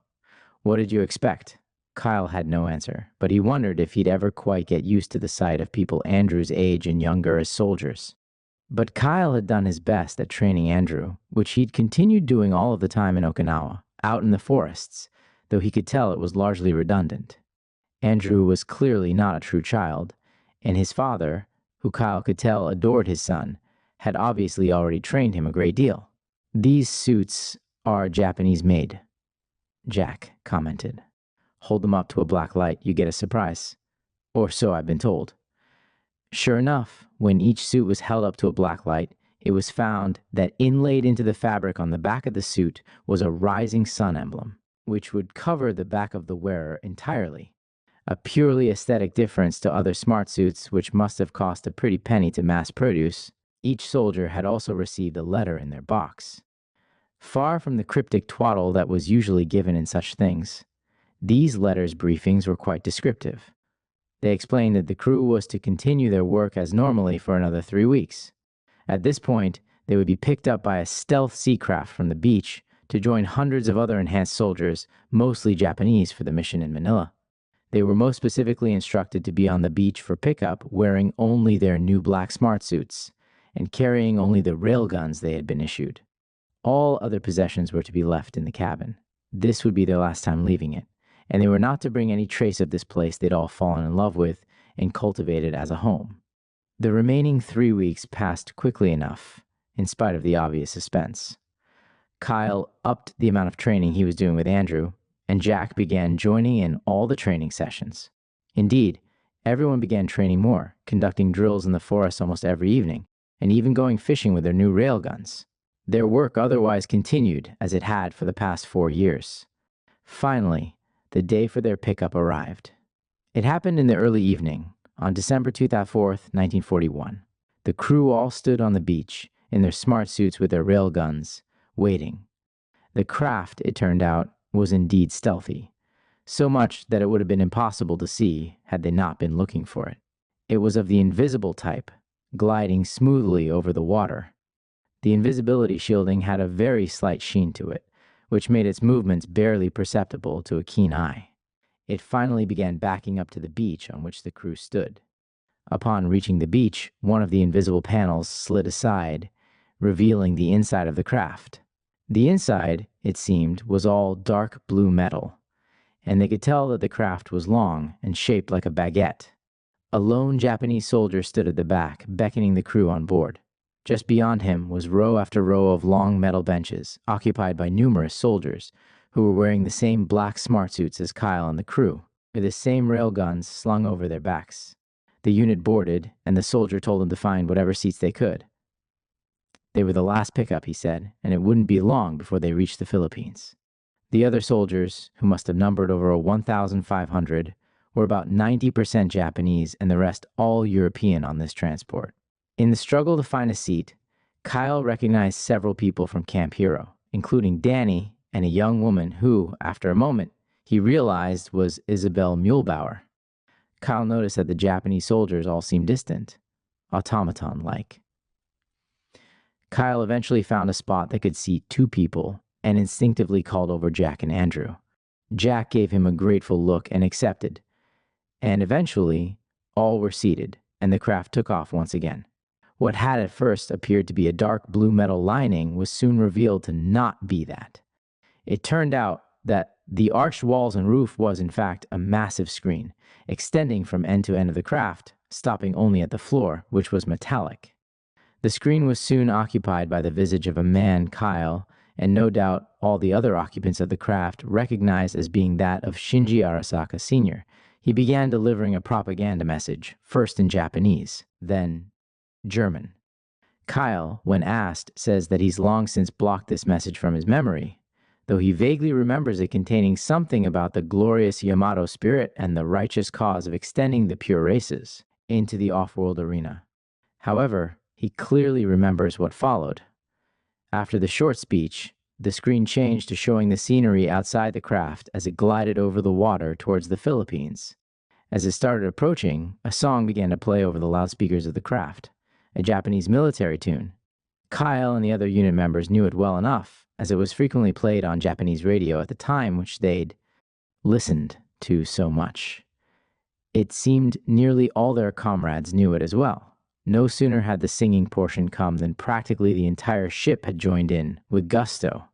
What did you expect? Kyle had no answer, but he wondered if he'd ever quite get used to the sight of people Andrew's age and younger as soldiers. But Kyle had done his best at training Andrew, which he'd continued doing all of the time in Okinawa, out in the forests, though he could tell it was largely redundant. Andrew was clearly not a true child, and his father, who Kyle could tell adored his son, had obviously already trained him a great deal. "These suits are Japanese-made," Jack commented. "Hold them up to a black light, you get a surprise. Or so I've been told." Sure enough, when each suit was held up to a black light, it was found that inlaid into the fabric on the back of the suit was a rising sun emblem, which would cover the back of the wearer entirely. A purely aesthetic difference to other smart suits, which must have cost a pretty penny to mass produce. Each soldier had also received a letter in their box. Far from the cryptic twaddle that was usually given in such things, these letters' briefings were quite descriptive. They explained that the crew was to continue their work as normally for another 3 weeks. At this point, they would be picked up by a stealth seacraft from the beach to join hundreds of other enhanced soldiers, mostly Japanese, for the mission in Manila. They were most specifically instructed to be on the beach for pickup wearing only their new black smart suits and carrying only the railguns they had been issued. All other possessions were to be left in the cabin. This would be their last time leaving it, and they were not to bring any trace of this place they'd all fallen in love with and cultivated as a home. The remaining 3 weeks passed quickly enough, in spite of the obvious suspense. Kyle upped the amount of training he was doing with Andrew, and Jack began joining in all the training sessions. Indeed, everyone began training more, conducting drills in the forest almost every evening, and even going fishing with their new railguns. Their work otherwise continued as it had for the past 4 years. Finally, the day for their pickup arrived. It happened in the early evening, on December 4th, 1941. The crew all stood on the beach, in their smart suits with their railguns, waiting. The craft, it turned out, was indeed stealthy, so much that it would have been impossible to see had they not been looking for it. It was of the invisible type, gliding smoothly over the water. The invisibility shielding had a very slight sheen to it, which made its movements barely perceptible to a keen eye. It finally began backing up to the beach on which the crew stood. Upon reaching the beach, one of the invisible panels slid aside, revealing the inside of the craft. The inside, it seemed, was all dark blue metal, and they could tell that the craft was long and shaped like a baguette. A lone Japanese soldier stood at the back, beckoning the crew on board. Just beyond him was row after row of long metal benches, occupied by numerous soldiers, who were wearing the same black smart suits as Kyle and the crew, with the same railguns slung over their backs. The unit boarded, and the soldier told them to find whatever seats they could. They were the last pickup, he said, and it wouldn't be long before they reached the Philippines. The other soldiers, who must have numbered over 1,500, were about 90% Japanese and the rest all European on this transport. In the struggle to find a seat, Kyle recognized several people from Camp Hero, including Danny and a young woman who, after a moment, he realized was Isabel Muehlbauer. Kyle noticed that the Japanese soldiers all seemed distant, automaton-like. Kyle eventually found a spot that could seat 2 people and instinctively called over Jack and Andrew. Jack gave him a grateful look and accepted, and eventually all were seated and the craft took off once again. What had at first appeared to be a dark blue metal lining was soon revealed to not be that. It turned out that the arched walls and roof was, in fact, a massive screen, extending from end to end of the craft, stopping only at the floor, which was metallic. The screen was soon occupied by the visage of a man Kyle, and no doubt all the other occupants of the craft recognized as being that of Shinji Arasaka Sr. He began delivering a propaganda message, first in Japanese, then German. Kyle, when asked, says that he's long since blocked this message from his memory, though he vaguely remembers it containing something about the glorious Yamato spirit and the righteous cause of extending the pure races into the off-world arena. However, he clearly remembers what followed. After the short speech, the screen changed to showing the scenery outside the craft as it glided over the water towards the Philippines. As it started approaching, a song began to play over the loudspeakers of the craft, a Japanese military tune. Kyle and the other unit members knew it well enough, as it was frequently played on Japanese radio at the time, which they'd listened to so much. It seemed nearly all their comrades knew it as well. No sooner had the singing portion come than practically the entire ship had joined in, with gusto.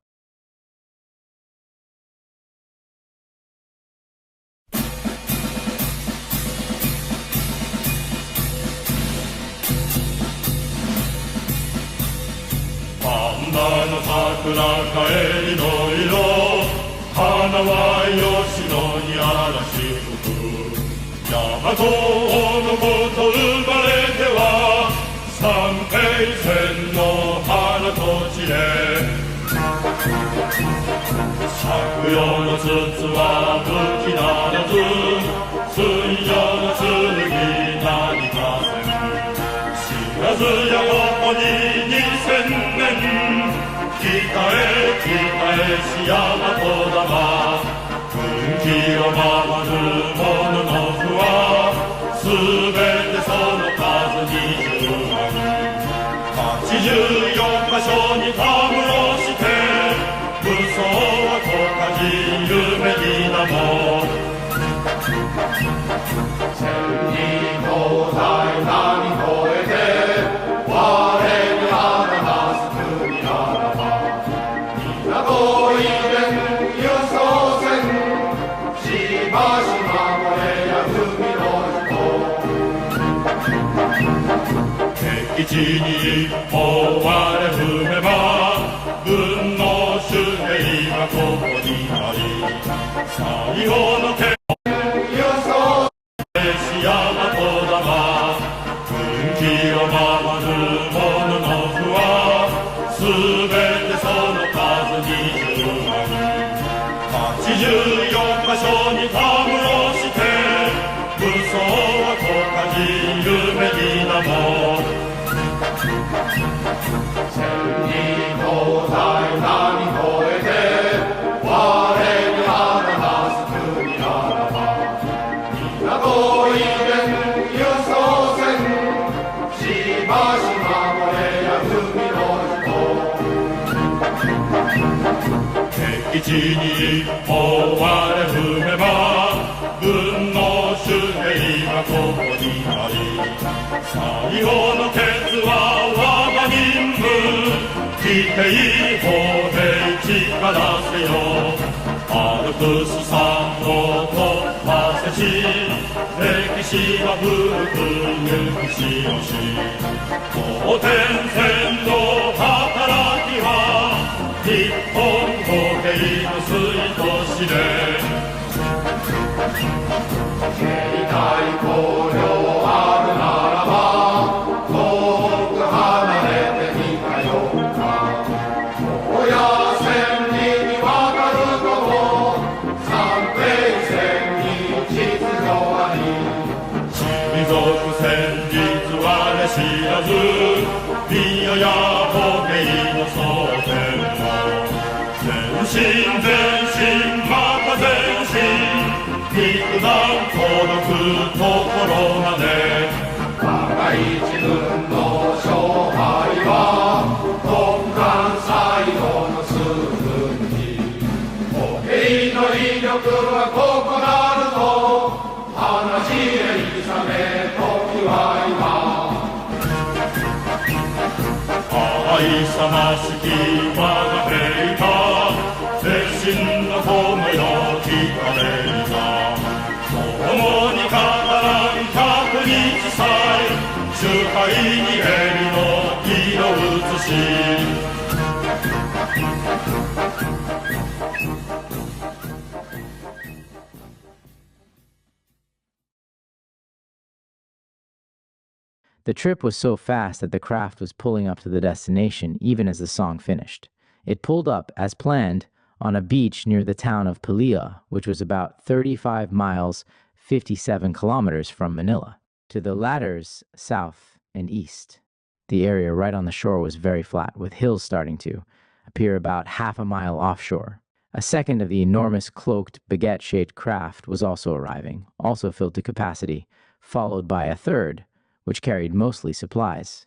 The trip was so fast that the craft was pulling up to the destination even as the song finished. It pulled up, as planned, on a beach near the town of Pelia, which was about 35 miles, 57 kilometers from Manila. To the latter's south and east, the area right on the shore was very flat, with hills starting to appear about half a mile offshore. A second of the enormous cloaked baguette-shaped craft was also arriving, also filled to capacity, followed by a third, which carried mostly supplies.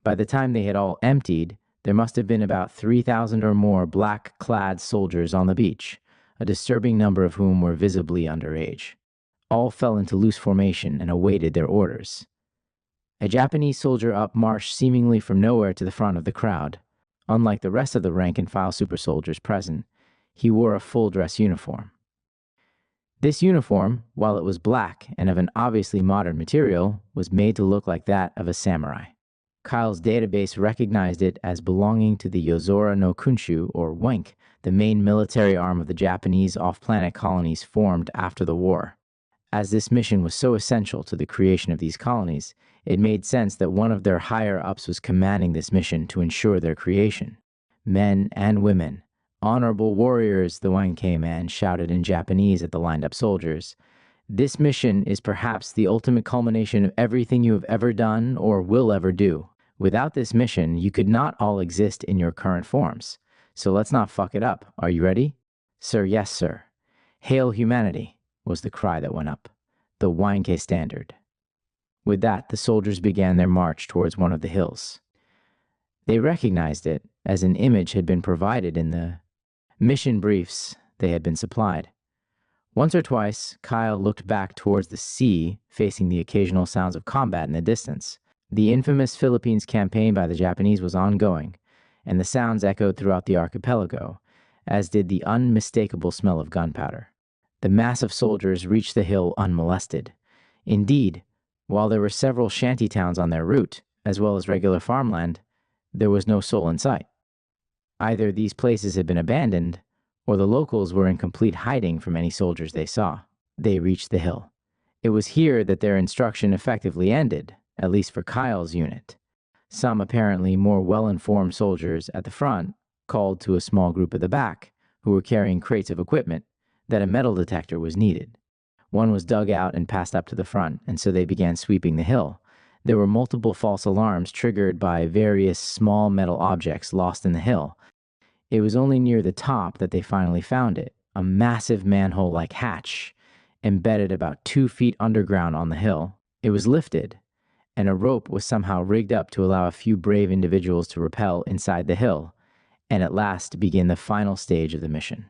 By the time they had all emptied, there must have been about 3,000 or more black-clad soldiers on the beach, a disturbing number of whom were visibly underage. All fell into loose formation and awaited their orders. A Japanese soldier upmarched seemingly from nowhere to the front of the crowd. Unlike the rest of the rank-and-file super soldiers present, he wore a full-dress uniform. This uniform, while it was black and of an obviously modern material, was made to look like that of a samurai. Kyle's database recognized it as belonging to the Yozora no Kunshu, or WENK, the main military arm of the Japanese off-planet colonies formed after the war. As this mission was so essential to the creation of these colonies, it made sense that one of their higher-ups was commanding this mission to ensure their creation. Men and women, honorable warriors, the Wankai man shouted in Japanese at the lined-up soldiers. This mission is perhaps the ultimate culmination of everything you have ever done or will ever do. Without this mission, you could not all exist in your current forms. So let's not fuck it up. Are you ready? Sir, yes, sir. Hail humanity, was the cry that went up. The Wankai standard. With that, the soldiers began their march towards one of the hills. They recognized it, as an image had been provided in the mission briefs they had been supplied. Once or twice, Kyle looked back towards the sea, facing the occasional sounds of combat in the distance. The infamous Philippines campaign by the Japanese was ongoing, and the sounds echoed throughout the archipelago, as did the unmistakable smell of gunpowder. The mass of soldiers reached the hill unmolested. Indeed, while there were several shanty towns on their route, as well as regular farmland, there was no soul in sight. Either these places had been abandoned, or the locals were in complete hiding from any soldiers they saw. They reached the hill. It was here that their instruction effectively ended, at least for Kyle's unit. Some apparently more well-informed soldiers at the front called to a small group at the back, who were carrying crates of equipment, that a metal detector was needed. One was dug out and passed up to the front, and so they began sweeping the hill. There were multiple false alarms triggered by various small metal objects lost in the hill. It was only near the top that they finally found it, a massive manhole-like hatch, embedded about 2 feet underground on the hill. It was lifted, and a rope was somehow rigged up to allow a few brave individuals to rappel inside the hill, and at last begin the final stage of the mission.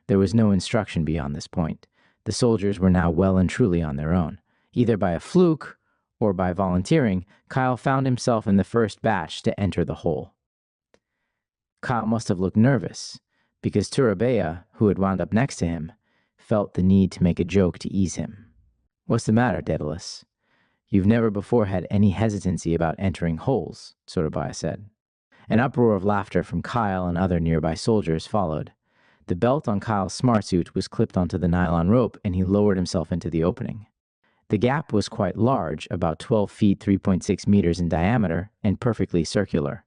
There was no instruction beyond this point. The soldiers were now well and truly on their own. Either by a fluke or by volunteering, Kyle found himself in the first batch to enter the hole. Kyle must have looked nervous, because Turabeya, who had wound up next to him, felt the need to make a joke to ease him. "What's the matter, Daedalus? You've never before had any hesitancy about entering holes," Tsurabaya said. An uproar of laughter from Kyle and other nearby soldiers followed. The belt on Kyle's smart suit was clipped onto the nylon rope, and he lowered himself into the opening. The gap was quite large, about 12 feet 3.6 meters in diameter, and perfectly circular.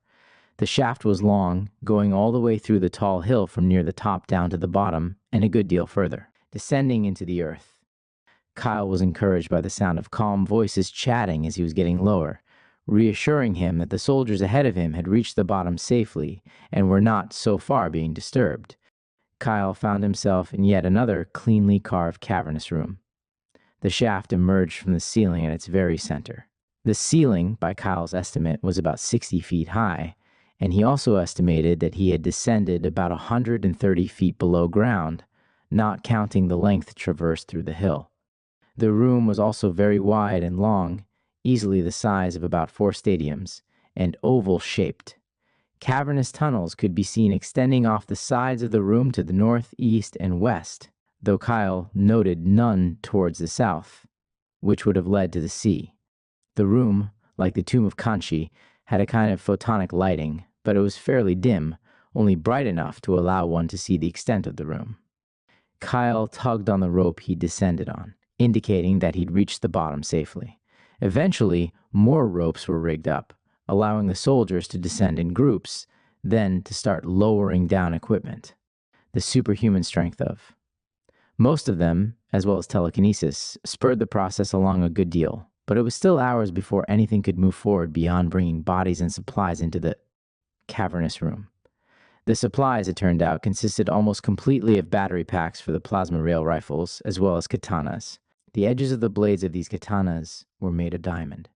The shaft was long, going all the way through the tall hill from near the top down to the bottom, and a good deal further. Descending into the earth, Kyle was encouraged by the sound of calm voices chatting as he was getting lower, reassuring him that the soldiers ahead of him had reached the bottom safely and were not so far being disturbed. Kyle found himself in yet another cleanly carved cavernous room. The shaft emerged from the ceiling at its very center. The ceiling, by Kyle's estimate, was about 60 feet high, and he also estimated that he had descended about 130 feet below ground, not counting the length traversed through the hill. The room was also very wide and long, easily the size of about 4 stadiums, and oval-shaped. Cavernous tunnels could be seen extending off the sides of the room to the north, east, and west, though Kyle noted none towards the south, which would have led to the sea. The room, like the tomb of Kanchi, had a kind of photonic lighting, but it was fairly dim, only bright enough to allow one to see the extent of the room. Kyle tugged on the rope he descended on, indicating that he'd reached the bottom safely. Eventually, more ropes were rigged up, allowing the soldiers to descend in groups, then to start lowering down equipment. The superhuman strength of most of them, as well as telekinesis, spurred the process along a good deal, but it was still hours before anything could move forward beyond bringing bodies and supplies into the cavernous room. The supplies, it turned out, consisted almost completely of battery packs for the plasma rail rifles, as well as katanas. The edges of the blades of these katanas were made of diamond.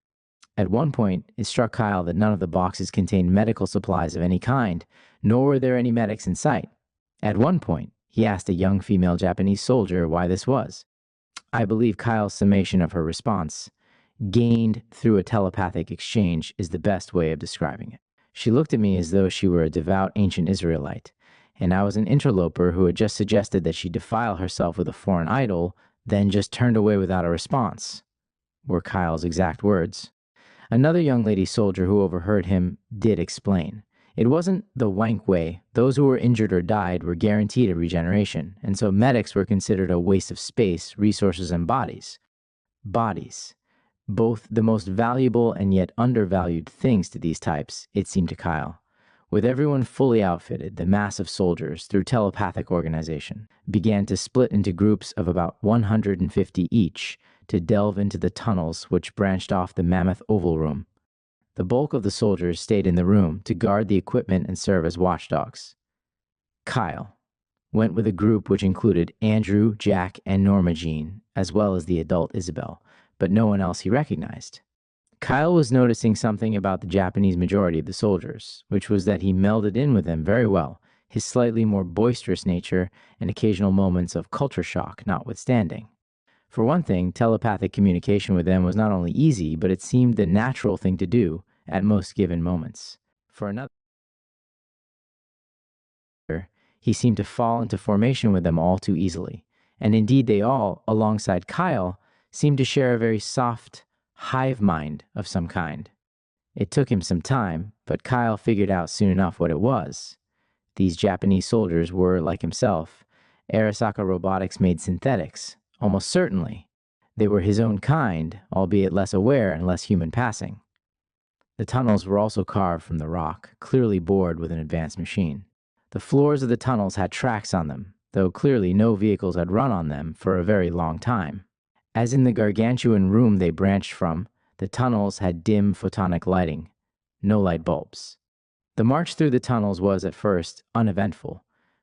At one point, it struck Kyle that none of the boxes contained medical supplies of any kind, nor were there any medics in sight. At one point, He asked a young female Japanese soldier why this was. I believe Kyle's summation of her response, gained through a telepathic exchange, is the best way of describing it. She looked at me as though she were a devout ancient Israelite, and I was an interloper who had just suggested that she defile herself with a foreign idol, then just turned away without a response, were Kyle's exact words. Another young lady soldier who overheard him did explain. It wasn't the wank way. Those who were injured or died were guaranteed a regeneration, and so medics were considered a waste of space, resources, and bodies. Bodies. Both the most valuable and yet undervalued things to these types, it seemed to Kyle. With everyone fully outfitted, the mass of soldiers, through telepathic organization, began to split into groups of about 150 each to delve into the tunnels which branched off the mammoth oval room. The bulk of the soldiers stayed in the room to guard the equipment and serve as watchdogs. Kyle went with a group which included Andrew, Jack, and Norma Jean, as well as the adult Isabel, but no one else he recognized. Kyle was noticing something about the Japanese majority of the soldiers, which was that he melded in with them very well, his slightly more boisterous nature and occasional moments of culture shock notwithstanding. For one thing, telepathic communication with them was not only easy, but it seemed the natural thing to do at most given moments. For another, he seemed to fall into formation with them all too easily, and indeed they all, alongside Kyle, seemed to share a very soft hive mind of some kind. It took him some time, but Kyle figured out soon enough what it was. These Japanese soldiers were, like himself, Arasaka Robotics-made synthetics. Almost certainly, they were his own kind, albeit less aware and less human passing. The tunnels were also carved from the rock, clearly bored with an advanced machine. The floors of the tunnels had tracks on them, though clearly no vehicles had run on them for a very long time. As in the gargantuan room they branched from, the tunnels had dim photonic lighting, no light bulbs. The march through the tunnels was, at first, uneventful,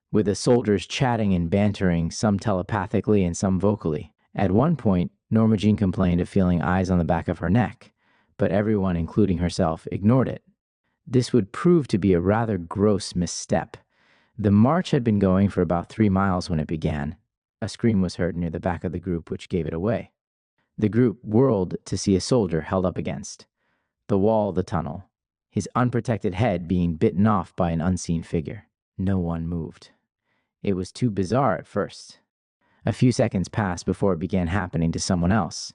with the soldiers chatting and bantering, some telepathically and some vocally. At one point, Norma Jean complained of feeling eyes on the back of her neck, but everyone, including herself, ignored it. This would prove to be a rather gross misstep. The march had been going for about 3 miles when it began. A scream was heard near the back of the group, which gave it away. The group whirled to see a soldier held up against the wall of the tunnel, his unprotected head being bitten off by an unseen figure. No one moved. It was too bizarre at first. A few seconds passed before it began happening to someone else.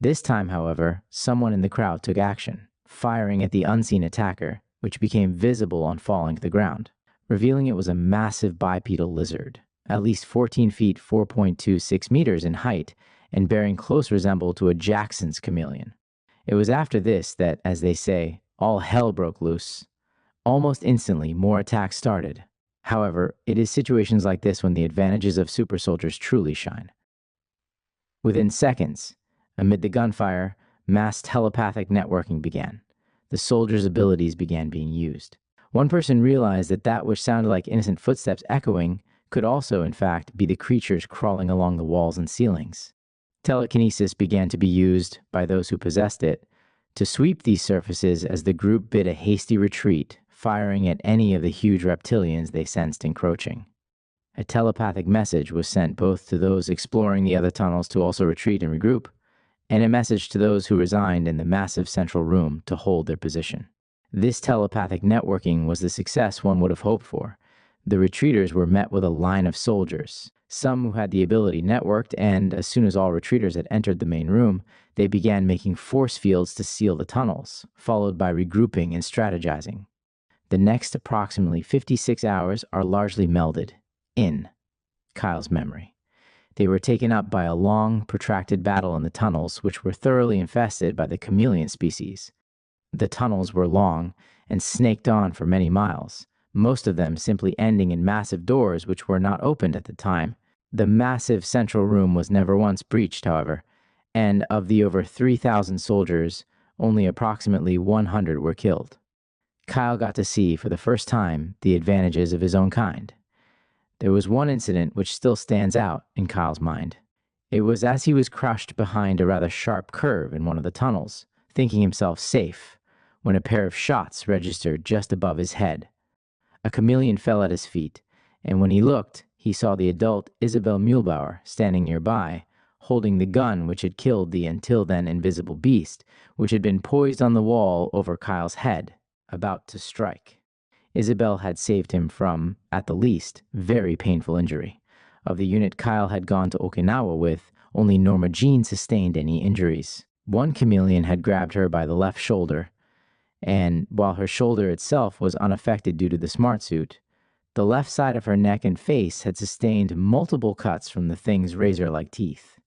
This time, however, someone in the crowd took action, firing at the unseen attacker, which became visible on falling to the ground, revealing it was a massive bipedal lizard, at least 14 feet 4.26 meters in height, and bearing close resemblance to a Jackson's chameleon. It was after this that, as they say, all hell broke loose. Almost instantly, more attacks started. However, it is situations like this when the advantages of super soldiers truly shine. Within seconds, amid the gunfire, mass telepathic networking began. The soldiers' abilities began being used. One person realized that that which sounded like innocent footsteps echoing could also, in fact, be the creatures crawling along the walls and ceilings. Telekinesis began to be used, by those who possessed it, to sweep these surfaces as the group bid a hasty retreat, firing at any of the huge reptilians they sensed encroaching. A telepathic message was sent both to those exploring the other tunnels to also retreat and regroup, and a message to those who resigned in the massive central room to hold their position. This telepathic networking was the success one would have hoped for. The retreaters were met with a line of soldiers. Some who had the ability networked, and as soon as all retreaters had entered the main room, they began making force fields to seal the tunnels, followed by regrouping and strategizing. The next approximately 56 hours are largely melded in Kyle's memory. They were taken up by a long, protracted battle in the tunnels, which were thoroughly infested by the chameleon species. The tunnels were long and snaked on for many miles, most of them simply ending in massive doors which were not opened at the time. The massive central room was never once breached, however, and of the over 3,000 soldiers, only approximately 100 were killed. Kyle got to see, for the first time, the advantages of his own kind. There was one incident which still stands out in Kyle's mind. It was as he was crushed behind a rather sharp curve in one of the tunnels, thinking himself safe, when a pair of shots registered just above his head. A chameleon fell at his feet, and when he looked, he saw the adult Isabel Muehlbauer standing nearby, holding the gun which had killed the until then invisible beast, which had been poised on the wall over Kyle's head, about to strike. Isabel had saved him from, at the least, very painful injury. Of the unit Kyle had gone to Okinawa with, only Norma Jean sustained any injuries. One chameleon had grabbed her by the left shoulder, and while her shoulder itself was unaffected due to the smart suit, the left side of her neck and face had sustained multiple cuts from the thing's razor-like teeth.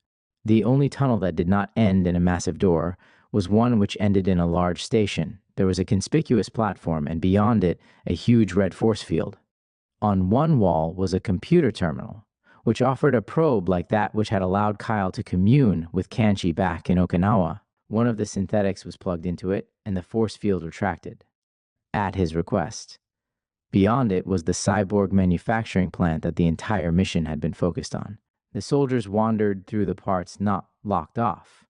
The only tunnel that did not end in a massive door was one which ended in a large station. There was a conspicuous platform, and beyond it, a huge red force field. On one wall was a computer terminal, which offered a probe like that which had allowed Kyle to commune with Kanchi back in Okinawa. One of the synthetics was plugged into it, and the force field retracted, at his request. Beyond it was the cyborg manufacturing plant that the entire mission had been focused on. The soldiers wandered through the parts not locked off.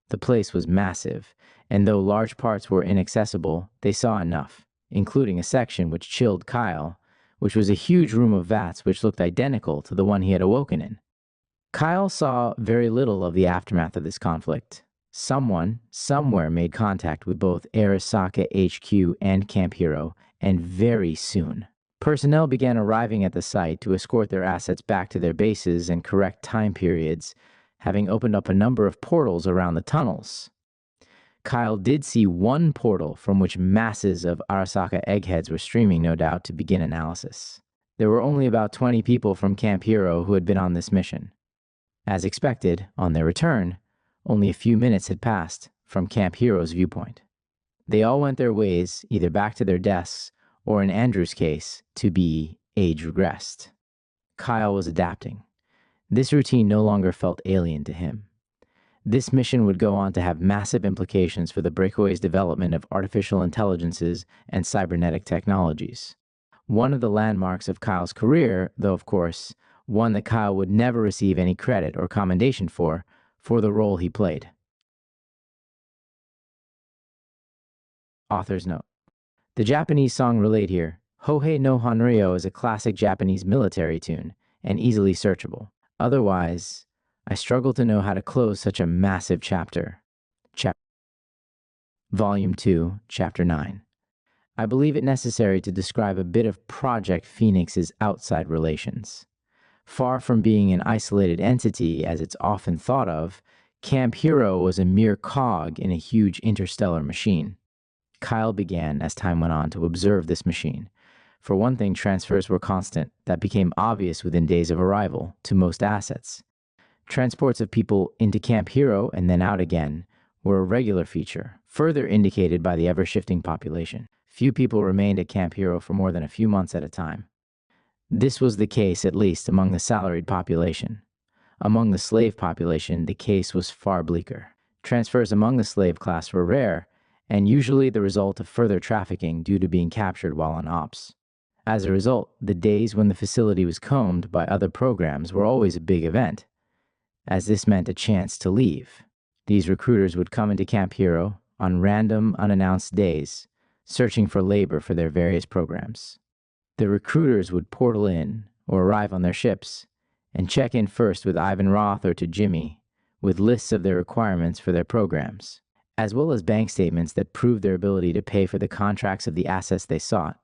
The place was massive, and though large parts were inaccessible, they saw enough, including a section which chilled Kyle, which was a huge room of vats which looked identical to the one he had awoken in. Kyle saw very little of the aftermath of this conflict. Someone, somewhere made contact with both Arasaka HQ and Camp Hero, and very soon. Personnel began arriving at the site to escort their assets back to their bases and correct time periods, having opened up a number of portals around the tunnels. Kyle did see one portal from which masses of Arasaka eggheads were streaming, no doubt, to begin analysis. There were only about 20 people from Camp Hero who had been on this mission. As expected, on their return, only a few minutes had passed from Camp Hero's viewpoint. They all went their ways, either back to their desks, or in Andrew's case, to be age regressed. Kyle was adapting. This routine no longer felt alien to him. This mission would go on to have massive implications for the breakaway's development of artificial intelligences and cybernetic technologies. One of the landmarks of Kyle's career, though of course, one that Kyle would never receive any credit or commendation for the role he played. Author's note. The Japanese song relayed here, Hohei no Hanryo, is a classic Japanese military tune and easily searchable. Otherwise, I struggle to know how to close such a massive chapter. Volume 2, Chapter 9. I believe it necessary to describe a bit of Project Phoenix's outside relations. Far from being an isolated entity, as it's often thought of, Camp Hero was a mere cog in a huge interstellar machine. Kyle began, as time went on, to observe this machine. For one thing, transfers were constant. That became obvious within days of arrival to most assets. Transports of people into Camp Hero and then out again were a regular feature, further indicated by the ever-shifting population. Few people remained at Camp Hero for more than a few months at a time. This was the case, at least, among the salaried population. Among the slave population, the case was far bleaker. Transfers among the slave class were rare, and usually the result of further trafficking due to being captured while on ops. As a result, the days when the facility was combed by other programs were always a big event, as this meant a chance to leave. These recruiters would come into Camp Hero on random, unannounced days, searching for labor for their various programs. The recruiters would portal in, or arrive on their ships, and check in first with Ivan Roth or to Jimmy, with lists of their requirements for their programs, as well as bank statements that proved their ability to pay for the contracts of the assets they sought.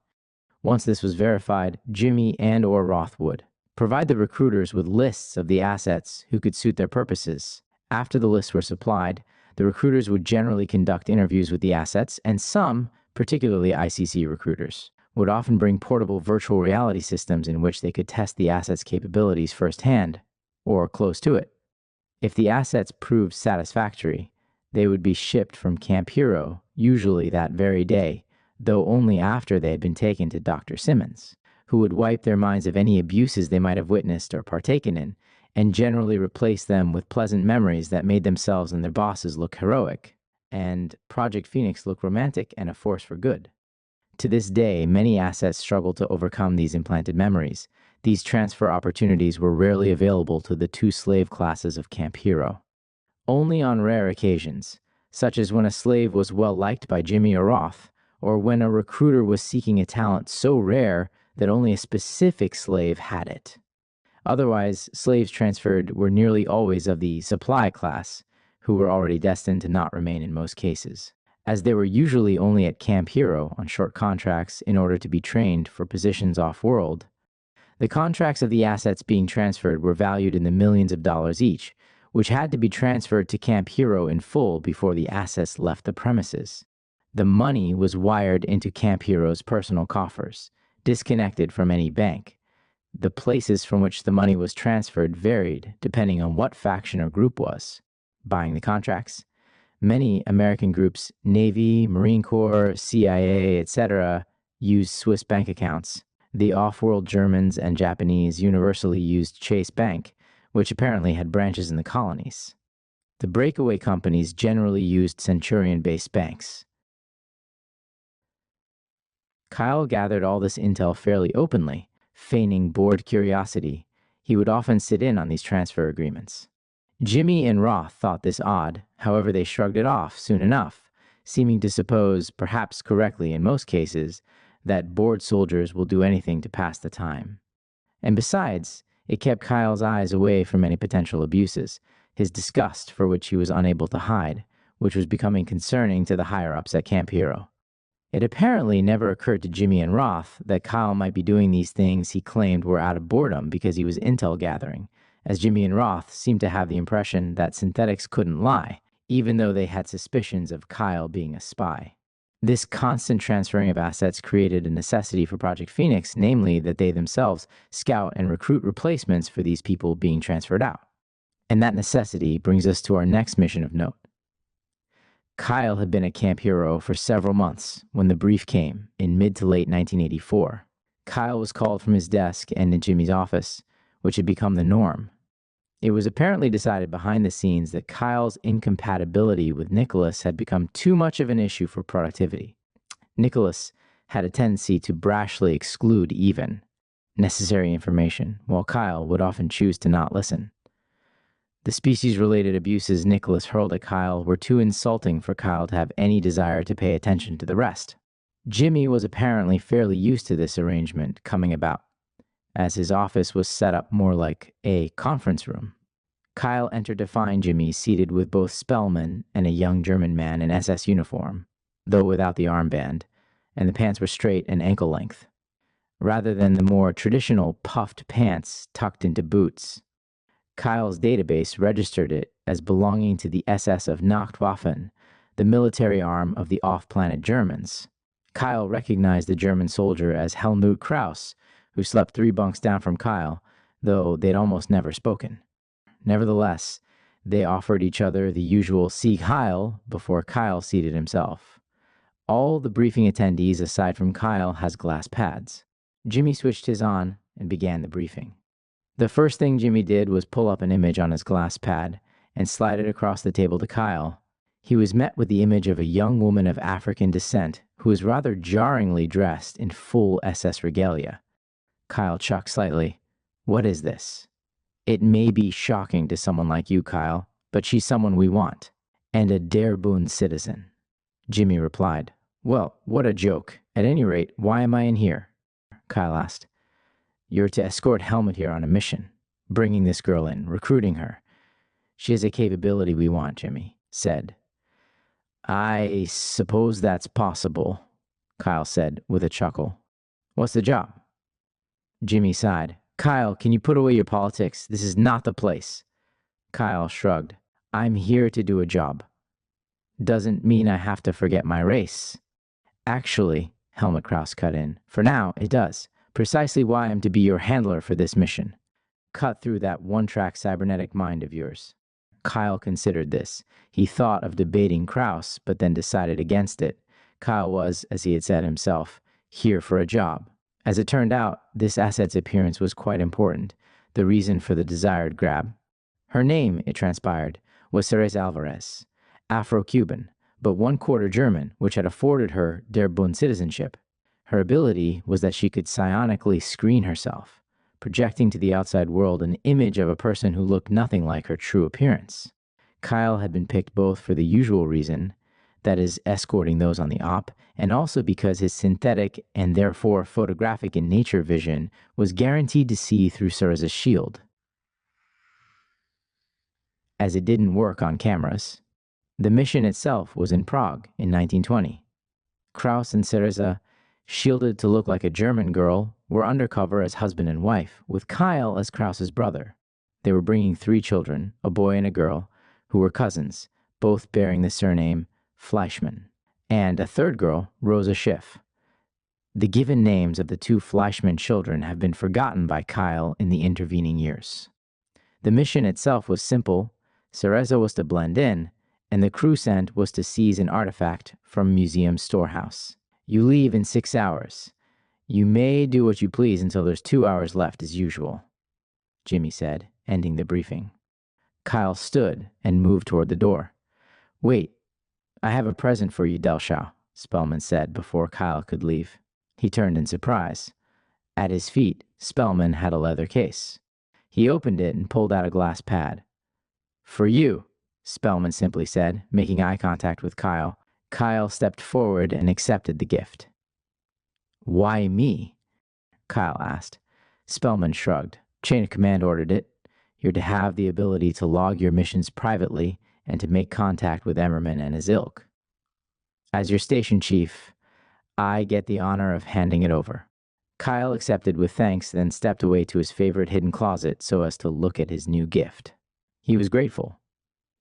Once this was verified, Jimmy and or Roth would provide the recruiters with lists of the assets who could suit their purposes. After the lists were supplied, the recruiters would generally conduct interviews with the assets, and some, particularly ICC recruiters, would often bring portable virtual reality systems in which they could test the assets' capabilities firsthand, or close to it. If the assets proved satisfactory, they would be shipped from Camp Hero, usually that very day, though only after they had been taken to Dr. Simmons, who would wipe their minds of any abuses they might have witnessed or partaken in, and generally replace them with pleasant memories that made themselves and their bosses look heroic, and Project Phoenix look romantic and a force for good. To this day, many assets struggle to overcome these implanted memories. These transfer opportunities were rarely available to the two slave classes of Camp Hero. Only on rare occasions, such as when a slave was well liked by Jimmy or Roth, or when a recruiter was seeking a talent so rare that only a specific slave had it. Otherwise, slaves transferred were nearly always of the supply class, who were already destined to not remain in most cases. As they were usually only at Camp Hero on short contracts in order to be trained for positions off-world, the contracts of the assets being transferred were valued in the millions of dollars each, which had to be transferred to Camp Hero in full before the assets left the premises. The money was wired into Camp Hero's personal coffers, disconnected from any bank. The places from which the money was transferred varied depending on what faction or group was buying the contracts. Many American groups, Navy, Marine Corps, CIA, etc., used Swiss bank accounts. The off-world Germans and Japanese universally used Chase Bank, which apparently had branches in the colonies. The breakaway companies generally used Centurion-based banks. Kyle gathered all this intel fairly openly, feigning bored curiosity. He would often sit in on these transfer agreements. Jimmy and Roth thought this odd, however they shrugged it off soon enough, seeming to suppose, perhaps correctly in most cases, that bored soldiers will do anything to pass the time. And besides, it kept Kyle's eyes away from any potential abuses, his disgust for which he was unable to hide, which was becoming concerning to the higher-ups at Camp Hero. It apparently never occurred to Jimmy and Roth that Kyle might be doing these things he claimed were out of boredom because he was intel gathering, as Jimmy and Roth seemed to have the impression that synthetics couldn't lie, even though they had suspicions of Kyle being a spy. This constant transferring of assets created a necessity for Project Phoenix, namely that they themselves scout and recruit replacements for these people being transferred out. And that necessity brings us to our next mission of note. Kyle had been at Camp Hero for several months when the brief came in mid to late 1984. Kyle was called from his desk and in Jimmy's office, which had become the norm. It was apparently decided behind the scenes that Kyle's incompatibility with Nicholas had become too much of an issue for productivity. Nicholas had a tendency to brashly exclude even necessary information, while Kyle would often choose to not listen. The species-related abuses Nicholas hurled at Kyle were too insulting for Kyle to have any desire to pay attention to the rest. Jimmy was apparently fairly used to this arrangement coming about, as his office was set up more like a conference room. Kyle entered to find Jimmy seated with both Spellman and a young German man in SS uniform, though without the armband, and the pants were straight and ankle length, rather than the more traditional puffed pants tucked into boots. Kyle's database registered it as belonging to the SS of Nachtwaffen, the military arm of the off-planet Germans. Kyle recognized the German soldier as Helmut Kraus, who slept 3 bunks down from Kyle, though they'd almost never spoken. Nevertheless, they offered each other the usual Sieg Heil before Kyle seated himself. All the briefing attendees aside from Kyle has glass pads. Jimmy switched his on and began the briefing. The first thing Jimmy did was pull up an image on his glass pad and slide it across the table to Kyle. He was met with the image of a young woman of African descent who was rather jarringly dressed in full SS regalia. Kyle chucked slightly. "What is this?" "It may be shocking to someone like you, Kyle, but she's someone we want, and a Der Bund citizen." Jimmy replied, "Well, what a joke. At any rate, why am I in here?" Kyle asked. "You're to escort Helmut here on a mission, bringing this girl in, recruiting her. She has a capability we want," Jimmy said. "I suppose that's possible," Kyle said with a chuckle. "What's the job?" Jimmy sighed. "Kyle, can you put away your politics? This is not the place." Kyle shrugged. "I'm here to do a job. Doesn't mean I have to forget my race." "Actually," Helmut Kraus cut in, "for now, it does. Precisely why I'm to be your handler for this mission. Cut through that one-track cybernetic mind of yours." Kyle considered this. He thought of debating Kraus, but then decided against it. Kyle was, as he had said himself, here for a job. As it turned out, this asset's appearance was quite important, the reason for the desired grab. Her name, it transpired, was Ceres Alvarez, Afro-Cuban, but 1/4 German, which had afforded her Der Bund citizenship. Her ability was that she could psionically screen herself, projecting to the outside world an image of a person who looked nothing like her true appearance. Kyle had been picked both for the usual reason, that is, escorting those on the op, and also because his synthetic and therefore photographic in nature vision was guaranteed to see through Cereza's shield, as it didn't work on cameras. The mission itself was in Prague in 1920. Kraus and Cereza, shielded to look like a German girl, were undercover as husband and wife, with Kyle as Kraus's brother. They were bringing 3 children, a boy and a girl, who were cousins, both bearing the surname Fleischmann, and a third girl, Rosa Schiff. The given names of the 2 Fleischmann children have been forgotten by Kyle in the intervening years. The mission itself was simple. Cereza was to blend in, and the crew sent was to seize an artifact from museum storehouse. You leave in 6 hours. You may do what you please until there's 2 hours left as usual, Jimmy said, ending the briefing. Kyle stood and moved toward the door. Wait, I have a present for you, Delschau, Spellman said before Kyle could leave. He turned in surprise. At his feet, Spellman had a leather case. He opened it and pulled out a glass pad. For you, Spellman simply said, making eye contact with Kyle. Kyle stepped forward and accepted the gift. Why me? Kyle asked. Spellman shrugged. Chain of command ordered it. You're to have the ability to log your missions privately and to make contact with Emmerman and his ilk. As your station chief, I get the honor of handing it over. Kyle accepted with thanks, then stepped away to his favorite hidden closet so as to look at his new gift. He was grateful.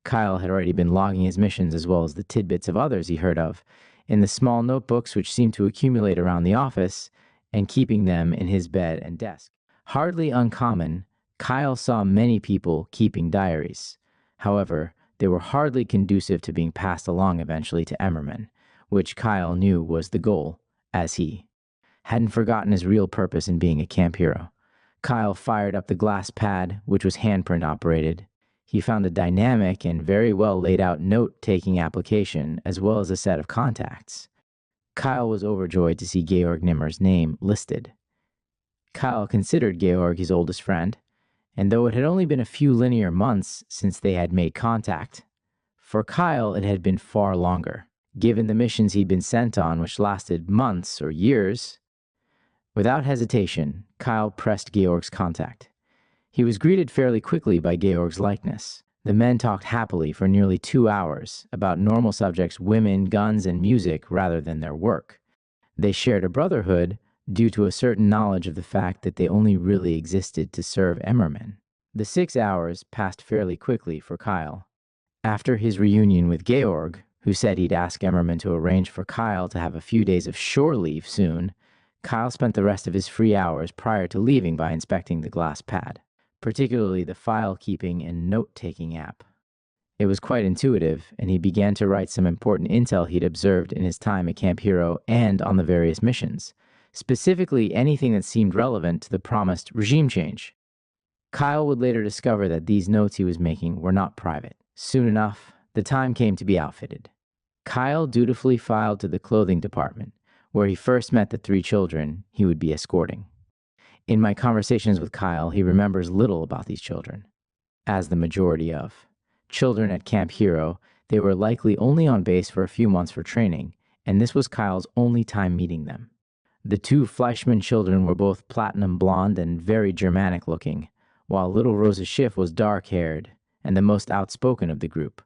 Kyle had already been logging his missions as well as the tidbits of others he heard of in the small notebooks which seemed to accumulate around the office and keeping them in his bed and desk. Hardly uncommon, Kyle saw many people keeping diaries. However, they were hardly conducive to being passed along eventually to Emmerman, which Kyle knew was the goal, as he hadn't forgotten his real purpose in being a camp hero. Kyle fired up the glass pad, which was handprint operated. He found a dynamic and very well laid out note-taking application, as well as a set of contacts. Kyle was overjoyed to see Georg Nimmer's name listed. Kyle considered Georg his oldest friend, and though it had only been a few linear months since they had made contact, for Kyle it had been far longer, given the missions he'd been sent on, which lasted months or years. Without hesitation, Kyle pressed Georg's contact. He was greeted fairly quickly by Georg's likeness. The men talked happily for nearly 2 hours about normal subjects, women, guns, and music rather than their work. They shared a brotherhood due to a certain knowledge of the fact that they only really existed to serve Emmerman. The 6 hours passed fairly quickly for Kyle. After his reunion with Georg, who said he'd ask Emmerman to arrange for Kyle to have a few days of shore leave soon, Kyle spent the rest of his free hours prior to leaving by inspecting the glass pad, particularly the file-keeping and note-taking app. It was quite intuitive, and he began to write some important intel he'd observed in his time at Camp Hero and on the various missions, specifically anything that seemed relevant to the promised regime change. Kyle would later discover that these notes he was making were not private. Soon enough, the time came to be outfitted. Kyle dutifully filed to the clothing department, where he first met the 3 children he would be escorting. In my conversations with Kyle, he remembers little about these children. As the majority of children at Camp Hero, they were likely only on base for a few months for training, and this was Kyle's only time meeting them. The 2 Fleischmann children were both platinum blonde and very Germanic looking, while little Rosa Schiff was dark-haired and the most outspoken of the group.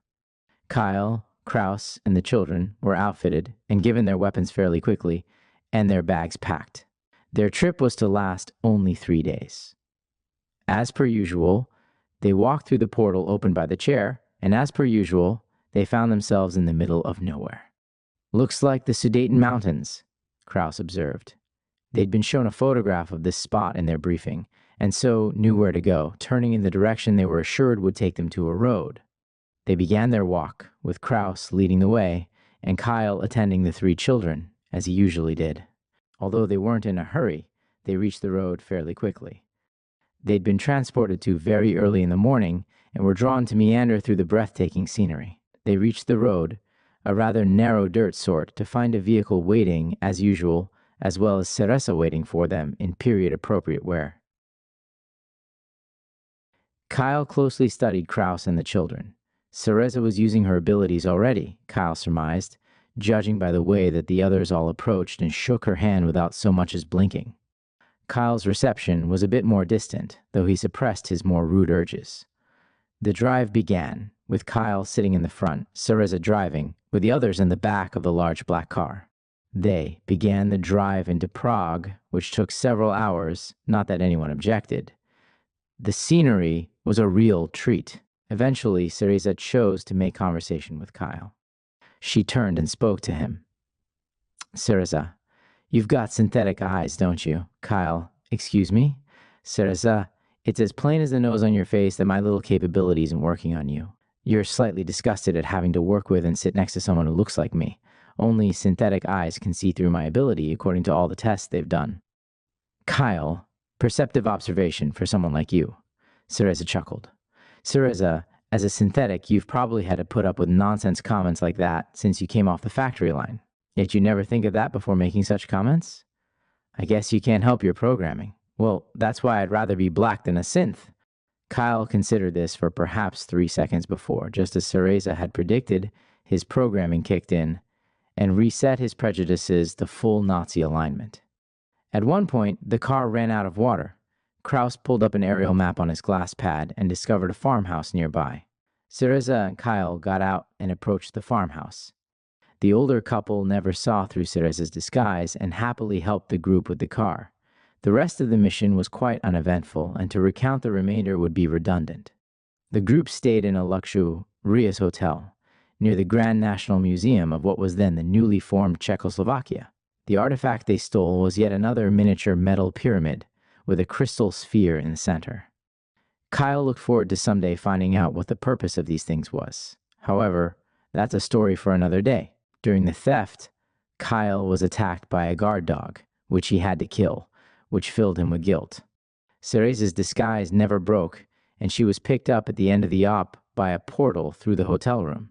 Kyle, Kraus, and the children were outfitted and given their weapons fairly quickly, and their bags packed. Their trip was to last only 3 days. As per usual, they walked through the portal opened by the chair, and as per usual, they found themselves in the middle of nowhere. Looks like the Sudeten Mountains, Kraus observed. They'd been shown a photograph of this spot in their briefing, and so knew where to go, turning in the direction they were assured would take them to a road. They began their walk, with Kraus leading the way, and Kyle attending the 3 children, as he usually did. Although they weren't in a hurry, they reached the road fairly quickly. They'd been transported to very early in the morning and were drawn to meander through the breathtaking scenery. They reached the road, a rather narrow dirt sort, to find a vehicle waiting, as usual, as well as Cereza waiting for them in period-appropriate wear. Kyle closely studied Kraus and the children. Cereza was using her abilities already, Kyle surmised, judging by the way that the others all approached and shook her hand without so much as blinking. Kyle's reception was a bit more distant, though he suppressed his more rude urges. The drive began, with Kyle sitting in the front, Cereza driving, with the others in the back of the large black car. They began the drive into Prague, which took several hours, not that anyone objected. The scenery was a real treat. Eventually, Cereza chose to make conversation with Kyle. She turned and spoke to him. Cereza, you've got synthetic eyes, don't you? Kyle, excuse me? Cereza, it's as plain as the nose on your face that my little capability isn't working on you. You're slightly disgusted at having to work with and sit next to someone who looks like me. Only synthetic eyes can see through my ability, according to all the tests they've done. Kyle, perceptive observation for someone like you. Cereza chuckled. Cereza, as a synthetic, you've probably had to put up with nonsense comments like that since you came off the factory line. Yet you never think of that before making such comments? I guess you can't help your programming. Well, that's why I'd rather be black than a synth. Kyle considered this for perhaps 3 seconds before, just as Cereza had predicted, his programming kicked in and reset his prejudices to full Nazi alignment. At one point, the car ran out of water. Kraus pulled up an aerial map on his glass pad and discovered a farmhouse nearby. Cereza and Kyle got out and approached the farmhouse. The older couple never saw through Cereza's disguise and happily helped the group with the car. The rest of the mission was quite uneventful, and to recount the remainder would be redundant. The group stayed in a luxurious hotel near the Grand National Museum of what was then the newly formed Czechoslovakia. The artifact they stole was yet another miniature metal pyramid with a crystal sphere in the center. Kyle looked forward to someday finding out what the purpose of these things was. However, that's a story for another day. During the theft, Kyle was attacked by a guard dog, which he had to kill, which filled him with guilt. Cereza's disguise never broke, and she was picked up at the end of the op by a portal through the hotel room.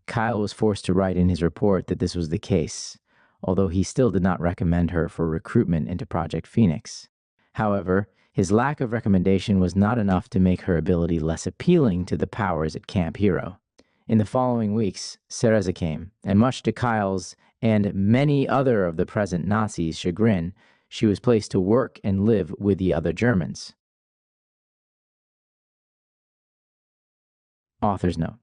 Kyle was forced to write in his report that this was the case, although he still did not recommend her for recruitment into Project Phoenix. However, his lack of recommendation was not enough to make her ability less appealing to the powers at Camp Hero. In the following weeks, Cereza came, and much to Kyle's and many other of the present Nazis' chagrin, she was placed to work and live with the other Germans. Author's note.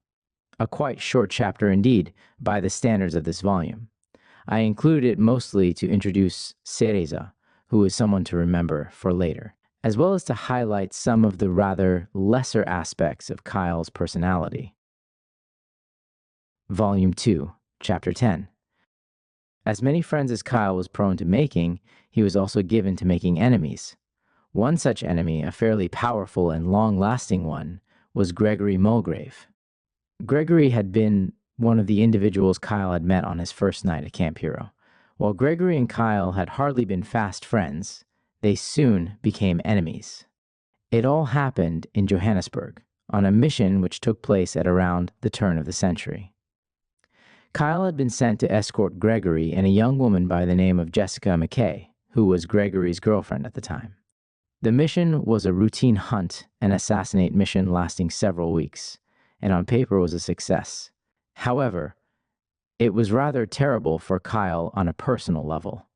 A quite short chapter indeed, by the standards of this volume. I include it mostly to introduce Cereza, who is someone to remember for later, as well as to highlight some of the rather lesser aspects of Kyle's personality. Volume 2, Chapter 10. As many friends as Kyle was prone to making, he was also given to making enemies. One such enemy, a fairly powerful and long-lasting one, was Gregory Mulgrave. Gregory had been one of the individuals Kyle had met on his first night at Camp Hero. While Gregory and Kyle had hardly been fast friends, they soon became enemies. It all happened in Johannesburg, on a mission which took place at around the turn of the century. Kyle had been sent to escort Gregory and a young woman by the name of Jessica McKay, who was Gregory's girlfriend at the time. The mission was a routine hunt and assassinate mission lasting several weeks, and on paper was a success. However, it was rather terrible for Kyle on a personal level.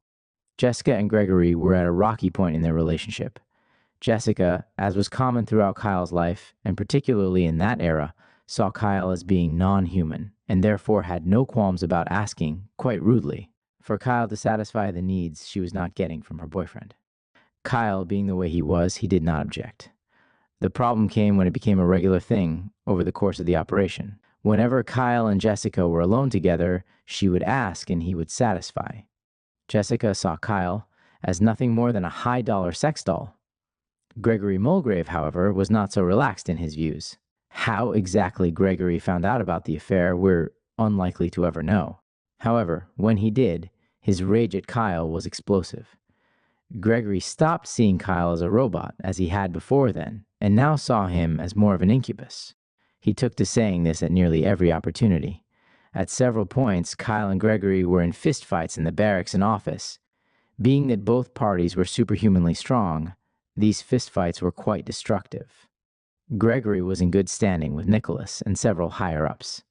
Jessica and Gregory were at a rocky point in their relationship. Jessica, as was common throughout Kyle's life, and particularly in that era, saw Kyle as being non-human, and therefore had no qualms about asking, quite rudely, for Kyle to satisfy the needs she was not getting from her boyfriend. Kyle, being the way he was, he did not object. The problem came when it became a regular thing over the course of the operation. Whenever Kyle and Jessica were alone together, she would ask and he would satisfy. Jessica saw Kyle as nothing more than a high-dollar sex doll. Gregory Mulgrave, however, was not so relaxed in his views. How exactly Gregory found out about the affair, we're unlikely to ever know. However, when he did, his rage at Kyle was explosive. Gregory stopped seeing Kyle as a robot, as he had before then, and now saw him as more of an incubus. He took to saying this at nearly every opportunity. At several points, Kyle and Gregory were in fistfights in the barracks and office. Being that both parties were superhumanly strong, these fistfights were quite destructive. Gregory was in good standing with Nicholas and several higher-ups.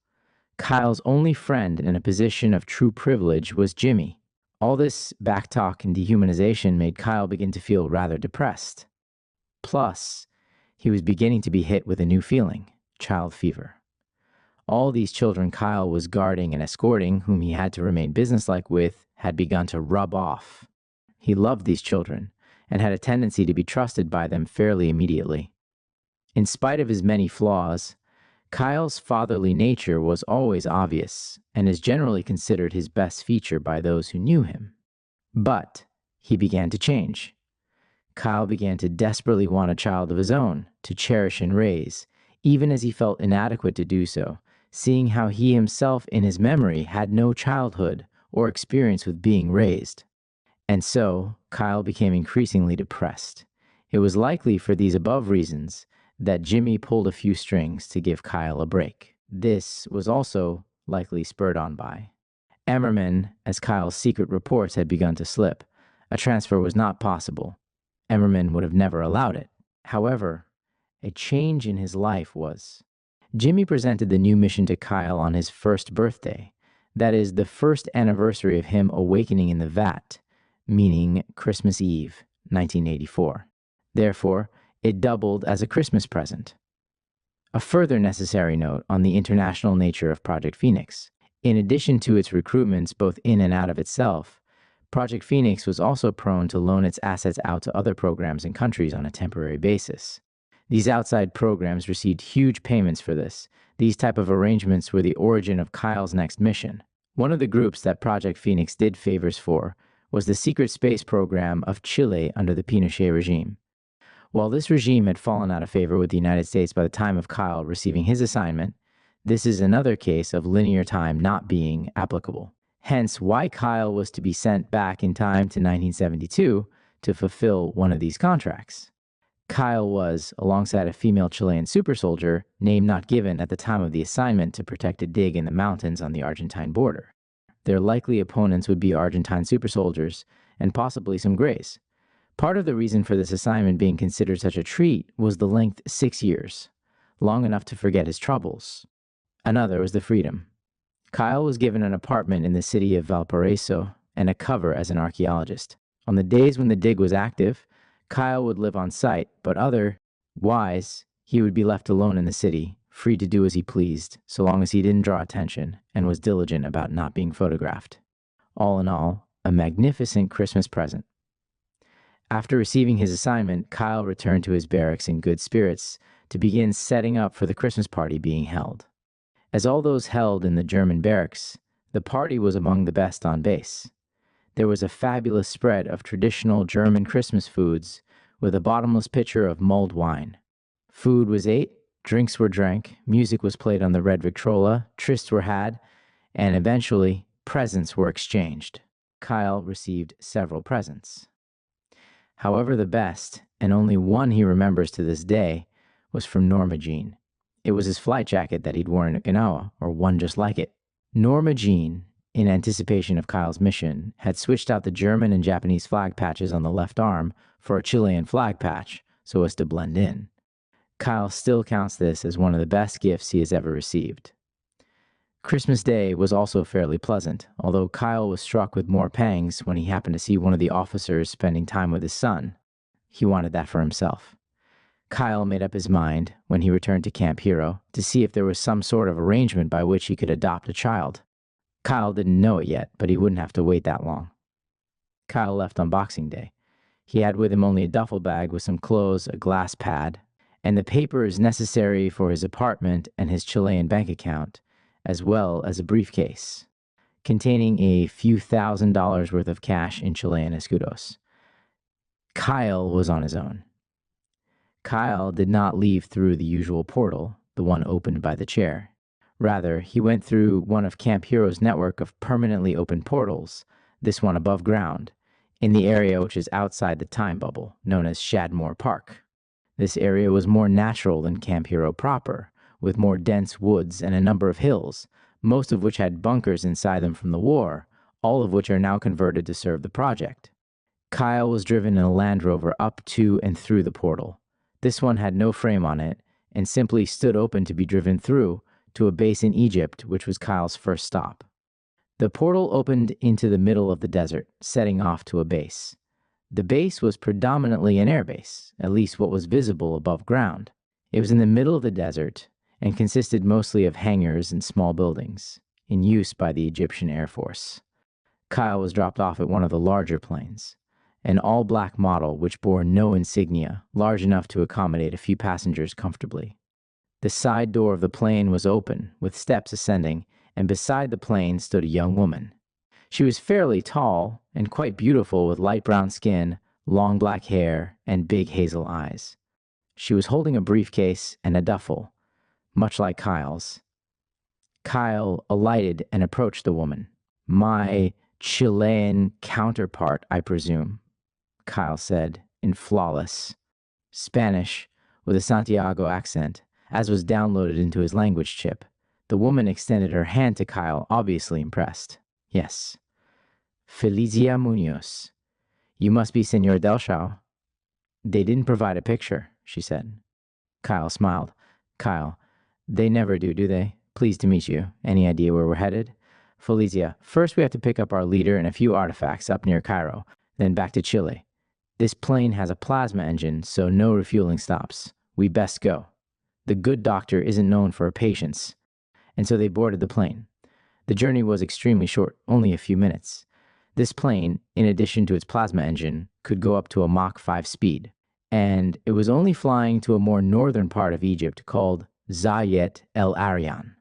Kyle's only friend in a position of true privilege was Jimmy. All this backtalk and dehumanization made Kyle begin to feel rather depressed. Plus, he was beginning to be hit with a new feeling, child fever. All these children Kyle was guarding and escorting, whom he had to remain businesslike with, had begun to rub off. He loved these children and had a tendency to be trusted by them fairly immediately. In spite of his many flaws, Kyle's fatherly nature was always obvious and is generally considered his best feature by those who knew him. But he began to change. Kyle began to desperately want a child of his own to cherish and raise, even as he felt inadequate to do so, seeing how he himself in his memory had no childhood or experience with being raised. And so, Kyle became increasingly depressed. It was likely for these above reasons that Jimmy pulled a few strings to give Kyle a break. This was also likely spurred on by Emmerman, as Kyle's secret reports had begun to slip. A transfer was not possible. Emmerman would have never allowed it. However, a change in his life was. Jimmy presented the new mission to Kyle on his first birthday. That is, the first anniversary of him awakening in the vat, meaning Christmas Eve, 1984. Therefore, it doubled as a Christmas present. A further necessary note on the international nature of Project Phoenix. In addition to its recruitments both in and out of itself, Project Phoenix was also prone to loan its assets out to other programs and countries on a temporary basis. These outside programs received huge payments for this. These type of arrangements were the origin of Kyle's next mission. One of the groups that Project Phoenix did favors for was the secret space program of Chile under the Pinochet regime. While this regime had fallen out of favor with the United States by the time of Kyle receiving his assignment, this is another case of linear time not being applicable. Hence, why Kyle was to be sent back in time to 1972 to fulfill one of these contracts. Kyle was, alongside a female Chilean super soldier, name not given at the time of the assignment, to protect a dig in the mountains on the Argentine border. Their likely opponents would be Argentine super soldiers and possibly some Greys. Part of the reason for this assignment being considered such a treat was the length 6 years, long enough to forget his troubles. Another was the freedom. Kyle was given an apartment in the city of Valparaiso and a cover as an archaeologist. On the days when the dig was active, Kyle would live on site, but otherwise, he would be left alone in the city, free to do as he pleased, so long as he didn't draw attention and was diligent about not being photographed. All in all, a magnificent Christmas present. After receiving his assignment, Kyle returned to his barracks in good spirits to begin setting up for the Christmas party being held. As all those held in the German barracks, the party was among the best on base. There was a fabulous spread of traditional German Christmas foods with a bottomless pitcher of mulled wine. Food was ate, drinks were drank, music was played on the red Victrola, trysts were had, and eventually, presents were exchanged. Kyle received several presents. However, the best, and only one he remembers to this day, was from Norma Jean. It was his flight jacket that he'd worn in Okinawa, or one just like it. Norma Jean, in anticipation of Kyle's mission, had switched out the German and Japanese flag patches on the left arm for a Chilean flag patch so as to blend in. Kyle still counts this as one of the best gifts he has ever received. Christmas Day was also fairly pleasant, although Kyle was struck with more pangs when he happened to see one of the officers spending time with his son. He wanted that for himself. Kyle made up his mind, when he returned to Camp Hero, to see if there was some sort of arrangement by which he could adopt a child. Kyle didn't know it yet, but he wouldn't have to wait that long. Kyle left on Boxing Day. He had with him only a duffel bag with some clothes, a glass pad, and the papers necessary for his apartment and his Chilean bank account, as well as a briefcase containing a few $1,000s worth of cash in Chilean escudos. Kyle was on his own. Kyle did not leave through the usual portal, the one opened by the chair. Rather, he went through one of Camp Hero's network of permanently open portals, this one above ground, in the area which is outside the time bubble, known as Shadmore Park. This area was more natural than Camp Hero proper, with more dense woods and a number of hills, most of which had bunkers inside them from the war, all of which are now converted to serve the project. Kyle was driven in a Land Rover up to and through the portal. This one had no frame on it, and simply stood open to be driven through to a base in Egypt, which was Kyle's first stop. The portal opened into the middle of the desert, setting off to a base. The base was predominantly an airbase, at least what was visible above ground. It was in the middle of the desert and consisted mostly of hangars and small buildings, in use by the Egyptian Air Force. Kyle was dropped off at one of the larger planes, an all-black model which bore no insignia, large enough to accommodate a few passengers comfortably. The side door of the plane was open, with steps ascending, and beside the plane stood a young woman. She was fairly tall and quite beautiful, with light brown skin, long black hair, and big hazel eyes. She was holding a briefcase and a duffel, much like Kyle's. Kyle alighted and approached the woman. "My Chilean counterpart, I presume," Kyle said in flawless Spanish with a Santiago accent, as was downloaded into his language chip. The woman extended her hand to Kyle, obviously impressed. "Yes. Felicia Munoz. You must be Senor Delshao." "They didn't provide a picture," she said. Kyle smiled. "Kyle, they never do they? Pleased to meet you. Any idea where we're headed?" "Felicia, first we have to pick up our leader and a few artifacts up near Cairo, then back to Chile. This plane has a plasma engine, so no refueling stops. We best go. The good doctor isn't known for her patience." And so they boarded the plane. The journey was extremely short, only a few minutes. This plane, in addition to its plasma engine, could go up to a Mach 5 speed, and it was only flying to a more northern part of Egypt called Zayet El Arian.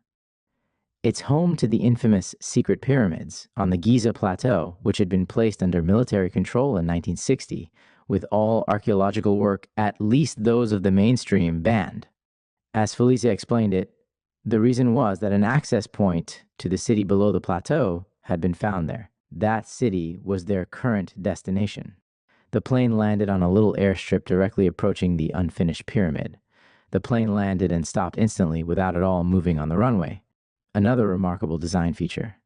It's home to the infamous secret pyramids on the Giza Plateau, which had been placed under military control in 1960, with all archaeological work, at least those of the mainstream, banned. As Felicia explained it, the reason was that an access point to the city below the plateau had been found there. That city was their current destination. The plane landed on a little airstrip directly approaching the unfinished pyramid. The plane landed and stopped instantly without at all moving on the runway. Another remarkable design feature.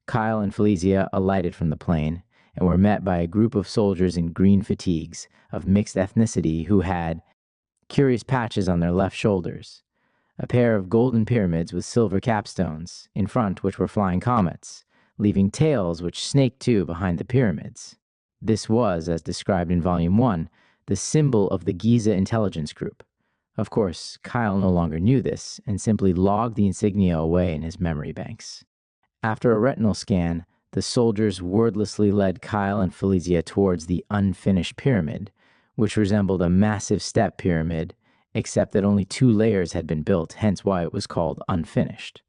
Kyle and Felicia alighted from the plane and were met by a group of soldiers in green fatigues of mixed ethnicity who had curious patches on their left shoulders, a pair of golden pyramids with silver capstones in front which were flying comets, leaving tails which snaked too behind the pyramids. This was, as described in Volume 1, the symbol of the Giza Intelligence Group. Of course, Kyle no longer knew this and simply logged the insignia away in his memory banks. After a retinal scan, the soldiers wordlessly led Kyle and Felicia towards the unfinished pyramid, which resembled a massive step pyramid, except that only 2 layers had been built, hence why it was called unfinished.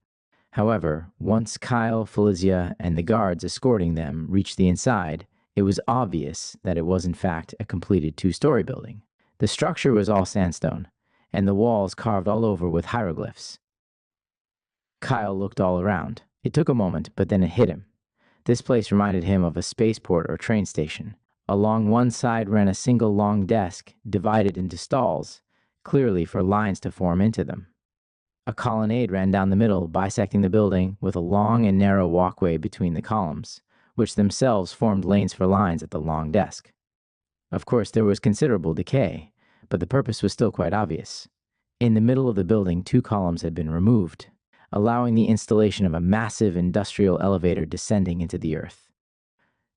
However, once Kyle, Felicia, and the guards escorting them reached the inside, it was obvious that it was in fact a completed 2-story building. The structure was all sandstone, and the walls carved all over with hieroglyphs. Kyle looked all around. It took a moment, but then it hit him. This place reminded him of a spaceport or train station. Along one side ran a single long desk, divided into stalls, clearly for lines to form into them. A colonnade ran down the middle, bisecting the building, with a long and narrow walkway between the columns, which themselves formed lanes for lines at the long desk. Of course, there was considerable decay, but the purpose was still quite obvious. In the middle of the building, 2 columns had been removed, allowing the installation of a massive industrial elevator descending into the earth.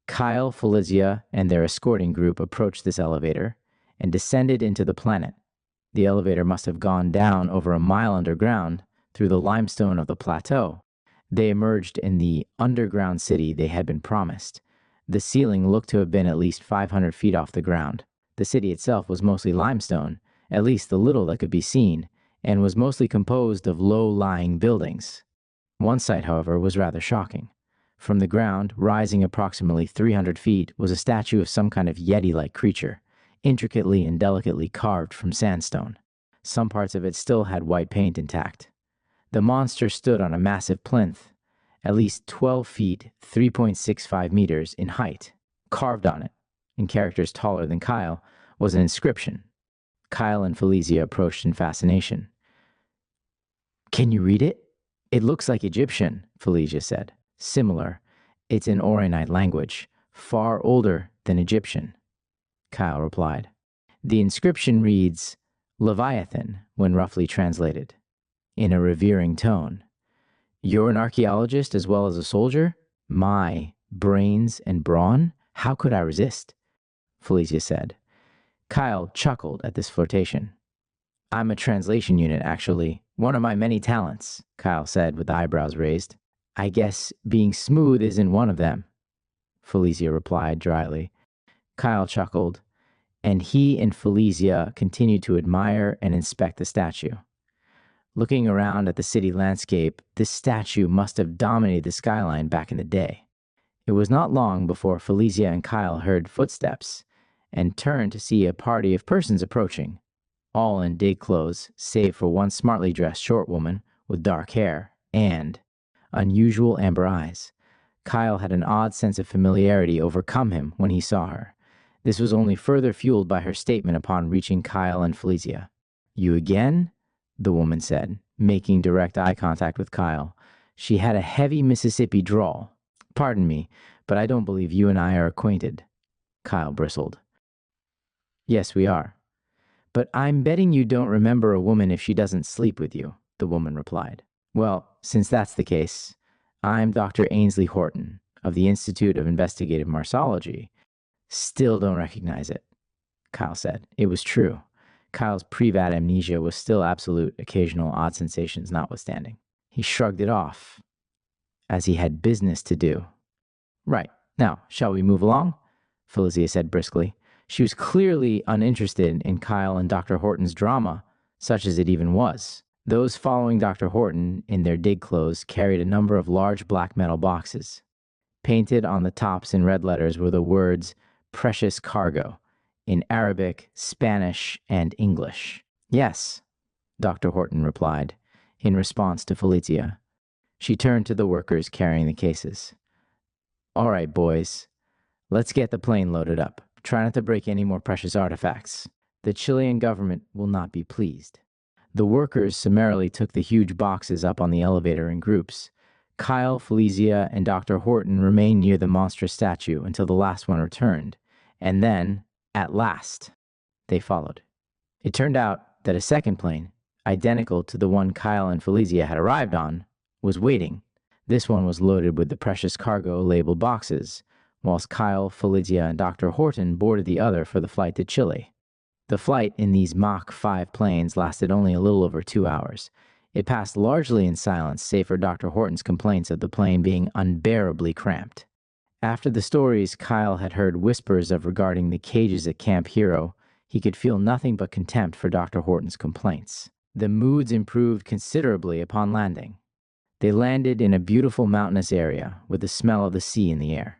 Kyle, Felicia, and their escorting group approached this elevator and descended into the planet. The elevator must have gone down over a mile underground through the limestone of the plateau. They emerged in the underground city they had been promised. The ceiling looked to have been at least 500 feet off the ground. The city itself was mostly limestone, at least the little that could be seen, and was mostly composed of low-lying buildings. One sight, however, was rather shocking. From the ground, rising approximately 300 feet, was a statue of some kind of yeti-like creature, intricately and delicately carved from sandstone. Some parts of it still had white paint intact. The monster stood on a massive plinth, at least 12 feet, 3.65 meters in height. Carved on it, in characters taller than Kyle, was an inscription. Kyle and Felicia approached in fascination. "Can you read it?" "It looks like Egyptian," Felicia said. "Similar. It's in Oranite language, far older than Egyptian," Kyle replied. The inscription reads, "Leviathan," when roughly translated. In a revering tone, You're an archaeologist as well as a soldier? My brains and brawn? How could I resist? Felicia said. Kyle chuckled at this flirtation. I'm a translation unit, actually. One of my many talents, Kyle said with eyebrows raised. I guess being smooth isn't one of them, Felicia replied dryly. Kyle chuckled, and he and Felicia continued to admire and inspect the statue. Looking around at the city landscape, this statue must have dominated the skyline back in the day. It was not long before Felicia and Kyle heard footsteps and turned to see a party of persons approaching, all in dig clothes, save for one smartly dressed short woman with dark hair and unusual amber eyes. Kyle had an odd sense of familiarity overcome him when he saw her. This was only further fueled by her statement upon reaching Kyle and Felicia. You again? The woman said, making direct eye contact with Kyle. She had a heavy Mississippi drawl. Pardon me, but I don't believe you and I are acquainted. Kyle bristled. Yes, we are. But I'm betting you don't remember a woman if she doesn't sleep with you, the woman replied. Well, since that's the case, I'm Dr. Ainsley Horton of the Institute of Investigative Marxology. Still don't recognize it, Kyle said. It was true. Kyle's pre-vat amnesia was still absolute, occasional odd sensations notwithstanding. He shrugged it off, as he had business to do. Right. Now, shall we move along? Felicia said briskly. She was clearly uninterested in Kyle and Dr. Horton's drama, such as it even was. Those following Dr. Horton in their dig clothes carried a number of large black metal boxes. Painted on the tops in red letters were the words, Precious Cargo, in Arabic, Spanish, and English. Yes, Dr. Horton replied, in response to Felicia. She turned to the workers carrying the cases. All right, boys, let's get the plane loaded up. Try not to break any more precious artifacts. The Chilean government will not be pleased. The workers summarily took the huge boxes up on the elevator in groups. Kyle, Felicia, and Dr. Horton remained near the monstrous statue until the last one returned, and then, at last, they followed. It turned out that a second plane, identical to the one Kyle and Felicia had arrived on, was waiting. This one was loaded with the precious cargo labeled boxes, whilst Kyle, Felicia, and Dr. Horton boarded the other for the flight to Chile. The flight in these Mach 5 planes lasted only a little over 2 hours. It passed largely in silence, save for Dr. Horton's complaints of the plane being unbearably cramped. After the stories Kyle had heard whispers of regarding the cages at Camp Hero, he could feel nothing but contempt for Dr. Horton's complaints. The moods improved considerably upon landing. They landed in a beautiful mountainous area with the smell of the sea in the air.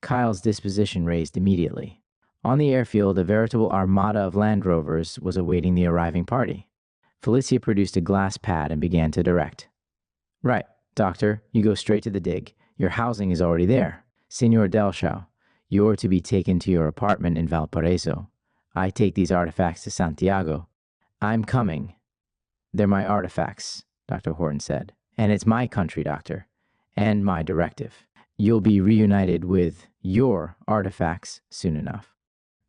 Kyle's disposition raised immediately. On the airfield, a veritable armada of Land Rovers was awaiting the arriving party. Felicia produced a glass pad and began to direct. Right, Doctor, you go straight to the dig. Your housing is already there. Senor Delshao, you're to be taken to your apartment in Valparaiso. I take these artifacts to Santiago. I'm coming. They're my artifacts, Dr. Horton said. And it's my country, Doctor, and my directive. You'll be reunited with your artifacts soon enough,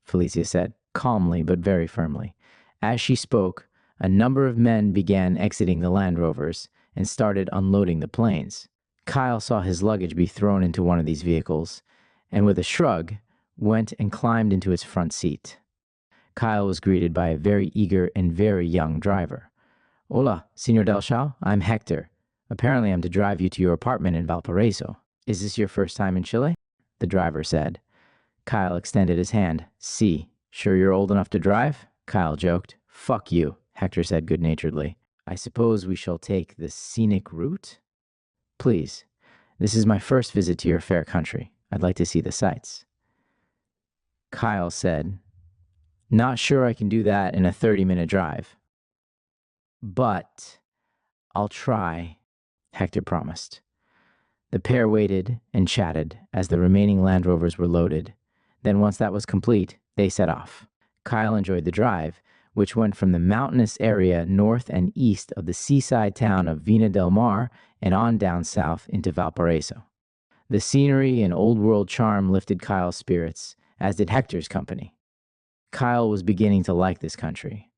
Felicia said, calmly but very firmly. As she spoke, a number of men began exiting the Land Rovers and started unloading the planes. Kyle saw his luggage be thrown into one of these vehicles, and with a shrug, went and climbed into its front seat. Kyle was greeted by a very eager and very young driver. Hola, Senor Delshao, I'm Hector. Apparently I'm to drive you to your apartment in Valparaiso. Is this your first time in Chile? The driver said. Kyle extended his hand. Si. Sure you're old enough to drive? Kyle joked. Fuck you, Hector said good-naturedly. I suppose we shall take the scenic route? Please. This is my first visit to your fair country. I'd like to see the sights. Kyle said, Not sure I can do that in a 30-minute drive. But I'll try, Hector promised. The pair waited and chatted as the remaining Land Rovers were loaded. Then once that was complete, they set off. Kyle enjoyed the drive, which went from the mountainous area north and east of the seaside town of Vina del Mar and on down south into Valparaiso. The scenery and old-world charm lifted Kyle's spirits, as did Hector's company. Kyle was beginning to like this country.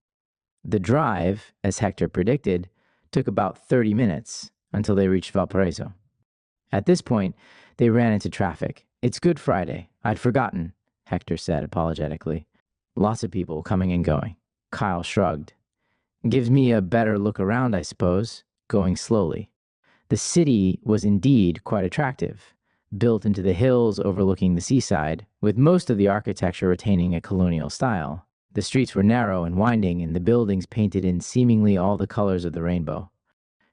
The drive, as Hector predicted, took about 30 minutes, until they reached Valparaiso. At this point, they ran into traffic. "It's Good Friday. I'd forgotten," Hector said apologetically. "Lots of people coming and going." Kyle shrugged. "Gives me a better look around, I suppose," going slowly. The city was indeed quite attractive, built into the hills overlooking the seaside, with most of the architecture retaining a colonial style. The streets were narrow and winding, and the buildings painted in seemingly all the colors of the rainbow.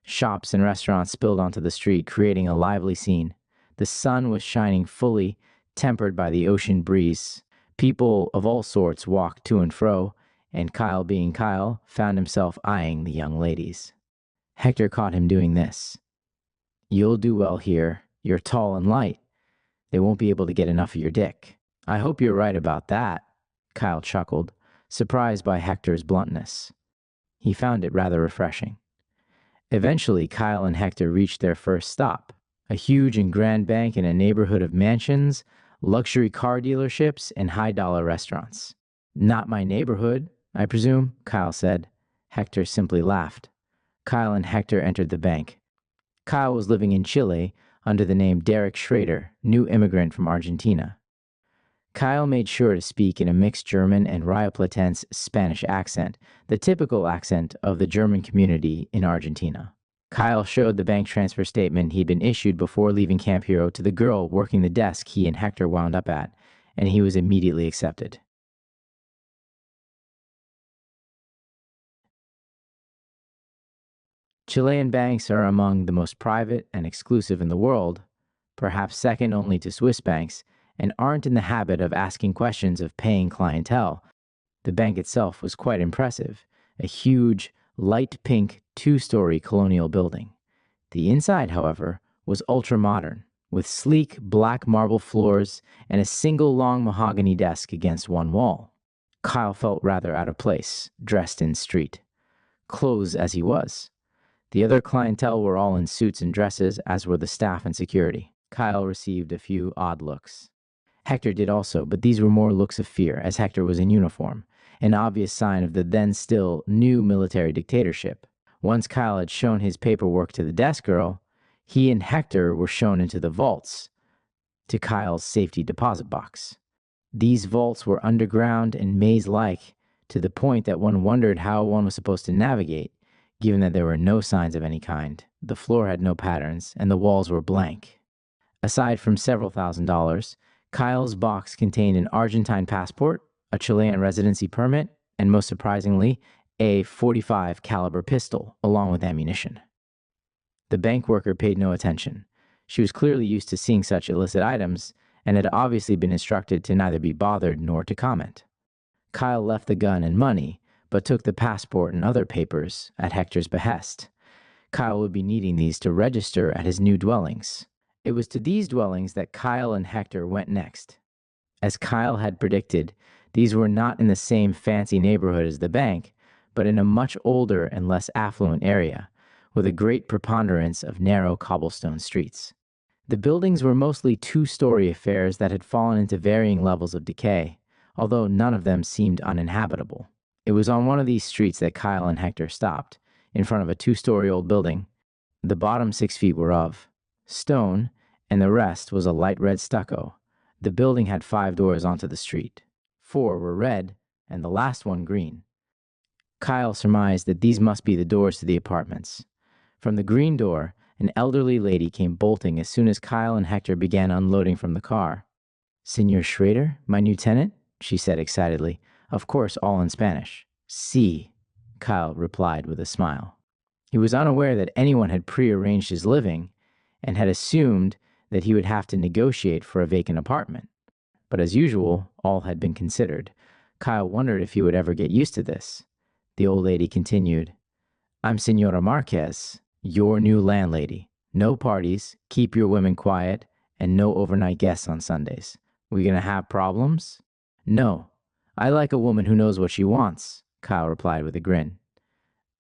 Shops and restaurants spilled onto the street, creating a lively scene. The sun was shining fully, tempered by the ocean breeze. People of all sorts walked to and fro, and Kyle, being Kyle, found himself eyeing the young ladies. Hector caught him doing this. "You'll do well here. You're tall and light. They won't be able to get enough of your dick." "I hope you're right about that," Kyle chuckled, surprised by Hector's bluntness. He found it rather refreshing. Eventually, Kyle and Hector reached their first stop, a huge and grand bank in a neighborhood of mansions, luxury car dealerships, and high-dollar restaurants. "Not my neighborhood, I presume," Kyle said. Hector simply laughed. Kyle and Hector entered the bank. Kyle was living in Chile under the name Derek Schrader, new immigrant from Argentina. Kyle made sure to speak in a mixed German and Rioplatense Spanish accent, the typical accent of the German community in Argentina. Kyle showed the bank transfer statement he'd been issued before leaving Camp Hero to the girl working the desk he and Hector wound up at, and he was immediately accepted. Chilean banks are among the most private and exclusive in the world, perhaps second only to Swiss banks, and aren't in the habit of asking questions of paying clientele. The bank itself was quite impressive, a huge, light pink, two-story colonial building. The inside, however, was ultra-modern, with sleek black marble floors and a single long mahogany desk against one wall. Kyle felt rather out of place, dressed in street clothes as he was. The other clientele were all in suits and dresses, as were the staff and security. Kyle received a few odd looks. Hector did also, but these were more looks of fear, as Hector was in uniform, an obvious sign of the then still new military dictatorship. Once Kyle had shown his paperwork to the desk girl, he and Hector were shown into the vaults, to Kyle's safety deposit box. These vaults were underground and maze-like, to the point that one wondered how one was supposed to navigate, given that there were no signs of any kind. The floor had no patterns, and the walls were blank. Aside from several $1,000s, Kyle's box contained an Argentine passport, a Chilean residency permit, and most surprisingly, a .45 caliber pistol, along with ammunition. The bank worker paid no attention. She was clearly used to seeing such illicit items, and had obviously been instructed to neither be bothered nor to comment. Kyle left the gun and money, but took the passport and other papers at Hector's behest. Kyle would be needing these to register at his new dwellings. It was to these dwellings that Kyle and Hector went next. As Kyle had predicted, these were not in the same fancy neighborhood as the bank, but in a much older and less affluent area, with a great preponderance of narrow cobblestone streets. The buildings were mostly two-story affairs that had fallen into varying levels of decay, although none of them seemed uninhabitable. It was on one of these streets that Kyle and Hector stopped, in front of a two-story old building. The bottom 6 feet were of stone, and the rest was a light red stucco. The building had 5 doors onto the street. 4 were red, and the last one green. Kyle surmised that these must be the doors to the apartments. From the green door, an elderly lady came bolting as soon as Kyle and Hector began unloading from the car. "Senor Schrader, my new tenant?" she said excitedly, of course all in Spanish. "Sí," Kyle replied with a smile. He was unaware that anyone had prearranged his living, and had assumed that he would have to negotiate for a vacant apartment. But as usual, all had been considered. Kyle wondered if he would ever get used to this. The old lady continued, "I'm Senora Marquez, your new landlady. No parties, keep your women quiet, and no overnight guests on Sundays. We gonna have problems?" "No. I like a woman who knows what she wants," Kyle replied with a grin.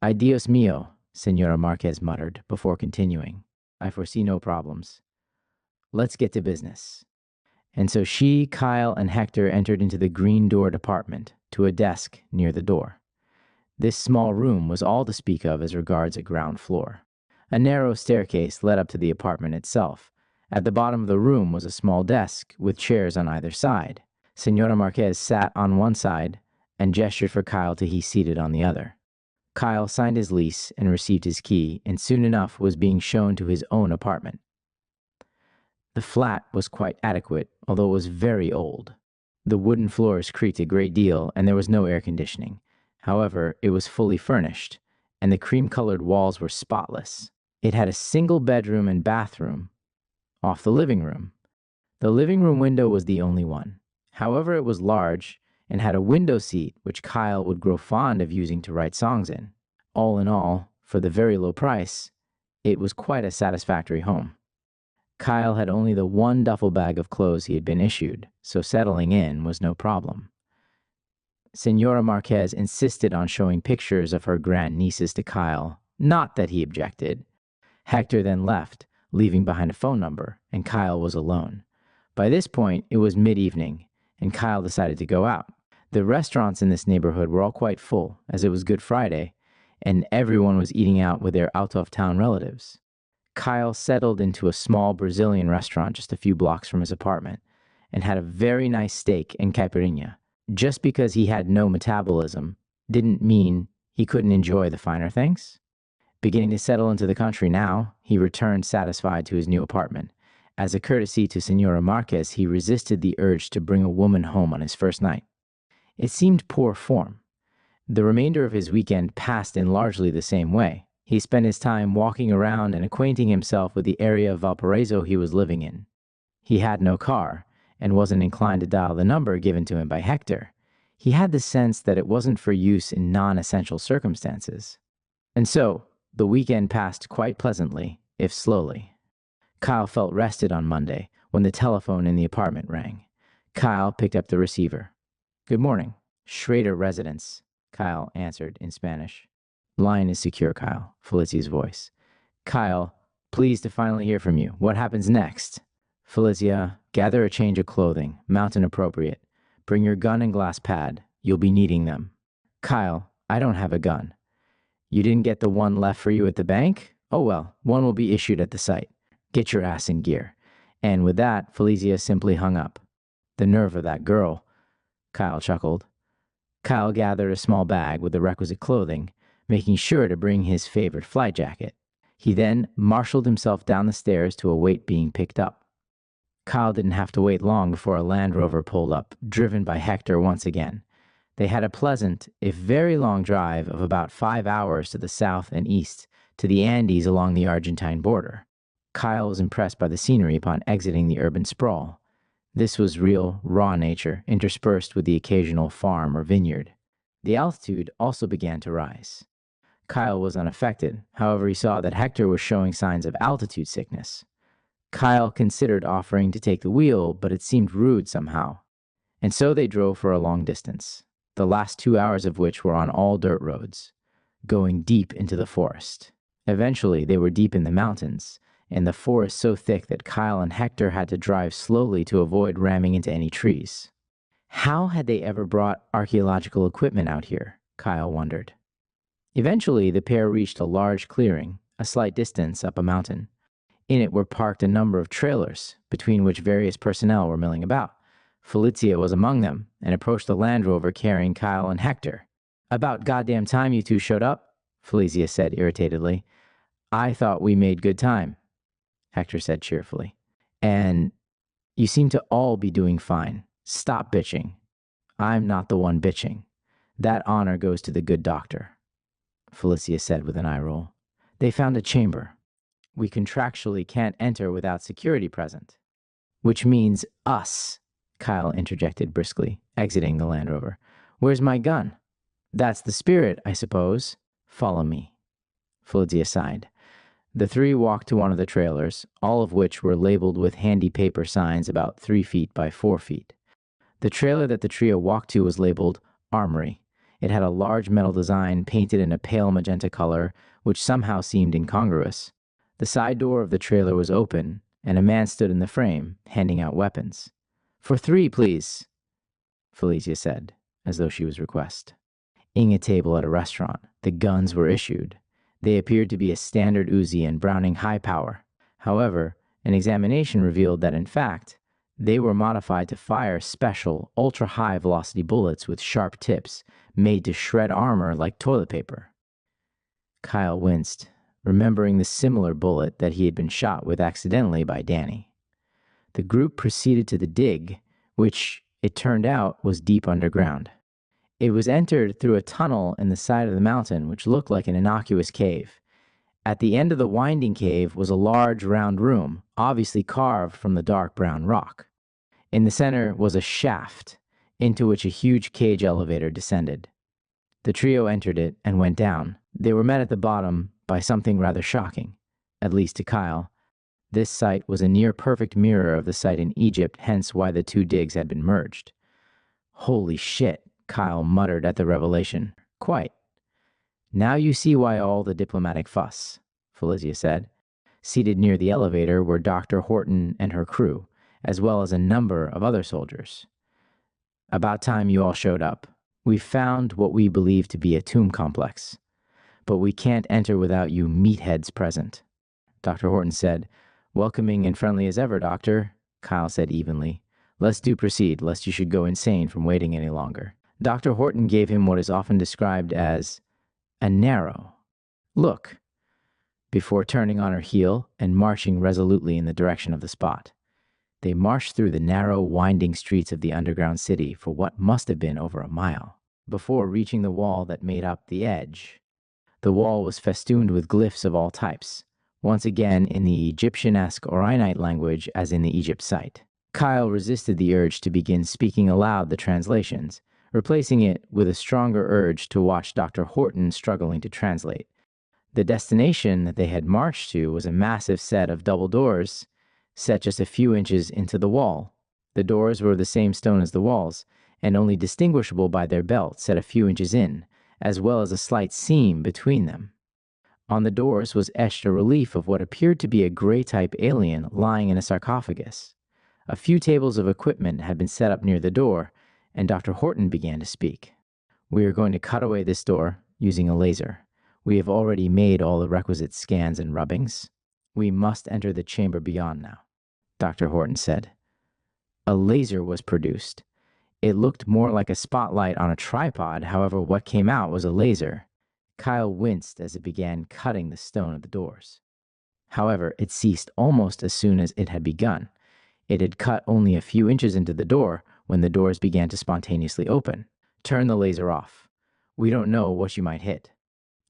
"Ay Dios mío," Senora Marquez muttered, before continuing. "I foresee no problems. Let's get to business." And so she, Kyle, and Hector entered into the green-doored apartment, to a desk near the door. This small room was all to speak of as regards a ground floor. A narrow staircase led up to the apartment itself. At the bottom of the room was a small desk with chairs on either side. Senora Marquez sat on one side and gestured for Kyle to be seated on the other. Kyle signed his lease and received his key, and soon enough was being shown to his own apartment. The flat was quite adequate, although it was very old. The wooden floors creaked a great deal, and there was no air conditioning. However, it was fully furnished, and the cream-colored walls were spotless. It had a single bedroom and bathroom off the living room. The living room window was the only one. However, it was large and had a window seat which Kyle would grow fond of using to write songs in. All in all, for the very low price, it was quite a satisfactory home. Kyle had only the one duffel bag of clothes he had been issued, so settling in was no problem. Senora Marquez insisted on showing pictures of her grandnieces to Kyle, not that he objected. Hector then left, leaving behind a phone number, and Kyle was alone. By this point, it was mid-evening, and Kyle decided to go out. The restaurants in this neighborhood were all quite full, as it was Good Friday, and everyone was eating out with their out-of-town relatives. Kyle settled into a small Brazilian restaurant just a few blocks from his apartment, and had a very nice steak and caipirinha. Just because he had no metabolism didn't mean he couldn't enjoy the finer things. Beginning to settle into the country now, he returned satisfied to his new apartment. As a courtesy to Senora Marquez, he resisted the urge to bring a woman home on his first night. It seemed poor form. The remainder of his weekend passed in largely the same way. He spent his time walking around and acquainting himself with the area of Valparaiso he was living in. He had no car, and wasn't inclined to dial the number given to him by Hector. He had the sense that it wasn't for use in non-essential circumstances. And so, the weekend passed quite pleasantly, if slowly. Kyle felt rested on Monday when the telephone in the apartment rang. Kyle picked up the receiver. "Good morning. Schrader residence," Kyle answered in Spanish. "Line is secure, Kyle," Felicia's voice. "Kyle, pleased to finally hear from you. What happens next?" "Felicia, gather a change of clothing, mountain appropriate. Bring your gun and glass pad. You'll be needing them." "Kyle, I don't have a gun." "You didn't get the one left for you at the bank? Oh well, one will be issued at the site. Get your ass in gear." And with that, Felicia simply hung up. "The nerve of that girl," Kyle chuckled. Kyle gathered a small bag with the requisite clothing, making sure to bring his favorite flight jacket. He then marshaled himself down the stairs to await being picked up. Kyle didn't have to wait long before a Land Rover pulled up, driven by Hector once again. They had a pleasant, if very long drive of about 5 hours to the south and east, to the Andes along the Argentine border. Kyle was impressed by the scenery upon exiting the urban sprawl. This was real, raw nature, interspersed with the occasional farm or vineyard. The altitude also began to rise. Kyle was unaffected, however he saw that Hector was showing signs of altitude sickness. Kyle considered offering to take the wheel, but it seemed rude somehow. And so they drove for a long distance, the last 2 hours of which were on all dirt roads, going deep into the forest. Eventually, they were deep in the mountains, and the forest so thick that Kyle and Hector had to drive slowly to avoid ramming into any trees. How had they ever brought archaeological equipment out here? Kyle wondered. Eventually, the pair reached a large clearing, a slight distance up a mountain. In it were parked a number of trailers, between which various personnel were milling about. Felicia was among them, and approached the Land Rover carrying Kyle and Hector. "About goddamn time you two showed up," Felicia said irritatedly. "I thought we made good time," Hector said cheerfully. "And you seem to all be doing fine. Stop bitching." "I'm not the one bitching. That honor goes to the good doctor," Felicia said with an eye roll. "They found a chamber. We contractually can't enter without security present." "Which means us," Kyle interjected briskly, exiting the Land Rover. "Where's my gun?" "That's the spirit, I suppose. Follow me." Felicia sighed. The three walked to one of the trailers, all of which were labeled with handy paper signs about 3 feet by 4 feet. The trailer that the trio walked to was labeled Armory. It had a large metal design painted in a pale magenta color, which somehow seemed incongruous. The side door of the trailer was open, and a man stood in the frame, handing out weapons. "For 3, please," Felicia said, as though she was requesting a table at a restaurant. The guns were issued. They appeared to be a standard Uzi and Browning high power. However, an examination revealed that, in fact, they were modified to fire special, ultra-high velocity bullets with sharp tips made to shred armor like toilet paper. Kyle winced, remembering the similar bullet that he had been shot with accidentally by Danny. The group proceeded to the dig, which, it turned out, was deep underground. It was entered through a tunnel in the side of the mountain, which looked like an innocuous cave. At the end of the winding cave was a large round room, obviously carved from the dark brown rock. In the center was a shaft, into which a huge cage elevator descended. The trio entered it and went down. They were met at the bottom by something rather shocking, at least to Kyle. This site was a near-perfect mirror of the site in Egypt, hence why the two digs had been merged. "Holy shit," Kyle muttered at the revelation. "Quite. Now you see why all the diplomatic fuss," Felicia said. Seated near the elevator were Dr. Horton and her crew, as well as a number of other soldiers. "About time you all showed up. We found what we believe to be a tomb complex, but we can't enter without you meatheads present," Dr. Horton said. "Welcoming and friendly as ever, Doctor," Kyle said evenly. "Let's do proceed, lest you should go insane from waiting any longer." Dr. Horton gave him what is often described as a narrow look before turning on her heel and marching resolutely in the direction of the spot. They marched through the narrow, winding streets of the underground city for what must have been over a mile, before reaching the wall that made up the edge. The wall was festooned with glyphs of all types, once again in the Egyptian-esque Orionite language as in the Egypt site. Kyle resisted the urge to begin speaking aloud the translations, replacing it with a stronger urge to watch Dr. Horton struggling to translate. The destination that they had marched to was a massive set of double doors set just a few inches into the wall. The doors were the same stone as the walls, and only distinguishable by their belt set a few inches in, as well as a slight seam between them. On the doors was etched a relief of what appeared to be a gray-type alien lying in a sarcophagus. A few tables of equipment had been set up near the door, and Dr. Horton began to speak. "We are going to cut away this door using a laser. We have already made all the requisite scans and rubbings. We must enter the chamber beyond now," Dr. Horton said. A laser was produced. It looked more like a spotlight on a tripod, however, what came out was a laser. Kyle winced as it began cutting the stone of the doors. However, it ceased almost as soon as it had begun. It had cut only a few inches into the door when the doors began to spontaneously open. "Turn the laser off. We don't know what you might hit,"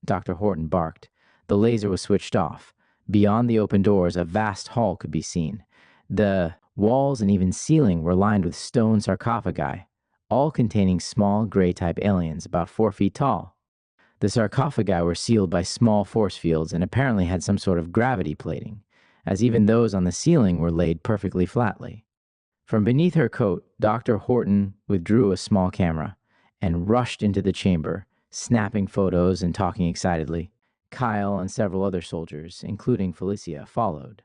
Dr. Horton barked. The laser was switched off. Beyond the open doors, a vast hall could be seen. The walls and even ceiling were lined with stone sarcophagi, all containing small gray-type aliens about 4 feet tall. The sarcophagi were sealed by small force fields and apparently had some sort of gravity plating, as even those on the ceiling were laid perfectly flatly. From beneath her coat, Dr. Horton withdrew a small camera and rushed into the chamber, snapping photos and talking excitedly. Kyle and several other soldiers, including Felicia, followed.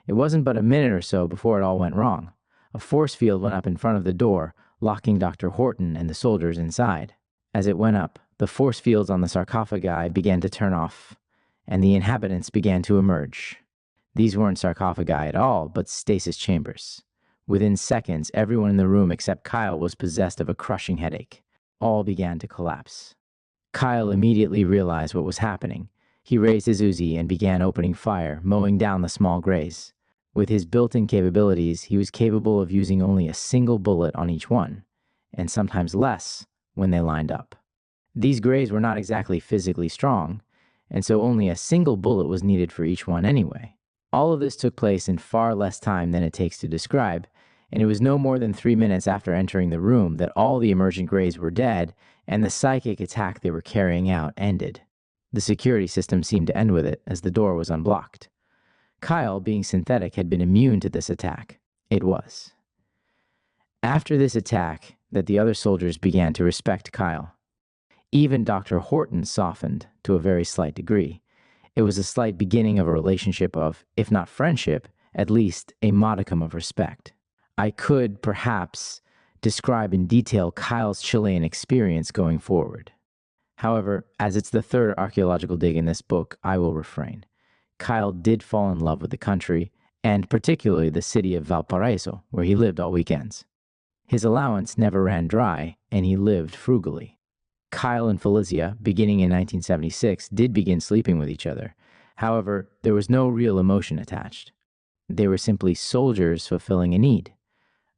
It wasn't but a minute or so before it all went wrong. A force field went up in front of the door, locking Dr. Horton and the soldiers inside. As it went up, the force fields on the sarcophagi began to turn off, and the inhabitants began to emerge. These weren't sarcophagi at all, but stasis chambers. Within seconds, everyone in the room except Kyle was possessed of a crushing headache. All began to collapse. Kyle immediately realized what was happening. He raised his Uzi and began opening fire, mowing down the small grays. With his built-in capabilities, he was capable of using only a single bullet on each one, and sometimes less when they lined up. These grays were not exactly physically strong, and so only a single bullet was needed for each one anyway. All of this took place in far less time than it takes to describe, and it was no more than 3 minutes after entering the room that all the emergent grays were dead and the psychic attack they were carrying out ended. The security system seemed to end with it as the door was unblocked. Kyle, being synthetic, had been immune to this attack. It was. After this attack, that the other soldiers began to respect Kyle. Even Dr. Horton softened to a very slight degree. It was a slight beginning of a relationship of, if not friendship, at least a modicum of respect. I could, perhaps, describe in detail Kyle's Chilean experience going forward. However, as it's the third archaeological dig in this book, I will refrain. Kyle did fall in love with the country, and particularly the city of Valparaiso, where he lived all weekends. His allowance never ran dry, and he lived frugally. Kyle and Felicia, beginning in 1976, did begin sleeping with each other. However, there was no real emotion attached. They were simply soldiers fulfilling a need.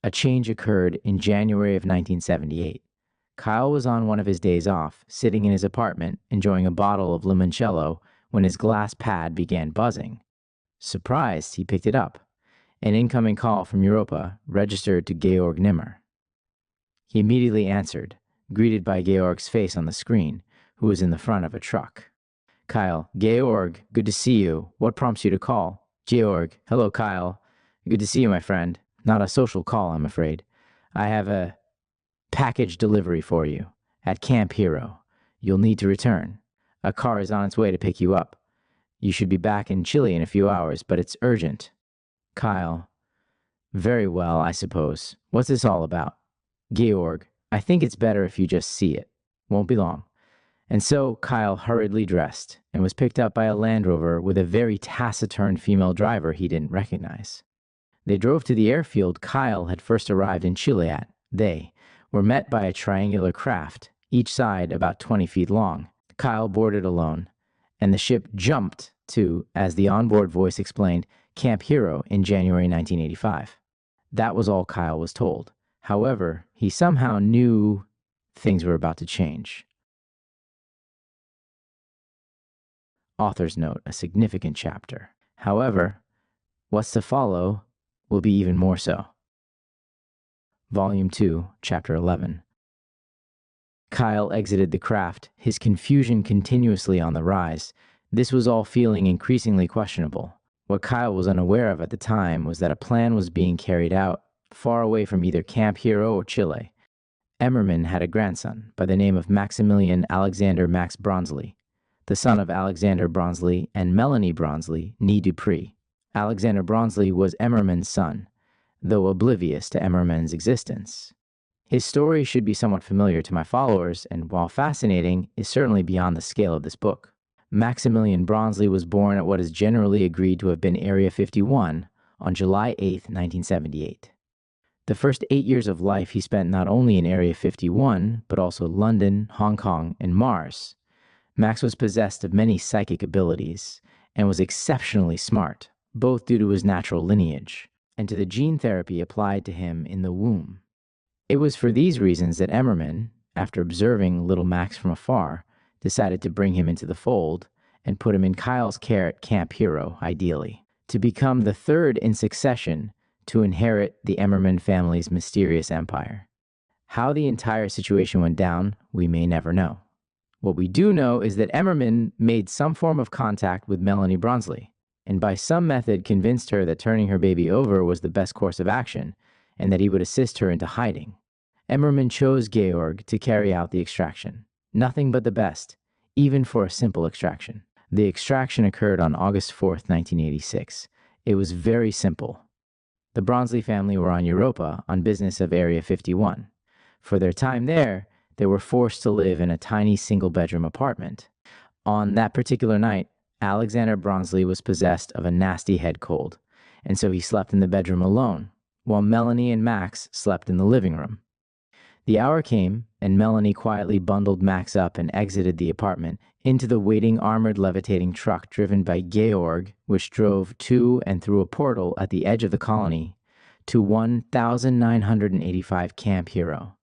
A change occurred in January of 1978. Kyle was on one of his days off, sitting in his apartment, enjoying a bottle of limoncello, when his glass pad began buzzing. Surprised, he picked it up. An incoming call from Europa, registered to Georg Nimmer. He immediately answered, greeted by Georg's face on the screen, who was in the front of a truck. Kyle: Georg, good to see you. What prompts you to call? Georg: hello, Kyle. Good to see you, my friend. Not a social call, I'm afraid. I have a package delivery for you at Camp Hero. You'll need to return. A car is on its way to pick you up. You should be back in Chile in a few hours, but it's urgent. Kyle: very well, I suppose. What's this all about? Georg: I think it's better if you just see it. Won't be long. And so Kyle hurriedly dressed and was picked up by a Land Rover with a very taciturn female driver he didn't recognize. They drove to the airfield Kyle had first arrived in Chile at. They were met by a triangular craft, each side about 20 feet long. Kyle boarded alone, and the ship jumped to, as the onboard voice explained, Camp Hero in January 1985. That was all Kyle was told. However, he somehow knew things were about to change. Author's note: a significant chapter. However, what's to follow will be even more so. Volume 2, Chapter 11. Kyle exited the craft, his confusion continuously on the rise. This was all feeling increasingly questionable. What Kyle was unaware of at the time was that a plan was being carried out far away from either Camp Hero or Chile. Emmerman had a grandson by the name of Maximilian Alexander Max Bronsley, the son of Alexander Bronsley and Melanie Bronsley, née Dupree. Alexander Bronsley was Emmerman's son, though oblivious to Emmerman's existence. His story should be somewhat familiar to my followers, and while fascinating, is certainly beyond the scale of this book. Maximilian Bronsley was born at what is generally agreed to have been Area 51 on July 8, 1978. The first 8 years of life he spent not only in Area 51, but also London, Hong Kong, and Mars. Max was possessed of many psychic abilities and was exceptionally smart, both due to his natural lineage and to the gene therapy applied to him in the womb. It was for these reasons that Emmerman, after observing little Max from afar, decided to bring him into the fold and put him in Kyle's care at Camp Hero, ideally, to become the third in succession to inherit the Emmerman family's mysterious empire. How the entire situation went down, we may never know. What we do know is that Emmerman made some form of contact with Melanie Bronsley, and by some method convinced her that turning her baby over was the best course of action, and that he would assist her into hiding. Emmerman chose Georg to carry out the extraction. Nothing but the best, even for a simple extraction. The extraction occurred on August 4th, 1986. It was very simple. The Bronsley family were on Europa on business of Area 51. For their time there, they were forced to live in a tiny single-bedroom apartment. On that particular night, Alexander Bronsley was possessed of a nasty head cold, and so he slept in the bedroom alone, while Melanie and Max slept in the living room. The hour came, and Melanie quietly bundled Max up and exited the apartment into the waiting armored levitating truck driven by Georg, which drove to and through a portal at the edge of the colony to 1985 Camp Hero.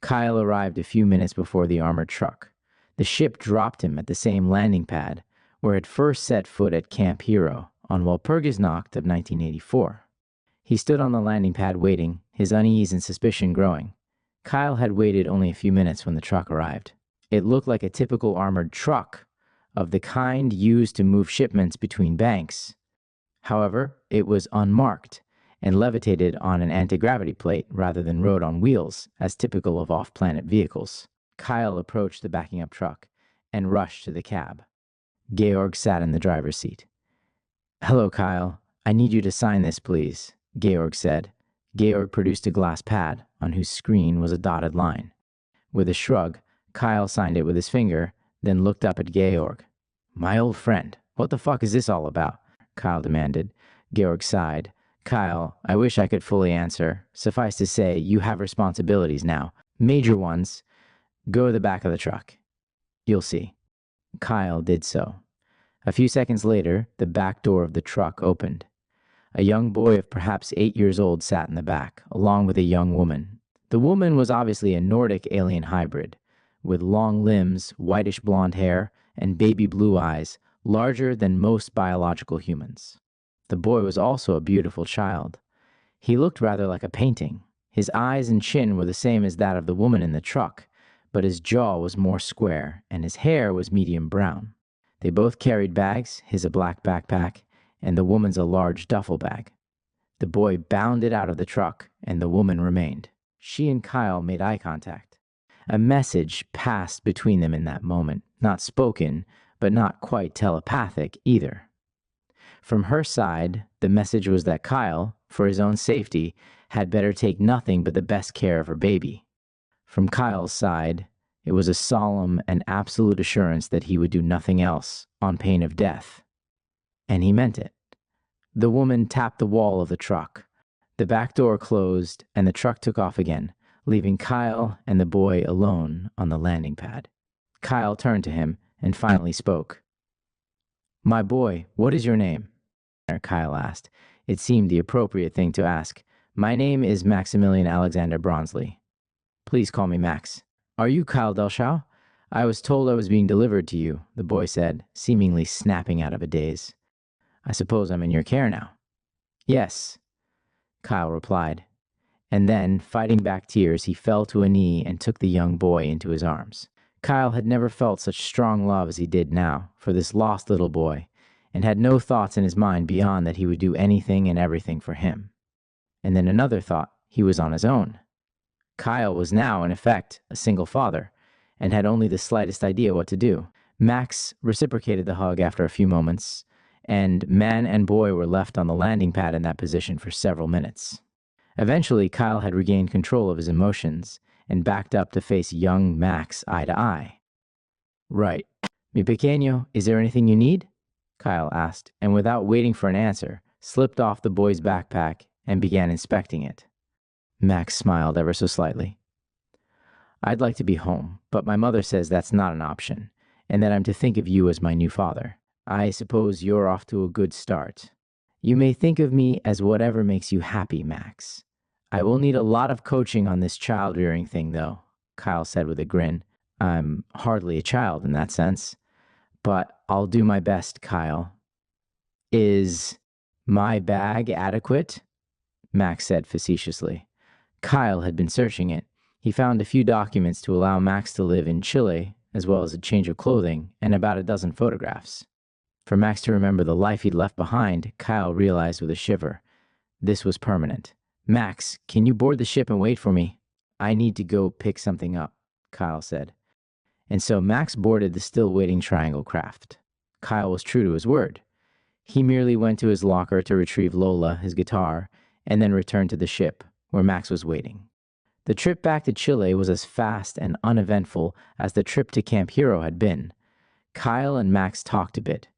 Kyle arrived a few minutes before the armored truck. The ship dropped him at the same landing pad where it first set foot at Camp Hero on Walpurgisnacht of 1984. He stood on the landing pad waiting, his unease and suspicion growing. Kyle had waited only a few minutes when the truck arrived. It looked like a typical armored truck, of the kind used to move shipments between banks. However, it was unmarked and levitated on an anti-gravity plate rather than rode on wheels, as typical of off-planet vehicles. Kyle approached the backing up truck and rushed to the cab. Georg sat in the driver's seat. "Hello, Kyle. I need you to sign this, please," Georg said. Georg produced a glass pad on whose screen was a dotted line. With a shrug, Kyle signed it with his finger, then looked up at Georg. My old friend, what the fuck is this all about? Kyle demanded. Georg sighed. Kyle, I wish I could fully answer. Suffice to say, you have responsibilities now. Major ones. Go to the back of the truck. You'll see. Kyle did so. A few seconds later, the back door of the truck opened. A young boy of perhaps 8 years old sat in the back, along with a young woman. The woman was obviously a Nordic alien hybrid, with long limbs, whitish blonde hair, and baby blue eyes, larger than most biological humans. The boy was also a beautiful child. He looked rather like a painting. His eyes and chin were the same as that of the woman in the truck, but his jaw was more square, and his hair was medium brown. They both carried bags, his a black backpack, and the woman's a large duffel bag. The boy bounded out of the truck, and the woman remained. She and Kyle made eye contact. A message passed between them in that moment, not spoken, but not quite telepathic either. From her side, the message was that Kyle, for his own safety, had better take nothing but the best care of her baby. From Kyle's side, it was a solemn and absolute assurance that he would do nothing else, on pain of death. And he meant it. The woman tapped the wall of the truck. The back door closed, and the truck took off again, leaving Kyle and the boy alone on the landing pad. Kyle turned to him and finally spoke. My boy, what is your name? Kyle asked. It seemed the appropriate thing to ask. My name is Maximilian Alexander Bronsley. Please call me Max. Are you Kyle Delschau? I was told I was being delivered to you, the boy said, seemingly snapping out of a daze. I suppose I'm in your care now. Yes, Kyle replied. And then, fighting back tears, he fell to a knee and took the young boy into his arms. Kyle had never felt such strong love as he did now for this lost little boy, and had no thoughts in his mind beyond that he would do anything and everything for him. And then another thought, he was on his own. Kyle was now, in effect, a single father, and had only the slightest idea what to do. Max reciprocated the hug after a few moments, and man and boy were left on the landing pad in that position for several minutes. Eventually, Kyle had regained control of his emotions and backed up to face young Max eye to eye. Right. Mi pequeño, is there anything you need? Kyle asked, and without waiting for an answer, slipped off the boy's backpack and began inspecting it. Max smiled ever so slightly. I'd like to be home, but my mother says that's not an option, and that I'm to think of you as my new father. I suppose you're off to a good start. You may think of me as whatever makes you happy, Max. I will need a lot of coaching on this child-rearing thing, though, Kyle said with a grin. I'm hardly a child in that sense, but I'll do my best, Kyle. Is my bag adequate? Max said facetiously. Kyle had been searching it. He found a few documents to allow Max to live in Chile, as well as a change of clothing, and about a dozen photographs. For Max to remember the life he'd left behind, Kyle realized with a shiver. This was permanent. Max, can you board the ship and wait for me? I need to go pick something up, Kyle said. And so Max boarded the still-waiting triangle craft. Kyle was true to his word. He merely went to his locker to retrieve Lola, his guitar, and then returned to the ship, where Max was waiting. The trip back to Chile was as fast and uneventful as the trip to Camp Hero had been. Kyle and Max talked a bit,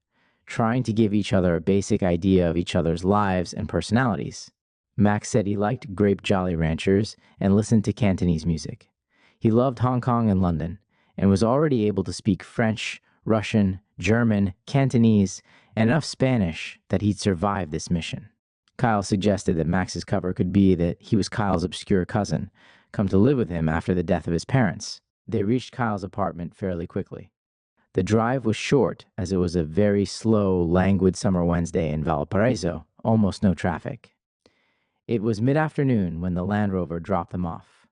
trying to give each other a basic idea of each other's lives and personalities. Max said he liked grape Jolly Ranchers and listened to Cantonese music. He loved Hong Kong and London, and was already able to speak French, Russian, German, Cantonese, and enough Spanish that he'd survive this mission. Kyle suggested that Max's cover could be that he was Kyle's obscure cousin, come to live with him after the death of his parents. They reached Kyle's apartment fairly quickly. The drive was short, as it was a very slow, languid summer Wednesday in Valparaiso, almost no traffic. It was mid-afternoon when the Land Rover dropped them off.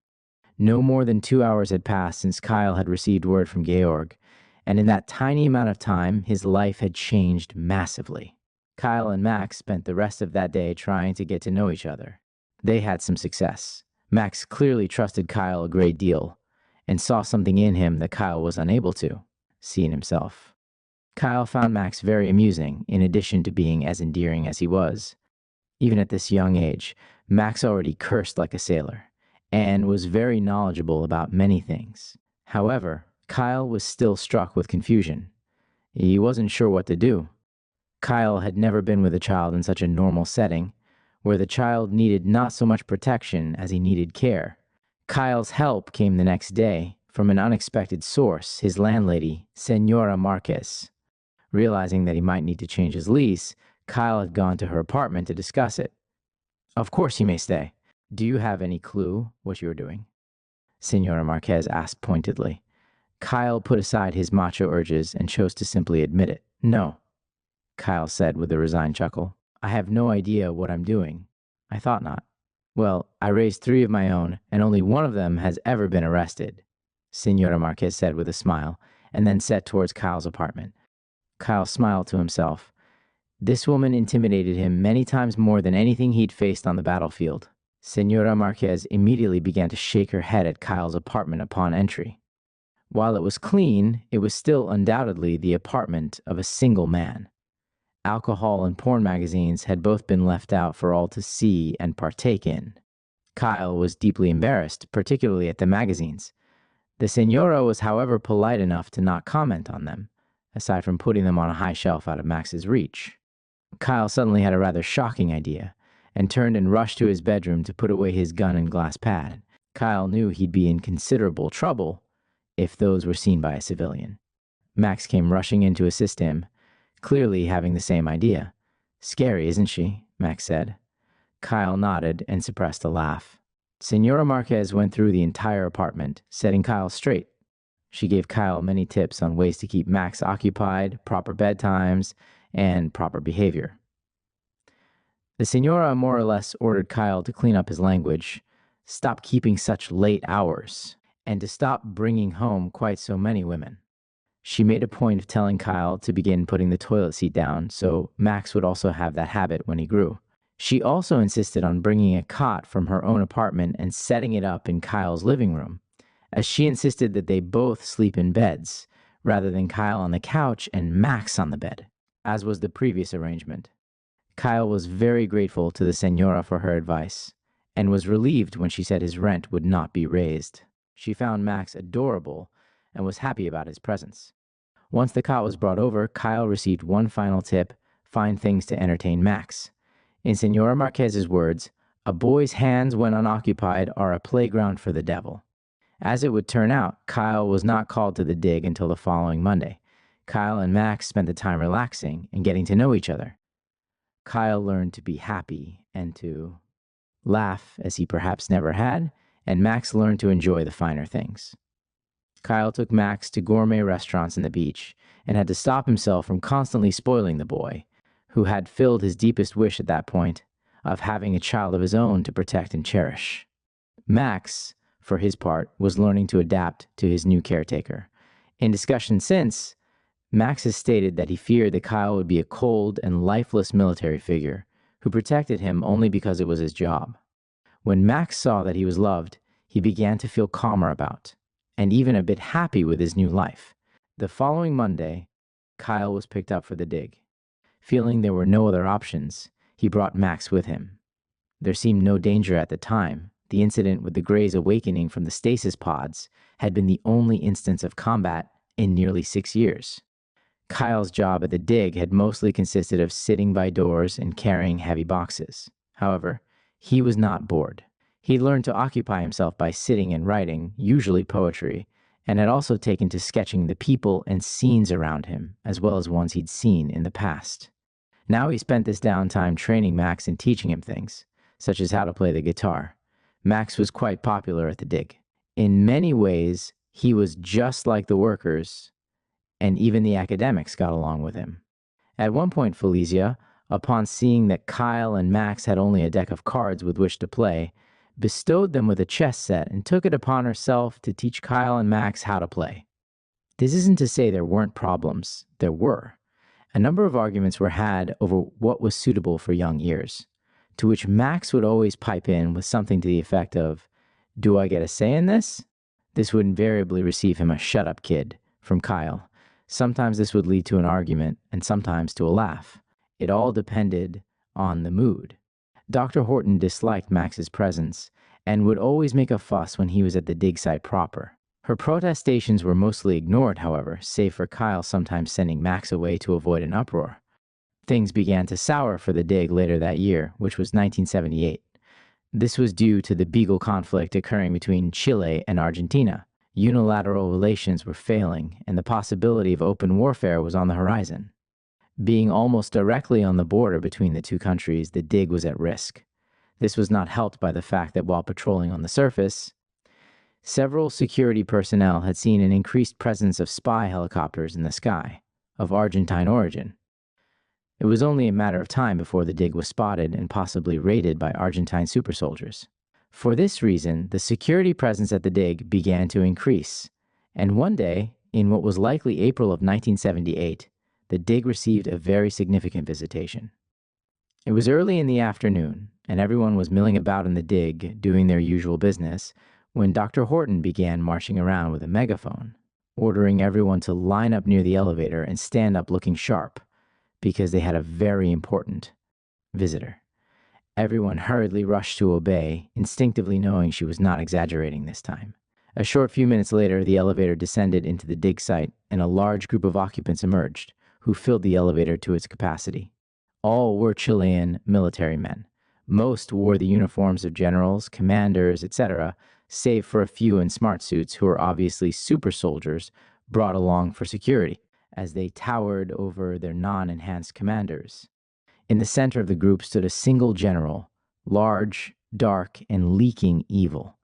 No more than 2 hours had passed since Kyle had received word from Georg, and in that tiny amount of time, his life had changed massively. Kyle and Max spent the rest of that day trying to get to know each other. They had some success. Max clearly trusted Kyle a great deal, and saw something in him that Kyle was unable to see in himself. Kyle found Max very amusing, in addition to being as endearing as he was. Even at this young age, Max already cursed like a sailor, and was very knowledgeable about many things. However, Kyle was still struck with confusion. He wasn't sure what to do. Kyle had never been with a child in such a normal setting, where the child needed not so much protection as he needed care. Kyle's help came the next day from an unexpected source, his landlady, Senora Marquez. Realizing that he might need to change his lease, Kyle had gone to her apartment to discuss it. "Of course you may stay. Do you have any clue what you are doing?" Senora Marquez asked pointedly. Kyle put aside his macho urges and chose to simply admit it. "No," Kyle said with a resigned chuckle. "I have no idea what I'm doing." "I thought not." "Well, I raised 3 of my own, and only one of them has ever been arrested," Senora Marquez said with a smile, and then set towards Kyle's apartment. Kyle smiled to himself. This woman intimidated him many times more than anything he'd faced on the battlefield. Senora Marquez immediately began to shake her head at Kyle's apartment upon entry. While it was clean, it was still undoubtedly the apartment of a single man. Alcohol and porn magazines had both been left out for all to see and partake in. Kyle was deeply embarrassed, particularly at the magazines. The senora was, however, polite enough to not comment on them, aside from putting them on a high shelf out of Max's reach. Kyle suddenly had a rather shocking idea, and turned and rushed to his bedroom to put away his gun and glass pad. Kyle knew he'd be in considerable trouble if those were seen by a civilian. Max came rushing in to assist him, clearly having the same idea. "Scary, isn't she?" Max said. Kyle nodded and suppressed a laugh. Senora Marquez went through the entire apartment, setting Kyle straight. She gave Kyle many tips on ways to keep Max occupied, proper bedtimes, and proper behavior. The senora more or less ordered Kyle to clean up his language, stop keeping such late hours, and to stop bringing home quite so many women. She made a point of telling Kyle to begin putting the toilet seat down, so Max would also have that habit when he grew. She also insisted on bringing a cot from her own apartment and setting it up in Kyle's living room, as she insisted that they both sleep in beds, rather than Kyle on the couch and Max on the bed, as was the previous arrangement. Kyle was very grateful to the senora for her advice, and was relieved when she said his rent would not be raised. She found Max adorable and was happy about his presence. Once the cot was brought over, Kyle received one final tip: find things to entertain Max. In Senora Marquez's words, "A boy's hands when unoccupied are a playground for the devil." As it would turn out, Kyle was not called to the dig until the following Monday. Kyle and Max spent the time relaxing and getting to know each other. Kyle learned to be happy and to laugh as he perhaps never had, and Max learned to enjoy the finer things. Kyle took Max to gourmet restaurants on the beach and had to stop himself from constantly spoiling the boy, who had filled his deepest wish at that point of having a child of his own to protect and cherish. Max, for his part, was learning to adapt to his new caretaker. In discussion since, Max has stated that he feared that Kyle would be a cold and lifeless military figure who protected him only because it was his job. When Max saw that he was loved, he began to feel calmer about, and even a bit happy with his new life. The following Monday, Kyle was picked up for the dig. Feeling there were no other options, he brought Max with him. There seemed no danger at the time. The incident with the Greys awakening from the stasis pods had been the only instance of combat in nearly 6 years. Kyle's job at the dig had mostly consisted of sitting by doors and carrying heavy boxes. However, he was not bored. He learned to occupy himself by sitting and writing, usually poetry, and had also taken to sketching the people and scenes around him, as well as ones he'd seen in the past. Now he spent this downtime training Max and teaching him things, such as how to play the guitar. Max was quite popular at the dig. In many ways, he was just like the workers, and even the academics got along with him. At one point, Felicia, upon seeing that Kyle and Max had only a deck of cards with which to play, bestowed them with a chess set and took it upon herself to teach Kyle and Max how to play. This isn't to say there weren't problems. There were. A number of arguments were had over what was suitable for young ears, to which Max would always pipe in with something to the effect of, "Do I get a say in this?" This would invariably receive him a "shut up, kid" from Kyle. Sometimes this would lead to an argument, and sometimes to a laugh. It all depended on the mood. Dr. Horton disliked Max's presence, and would always make a fuss when he was at the dig site proper. Her protestations were mostly ignored, however, save for Kyle sometimes sending Max away to avoid an uproar. Things began to sour for the dig later that year, which was 1978. This was due to the Beagle conflict occurring between Chile and Argentina. Unilateral relations were failing, and the possibility of open warfare was on the horizon. Being almost directly on the border between the two countries, the dig was at risk. This was not helped by the fact that while patrolling on the surface, several security personnel had seen an increased presence of spy helicopters in the sky, of Argentine origin. It was only a matter of time before the dig was spotted and possibly raided by Argentine super soldiers. For this reason, the security presence at the dig began to increase, and one day, in what was likely April of 1978, the dig received a very significant visitation. It was early in the afternoon, and everyone was milling about in the dig, doing their usual business, when Dr. Horton began marching around with a megaphone, ordering everyone to line up near the elevator and stand up looking sharp, because they had a very important visitor. Everyone hurriedly rushed to obey, instinctively knowing she was not exaggerating this time. A short few minutes later, the elevator descended into the dig site, and a large group of occupants emerged, who filled the elevator to its capacity. All were Chilean military men. Most wore the uniforms of generals, commanders, etc., save for a few in smart suits who were obviously super soldiers brought along for security, as they towered over their non-enhanced commanders. In the center of the group stood a single general, large, dark, and leaking evil.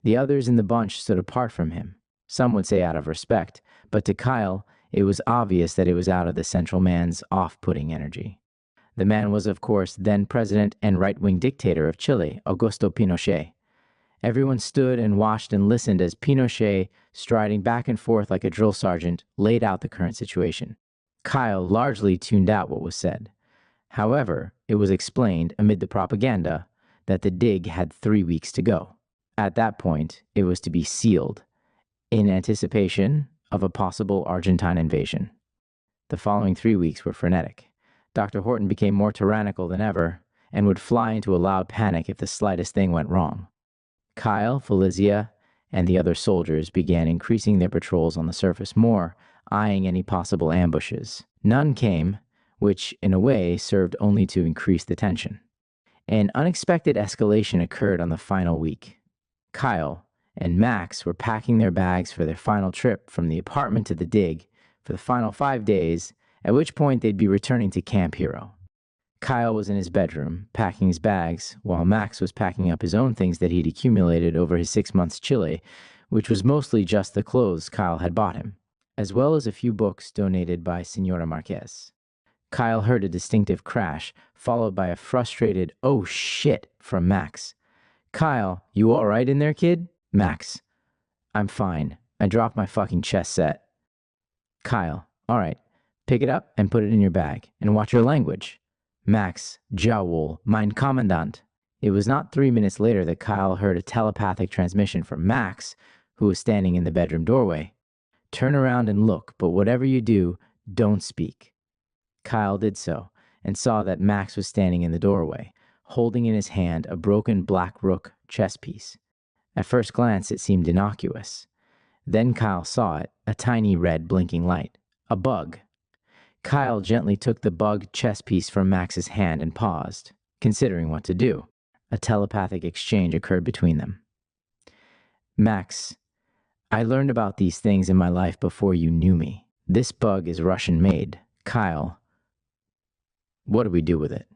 The others in the bunch stood apart from him, some would say out of respect, but to Kyle, it was obvious that it was out of the central man's off-putting energy. The man was, of course, then president and right-wing dictator of Chile, Augusto Pinochet. Everyone stood and watched and listened as Pinochet, striding back and forth like a drill sergeant, laid out the current situation. Kyle largely tuned out what was said. However, it was explained, amid the propaganda, that the dig had 3 weeks to go. At that point, it was to be sealed, in anticipation of a possible Argentine invasion. The following 3 weeks were frenetic. Dr. Horton became more tyrannical than ever, and would fly into a loud panic if the slightest thing went wrong. Kyle, Felicia, and the other soldiers began increasing their patrols on the surface more, eyeing any possible ambushes. None came, which, in a way, served only to increase the tension. An unexpected escalation occurred on the final week. Kyle and Max were packing their bags for their final trip from the apartment to the dig for the final 5 days, at which point they'd be returning to Camp Hero. Kyle was in his bedroom, packing his bags, while Max was packing up his own things that he'd accumulated over his 6 months Chile, which was mostly just the clothes Kyle had bought him, as well as a few books donated by Senora Marquez. Kyle heard a distinctive crash, followed by a frustrated, "Oh shit," from Max. "Kyle, you all right in there, kid?" Max: "I'm fine. I dropped my fucking chess set." Kyle: "All right, pick it up and put it in your bag, and watch your language." Max: "Jawohl, mein Kommandant." It was not 3 minutes later that Kyle heard a telepathic transmission from Max, who was standing in the bedroom doorway. "Turn around and look, but whatever you do, don't speak." Kyle did so, and saw that Max was standing in the doorway, holding in his hand a broken black rook chess piece. At first glance, it seemed innocuous. Then Kyle saw it, a tiny red blinking light. A bug. Kyle gently took the bug chess piece from Max's hand and paused, considering what to do. A telepathic exchange occurred between them. "Max, I learned about these things in my life before you knew me. This bug is Russian-made. Kyle, what do we do with it?"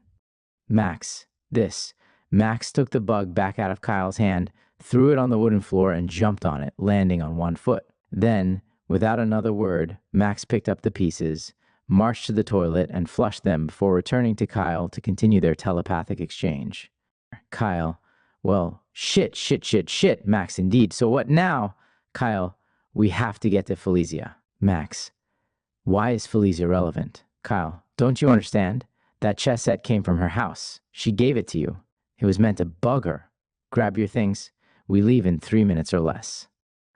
Max, this. Max took the bug back out of Kyle's hand, threw it on the wooden floor, and jumped on it, landing on one foot. Then, without another word, Max picked up the pieces, marched to the toilet, and flushed them before returning to Kyle to continue their telepathic exchange. Kyle: "Well, shit, Max, indeed. So what now?" Kyle: "We have to get to Felicia." Max: "Why is Felicia relevant?" Kyle: "Don't you understand? That chess set came from her house. She gave it to you. It was meant to bug her. Grab your things. We leave in 3 minutes or less."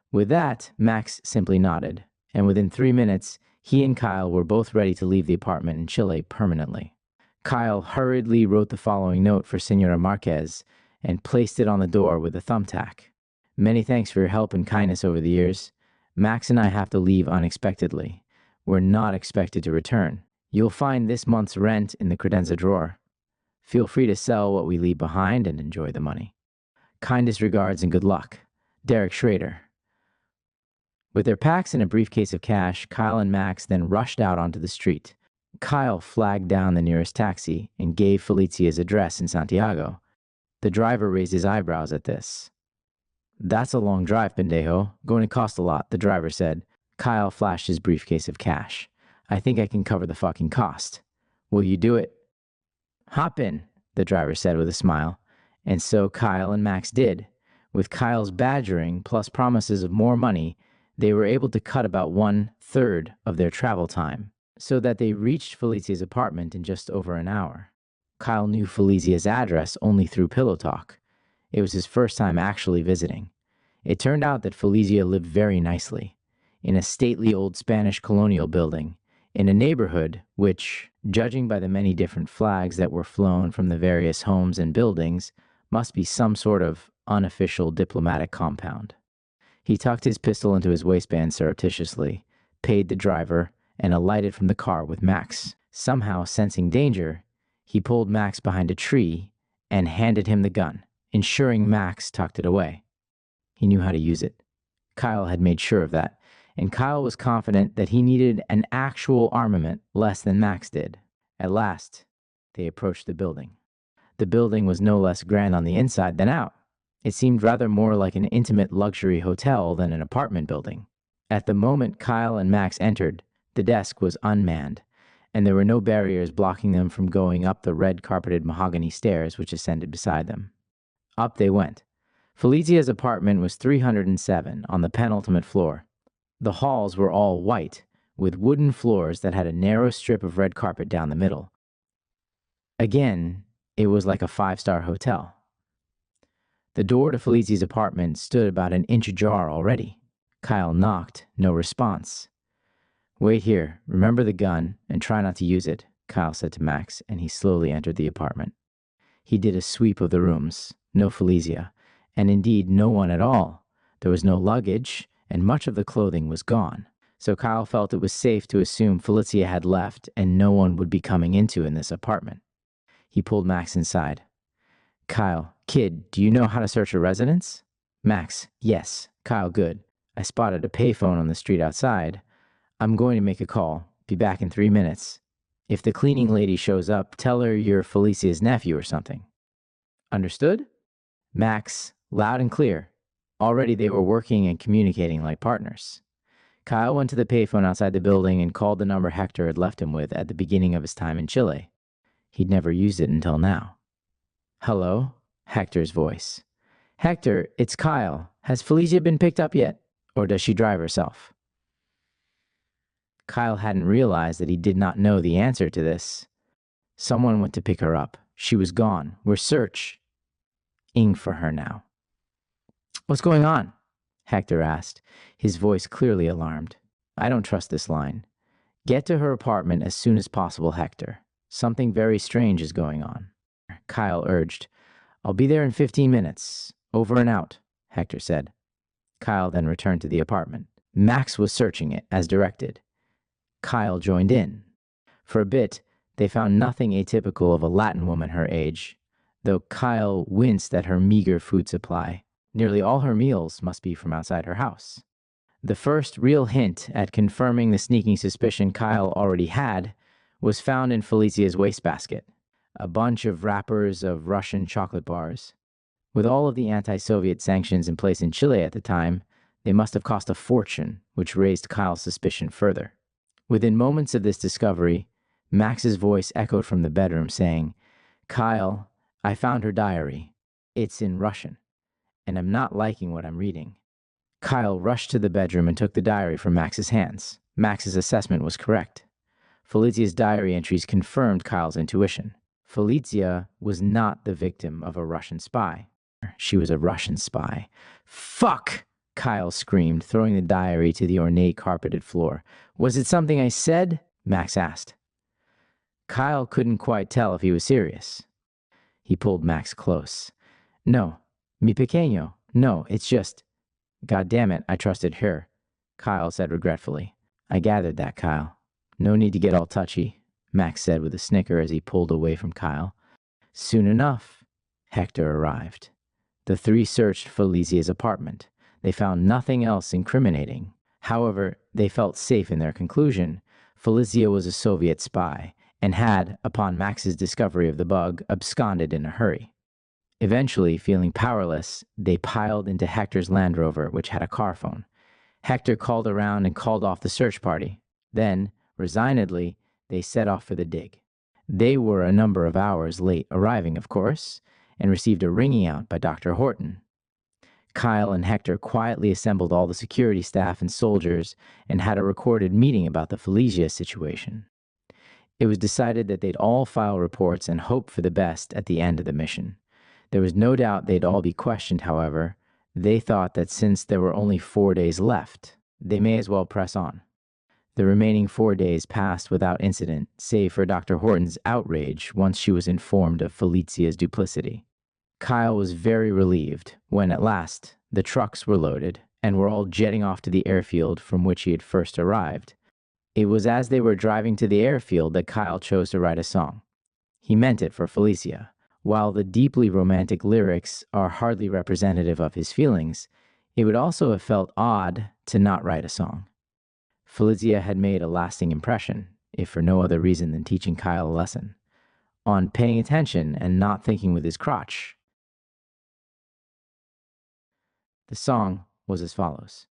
With that, Max simply nodded, and within 3 minutes, he and Kyle were both ready to leave the apartment in Chile permanently. Kyle hurriedly wrote the following note for Senora Marquez and placed it on the door with a thumbtack. Many thanks for your help and kindness over the years. Max and I have to leave unexpectedly. We're not expected to return. You'll find this month's rent in the credenza drawer. Feel free to sell what we leave behind and enjoy the money. Kindest regards and good luck. Derek Schrader. With their packs and a briefcase of cash, Kyle and Max then rushed out onto the street. Kyle flagged down the nearest taxi and gave Felicia's address in Santiago. The driver raised his eyebrows at this. That's a long drive, pendejo. Going to cost a lot, the driver said. Kyle flashed his briefcase of cash. I think I can cover the fucking cost. Will you do it? Hop in, the driver said with a smile. And so Kyle and Max did. With Kyle's badgering plus promises of more money, they were able to cut about 1/3 of their travel time, so that they reached Felicia's apartment in just over an hour. Kyle knew Felicia's address only through pillow talk. It was his first time actually visiting. It turned out that Felicia lived very nicely, in a stately old Spanish colonial building, in a neighborhood which, judging by the many different flags that were flown from the various homes and buildings, must be some sort of unofficial diplomatic compound. He tucked his pistol into his waistband surreptitiously, paid the driver, and alighted from the car with Max. Somehow, sensing danger, he pulled Max behind a tree and handed him the gun, ensuring Max tucked it away. He knew how to use it. Kyle had made sure of that, and Kyle was confident that he needed an actual armament less than Max did. At last, they approached the building. The building was no less grand on the inside than out. It seemed rather more like an intimate luxury hotel than an apartment building. At the moment Kyle and Max entered, the desk was unmanned, and there were no barriers blocking them from going up the red-carpeted mahogany stairs which ascended beside them. Up they went. Felicia's apartment was 307 on the penultimate floor. The halls were all white, with wooden floors that had a narrow strip of red carpet down the middle. Again, it was like a 5-star hotel. The door to Felicia's apartment stood about an inch ajar already. Kyle knocked, no response. Wait here, remember the gun, and try not to use it, Kyle said to Max, and he slowly entered the apartment. He did a sweep of the rooms, no Felicia, and indeed no one at all. There was no luggage, and much of the clothing was gone. So Kyle felt it was safe to assume Felicia had left and no one would be coming into in this apartment. He pulled Max inside. Kyle, kid, do you know how to search a residence? Max, yes. Kyle, good. I spotted a payphone on the street outside. I'm going to make a call. Be back in 3 minutes. If the cleaning lady shows up, tell her you're Felicia's nephew or something. Understood? Max, loud and clear. Already they were working and communicating like partners. Kyle went to the payphone outside the building and called the number Hector had left him with at the beginning of his time in Chile. He'd never used it until now. Hello? Hector's voice. Hector, it's Kyle. Has Felicia been picked up yet? Or does she drive herself? Kyle hadn't realized that he did not know the answer to this. Someone went to pick her up. She was gone. We're searching for her now. What's going on? Hector asked, his voice clearly alarmed. I don't trust this line. Get to her apartment as soon as possible, Hector. Something very strange is going on. Kyle urged. I'll be there in 15 minutes. Over and out, Hector said. Kyle then returned to the apartment. Max was searching it, as directed. Kyle joined in. For a bit, they found nothing atypical of a Latin woman her age, though Kyle winced at her meager food supply. Nearly all her meals must be from outside her house. The first real hint at confirming the sneaking suspicion Kyle already had was found in Felicia's wastebasket, a bunch of wrappers of Russian chocolate bars. With all of the anti-Soviet sanctions in place in Chile at the time, they must have cost a fortune, which raised Kyle's suspicion further. Within moments of this discovery, Max's voice echoed from the bedroom saying, Kyle, I found her diary. It's in Russian, and I'm not liking what I'm reading. Kyle rushed to the bedroom and took the diary from Max's hands. Max's assessment was correct. Felicia's diary entries confirmed Kyle's intuition. Felicia was not the victim of a Russian spy. She was a Russian spy. Fuck! Kyle screamed, throwing the diary to the ornate carpeted floor. Was it something I said? Max asked. Kyle couldn't quite tell if he was serious. He pulled Max close. No, mi pequeño, No, it's just... God damn it, I trusted her, Kyle said regretfully. I gathered that, Kyle. No need to get all touchy, Max said with a snicker as he pulled away from Kyle. Soon enough, Hector arrived. The three searched Felicia's apartment. They found nothing else incriminating. However, they felt safe in their conclusion. Felicia was a Soviet spy and had, upon Max's discovery of the bug, absconded in a hurry. Eventually, feeling powerless, they piled into Hector's Land Rover, which had a car phone. Hector called around and called off the search party. Then, resignedly, they set off for the dig. They were a number of hours late arriving, of course, and received a ringing out by Dr. Horton. Kyle and Hector quietly assembled all the security staff and soldiers and had a recorded meeting about the Felicia situation. It was decided that they'd all file reports and hope for the best at the end of the mission. There was no doubt they'd all be questioned, however. They thought that since there were only 4 days left, they may as well press on. The remaining 4 days passed without incident, save for Dr. Horton's outrage once she was informed of Felicia's duplicity. Kyle was very relieved when, at last, the trucks were loaded and were all jetting off to the airfield from which he had first arrived. It was as they were driving to the airfield that Kyle chose to write a song. He meant it for Felicia. While the deeply romantic lyrics are hardly representative of his feelings, it would also have felt odd to not write a song. Felicia had made a lasting impression, if for no other reason than teaching Kyle a lesson, on paying attention and not thinking with his crotch. The song was as follows.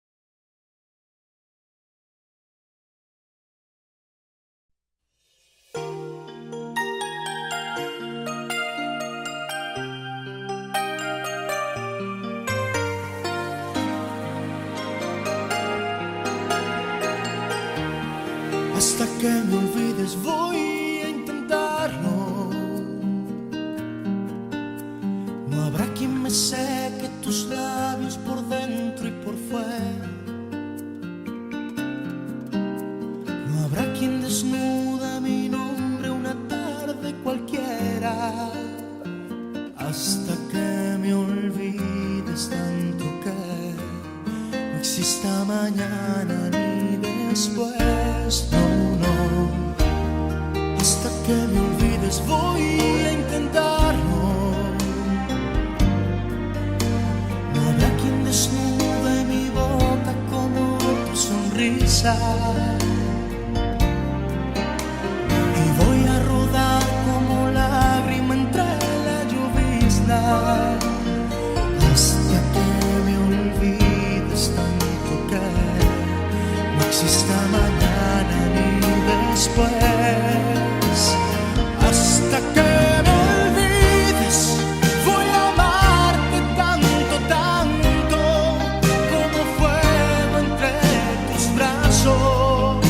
Hasta que me olvides voy a intentarlo. No habrá quien me seque tus labios por dentro y por fuera. No habrá quien desnuda mi nombre una tarde cualquiera. Hasta que me olvides tanto que no exista mañana ni después. No, hasta que me olvides voy a intentarlo. No habrá quien desnude mi boca como tu sonrisa. Y voy a rodar como lágrima entre la llovizna. Hasta que me olvides tanto que no exista mañana ni después. Hasta que me olvides voy a amarte tanto, tanto como fuego entre tus brazos.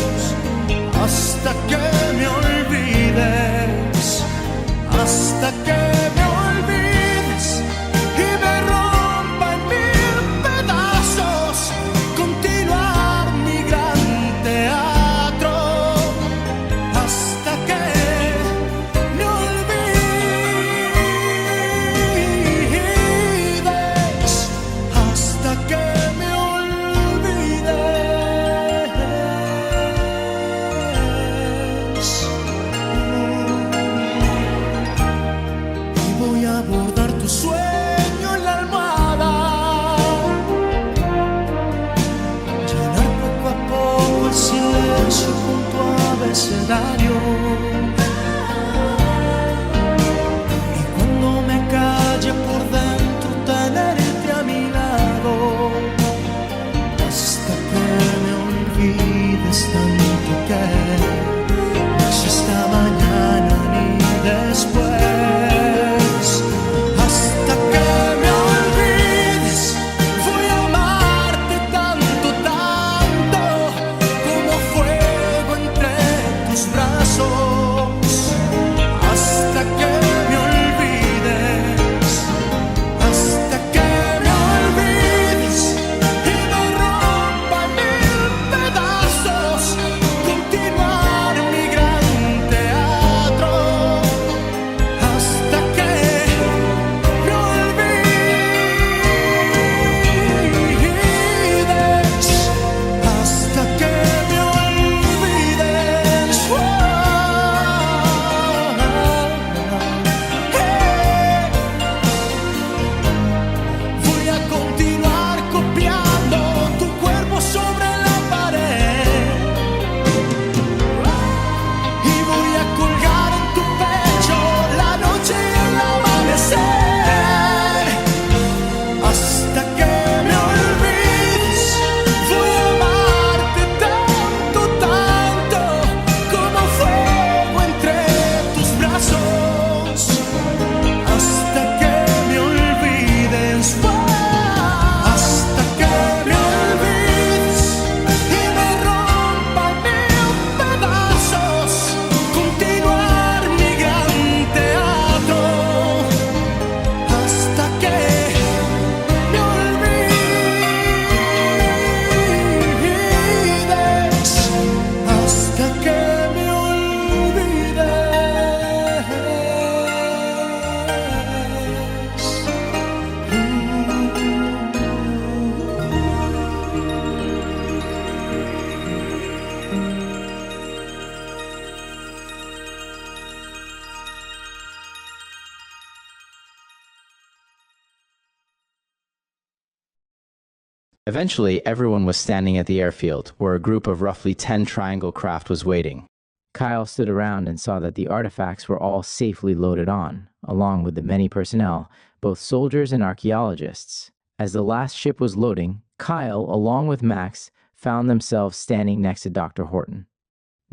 Eventually, everyone was standing at the airfield, where a group of roughly 10 triangle craft was waiting. Kyle stood around and saw that the artifacts were all safely loaded on, along with the many personnel, both soldiers and archaeologists. As the last ship was loading, Kyle, along with Max, found themselves standing next to Dr. Horton.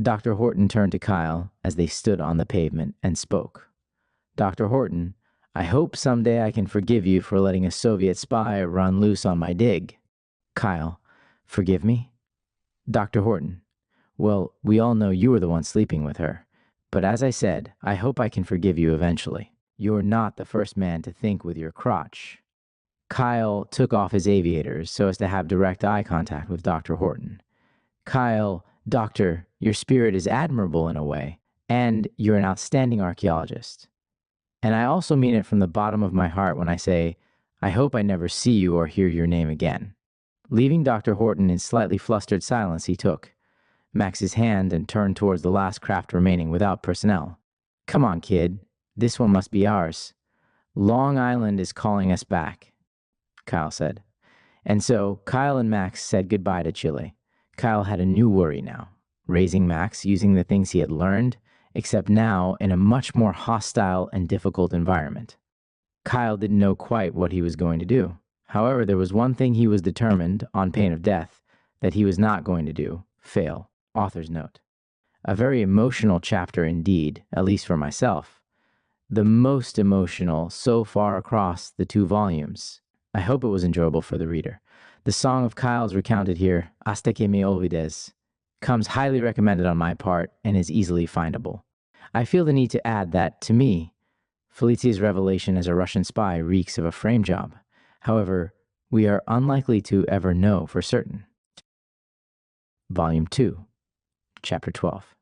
Dr. Horton turned to Kyle as they stood on the pavement and spoke. "Dr. Horton, I hope someday I can forgive you for letting a Soviet spy run loose on my dig." Kyle, "Forgive me?" Dr. Horton, "Well, we all know you were the one sleeping with her. But as I said, I hope I can forgive you eventually. You're not the first man to think with your crotch." Kyle took off his aviators so as to have direct eye contact with Dr. Horton. "Kyle, Doctor, your spirit is admirable in a way, and you're an outstanding archaeologist. And I also mean it from the bottom of my heart when I say, I hope I never see you or hear your name again." Leaving Dr. Horton in slightly flustered silence, he took Max's hand and turned towards the last craft remaining without personnel. "Come on, kid. This one must be ours. Long Island is calling us back," Kyle said. And so Kyle and Max said goodbye to Chile. Kyle had a new worry now, raising Max using the things he had learned, except now in a much more hostile and difficult environment. Kyle didn't know quite what he was going to do. However, there was one thing he was determined, on pain of death, that he was not going to do: fail. Author's note. A very emotional chapter indeed, at least for myself. The most emotional so far across the 2 volumes. I hope it was enjoyable for the reader. The song of Kyle's recounted here, "Hasta que me olvides," comes highly recommended on my part and is easily findable. I feel the need to add that, to me, Felicia's revelation as a Russian spy reeks of a frame job. However, we are unlikely to ever know for certain. Volume 2, Chapter 12.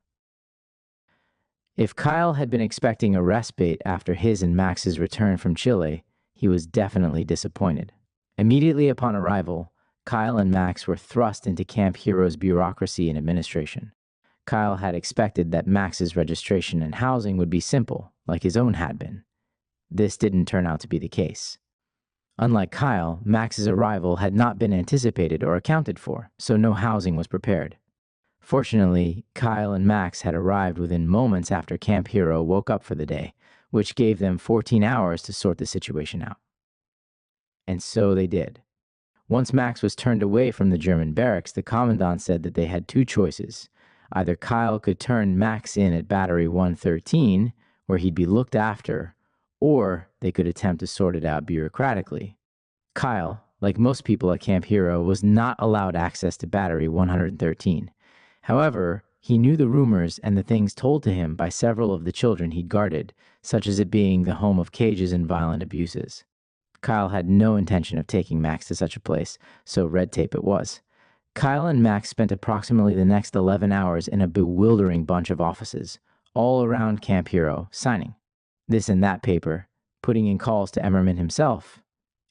If Kyle had been expecting a respite after his and Max's return from Chile, he was definitely disappointed. Immediately upon arrival, Kyle and Max were thrust into Camp Hero's bureaucracy and administration. Kyle had expected that Max's registration and housing would be simple, like his own had been. This didn't turn out to be the case. Unlike Kyle, Max's arrival had not been anticipated or accounted for, so no housing was prepared. Fortunately, Kyle and Max had arrived within moments after Camp Hero woke up for the day, which gave them 14 hours to sort the situation out. And so they did. Once Max was turned away from the German barracks, the commandant said that they had 2 choices. Either Kyle could turn Max in at Battery 113, where he'd be looked after, or they could attempt to sort it out bureaucratically. Kyle, like most people at Camp Hero, was not allowed access to Battery 113. However, he knew the rumors and the things told to him by several of the children he'd guarded, such as it being the home of cages and violent abuses. Kyle had no intention of taking Max to such a place, so red tape it was. Kyle and Max spent approximately the next 11 hours in a bewildering bunch of offices, all around Camp Hero, signing this and that paper, putting in calls to Emmerman himself,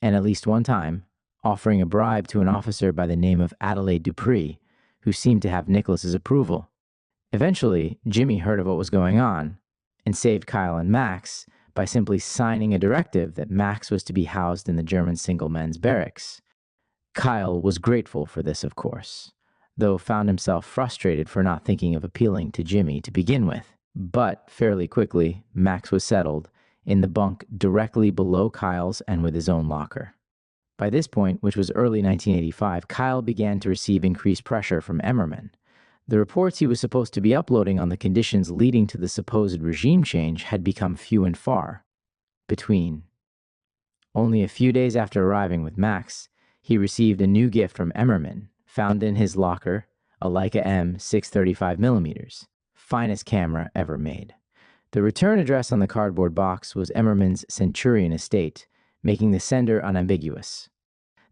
and at least one time, offering a bribe to an officer by the name of Adelaide Dupree, who seemed to have Nicholas's approval. Eventually, Jimmy heard of what was going on and saved Kyle and Max by simply signing a directive that Max was to be housed in the German single men's barracks. Kyle was grateful for this, of course, though found himself frustrated for not thinking of appealing to Jimmy to begin with. But fairly quickly, Max was settled in the bunk directly below Kyle's and with his own locker. By this point, which was early 1985, Kyle began to receive increased pressure from Emmerman. The reports he was supposed to be uploading on the conditions leading to the supposed regime change had become few and far between. Only a few days after arriving with Max, he received a new gift from Emmerman, found in his locker, a Leica M 635mm, finest camera ever made. The return address on the cardboard box was Emmerman's Centurion estate, making the sender unambiguous.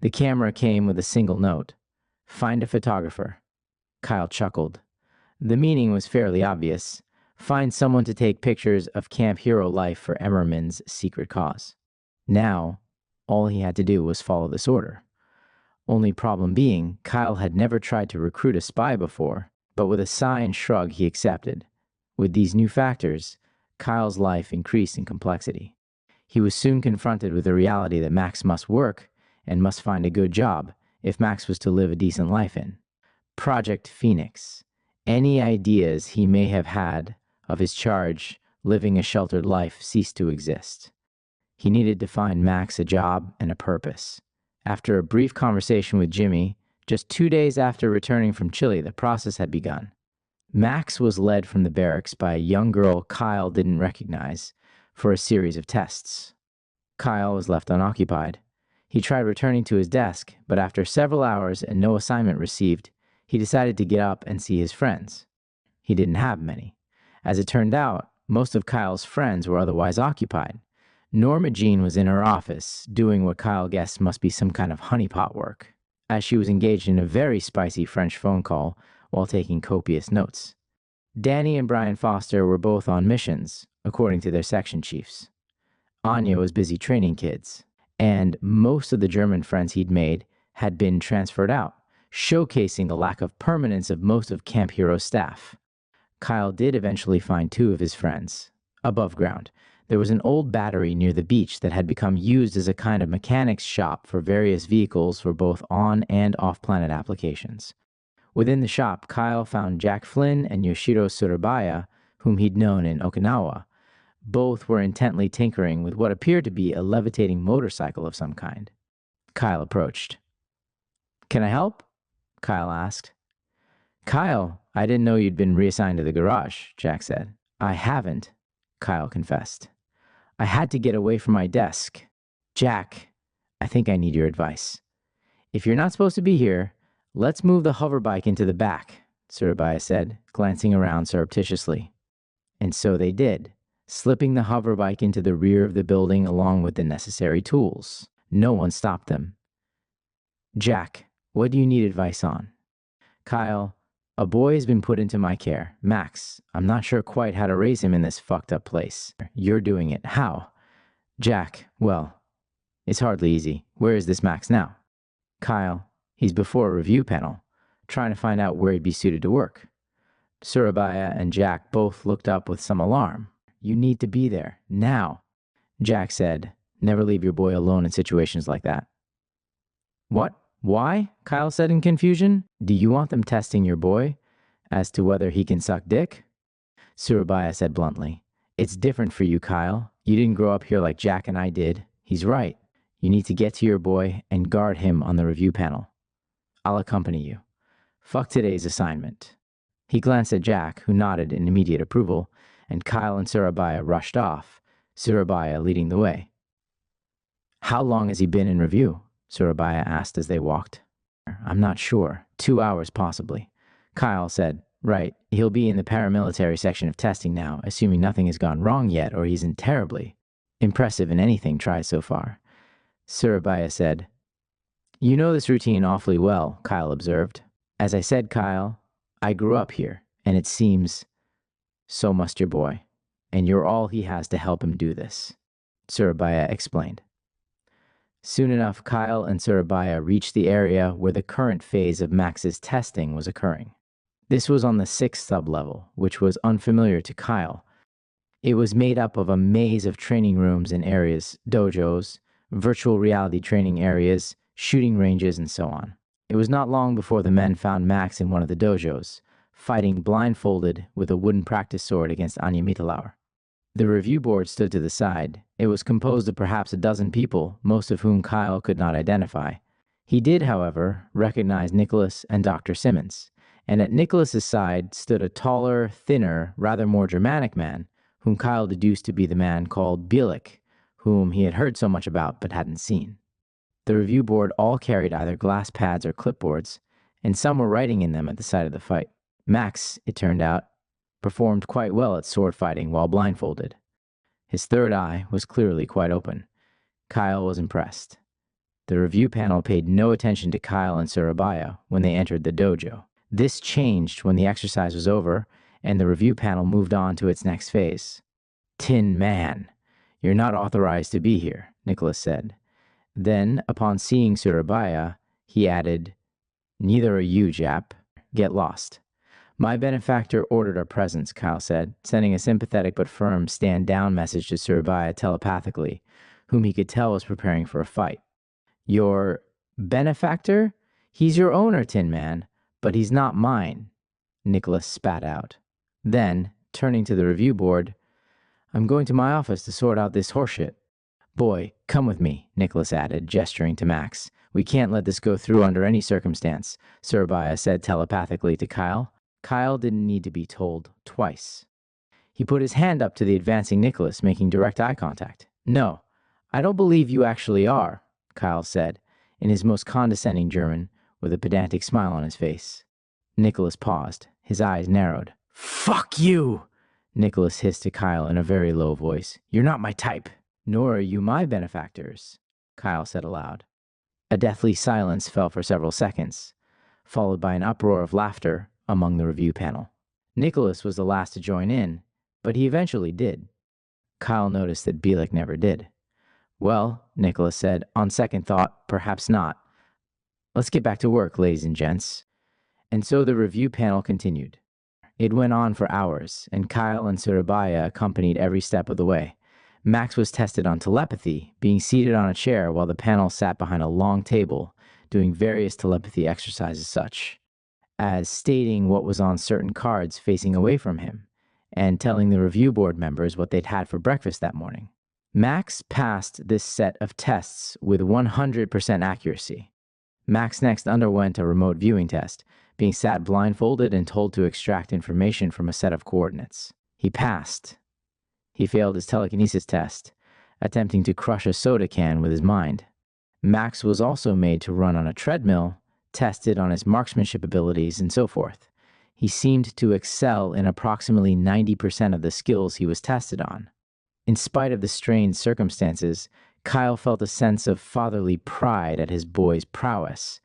The camera came with a single note: "Find a photographer." Kyle chuckled. The meaning was fairly obvious: find someone to take pictures of Camp Hero life for Emmerman's secret cause. Now, all he had to do was follow this order. Only problem being, Kyle had never tried to recruit a spy before, but with a sigh and shrug he accepted. With these new factors, Kyle's life increased in complexity. He was soon confronted with the reality that Max must work and must find a good job if Max was to live a decent life in. Project Phoenix. Any ideas he may have had of his charge living a sheltered life ceased to exist. He needed to find Max a job and a purpose. After a brief conversation with Jimmy, just 2 days after returning from Chile, the process had begun. Max was led from the barracks by a young girl Kyle didn't recognize for a series of tests. Kyle was left unoccupied. He tried returning to his desk, but after several hours and no assignment received, he decided to get up and see his friends. He didn't have many. As it turned out, most of Kyle's friends were otherwise occupied. Norma Jean was in her office, doing what Kyle guessed must be some kind of honeypot work, as she was engaged in a very spicy French phone call while taking copious notes. Danny and Brian Foster were both on missions, according to their section chiefs. Anya was busy training kids, and most of the German friends he'd made had been transferred out, showcasing the lack of permanence of most of Camp Hero's staff. Kyle did eventually find 2 of his friends. Above ground, there was an old battery near the beach that had become used as a kind of mechanics shop for various vehicles for both on- and off-planet applications. Within the shop, Kyle found Jack Flynn and Yoshiro Surabaya, whom he'd known in Okinawa. Both were intently tinkering with what appeared to be a levitating motorcycle of some kind. Kyle approached. "Can I help?" Kyle asked. "Kyle, I didn't know you'd been reassigned to the garage," Jack said. "I haven't," Kyle confessed. "I had to get away from my desk. Jack, I think I need your advice. If you're not supposed to be here, let's move the hoverbike into the back," Surabaya said, glancing around surreptitiously. And so they did, slipping the hoverbike into the rear of the building along with the necessary tools. No one stopped them. "Jack, what do you need advice on?" "Kyle, a boy has been put into my care. Max, I'm not sure quite how to raise him in this fucked up place. You're doing it. How?" "Jack, well, it's hardly easy. Where is this Max now?" "Kyle, he's before a review panel, trying to find out where he'd be suited to work." Surabaya and Jack both looked up with some alarm. "You need to be there, now," Jack said. "Never leave your boy alone in situations like that." "What? Why?" Kyle said in confusion. "Do you want them testing your boy as to whether he can suck dick?" Surabaya said bluntly. "It's different for you, Kyle. You didn't grow up here like Jack and I did. He's right. You need to get to your boy and guard him on the review panel. I'll accompany you. Fuck today's assignment." He glanced at Jack, who nodded in immediate approval, and Kyle and Surabaya rushed off, Surabaya leading the way. "How long has he been in review?" Surabaya asked as they walked. "I'm not sure. 2 hours possibly." Kyle said, "Right, he'll be in the paramilitary section of testing now, assuming nothing has gone wrong yet or he's in terribly impressive in anything tried so far." Surabaya said, "You know this routine awfully well," Kyle observed. "As I said, Kyle, I grew up here, and it seems so must your boy, and you're all he has to help him do this," Surabaya explained. Soon enough, Kyle and Surabaya reached the area where the current phase of Max's testing was occurring. This was on the 6th sublevel, which was unfamiliar to Kyle. It was made up of a maze of training rooms and areas, dojos, virtual reality training areas, shooting ranges, and so on. It was not long before the men found Max in one of the dojos, fighting blindfolded with a wooden practice sword against Anya Mittelauer. The review board stood to the side. It was composed of perhaps a dozen people, most of whom Kyle could not identify. He did, however, recognize Nicholas and Dr. Simmons, and at Nicholas's side stood a taller, thinner, rather more dramatic man, whom Kyle deduced to be the man called Bielik, whom he had heard so much about but hadn't seen. The review board all carried either glass pads or clipboards, and some were writing in them at the site of the fight. Max, it turned out, performed quite well at sword fighting while blindfolded. His third eye was clearly quite open. Kyle was impressed. The review panel paid no attention to Kyle and Surabaya when they entered the dojo. This changed when the exercise was over and the review panel moved on to its next phase. "Tin Man, you're not authorized to be here," Nicholas said. Then, upon seeing Surabaya, he added, "Neither are you, Jap. Get lost." "My benefactor ordered our presence," Kyle said, sending a sympathetic but firm stand-down message to Surabaya telepathically, whom he could tell was preparing for a fight. "Your benefactor? He's your owner, Tin Man, but he's not mine, Nicholas spat out. Then, turning to the review board, I'm going to my office to sort out this horseshit. Boy, come with me, Nicholas added, gesturing to Max. We can't let this go through under any circumstance, Surabaya said telepathically to Kyle. Kyle didn't need to be told twice. He put his hand up to the advancing Nicholas, making direct eye contact. No, I don't believe you actually are, Kyle said, in his most condescending German, with a pedantic smile on his face. Nicholas paused, his eyes narrowed. Fuck you! Nicholas hissed to Kyle in a very low voice. You're not my type. Nor are you my benefactors, Kyle said aloud. A deathly silence fell for several seconds, followed by an uproar of laughter among the review panel. Nicholas was the last to join in, but he eventually did. Kyle noticed that Bielek never did. Well, Nicholas said, on second thought, perhaps not. Let's get back to work, ladies and gents. And so the review panel continued. It went on for hours, and Kyle and Surabaya accompanied every step of the way. Max was tested on telepathy, being seated on a chair while the panel sat behind a long table, doing various telepathy exercises such as stating what was on certain cards facing away from him, and telling the review board members what they'd had for breakfast that morning. Max passed this set of tests with 100% accuracy. Max next underwent a remote viewing test, being sat blindfolded and told to extract information from a set of coordinates. He passed. He failed his telekinesis test, attempting to crush a soda can with his mind. Max was also made to run on a treadmill, tested on his marksmanship abilities, and so forth. He seemed to excel in approximately 90% of the skills he was tested on. In spite of the strained circumstances, Kyle felt a sense of fatherly pride at his boy's prowess,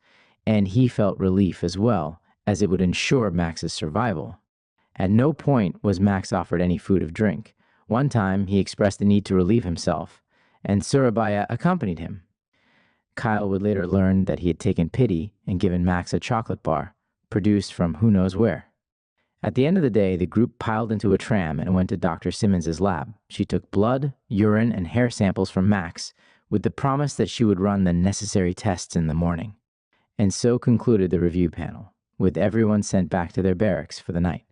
and he felt relief as well, as it would ensure Max's survival. At no point was Max offered any food or drink. One time, he expressed the need to relieve himself, and Surabaya accompanied him. Kyle would later learn that he had taken pity and given Max a chocolate bar, produced from who knows where. At the end of the day, the group piled into a tram and went to Dr. Simmons's lab. She took blood, urine, and hair samples from Max, with the promise that she would run the necessary tests in the morning. And so concluded the review panel, with everyone sent back to their barracks for the night.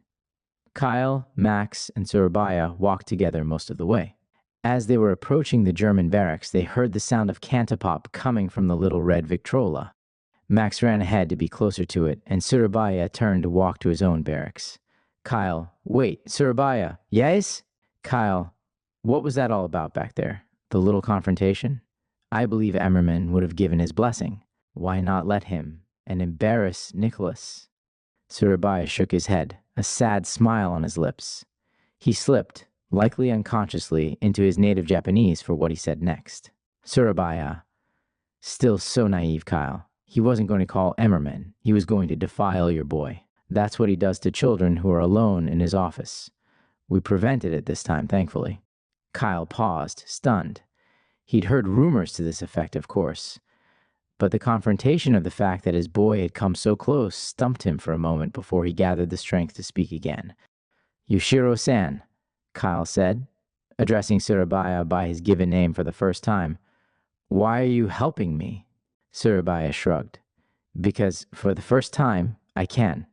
Kyle, Max, and Surabaya walked together most of the way. As they were approaching the German barracks, they heard the sound of cantopop coming from the little red Victrola. Max ran ahead to be closer to it, and Surabaya turned to walk to his own barracks. Kyle, wait, Surabaya, yes? Kyle, what was that all about back there? The little confrontation? I believe Emmerman would have given his blessing. Why not let him and embarrass Nicholas? Surabaya shook his head, a sad smile on his lips. He slipped, likely unconsciously, into his native Japanese for what he said next. Surabaya, still so naive, Kyle. He wasn't going to call Emmerman. He was going to defile your boy. That's what he does to children who are alone in his office. We prevented it this time, thankfully. Kyle paused, stunned. He'd heard rumors to this effect, of course. But the confrontation of the fact that his boy had come so close stumped him for a moment before he gathered the strength to speak again. Yushiro-san, Kyle said, addressing Surabaya by his given name for the first time. Why are you helping me? Surabaya shrugged. Because for the first time, I can.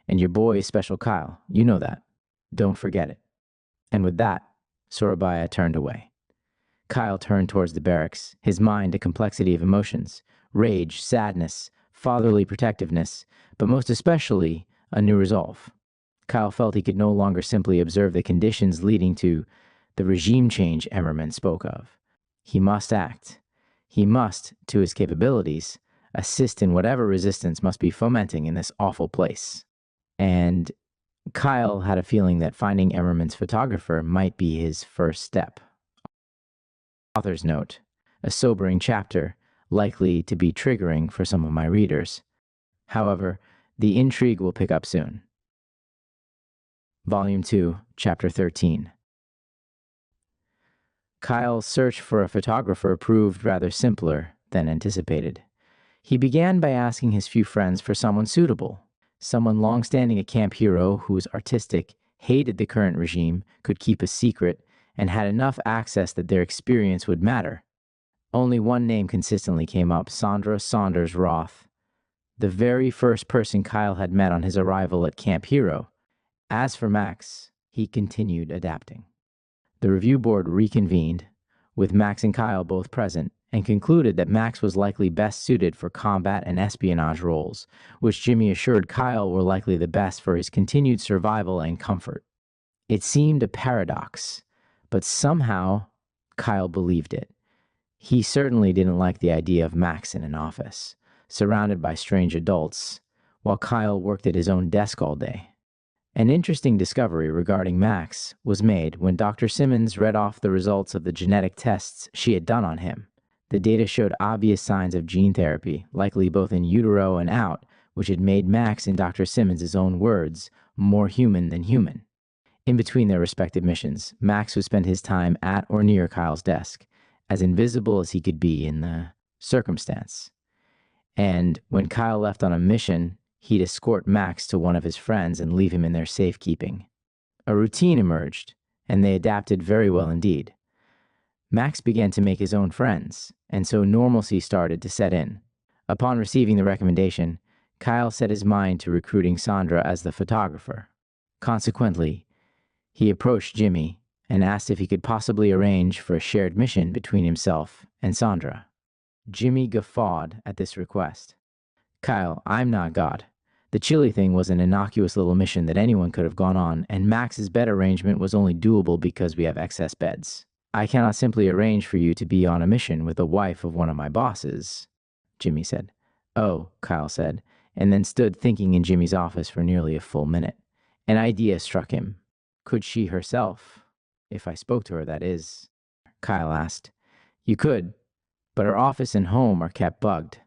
And your boy is Special Kyle. You know that. Don't forget it. And with that, Surabaya turned away. Kyle turned towards the barracks, his mind a complexity of emotions. Rage, sadness, fatherly protectiveness, but most especially, a new resolve. Kyle felt he could no longer simply observe the conditions leading to the regime change Emmerman spoke of. He must act. He must, to his capabilities, assist in whatever resistance must be fomenting in this awful place. And Kyle had a feeling that finding Emmerman's photographer might be his first step. Author's note, a sobering chapter, likely to be triggering for some of my readers. However, the intrigue will pick up soon. Volume 2, Chapter 13. Kyle's search for a photographer proved rather simpler than anticipated. He began by asking his few friends for someone suitable, someone long-standing a camp hero who was artistic, hated the current regime, could keep a secret, and had enough access that their experience would matter. Only one name consistently came up, Sandra Saunders Roth. the very first person Kyle had met on his arrival at Camp Hero. As for Max, he continued adapting. The review board reconvened, with Max and Kyle both present, and concluded that Max was likely best suited for combat and espionage roles, which Jimmy assured Kyle were likely the best for his continued survival and comfort. It seemed a paradox, but somehow Kyle believed it. He certainly didn't like the idea of Max in an office, surrounded by strange adults, while Kyle worked at his own desk all day. An interesting discovery regarding Max was made when Dr. Simmons read off the results of the genetic tests she had done on him. The data showed obvious signs of gene therapy, likely both in utero and out, which had made Max, in Dr. Simmons' own words, more human than human. In between their respective missions, Max would spend his time at or near Kyle's desk, as invisible as he could be in the circumstance. And when Kyle left on a mission, he'd escort Max to one of his friends and leave him in their safekeeping. A routine emerged, and they adapted very well indeed. Max began to make his own friends, and so normalcy started to set in. Upon receiving the recommendation, Kyle set his mind to recruiting Sandra as the photographer. Consequently, he approached Jimmy and asked if he could possibly arrange for a shared mission between himself and Sandra. Jimmy guffawed at this request. Kyle, I'm not God. The chili thing was an innocuous little mission that anyone could have gone on, and Max's bed arrangement was only doable because we have excess beds. I cannot simply arrange for you to be on a mission with the wife of one of my bosses, Jimmy said. Oh, Kyle said, and then stood thinking in Jimmy's office for nearly a full minute. An idea struck him. Could she herself, if I spoke to her, that is? Kyle asked. You could, but her office and home are kept bugged.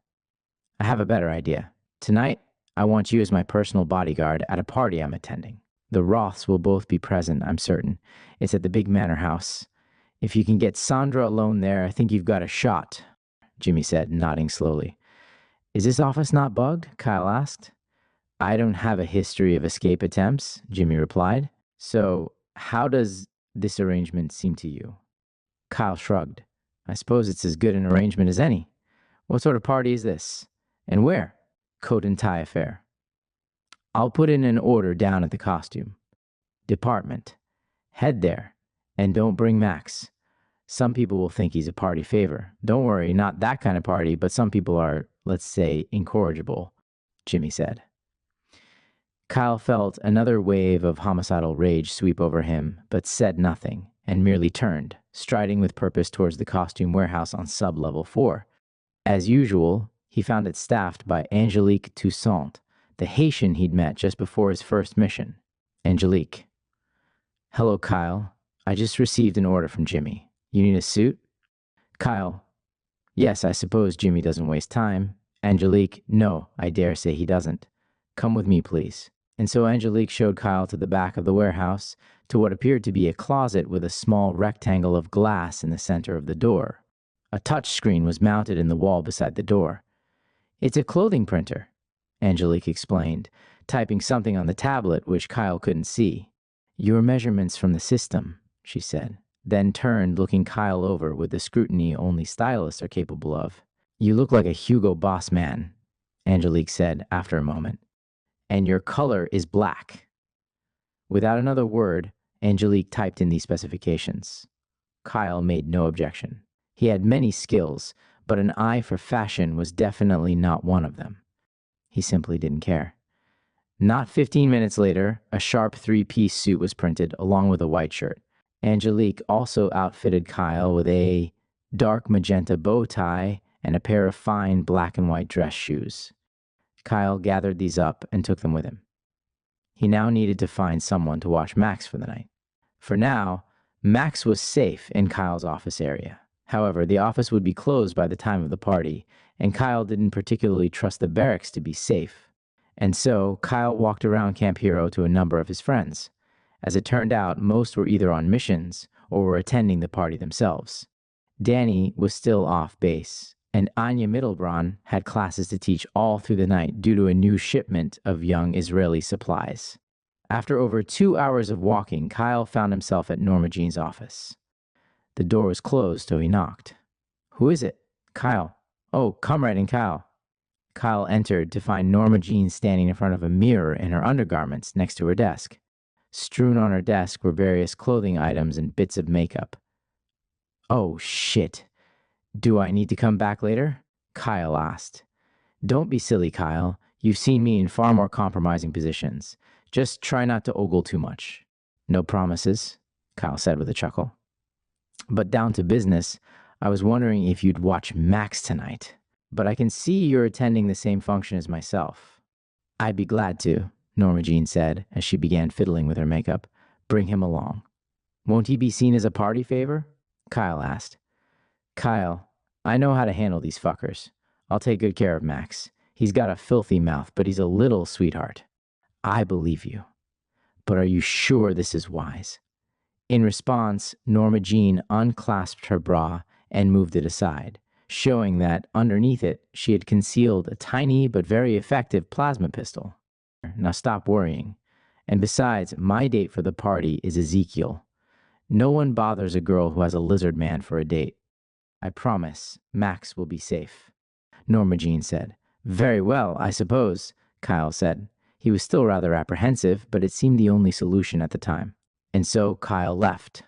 I have a better idea. Tonight, I want you as my personal bodyguard at a party I'm attending. The Roths will both be present, I'm certain. It's at the big manor house. If you can get Sandra alone there, I think you've got a shot, Jimmy said, nodding slowly. Is this office not bugged? Kyle asked. I don't have a history of escape attempts, Jimmy replied. So, how does this arrangement seem to you? Kyle shrugged. I suppose it's as good an arrangement as any. What sort of party is this? And where? Coat and tie affair. I'll put in an order down at the costume department. Head there, and don't bring Max. Some people will think he's a party favor. Don't worry, not that kind of party, but some people are, let's say, incorrigible, Jimmy said. Kyle felt another wave of homicidal rage sweep over him, but said nothing, and merely turned, striding with purpose towards the costume warehouse on sub-level 4. As usual, he found it staffed by Angelique Toussaint, the Haitian he'd met just before his first mission. Angelique. Hello, Kyle. I just received an order from Jimmy. You need a suit? Kyle. Yes, I suppose Jimmy doesn't waste time. Angelique. No, I dare say he doesn't. Come with me, please. And so Angelique showed Kyle to the back of the warehouse, to what appeared to be a closet with a small rectangle of glass in the center of the door. A touch screen was mounted in the wall beside the door. It's a clothing printer, Angelique explained, typing something on the tablet which Kyle couldn't see. Your measurements from the system, she said, then turned, looking Kyle over with the scrutiny only stylists are capable of. You look like a Hugo Boss man, Angelique said after a moment. And your color is black. Without another word, Angelique typed in these specifications. Kyle made no objection. He had many skills, but an eye for fashion was definitely not one of them. He simply didn't care. Not 15 minutes later, a sharp 3-piece suit was printed along with a white shirt. Angelique also outfitted Kyle with a dark magenta bow tie and a pair of fine black and white dress shoes. Kyle gathered these up and took them with him. He now needed to find someone to watch Max for the night. For now, Max was safe in Kyle's office area. However, the office would be closed by the time of the party, and Kyle didn't particularly trust the barracks to be safe. And so, Kyle walked around Camp Hero to a number of his friends. As it turned out, most were either on missions or were attending the party themselves. Danny was still off base, and Anya Mittelbraun had classes to teach all through the night due to a new shipment of young Israeli supplies. After over 2 hours of walking, Kyle found himself at Norma Jean's office. The door was closed, so he knocked. Who is it? Kyle. Oh, come right in, Kyle. Kyle entered to find Norma Jean standing in front of a mirror in her undergarments next to her desk. Strewn on her desk were various clothing items and bits of makeup. "Oh, shit. Do I need to come back later?" Kyle asked. "Don't be silly, Kyle. You've seen me in far more compromising positions. Just try not to ogle too much." "No promises," Kyle said with a chuckle. "But down to business, I was wondering if you'd watch Max tonight. But I can see you're attending the same function as myself." "I'd be glad to," Norma Jean said as she began fiddling with her makeup. "Bring him along." "Won't he be seen as a party favor?" Kyle asked. "Kyle, I know how to handle these fuckers. I'll take good care of Max. He's got a filthy mouth, but he's a little sweetheart." "I believe you. But are you sure this is wise?" In response, Norma Jean unclasped her bra and moved it aside, showing that underneath it she had concealed a tiny but very effective plasma pistol. "Now stop worrying. And besides, my date for the party is Ezekiel. No one bothers a girl who has a lizard man for a date. I promise Max will be safe." Norma Jean said. "Very well, I suppose," Kyle said. He was still rather apprehensive, but it seemed the only solution at the time. And so Kyle left.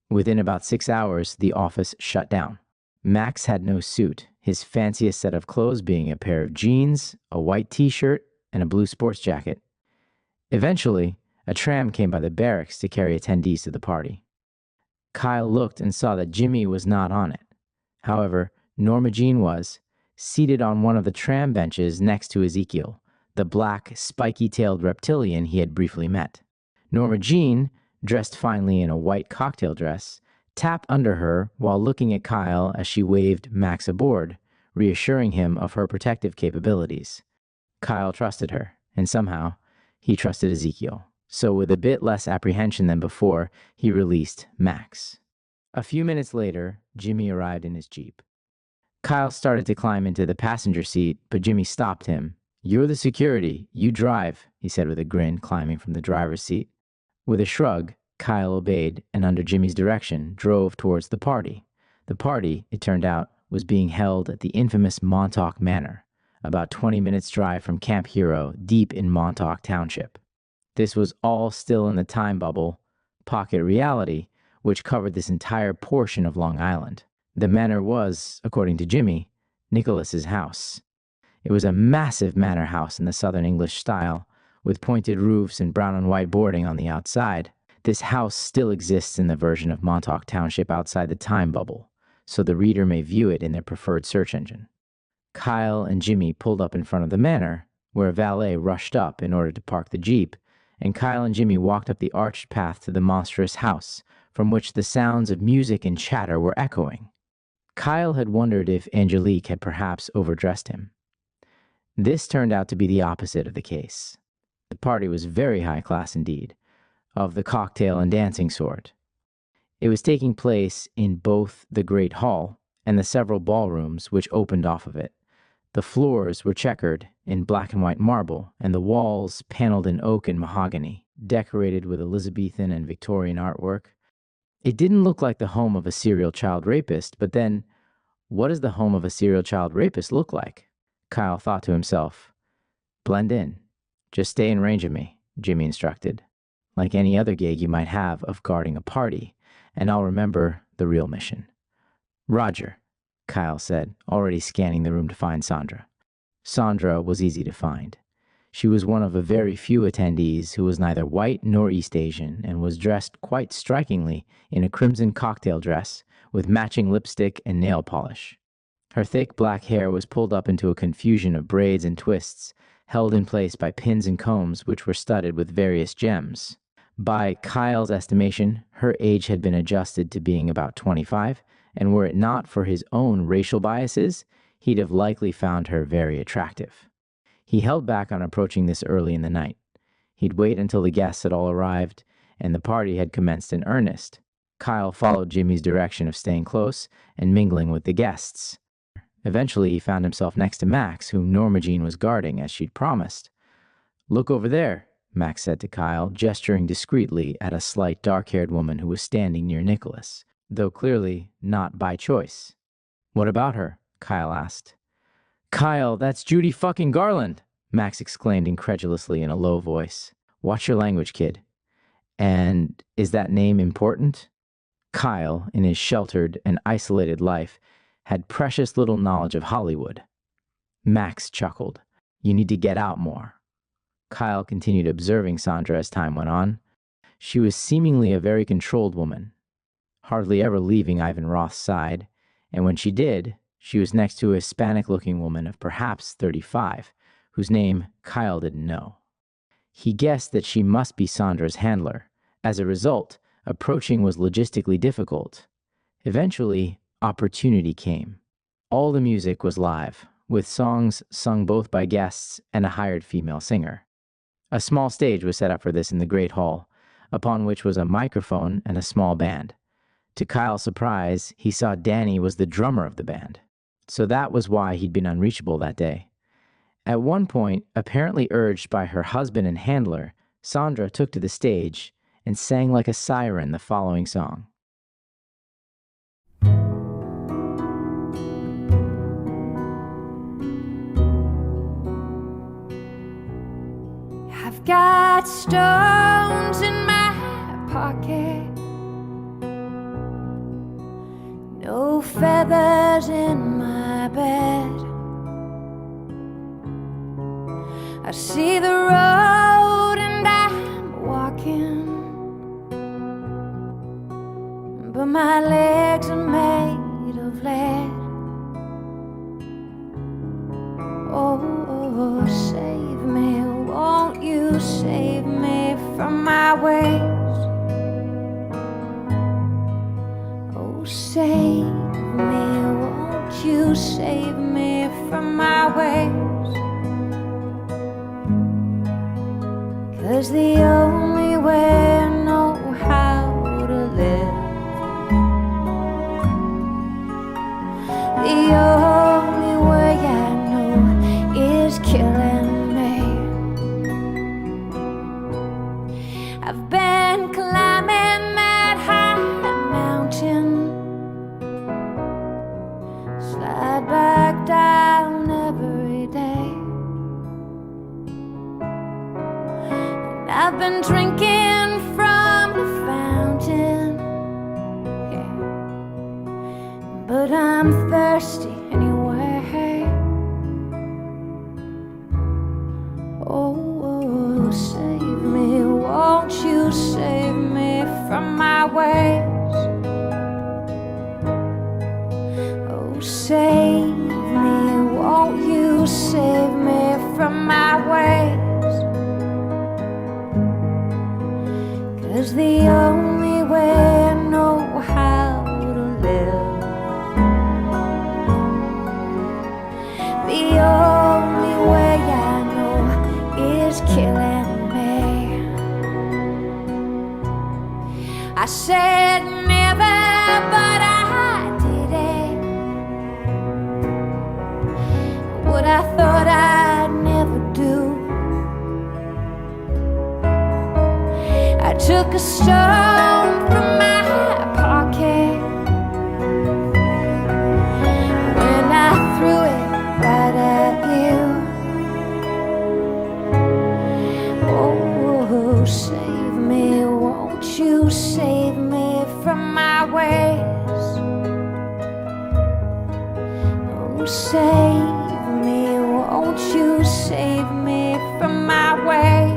Within about 6 hours, the office shut down. Max had no suit, his fanciest set of clothes being a pair of jeans, a white t-shirt, and a blue sports jacket. Eventually, a tram came by the barracks to carry attendees to the party. Kyle looked and saw that Jimmy was not on it. However, Norma Jean was, seated on one of the tram benches next to Ezekiel, the black, spiky-tailed reptilian he had briefly met. Norma Jean, dressed finely in a white cocktail dress, tapped under her while looking at Kyle as she waved Max aboard, reassuring him of her protective capabilities. Kyle trusted her, and somehow, he trusted Ezekiel. So with a bit less apprehension than before, he released Max. A few minutes later, Jimmy arrived in his Jeep. Kyle started to climb into the passenger seat, but Jimmy stopped him. "You're the security. You drive," he said with a grin, climbing from the driver's seat. With a shrug, Kyle obeyed and under Jimmy's direction drove towards the party. The party, it turned out, was being held at the infamous Montauk Manor, about 20 minutes' drive from Camp Hero, deep in Montauk Township. This was all still in the time bubble, pocket reality, which covered this entire portion of Long Island. The manor was, according to Jimmy, Nicholas's house. It was a massive manor house in the Southern English style, with pointed roofs and brown and white boarding on the outside. This house still exists in the version of Montauk Township outside the time bubble, so the reader may view it in their preferred search engine. Kyle and Jimmy pulled up in front of the manor, where a valet rushed up in order to park the Jeep, and Kyle and Jimmy walked up the arched path to the monstrous house, from which the sounds of music and chatter were echoing. Kyle had wondered if Angelique had perhaps overdressed him. This turned out to be the opposite of the case. The party was very high class indeed, of the cocktail and dancing sort. It was taking place in both the Great Hall and the several ballrooms which opened off of it. The floors were checkered in black and white marble, and the walls paneled in oak and mahogany, decorated with Elizabethan and Victorian artwork. It didn't look like the home of a serial child rapist, but then, what does the home of a serial child rapist look like? Kyle thought to himself. "Blend in. Just stay in range of me," Jimmy instructed. "Like any other gig you might have of guarding a party, and I'll remember the real mission." "Roger," Kyle said, already scanning the room to find Sandra. Sandra was easy to find. She was one of a very few attendees who was neither white nor East Asian and was dressed quite strikingly in a crimson cocktail dress with matching lipstick and nail polish. Her thick black hair was pulled up into a confusion of braids and twists, held in place by pins and combs which were studded with various gems. By Kyle's estimation, her age had been adjusted to being about 25, and were it not for his own racial biases, he'd have likely found her very attractive. He held back on approaching this early in the night. He'd wait until the guests had all arrived, and the party had commenced in earnest. Kyle followed Jimmy's direction of staying close and mingling with the guests. Eventually, he found himself next to Max, whom Norma Jean was guarding as she'd promised. "Look over there," Max said to Kyle, gesturing discreetly at a slight dark-haired woman who was standing near Nicholas, though clearly not by choice. "What about her?" Kyle asked. Kyle, that's Judy fucking Garland, Max exclaimed incredulously in a low voice. Watch your language, kid. And is that name important? Kyle, in his sheltered and isolated life, had precious little knowledge of Hollywood. Max chuckled. You need to get out more. Kyle continued observing Sandra as time went on. She was seemingly a very controlled woman, hardly ever leaving Ivan Roth's side, and when she did, she was next to a Hispanic-looking woman of perhaps 35, whose name Kyle didn't know. He guessed that she must be Sandra's handler. As a result, approaching was logistically difficult. Eventually, opportunity came. All the music was live, with songs sung both by guests and a hired female singer. A small stage was set up for this in the Great Hall, upon which was a microphone and a small band. To Kyle's surprise, he saw Danny was the drummer of the band. So that was why he'd been unreachable that day. At one point, apparently urged by her husband and handler, Sandra took to the stage and sang like a siren the following song. I've got stones in my pocket, no feathers in my bed. I see the road and I'm walking, but my legs are made of lead. Oh, save me, won't you save me from my ways? Oh, save me, won't you save me from my ways? 'Cause the only way I know how to live, the only way I know is killing me. I've been climbing that high mountain, slide back down every day. And I've been drinking from the fountain, yeah, but I'm thirsty anyway. Oh, save me, won't you save me from my ways? Oh, save me, won't you save me from my ways? 'Cause the only way I know how to live, the only way I know is killing me. I said never, but I did it. What I thought I'd never do. I took a stone from my pocket when I threw it right at you. Oh, save me, won't you save me from my ways? Oh, save me, won't you save me from my ways?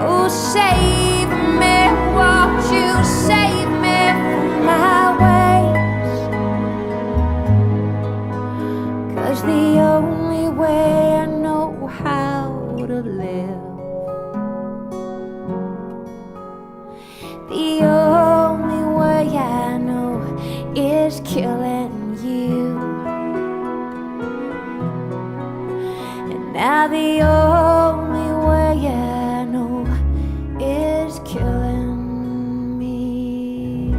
Oh, save me, won't you save me from my ways? 'Cause the only way I know how to live, the only way I know is killing you. And now the only way I know is killing me.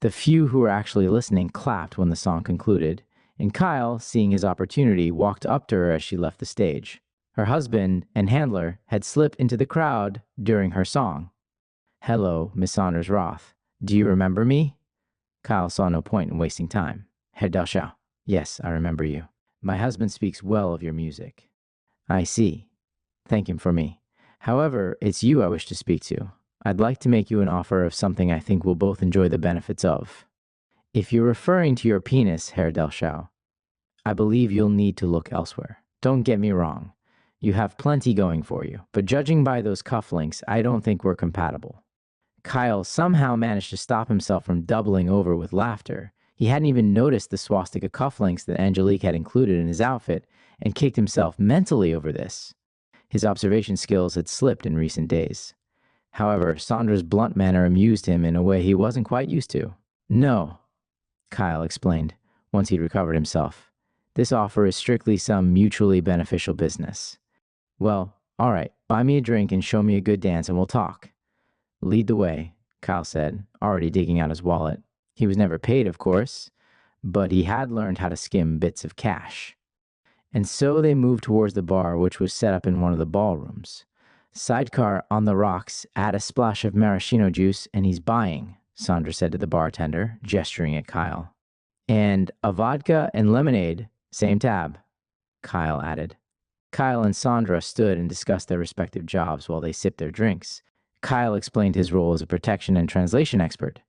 The few who were actually listening clapped when the song concluded, and Kyle, seeing his opportunity, walked up to her as she left the stage. Her husband and handler had slipped into the crowd during her song. "Hello, Miss Saunders Roth. Do you remember me?" Kyle saw no point in wasting time. "Herr Delschau. Yes, I remember you. My husband speaks well of your music." "I see. Thank him for me. However, it's you I wish to speak to. I'd like to make you an offer of something I think we'll both enjoy the benefits of." "If you're referring to your penis, Herr Delschau, I believe you'll need to look elsewhere. Don't get me wrong. You have plenty going for you, but judging by those cufflinks, I don't think we're compatible." Kyle somehow managed to stop himself from doubling over with laughter. He hadn't even noticed the swastika cufflinks that Angelique had included in his outfit and kicked himself mentally over this. His observation skills had slipped in recent days. However, Sandra's blunt manner amused him in a way he wasn't quite used to. "No," Kyle explained, once he'd recovered himself. "This offer is strictly some mutually beneficial business." "Well, all right, buy me a drink and show me a good dance and we'll talk." "Lead the way," Kyle said, already digging out his wallet. He was never paid, of course, but he had learned how to skim bits of cash. And so they moved towards the bar, which was set up in one of the ballrooms. "Sidecar on the rocks, add a splash of maraschino juice, and he's buying," Sandra said to the bartender, gesturing at Kyle. "And a vodka and lemonade, same tab," Kyle added. Kyle and Sandra stood and discussed their respective jobs while they sipped their drinks. Kyle explained his role as a protection and translation expert,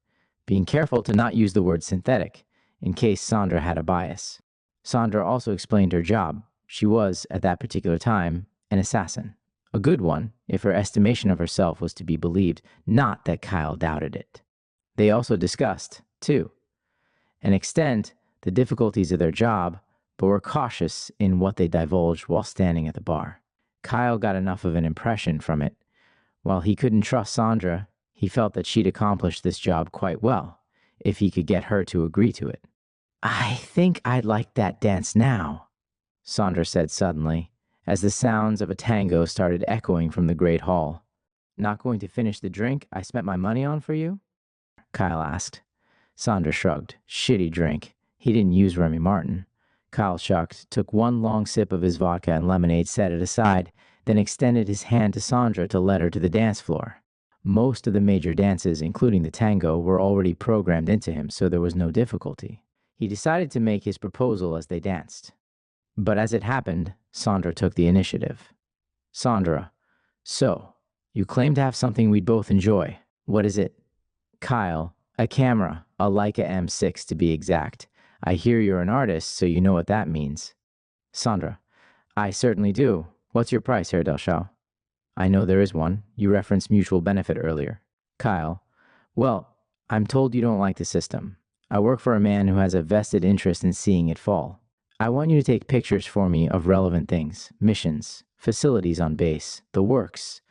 being careful to not use the word synthetic, in case Sandra had a bias. Sandra also explained her job. She was, at that particular time, an assassin. A good one, if her estimation of herself was to be believed, not that Kyle doubted it. They also discussed, to an extent, the difficulties of their job, but were cautious in what they divulged while standing at the bar. Kyle got enough of an impression from it. While he couldn't trust Sandra, he felt that she'd accomplished this job quite well, if he could get her to agree to it. "I think I'd like that dance now," Sandra said suddenly, as the sounds of a tango started echoing from the great hall. "Not going to finish the drink I spent my money on for you?" Kyle asked. Sandra shrugged. Shitty drink. He didn't use Remy Martin. Kyle shucked, took one long sip of his vodka and lemonade, set it aside, then extended his hand to Sandra to let her to the dance floor. Most of the major dances, including the tango, were already programmed into him, so there was no difficulty. He decided to make his proposal as they danced. But as it happened, Sandra took the initiative. "Sandra, so, you claim to have something we'd both enjoy. What is it?" "Kyle, a camera, a Leica M6 to be exact. I hear you're an artist, so you know what that means." Sandra, "I certainly do. What's your price, Herr Delschau?" "I know there is one. You referenced mutual benefit earlier." Kyle, "Well, I'm told you don't like the system. I work for a man who has a vested interest in seeing it fall. I want you to take pictures for me of relevant things, missions, facilities on base, the works.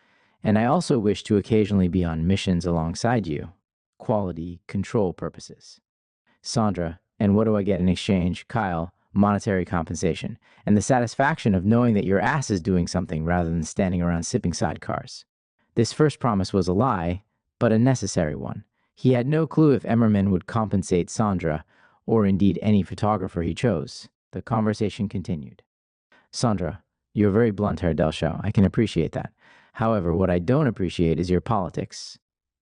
And I also wish to occasionally be on missions alongside you. Quality control purposes." Sandra, "And what do I get in exchange?" Kyle, "Monetary compensation, and the satisfaction of knowing that your ass is doing something rather than standing around sipping sidecars." This first promise was a lie, but a necessary one. He had no clue if Emmerman would compensate Sandra, or indeed any photographer he chose. The conversation continued. "Sandra, you're very blunt, Herr Delschau. I can appreciate that. However, what I don't appreciate is your politics."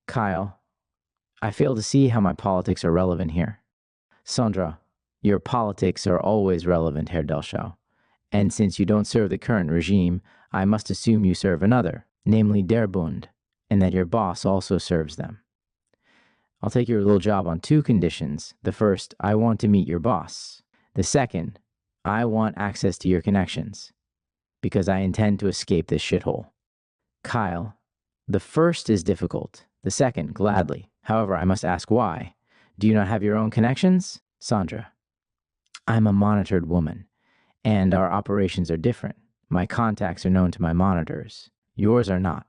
Kyle, "I fail to see how my politics are relevant here." Sandra, "Your politics are always relevant, Herr Delschau. And since you don't serve the current regime, I must assume you serve another, namely Der Bund, and that your boss also serves them. I'll take your little job on two conditions. The first, I want to meet your boss. The second, I want access to your connections, because I intend to escape this shithole." Kyle, "The first is difficult. The second, gladly. However, I must ask why. Do you not have your own connections?" Sandra, "I'm a monitored woman, and our operations are different. My contacts are known to my monitors. Yours are not.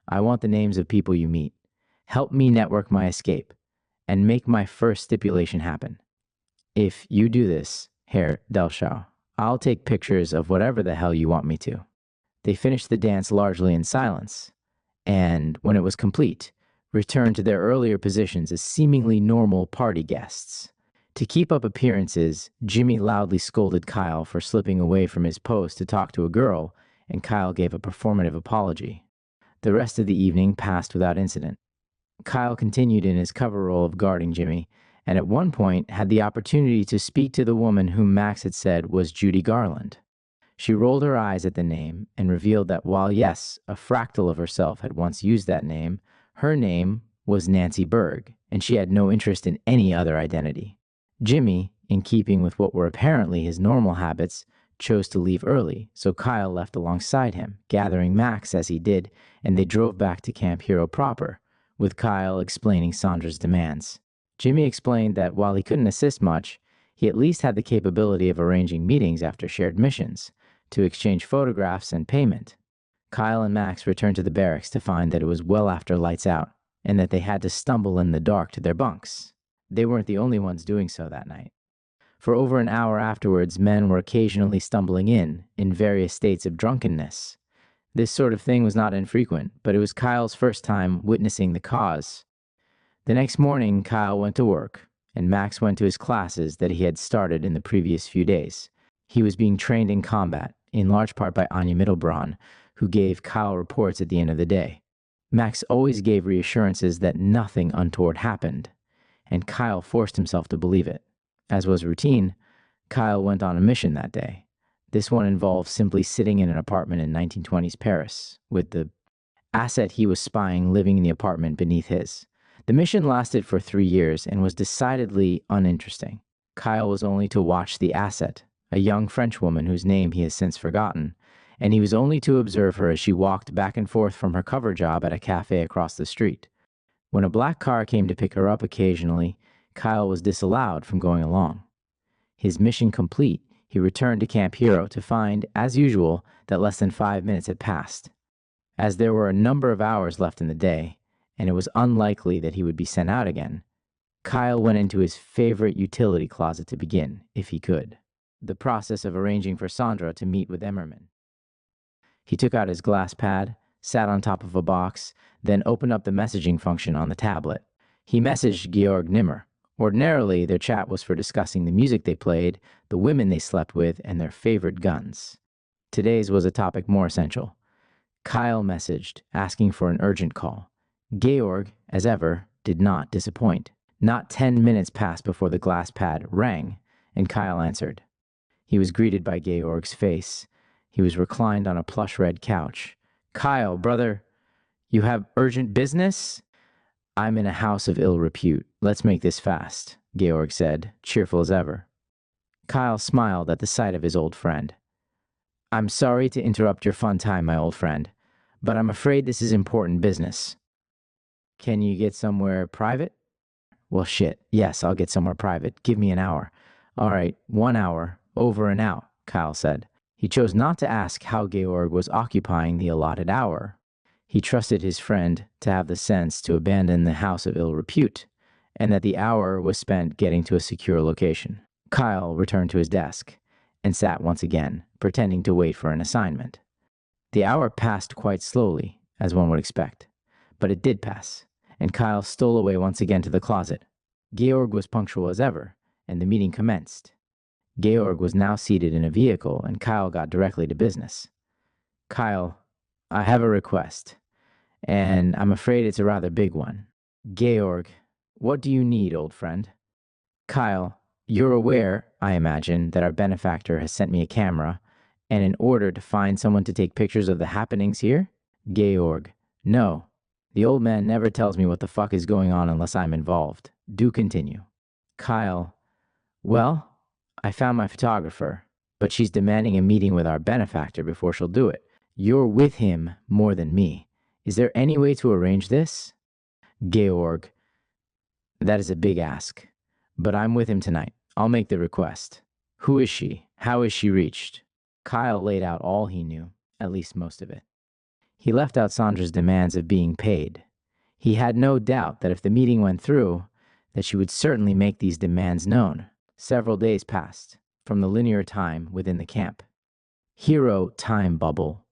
I want the names of people you meet. Help me network my escape, and make my first stipulation happen. If you do this, Herr Delschau, I'll take pictures of whatever the hell you want me to." They finished the dance largely in silence, and, when it was complete, returned to their earlier positions as seemingly normal party guests. To keep up appearances, Jimmy loudly scolded Kyle for slipping away from his post to talk to a girl and Kyle gave a performative apology. The rest of the evening passed without incident. Kyle continued in his cover role of guarding Jimmy, and at one point had the opportunity to speak to the woman whom Max had said was Judy Garland. She rolled her eyes at the name and revealed that while, yes, a fractal of herself had once used that name, her name was Nancy Berg, and she had no interest in any other identity. Jimmy, in keeping with what were apparently his normal habits, chose to leave early, so Kyle left alongside him, gathering Max as he did, and they drove back to Camp Hero proper, with Kyle explaining Sandra's demands. Jimmy explained that while he couldn't assist much, he at least had the capability of arranging meetings after shared missions, to exchange photographs and payment. Kyle and Max returned to the barracks to find that it was well after lights out, and that they had to stumble in the dark to their bunks. They weren't the only ones doing so that night. For over an hour afterwards, men were occasionally stumbling in various states of drunkenness. This sort of thing was not infrequent, but it was Kyle's first time witnessing the cause. The next morning, Kyle went to work, and Max went to his classes that he had started in the previous few days. He was being trained in combat, in large part by Anya Middlebraun, who gave Kyle reports at the end of the day. Max always gave reassurances that nothing untoward happened, and Kyle forced himself to believe it. As was routine, Kyle went on a mission that day. This one involved simply sitting in an apartment in 1920s Paris, with the asset he was spying living in the apartment beneath his. The mission lasted for 3 years and was decidedly uninteresting. Kyle was only to watch the asset, a young French woman whose name he has since forgotten, and he was only to observe her as she walked back and forth from her cover job at a cafe across the street. When a black car came to pick her up occasionally, Kyle was disallowed from going along. His mission complete, he returned to Camp Hero to find, as usual, that less than 5 minutes had passed. As there were a number of hours left in the day, and it was unlikely that he would be sent out again, Kyle went into his favorite utility closet to begin, if he could, the process of arranging for Sandra to meet with Emmerman. He took out his glass pad, sat on top of a box, then opened up the messaging function on the tablet. He messaged Georg Nimmer. Ordinarily, their chat was for discussing the music they played, the women they slept with, and their favorite guns. Today's was a topic more essential. Kyle messaged, asking for an urgent call. Georg, as ever, did not disappoint. Not 10 minutes passed before the glass pad rang, and Kyle answered. He was greeted by Georg's face. He was reclined on a plush red couch. Kyle, brother, you have urgent business? I'm in a house of ill repute. Let's make this fast, Georg said, cheerful as ever. Kyle smiled at the sight of his old friend. I'm sorry to interrupt your fun time, my old friend, but I'm afraid this is important business. Can you get somewhere private? Well, shit. Yes, I'll get somewhere private. Give me an hour. All right, 1 hour. Over and out, Kyle said. He chose not to ask how Georg was occupying the allotted hour. He trusted his friend to have the sense to abandon the house of ill repute, and that the hour was spent getting to a secure location. Kyle returned to his desk and sat once again, pretending to wait for an assignment. The hour passed quite slowly, as one would expect, but it did pass, and Kyle stole away once again to the closet. Georg was punctual as ever, and the meeting commenced. Georg was now seated in a vehicle, and Kyle got directly to business. Kyle, I have a request, and I'm afraid it's a rather big one. Georg, what do you need, old friend? Kyle, you're aware, I imagine, that our benefactor has sent me a camera, and in order to find someone to take pictures of the happenings here? Georg, no. The old man never tells me what the fuck is going on unless I'm involved. Do continue. Kyle, well, I found my photographer, but she's demanding a meeting with our benefactor before she'll do it. You're with him more than me. Is there any way to arrange this? Georg, that is a big ask, but I'm with him tonight. I'll make the request. Who is she? How is she reached? Kyle laid out all he knew, at least most of it. He left out Sandra's demands of being paid. He had no doubt that if the meeting went through, that she would certainly make these demands known. Several days passed, from the linear time within the camp. Hero time bubble.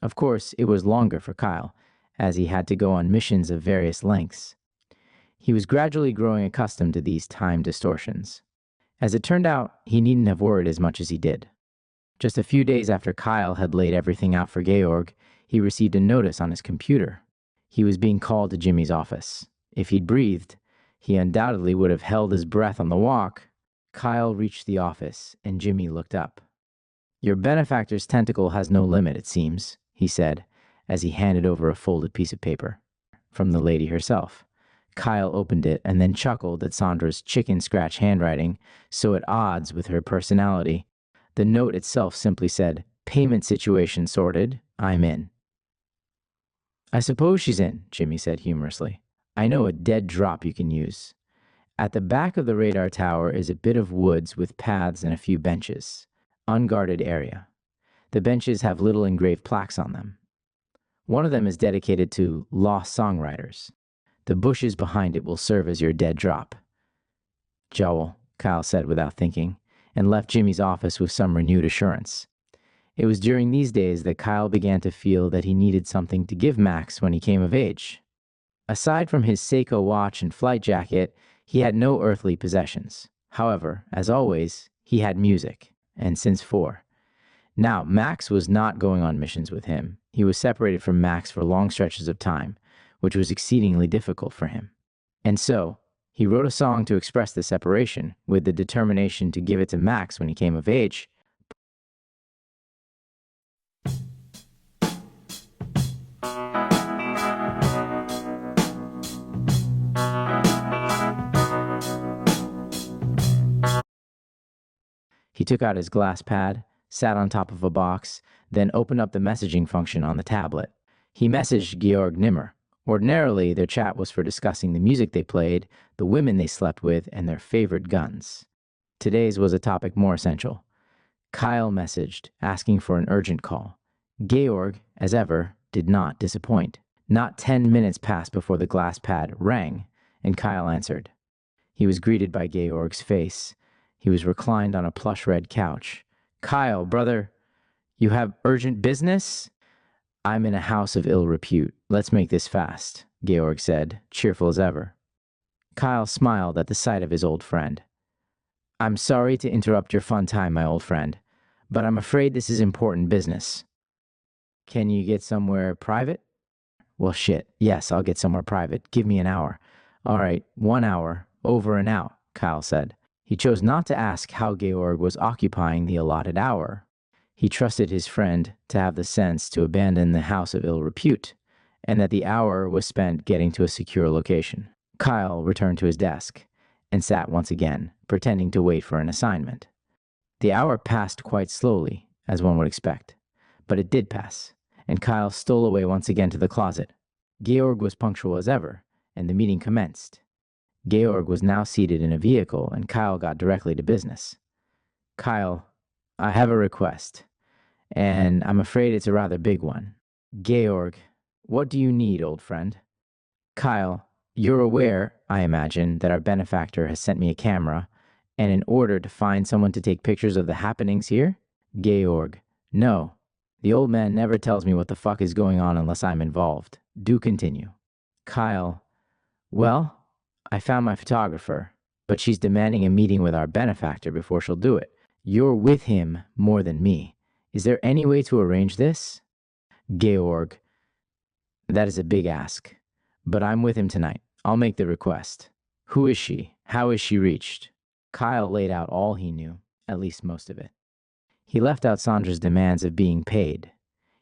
Of course, it was longer for Kyle, as he had to go on missions of various lengths. He was gradually growing accustomed to these time distortions. As it turned out, he needn't have worried as much as he did. Just a few days after Kyle had laid everything out for Georg, he received a notice on his computer. He was being called to Jimmy's office. If he'd breathed, he undoubtedly would have held his breath on the walk. Kyle reached the office, and Jimmy looked up. "Your benefactor's tentacle has no limit, it seems," he said, as he handed over a folded piece of paper. From the lady herself. Kyle opened it and then chuckled at Sandra's chicken scratch handwriting, so at odds with her personality. The note itself simply said, "Payment situation sorted. I'm in." "I suppose she's in," Jimmy said humorously. "I know a dead drop you can use. At the back of the radar tower is a bit of woods with paths and a few benches. Unguarded area. The benches have little engraved plaques on them. One of them is dedicated to lost songwriters. The bushes behind it will serve as your dead drop." "Joel," Kyle said without thinking, and left Jimmy's office with some renewed assurance. It was during these days that Kyle began to feel that he needed something to give Max when he came of age. Aside from his Seiko watch and flight jacket, he had no earthly possessions. However, as always, he had music, and since 4. Now, Max was not going on missions with him. He was separated from Max for long stretches of time, which was exceedingly difficult for him. And so, he wrote a song to express the separation, with the determination to give it to Max when he came of age. He took out his glass pad, sat on top of a box, then opened up the messaging function on the tablet. He messaged Georg Nimmer. Ordinarily, their chat was for discussing the music they played, the women they slept with, and their favorite guns. Today's was a topic more essential. Kyle messaged, asking for an urgent call. Georg, as ever, did not disappoint. Not 10 minutes passed before the glass pad rang, and Kyle answered. He was greeted by Georg's face. He was reclined on a plush red couch. "Kyle, brother, you have urgent business?" "I'm in a house of ill repute. Let's make this fast," Georg said, cheerful as ever. Kyle smiled at the sight of his old friend. "I'm sorry to interrupt your fun time, my old friend, but I'm afraid this is important business." "Can you get somewhere private?" "Well, shit. Yes, I'll get somewhere private. Give me an hour." "All right, 1 hour. Over and out," Kyle said. He chose not to ask how Georg was occupying the allotted hour. He trusted his friend to have the sense to abandon the house of ill repute, and that the hour was spent getting to a secure location. Kyle returned to his desk and sat once again, pretending to wait for an assignment. The hour passed quite slowly, as one would expect, but it did pass, and Kyle stole away once again to the closet. Georg was punctual as ever, and the meeting commenced. Georg was now seated in a vehicle, and Kyle got directly to business. "Kyle, I have a request, and I'm afraid it's a rather big one." "Georg, what do you need, old friend?" "Kyle, you're aware, I imagine, that our benefactor has sent me a camera, and in order to find someone to take pictures of the happenings here?" "Georg, no. The old man never tells me what the fuck is going on unless I'm involved. Do continue." "Kyle, well, I found my photographer, but she's demanding a meeting with our benefactor before she'll do it. You're with him more than me. Is there any way to arrange this?" "Georg, that is a big ask, but I'm with him tonight. I'll make the request." "Who is she? How is she reached?" Kyle laid out all he knew, at least most of it. He left out Sandra's demands of being paid.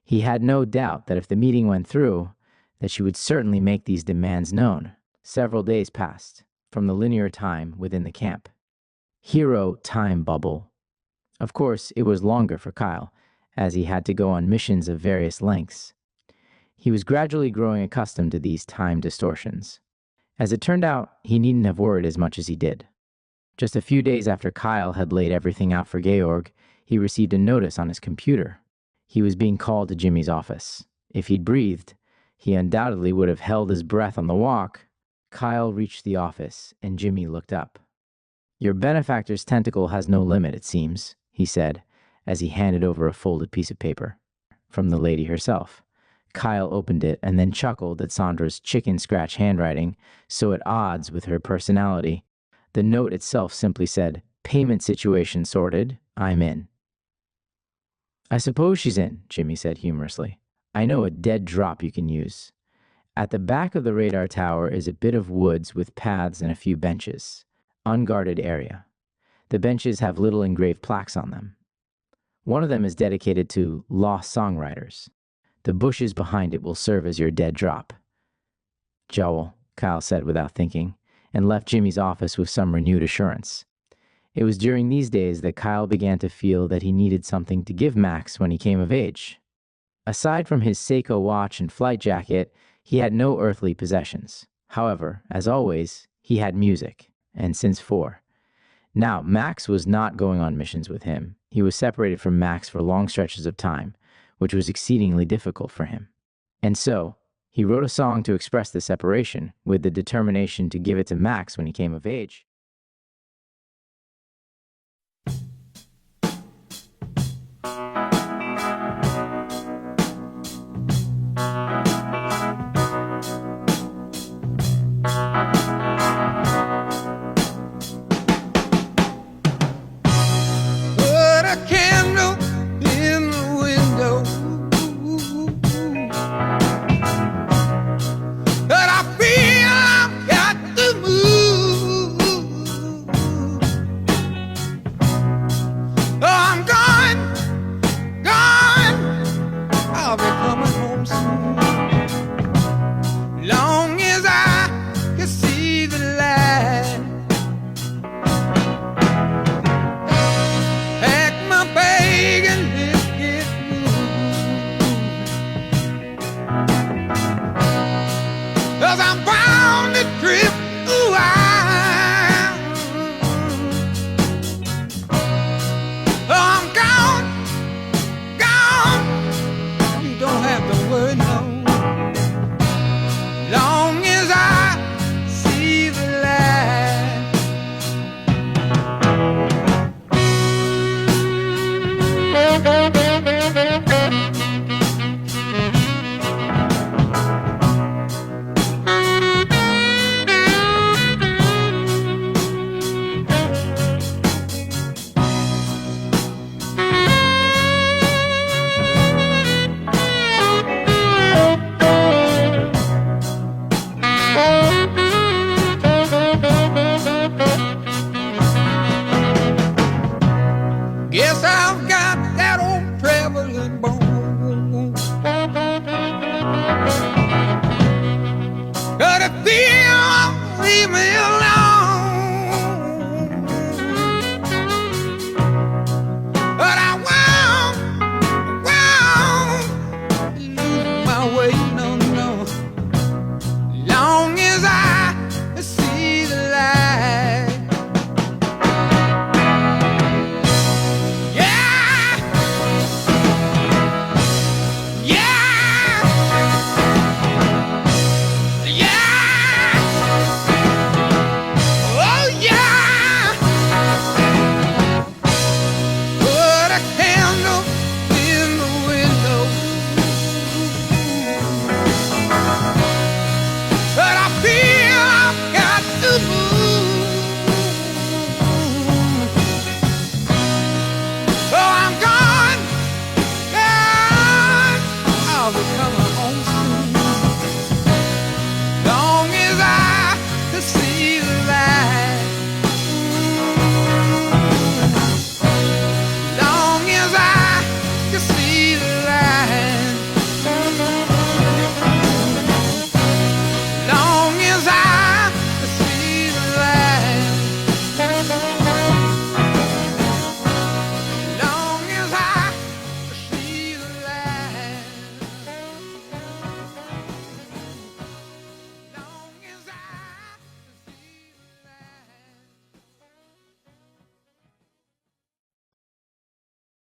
He had no doubt that if the meeting went through, that she would certainly make these demands known. Several days passed, from the linear time within the camp. Hero time bubble. Of course, it was longer for Kyle, as he had to go on missions of various lengths. He was gradually growing accustomed to these time distortions. As it turned out, he needn't have worried as much as he did. Just a few days after Kyle had laid everything out for Georg, he received a notice on his computer. He was being called to Jimmy's office. If he'd breathed, he undoubtedly would have held his breath on the walk. Kyle reached the office, and Jimmy looked up. "Your benefactor's tentacle has no limit, it seems," he said, as he handed over a folded piece of paper. From the lady herself. Kyle opened it and then chuckled at Sandra's chicken scratch handwriting, so at odds with her personality. The note itself simply said, "Payment situation sorted. I'm in." I suppose she's in, Jimmy said humorously. I know a dead drop you can use. At the back of the radar tower is a bit of woods with paths and a few benches. Unguarded area. The benches have little engraved plaques on them. One of them is dedicated to lost songwriters. The bushes behind it will serve as your dead drop. Joel, Kyle said without thinking, and left Jimmy's office with some renewed assurance. It was during these days that Kyle began to feel that he needed something to give Max when he came of age. Aside from his Seiko watch and flight jacket, he had no earthly possessions. However, as always, he had music, and since 4. Now, Max was not going on missions with him. He was separated from Max for long stretches of time, which was exceedingly difficult for him. And so, he wrote a song to express the separation, with the determination to give it to Max when he came of age.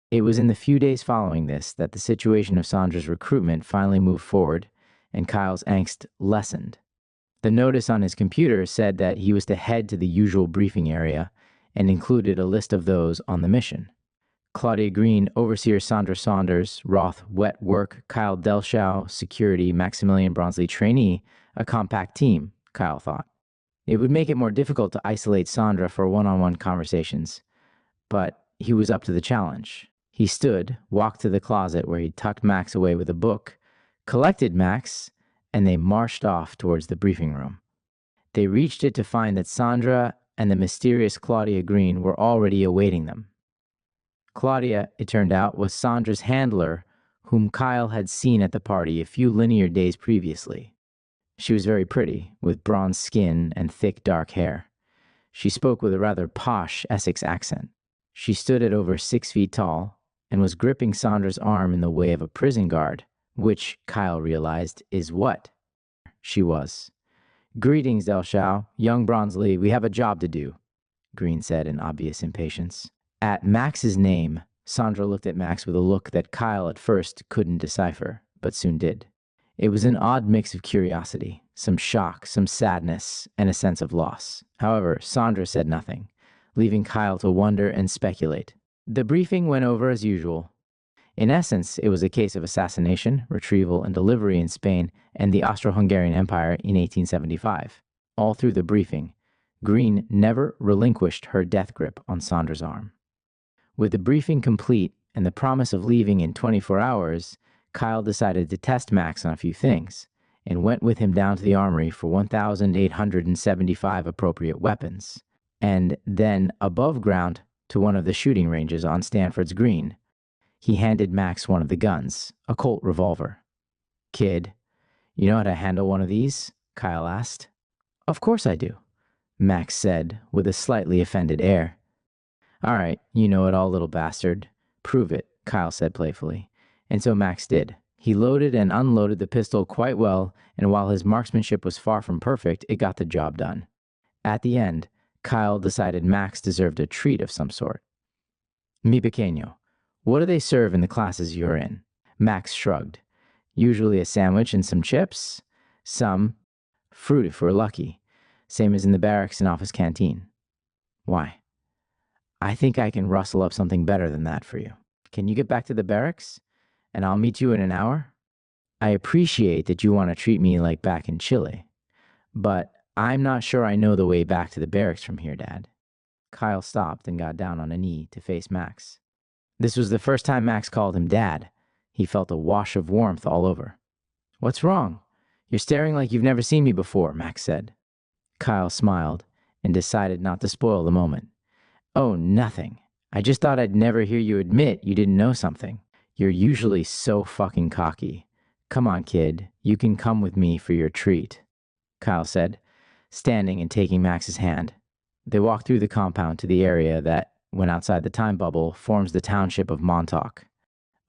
It was in the few days following this that the situation of Sandra's recruitment finally moved forward, and Kyle's angst lessened. The notice on his computer said that he was to head to the usual briefing area and included a list of those on the mission. Claudia Green, Overseer Sandra Saunders, Roth, Wet Work, Kyle Delschow, Security, Maximilian Bronsley, Trainee, a compact team, Kyle thought. It would make it more difficult to isolate Sandra for one-on-one conversations, but he was up to the challenge. He stood, walked to the closet where he'd tucked Max away with a book, collected Max, and they marched off towards the briefing room. They reached it to find that Sandra and the mysterious Claudia Green were already awaiting them. Claudia, it turned out, was Sandra's handler, whom Kyle had seen at the party a few linear days previously. She was very pretty, with bronze skin and thick dark hair. She spoke with a rather posh Essex accent. She stood at over 6 feet tall and was gripping Sandra's arm in the way of a prison guard, which, Kyle realized, is what she was. "Greetings, Del Shao, young Bronzeley, we have a job to do," Green said in obvious impatience. At Max's name, Sandra looked at Max with a look that Kyle at first couldn't decipher, but soon did. It was an odd mix of curiosity, some shock, some sadness, and a sense of loss. However, Sandra said nothing, leaving Kyle to wonder and speculate. The briefing went over as usual. In essence, it was a case of assassination, retrieval, and delivery in Spain and the Austro-Hungarian Empire in 1875. All through the briefing, Green never relinquished her death grip on Sandra's arm. With the briefing complete and the promise of leaving in 24 hours, Kyle decided to test Max on a few things and went with him down to the armory for 1,875 appropriate weapons, and then above ground to one of the shooting ranges on Stanford's Green. He handed Max one of the guns, a Colt revolver. "Kid, you know how to handle one of these?" Kyle asked. "Of course I do," Max said with a slightly offended air. "All right, you know it all, little bastard. Prove it," Kyle said playfully. And so Max did. He loaded and unloaded the pistol quite well, and while his marksmanship was far from perfect, it got the job done. At the end, Kyle decided Max deserved a treat of some sort. "Mi pequeño, what do they serve in the classes you're in?" Max shrugged. "Usually a sandwich and some chips. Some fruit if we're lucky. Same as in the barracks and office canteen." "Why?" "I think I can rustle up something better than that for you. Can you get back to the barracks? And I'll meet you in an hour? I appreciate that you want to treat me like back in Chile, but I'm not sure I know the way back to the barracks from here, Dad." Kyle stopped and got down on a knee to face Max. This was the first time Max called him Dad. He felt a wash of warmth all over. "What's wrong? You're staring like you've never seen me before," Max said. Kyle smiled and decided not to spoil the moment. "Oh, nothing. I just thought I'd never hear you admit you didn't know something. You're usually so fucking cocky. Come on, kid. You can come with me for your treat," Kyle said, standing and taking Max's hand. They walked through the compound to the area that, when outside the time bubble, forms the township of Montauk.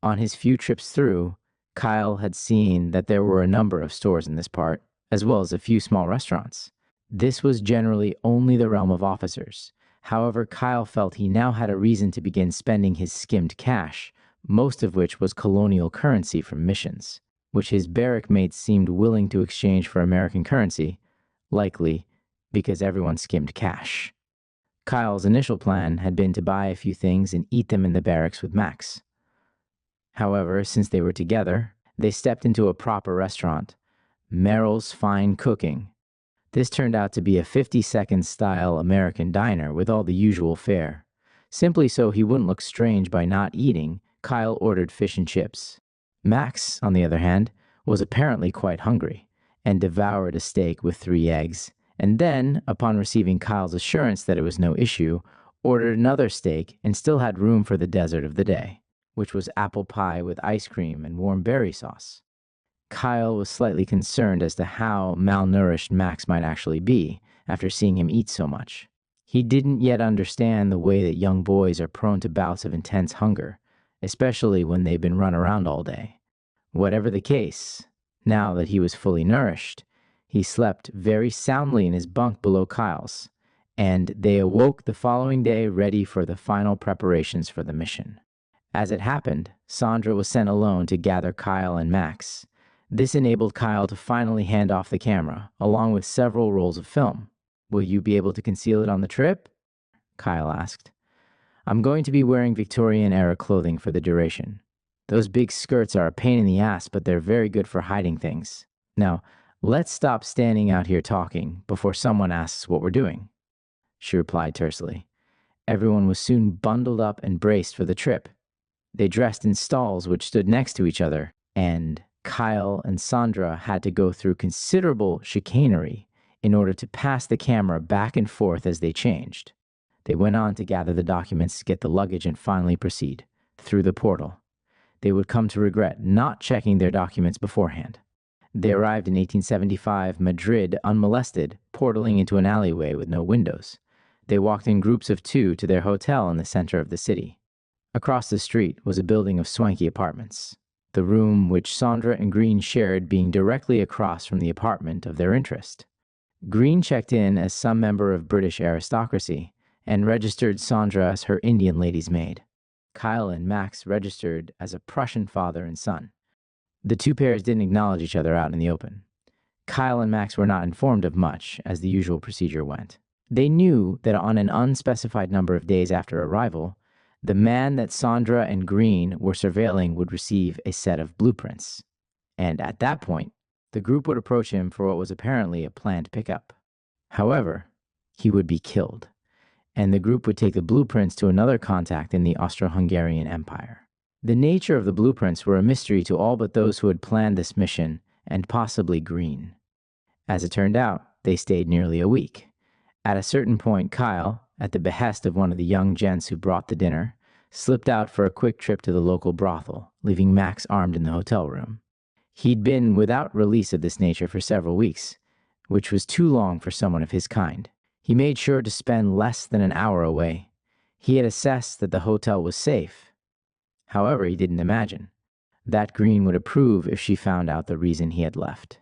On his few trips through, Kyle had seen that there were a number of stores in this part, as well as a few small restaurants. This was generally only the realm of officers. However, Kyle felt he now had a reason to begin spending his skimmed cash, most of which was colonial currency from missions, which his barrack mates seemed willing to exchange for American currency, likely because everyone skimmed cash. Kyle's initial plan had been to buy a few things and eat them in the barracks with Max. However, since they were together, they stepped into a proper restaurant, Merrill's Fine Cooking. This turned out to be a 50-second style American diner with all the usual fare. Simply so he wouldn't look strange by not eating, Kyle ordered fish and chips. Max, on the other hand, was apparently quite hungry and devoured a steak with 3 eggs, and then, upon receiving Kyle's assurance that it was no issue, ordered another steak and still had room for the dessert of the day, which was apple pie with ice cream and warm berry sauce. Kyle was slightly concerned as to how malnourished Max might actually be after seeing him eat so much. He didn't yet understand the way that young boys are prone to bouts of intense hunger, especially when they've been run around all day. Whatever the case, now that he was fully nourished, he slept very soundly in his bunk below Kyle's, and they awoke the following day ready for the final preparations for the mission. As it happened, Sandra was sent alone to gather Kyle and Max. This enabled Kyle to finally hand off the camera, along with several rolls of film. "Will you be able to conceal it on the trip?" Kyle asked. "I'm going to be wearing Victorian-era clothing for the duration. Those big skirts are a pain in the ass, but they're very good for hiding things. Now, let's stop standing out here talking before someone asks what we're doing," she replied tersely. Everyone was soon bundled up and braced for the trip. They dressed in stalls which stood next to each other, and Kyle and Sandra had to go through considerable chicanery in order to pass the camera back and forth as they changed. They went on to gather the documents, get the luggage, and finally proceed through the portal. They would come to regret not checking their documents beforehand. They arrived in 1875 Madrid unmolested, portaling into an alleyway with no windows. They walked in groups of 2 to their hotel in the center of the city. Across the street was a building of swanky apartments, the room which Sandra and Green shared being directly across from the apartment of their interest. Green checked in as some member of British aristocracy and registered Sandra as her Indian lady's maid. Kyle and Max registered as a Prussian father and son. The 2 pairs didn't acknowledge each other out in the open. Kyle and Max were not informed of much as the usual procedure went. They knew that on an unspecified number of days after arrival, the man that Sandra and Green were surveilling would receive a set of blueprints. And at that point, the group would approach him for what was apparently a planned pickup. However, he would be killed, and the group would take the blueprints to another contact in the Austro-Hungarian Empire. The nature of the blueprints were a mystery to all but those who had planned this mission, and possibly Green. As it turned out, they stayed nearly a week. At a certain point, Kyle, at the behest of one of the young gents who brought the dinner, slipped out for a quick trip to the local brothel, leaving Max armed in the hotel room. He'd been without release of this nature for several weeks, which was too long for someone of his kind. He made sure to spend less than an hour away. He had assessed that the hotel was safe. However, he didn't imagine that Green would approve if she found out the reason he had left.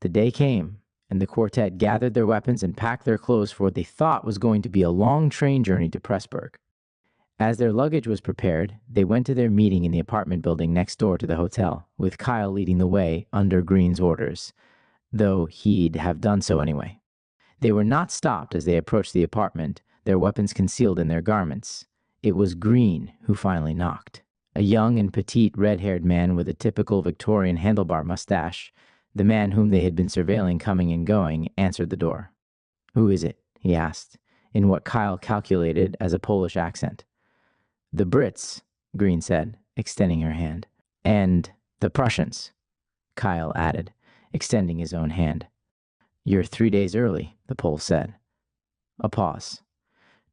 The day came, and the quartet gathered their weapons and packed their clothes for what they thought was going to be a long train journey to Pressburg. As their luggage was prepared, they went to their meeting in the apartment building next door to the hotel, with Kyle leading the way under Green's orders, though he'd have done so anyway. They were not stopped as they approached the apartment, their weapons concealed in their garments. It was Green who finally knocked. A young and petite red-haired man with a typical Victorian handlebar mustache, the man whom they had been surveilling coming and going, answered the door. "Who is it?" he asked, in what Kyle calculated as a Polish accent. "The Brits," Green said, extending her hand. "And the Prussians," Kyle added, extending his own hand. "You're 3 days early," the Pole said. A pause.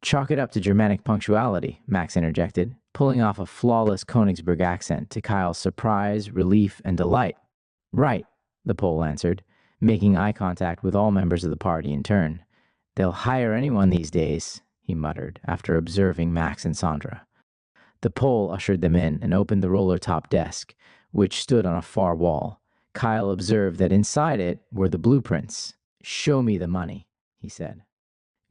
"Chalk it up to Germanic punctuality," Max interjected, pulling off a flawless Königsberg accent to Kyle's surprise, relief, and delight. "Right," the Pole answered, making eye contact with all members of the party in turn. "They'll hire anyone these days," he muttered, after observing Max and Sandra. The Pole ushered them in and opened the roller-top desk, which stood on a far wall. Kyle observed that inside it were the blueprints. "Show me the money," he said.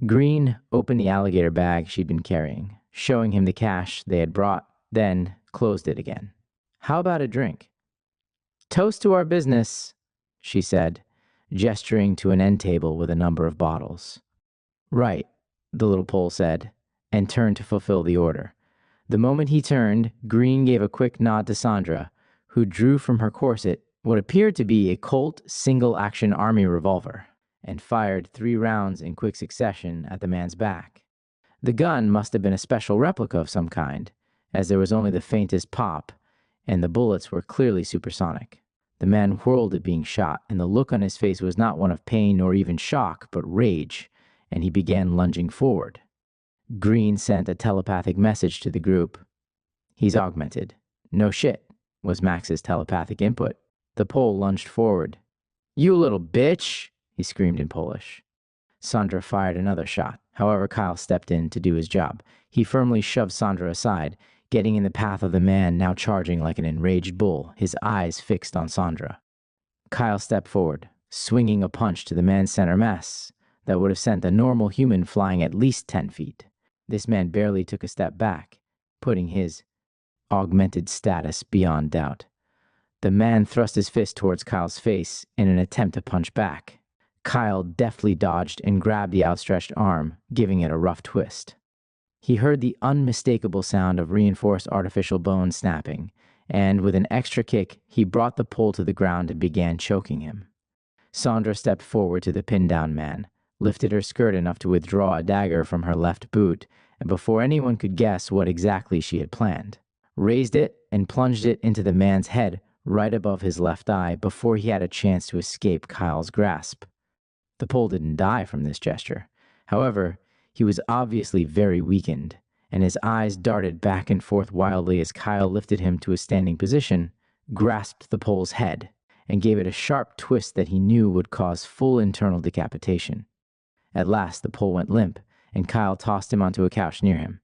Green opened the alligator bag she'd been carrying, showing him the cash they had brought, then closed it again. "How about a drink?" "Toast to our business," she said, gesturing to an end table with a number of bottles. "Right," the little Pole said, and turned to fulfill the order. The moment he turned, Green gave a quick nod to Sandra, who drew from her corset what appeared to be a Colt single-action army revolver, and fired 3 rounds in quick succession at the man's back. The gun must have been a special replica of some kind, as there was only the faintest pop, and the bullets were clearly supersonic. The man whirled at being shot, and the look on his face was not one of pain nor even shock, but rage, and he began lunging forward. Green sent a telepathic message to the group. "He's augmented." "No shit," was Max's telepathic input. The Pole lunged forward. "You little bitch!" he screamed in Polish. Sandra fired another shot. However, Kyle stepped in to do his job. He firmly shoved Sandra aside, getting in the path of the man now charging like an enraged bull, his eyes fixed on Sandra. Kyle stepped forward, swinging a punch to the man's center mass that would have sent a normal human flying at least 10 feet. This man barely took a step back, putting his augmented status beyond doubt. The man thrust his fist towards Kyle's face in an attempt to punch back. Kyle deftly dodged and grabbed the outstretched arm, giving it a rough twist. He heard the unmistakable sound of reinforced artificial bone snapping, and with an extra kick, he brought the Pole to the ground and began choking him. Sandra stepped forward to the pinned-down man, lifted her skirt enough to withdraw a dagger from her left boot, and before anyone could guess what exactly she had planned, raised it, and plunged it into the man's head right above his left eye before he had a chance to escape Kyle's grasp. The pole didn't die from this gesture. However, he was obviously very weakened, and his eyes darted back and forth wildly as Kyle lifted him to a standing position, grasped the pole's head, and gave it a sharp twist that he knew would cause full internal decapitation. At last, the pole went limp, and Kyle tossed him onto a couch near him.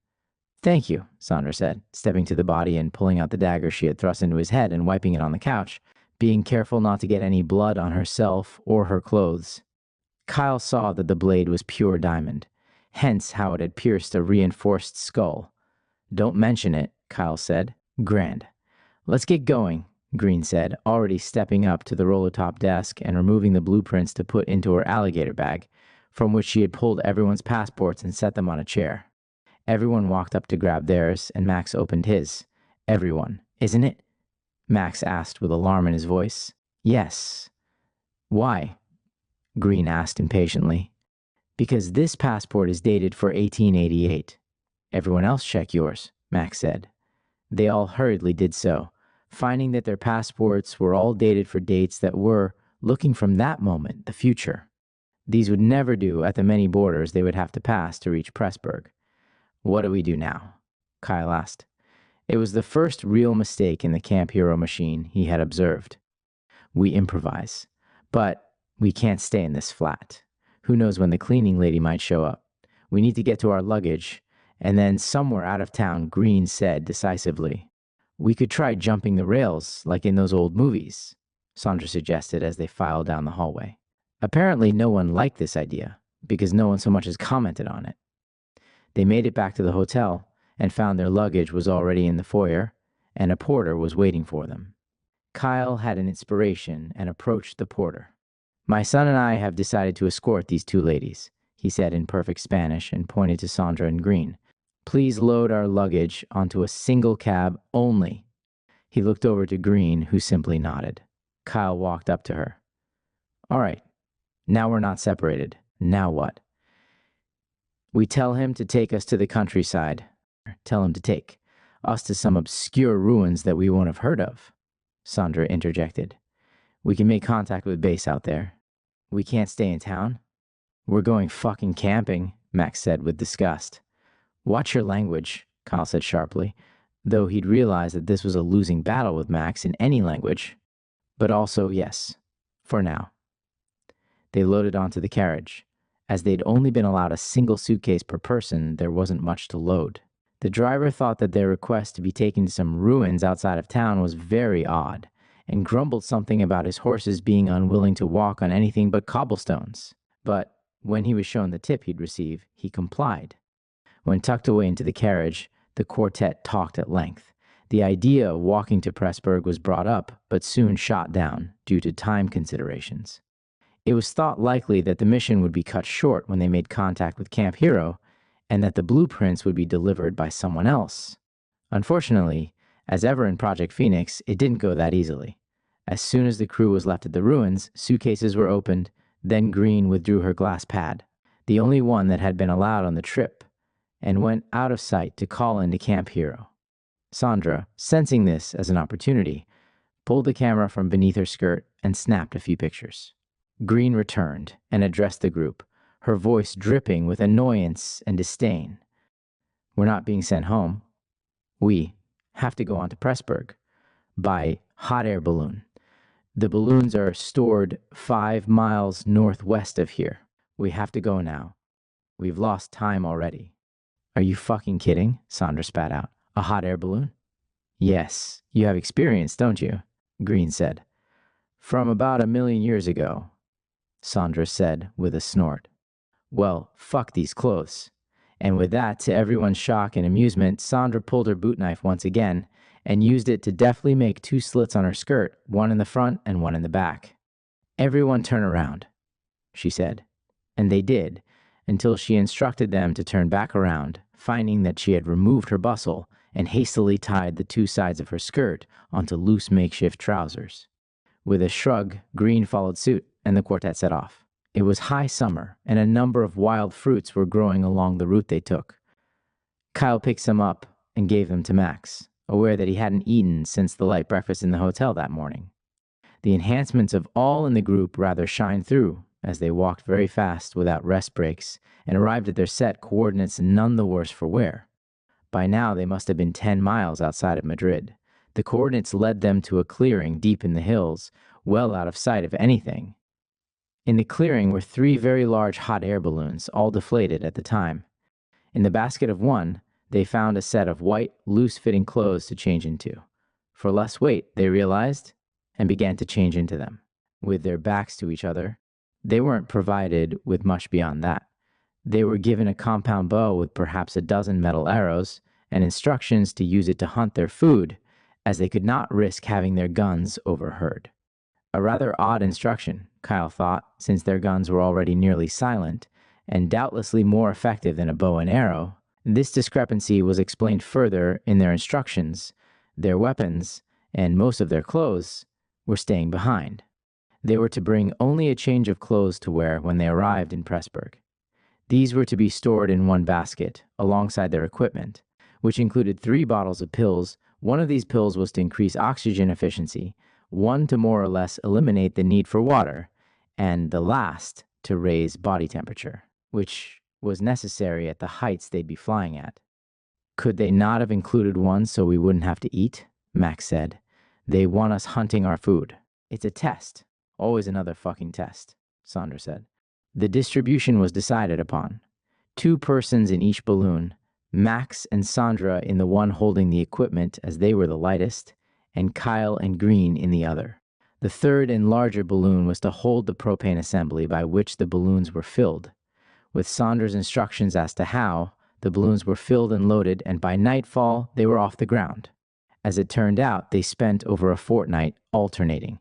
"Thank you," Sandra said, stepping to the body and pulling out the dagger she had thrust into his head and wiping it on the couch, being careful not to get any blood on herself or her clothes. Kyle saw that the blade was pure diamond, hence how it had pierced a reinforced skull. "Don't mention it," Kyle said. "Grand." "Let's get going," Green said, already stepping up to the roller-top desk and removing the blueprints to put into her alligator bag, from which she had pulled everyone's passports and set them on a chair. Everyone walked up to grab theirs, and Max opened his. "Everyone, isn't it?" Max asked with alarm in his voice. "Yes." "Why?" Green asked impatiently. "Because this passport is dated for 1888. "Everyone else check yours," Max said. They all hurriedly did so, finding that their passports were all dated for dates that were, looking from that moment, the future. These would never do at the many borders they would have to pass to reach Pressburg. "What do we do now?" Kyle asked. It was the first real mistake in the Camp Hero machine he had observed. "We improvise. But we can't stay in this flat. Who knows when the cleaning lady might show up. We need to get to our luggage, and then somewhere out of town," Green said decisively. "We could try jumping the rails like in those old movies," Sandra suggested as they filed down the hallway. Apparently no one liked this idea, because no one so much as commented on it. They made it back to the hotel and found their luggage was already in the foyer, and a porter was waiting for them. Kyle had an inspiration and approached the porter. "My son and I have decided to escort these two ladies," he said in perfect Spanish and pointed to Sandra and Green. "Please load our luggage onto a single cab only." He looked over to Green, who simply nodded. Kyle walked up to her. "All right, now we're not separated. Now what?" "We tell him to take us to the countryside. Tell him to take us to some obscure ruins that we won't have heard of," Sandra interjected. "We can make contact with base out there. We can't stay in town." "We're going fucking camping," Max said with disgust. "Watch your language," Kyle said sharply, though he'd realized that this was a losing battle with Max in any language. But also, yes, for now. They loaded onto the carriage. As they'd only been allowed a single suitcase per person, there wasn't much to load. The driver thought that their request to be taken to some ruins outside of town was very odd, and grumbled something about his horses being unwilling to walk on anything but cobblestones. But when he was shown the tip he'd receive, he complied. When tucked away into the carriage, the quartet talked at length. The idea of walking to Pressburg was brought up, but soon shot down due to time considerations. It was thought likely that the mission would be cut short when they made contact with Camp Hero, and that the blueprints would be delivered by someone else. Unfortunately, as ever in Project Phoenix, it didn't go that easily. As soon as the crew was left at the ruins, suitcases were opened, then Green withdrew her glass pad, the only one that had been allowed on the trip, and went out of sight to call into Camp Hero. Sandra, sensing this as an opportunity, pulled the camera from beneath her skirt and snapped a few pictures. Green returned and addressed the group, her voice dripping with annoyance and disdain. "We're not being sent home. We have to go on to Pressburg by hot air balloon. The balloons are stored 5 miles northwest of here. We have to go now. We've lost time already." "Are you fucking kidding?" Sandra spat out. "A hot air balloon?" "Yes, you have experience, don't you?" Green said. "From about 1,000,000 years ago," Sandra said with a snort. "Well, fuck these clothes." And with that, to everyone's shock and amusement, Sandra pulled her boot knife once again and used it to deftly make 2 slits on her skirt, one in the front and one in the back. "Everyone turn around," she said. And they did, until she instructed them to turn back around, finding that she had removed her bustle and hastily tied the 2 sides of her skirt onto loose makeshift trousers. With a shrug, Green followed suit, and the quartet set off. It was high summer, and a number of wild fruits were growing along the route they took. Kyle picked some up and gave them to Max, aware that he hadn't eaten since the light breakfast in the hotel that morning. The enhancements of all in the group rather shined through as they walked very fast without rest breaks and arrived at their set coordinates none the worse for wear. By now, they must have been 10 miles outside of Madrid. The coordinates led them to a clearing deep in the hills, well out of sight of anything. In the clearing were 3 very large hot air balloons, all deflated at the time. In the basket of one, they found a set of white, loose-fitting clothes to change into. For less weight, they realized, and began to change into them. With their backs to each other, they weren't provided with much beyond that. They were given a compound bow with perhaps a dozen metal arrows and instructions to use it to hunt their food, as they could not risk having their guns overheard. A rather odd instruction, Kyle thought, since their guns were already nearly silent, and doubtlessly more effective than a bow and arrow. This discrepancy was explained further in their instructions. Their weapons, and most of their clothes, were staying behind. They were to bring only a change of clothes to wear when they arrived in Pressburg. These were to be stored in one basket, alongside their equipment, which included 3 bottles of pills. One of these pills was to increase oxygen efficiency, one to more or less eliminate the need for water, and the last to raise body temperature, which was necessary at the heights they'd be flying at. Could they not have included one so we wouldn't have to eat? Max said. They want us hunting our food. It's a test. Always another fucking test, Sandra said. The distribution was decided upon. 2 persons in each balloon, Max and Sandra in the one holding the equipment as they were the lightest, and Kyle and Green in the other. The third and larger balloon was to hold the propane assembly by which the balloons were filled. With Sandra's instructions as to how, the balloons were filled and loaded, and by nightfall, they were off the ground. As it turned out, they spent over a fortnight alternating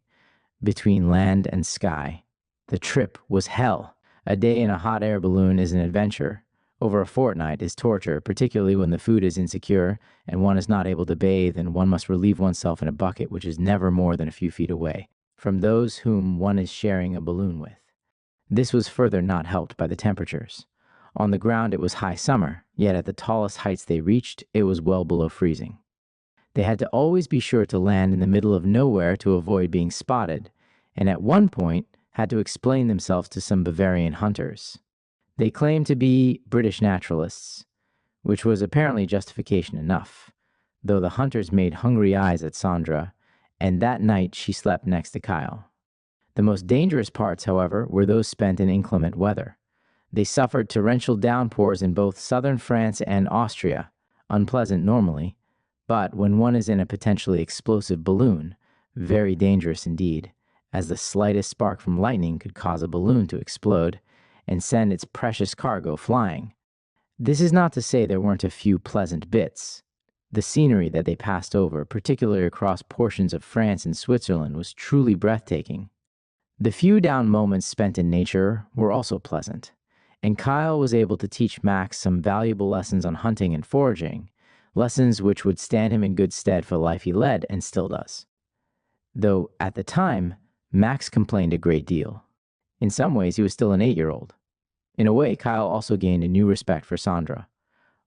between land and sky. The trip was hell. A day in a hot air balloon is an adventure. Over a fortnight is torture, particularly when the food is insecure and one is not able to bathe and one must relieve oneself in a bucket which is never more than a few feet away from those whom one is sharing a balloon with. This was further not helped by the temperatures. On the ground it was high summer, yet at the tallest heights they reached, it was well below freezing. They had to always be sure to land in the middle of nowhere to avoid being spotted, and at one point had to explain themselves to some Bavarian hunters. They claimed to be British naturalists, which was apparently justification enough, though the hunters made hungry eyes at Sandra, and that night she slept next to Kyle. The most dangerous parts, however, were those spent in inclement weather. They suffered torrential downpours in both southern France and Austria, unpleasant normally, but when one is in a potentially explosive balloon, very dangerous indeed, as the slightest spark from lightning could cause a balloon to explode and send its precious cargo flying. This is not to say there weren't a few pleasant bits. The scenery that they passed over, particularly across portions of France and Switzerland, was truly breathtaking. The few down moments spent in nature were also pleasant, and Kyle was able to teach Max some valuable lessons on hunting and foraging, lessons which would stand him in good stead for the life he led and still does. Though, at the time, Max complained a great deal. In some ways, he was still an 8-year-old. In a way, Kyle also gained a new respect for Sandra.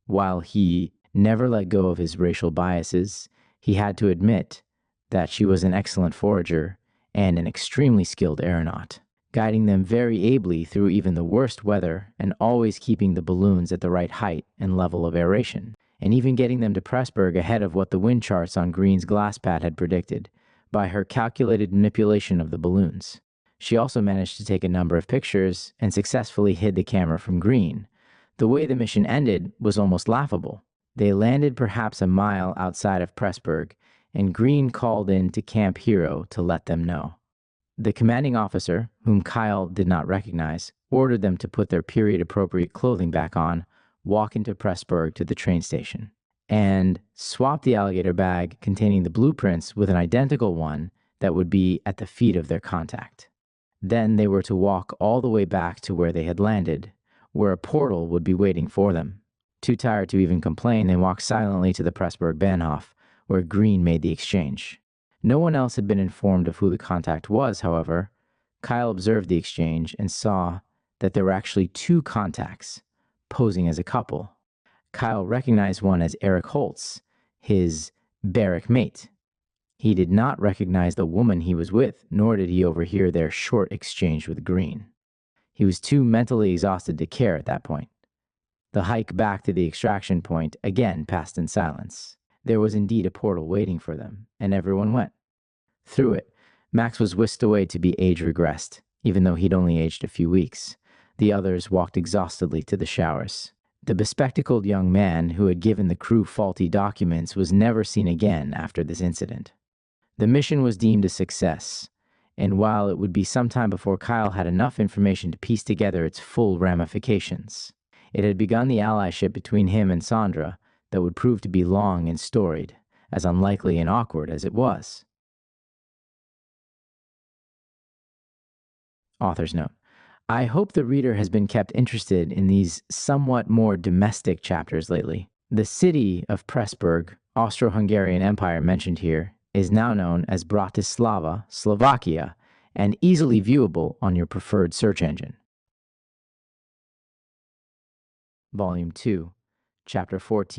While he never let go of his racial biases, he had to admit that she was an excellent forager and an extremely skilled aeronaut, guiding them very ably through even the worst weather and always keeping the balloons at the right height and level of aeration, and even getting them to Pressburg ahead of what the wind charts on Green's glass pad had predicted by her calculated manipulation of the balloons. She also managed to take a number of pictures and successfully hid the camera from Green. The way the mission ended was almost laughable. They landed perhaps a mile outside of Pressburg, and Green called in to Camp Hero to let them know. The commanding officer, whom Kyle did not recognize, ordered them to put their period-appropriate clothing back on, walk into Pressburg to the train station, and swap the alligator bag containing the blueprints with an identical one that would be at the feet of their contact. Then they were to walk all the way back to where they had landed, where a portal would be waiting for them. Too tired to even complain, they walked silently to the Pressburg Bahnhof, where Green made the exchange. No one else had been informed of who the contact was, however. Kyle observed the exchange and saw that there were actually 2 contacts, posing as a couple. Kyle recognized one as Eric Holtz, his barrack mate. He did not recognize the woman he was with, nor did he overhear their short exchange with Green. He was too mentally exhausted to care at that point. The hike back to the extraction point again passed in silence. There was indeed a portal waiting for them, and everyone went. Through it, Max was whisked away to be age-regressed, even though he'd only aged a few weeks. The others walked exhaustedly to the showers. The bespectacled young man who had given the crew faulty documents was never seen again after this incident. The mission was deemed a success, and while it would be some time before Kyle had enough information to piece together its full ramifications, it had begun the allyship between him and Sandra that would prove to be long and storied, as unlikely and awkward as it was. Author's note. I hope the reader has been kept interested in these somewhat more domestic chapters lately. The city of Pressburg, Austro-Hungarian Empire mentioned here, is now known as Bratislava, Slovakia, and easily viewable on your preferred search engine. Volume 2, Chapter 14.